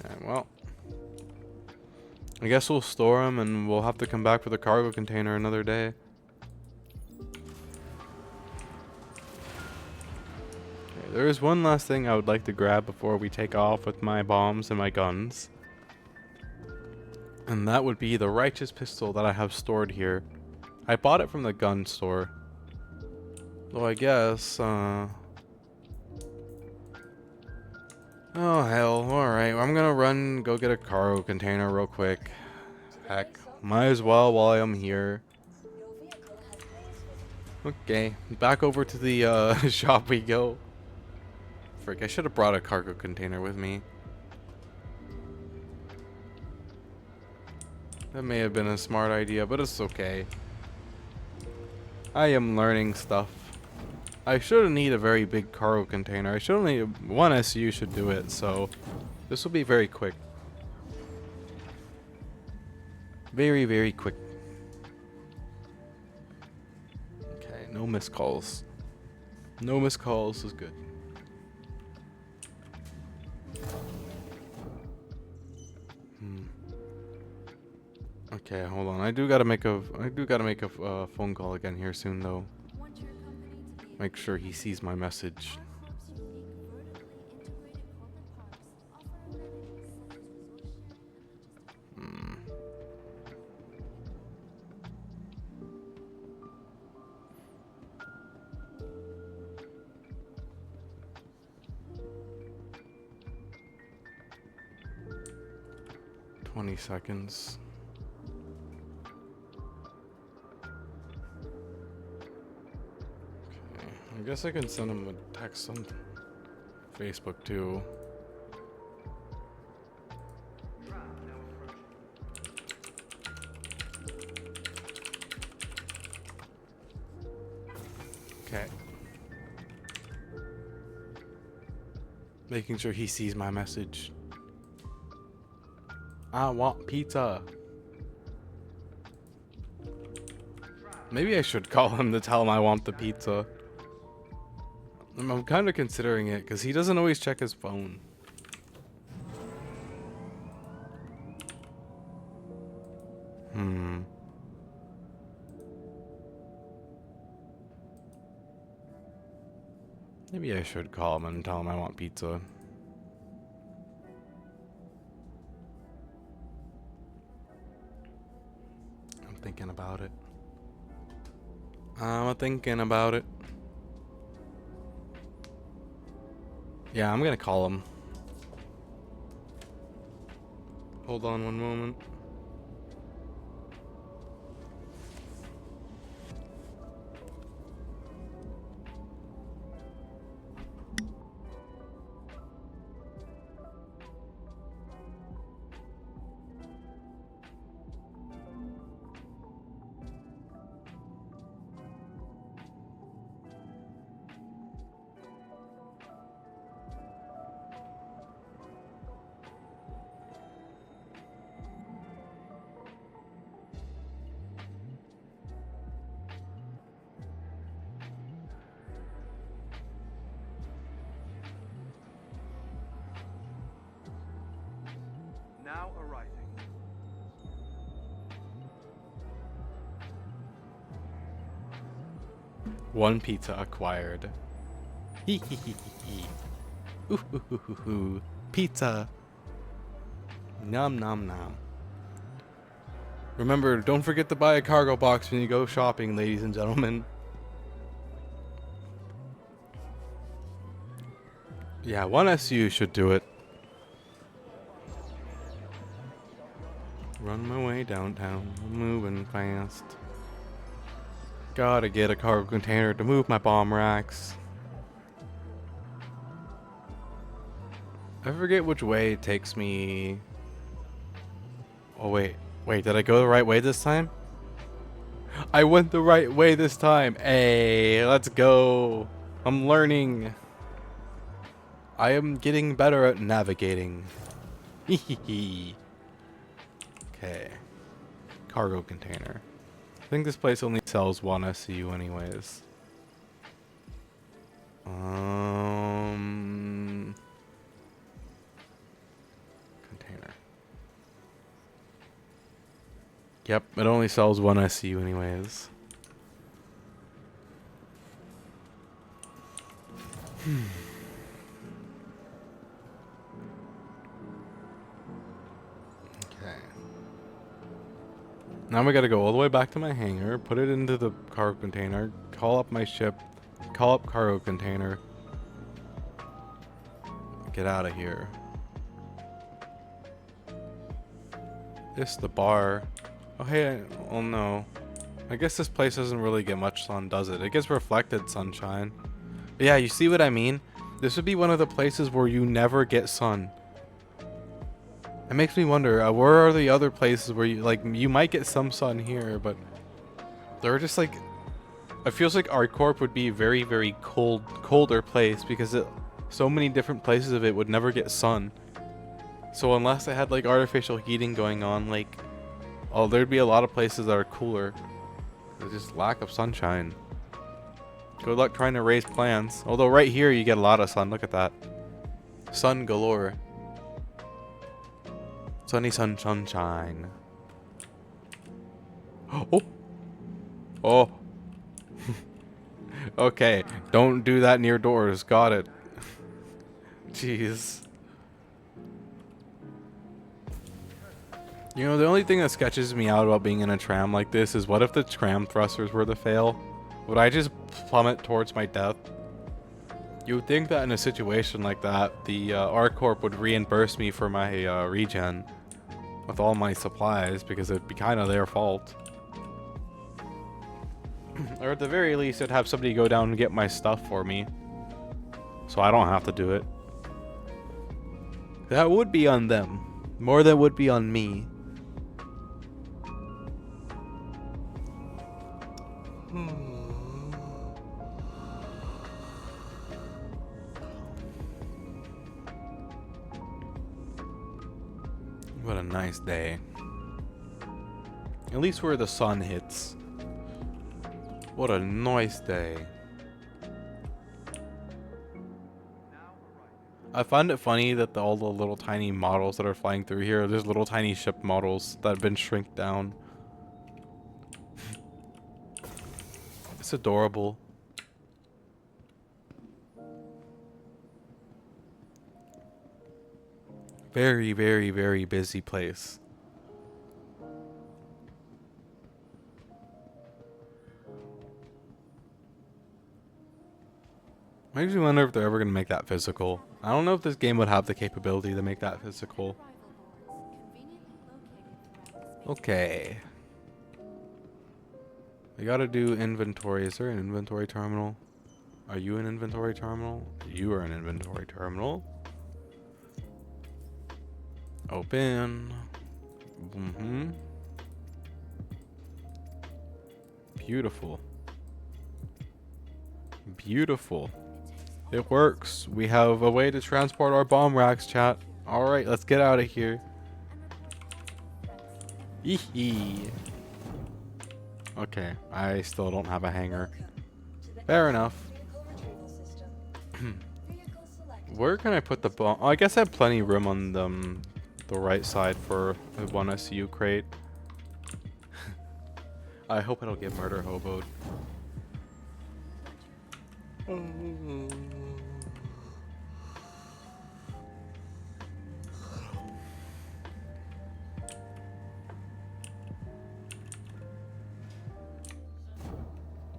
Okay, well. I guess we'll store them and we'll have to come back for the cargo container another day. Okay, there is one last thing I would like to grab before we take off with my bombs and my guns. And that would be the righteous pistol that I have stored here. I bought it from the gun store. Though I guess, Oh hell, alright, I'm gonna run, go get a cargo container real quick. Heck, might as well while I'm here. Your vehicle has base visitor. Okay, back over to the shop we go. Frick, I should have brought a cargo container with me. That may have been a smart idea, but it's okay. I am learning stuff. I shouldn't need a very big cargo container. I should only, one SU should do it, so this will be very quick. Very, very quick. Okay, no missed calls. No missed calls is good. Okay, hold on. I do gotta make a phone call again here soon, though. Want your company to be Make sure he sees my message. Corp's unique vertically integrated corporate parks offer amenities such as resort sharing. 20 seconds. Okay, I guess I can send him a text on Facebook too. Okay. Making sure he sees my message. I want pizza. Maybe I should call him to tell him I want the pizza. I'm kind of considering it because he doesn't always check his phone. Maybe I should call him and tell him I want pizza. I'm thinking about it. I'm thinking about it. Yeah, I'm gonna call him. Hold on one moment. Now arriving. One pizza acquired. Hee hee hee hee hee. Ooh hoo hoo hoo hoo. Pizza. Nom nom nom. Remember, don't forget to buy a cargo box when you go shopping, ladies and gentlemen. Yeah, one SU should do it. Run my way downtown, moving fast. Gotta get a cargo container to move my bomb racks. I forget which way it takes me. Oh wait, did I go the right way this time? I went the right way this time. Hey, let's go. I'm learning. I am getting better at navigating. Hehehe. Okay. Cargo container. I think this place only sells one SCU anyways. Container. Yep, it only sells one SCU anyways. Okay. Now we gotta go all the way back to my hangar, put it into the cargo container, call up my ship, call up cargo container, Get out of here. This the bar. Oh hey, oh no. I guess this place doesn't really get much sun, does it? It gets reflected sunshine. But yeah, you see what I mean? This would be one of the places where you never get sun. It makes me wonder, where are the other places where you, like, you might get some sun here, but they're just like, it feels like our corp would be a very, very colder place because so many different places of it would never get sun. So unless they had like artificial heating going on, like, oh, there'd be a lot of places that are cooler. There's just lack of sunshine. Good luck trying to raise plants. Although right here you get a lot of sun. Look at that. Sun galore. Sunny sunshine. Oh. Oh. Okay. Don't do that near doors. Got it. Jeez. You know, the only thing that sketches me out about being in a tram like this is what if the tram thrusters were to fail? Would I just plummet towards my death? You would think that in a situation like that, the R-Corp would reimburse me for my regen with all my supplies because it'd be kind of their fault. Or at the very least, I'd have somebody go down and get my stuff for me. So I don't have to do it. That would be on them. More than would be on me. What a nice day. At least where the sun hits. What a nice day. I find it funny that all the little tiny models that are flying through here, there's little tiny ship models that have been shrink down. It's adorable. Very, very, very busy place. Makes me wonder if they're ever going to make that physical. I don't know if this game would have the capability to make that physical. Okay. We gotta do inventory. Is there an inventory terminal? Are you an inventory terminal? You are an inventory terminal. Open. Beautiful. Beautiful. It works. We have a way to transport our bomb racks, chat. Alright, let's get out of here. Eehee. Okay, I still don't have a hangar. Fair enough. Where can I put the bomb? Oh, I guess I have plenty of room on the right side for one SU crate. I hope I don't get murder hoboed.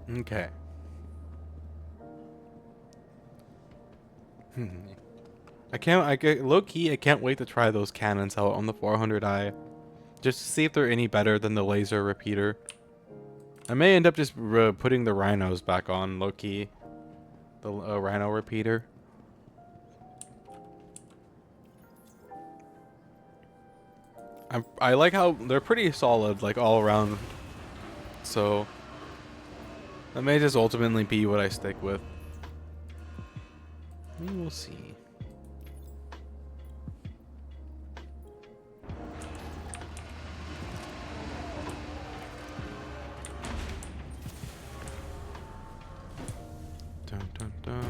Okay. Low key, I can't wait to try those cannons out on the 400i. Just to see if they're any better than the laser repeater. I may end up just putting the rhinos back on, low key. The rhino repeater. I like how they're pretty solid, like all around. So that may just ultimately be what I stick with. We will see. Dun dun dun.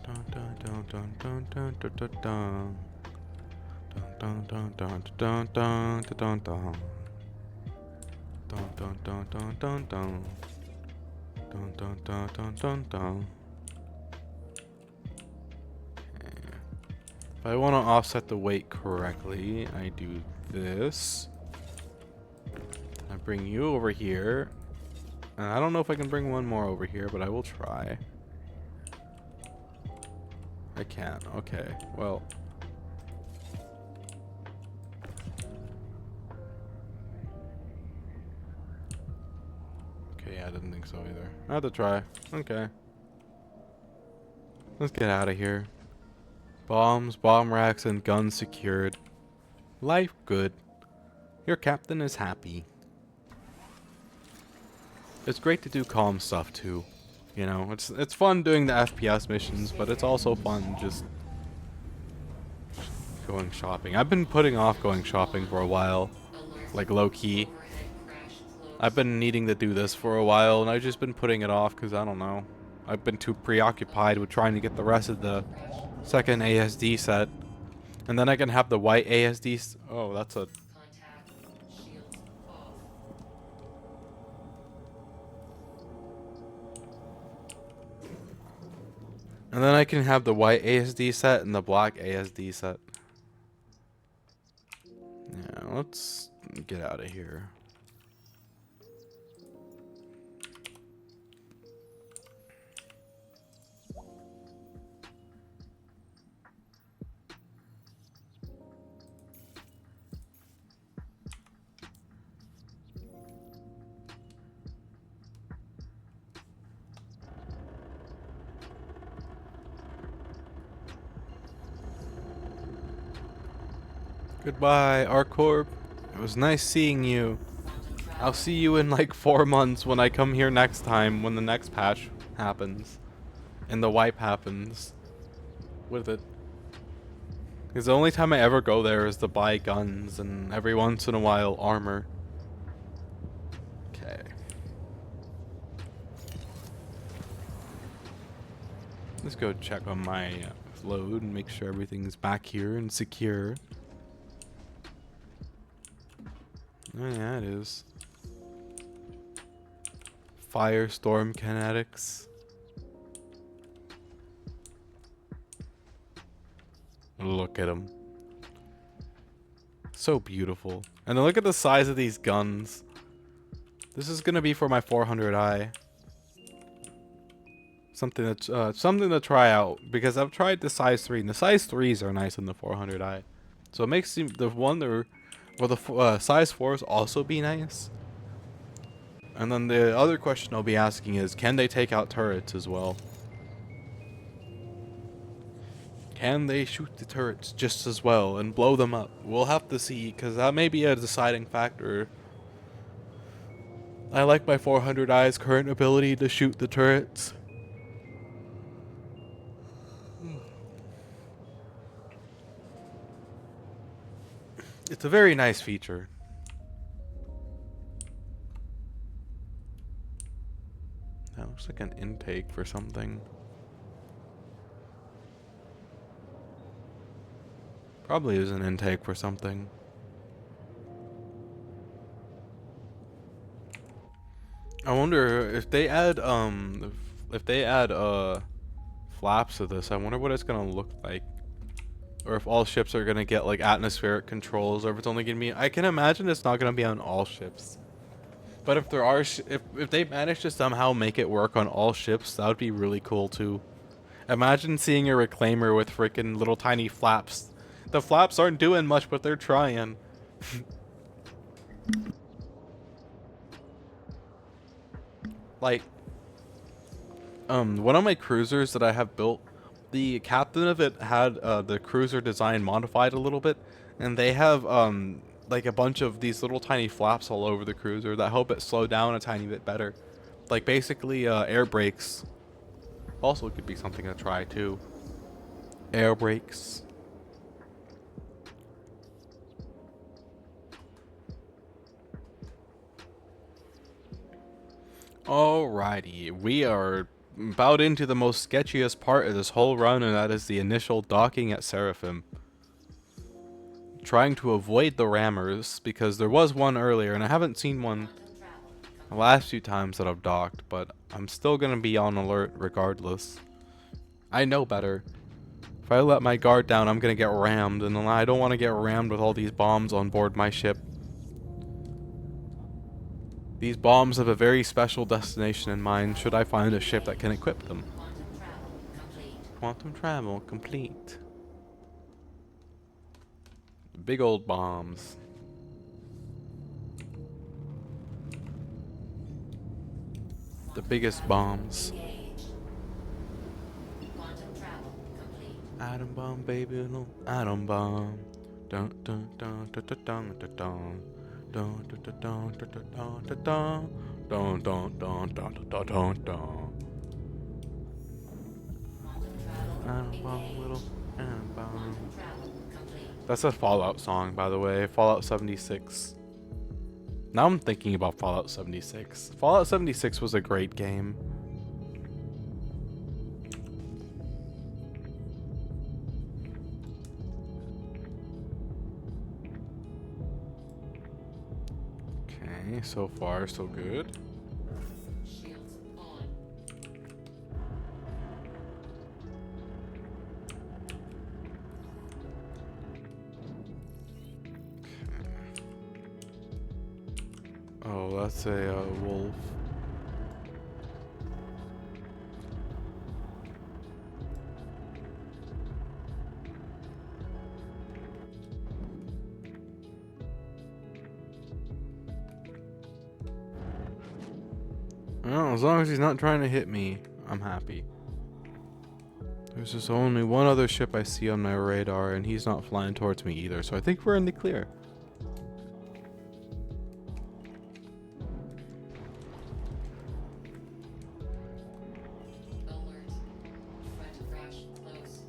Dun dun dun dun dun dun dun dun dun. Dun dun dun dun dun dun dun dun. Dun dun dun dun dun dun. Dun dun dun dun dun dun. If I want to offset the weight correctly, I do this. I bring you over here. And I don't know if I can bring one more over here, but I will try. I can't. Okay. Well. Okay, yeah, I didn't think so either. I had to try. Okay. Let's get out of here. Bombs, bomb racks, and guns secured. Life good. Your captain is happy. It's great to do calm stuff too. You know, it's fun doing the FPS missions, but it's also fun just going shopping. I've been putting off going shopping for a while, like low key. I've been needing to do this for a while, and I've just been putting it off because I don't know. I've been too preoccupied with trying to get the rest of the second ASD set, and then I can have the white ASD. Oh, that's a. Contact. Shields off. And then I can have the white ASD set and the black ASD set. Yeah, let's get out of here. Goodbye, Arcorp. It was nice seeing you. I'll see you in like 4 months when I come here next time, when the next patch happens. And the wipe happens. With it. Because the only time I ever go there is to buy guns and every once in a while armor. Okay. Let's go check on my load and make sure everything's back here and secure. Oh yeah, it is. Firestorm kinetics. Look at them. So beautiful. And then look at the size of these guns. This is gonna be for my 400i. Something to try out, because I've tried the size 3 and the size 3s are nice in the 400i. So it makes the one that will the size 4s also be nice? And then the other question I'll be asking is, can they take out turrets as well? Can they shoot the turrets just as well and blow them up? We'll have to see, because that may be a deciding factor. I like my 400i's current ability to shoot the turrets. It's a very nice feature. That looks like an intake for something. Probably is an intake for something. I wonder if they add flaps to this, I wonder what it's gonna look like. Or if all ships are gonna get like atmospheric controls, or if it's only gonna be. I can imagine it's not gonna be on all ships. But if there are, if they manage to somehow make it work on all ships, that would be really cool too. Imagine seeing a reclaimer with freaking little tiny flaps. The flaps aren't doing much, but they're trying. Like, one of my cruisers that I have built, the captain of it had the cruiser design modified a little bit, and they have like a bunch of these little tiny flaps all over the cruiser that help it slow down a tiny bit better. Like basically air brakes. Also could be something to try too. Air brakes. Alrighty, we are about into the most sketchiest part of this whole run, and that is the initial docking at Seraphim. Trying to avoid the rammers, because there was one earlier, and I haven't seen one the last few times that I've docked, but I'm still going to be on alert regardless. I know better. If I let my guard down, I'm going to get rammed, and I don't want to get rammed with all these bombs on board my ship. These bombs have a very special destination in mind should I find a ship that can equip them. quantum travel complete. Big old bombs. The biggest bombs. Quantum travel complete. Atom bomb, baby, no atom bomb. Dun dun dun dun dun dun dun dun dun dun dun dun dun dun dun dun dun dun dun dun. Atom bomb, little atom bomb. That's a Fallout song, by the way. Fallout 76. Now I'm thinking about Fallout 76. Fallout 76 was a great game. Okay, so far so good. Shields on. Oh, that's a wolf. Well, as long as he's not trying to hit me, I'm happy. There's just only one other ship I see on my radar, and he's not flying towards me either, so I think we're in the clear. Alert. Front crash close.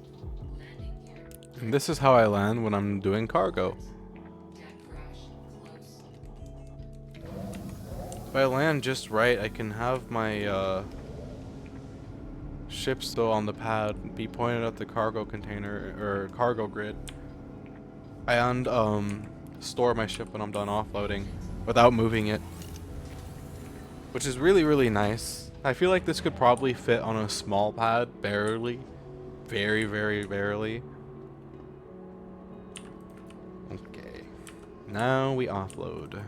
Landing gear. And this is how I land when I'm doing cargo. Deck crash close. If I land just right, I can have my ship still on the pad, be pointed at the cargo container or cargo grid, and store my ship when I'm done offloading without moving it, which is really, really nice. I feel like this could probably fit on a small pad, barely, very, very barely. Okay, now we offload.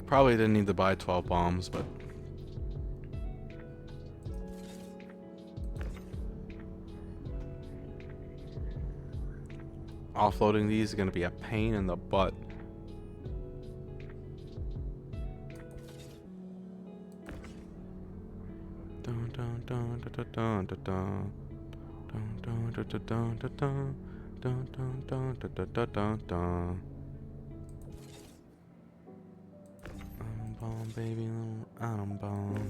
Probably didn't need to buy 12 bombs, but offloading these is going to be a pain in the butt. Dun dun dun dun dun dun dun dun dun dun dun dun dun dun dun dun dun dun dun. Atom bomb, baby, little atom bomb.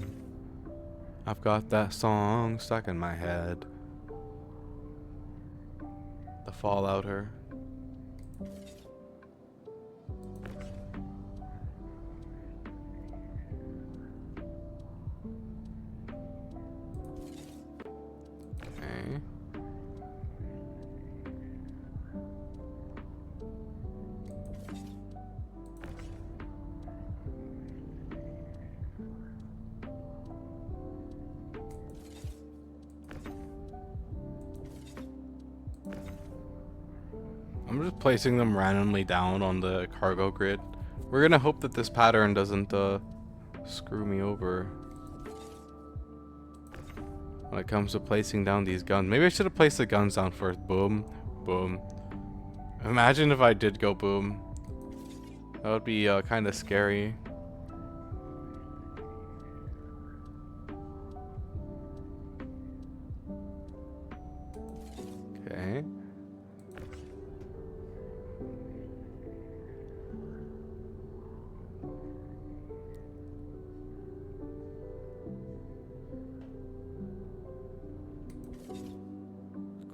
I've got that song stuck in my head. The Fallouter. Okay. I'm just placing them randomly down on the cargo grid. We're gonna hope that this pattern doesn't screw me over when it comes to placing down these guns. Maybe I should have placed the guns down first. Boom, boom. Imagine if I did go boom. That would be kind of scary. Okay.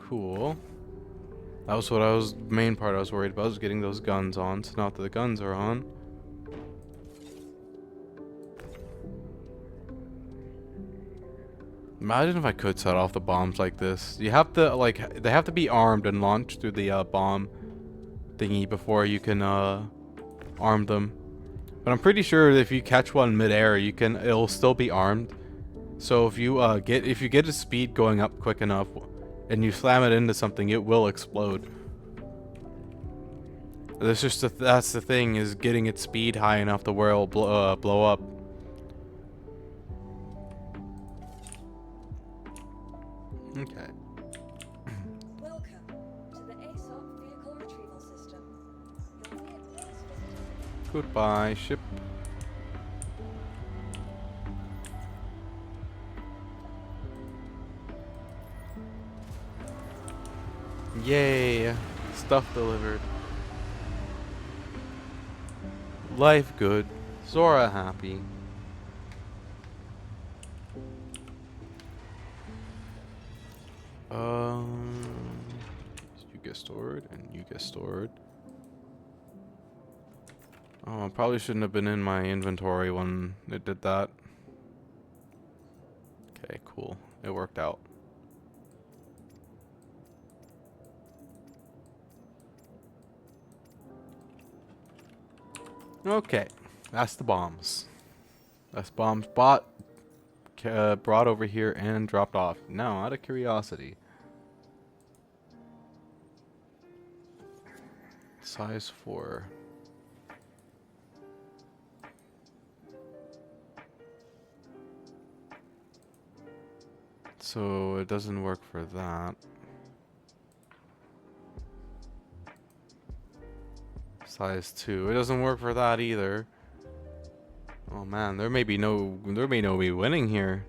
Cool. That was what main part I was worried about, was getting those guns on. So now that the guns are on. Imagine if I could set off the bombs like this. You have to, like, they have to be armed and launched through the bomb thingy before you can arm them. But I'm pretty sure that if you catch one midair, it'll still be armed. So if you get its speed going up quick enough, and you slam it into something, it will explode. That's the thing, is getting its speed high enough to where it'll blow up. Okay. Welcome to the ASOP vehicle retrieval system. Your vehicle has visited. Goodbye, ship. Yay! Stuff delivered. Life good. Zora happy. You get stored, and you get stored. Oh, I probably shouldn't have been in my inventory when it did that. Okay, cool. It worked out. Okay, that's the bombs. That's bombs brought over here and dropped off. Now, out of curiosity, size 4. So it doesn't work for that. Size 2. It doesn't work for that either. Oh man, there may be no be winning here.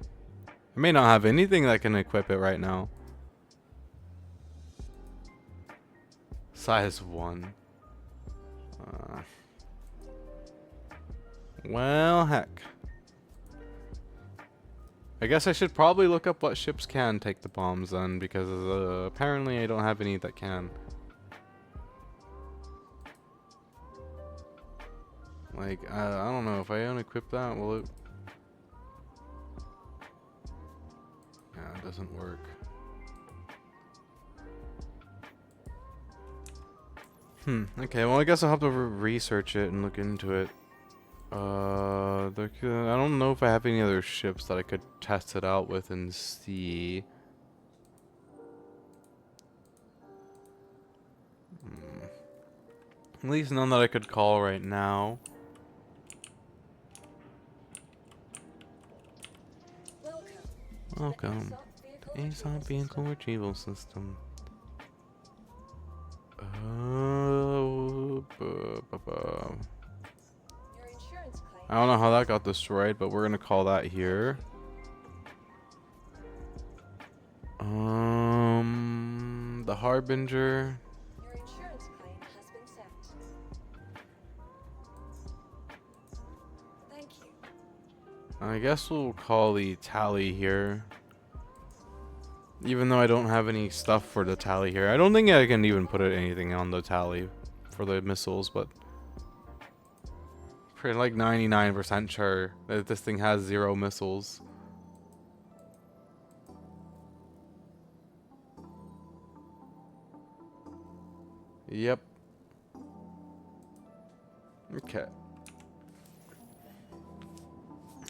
I may not have anything that can equip it right now. Size 1. Well, heck. I guess I should probably look up what ships can take the bombs then, because apparently I don't have any that can. Like, I don't know, if I unequip that, will it... Yeah, it doesn't work. Okay, well I guess I'll have to research it and look into it. I don't know if I have any other ships that I could test it out with and see. At least none that I could call right now. Welcome to ASOP vehicle retrieval system. I don't know how that got destroyed, but we're gonna call that here. The Harbinger. Your insurance claim has been sent. Thank you. I guess we'll call the Tally here. Even though I don't have any stuff for the Tally here. I don't think I can even put anything on the Tally for the missiles, but pretty like 99% sure that this thing has 0 missiles. Yep. Okay.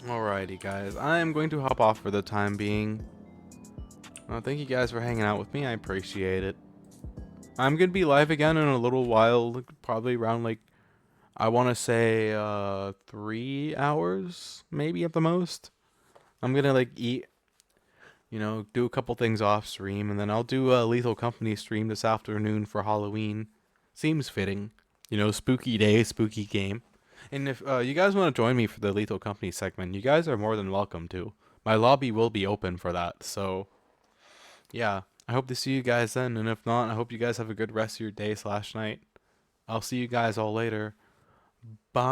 Alrighty, guys. I am going to hop off for the time being. Thank you guys for hanging out with me. I appreciate it. I'm going to be live again in a little while. Probably around, like, I want to say 3 hours, maybe at the most. I'm going to, like, eat, you know, do a couple things off stream. And then I'll do a Lethal Company stream this afternoon for Halloween. Seems fitting. You know, spooky day, spooky game. And if you guys want to join me for the Lethal Company segment, you guys are more than welcome to. My lobby will be open for that, so yeah. I hope to see you guys then, and if not, I hope you guys have a good rest of your day / night. I'll see you guys all later. Bye.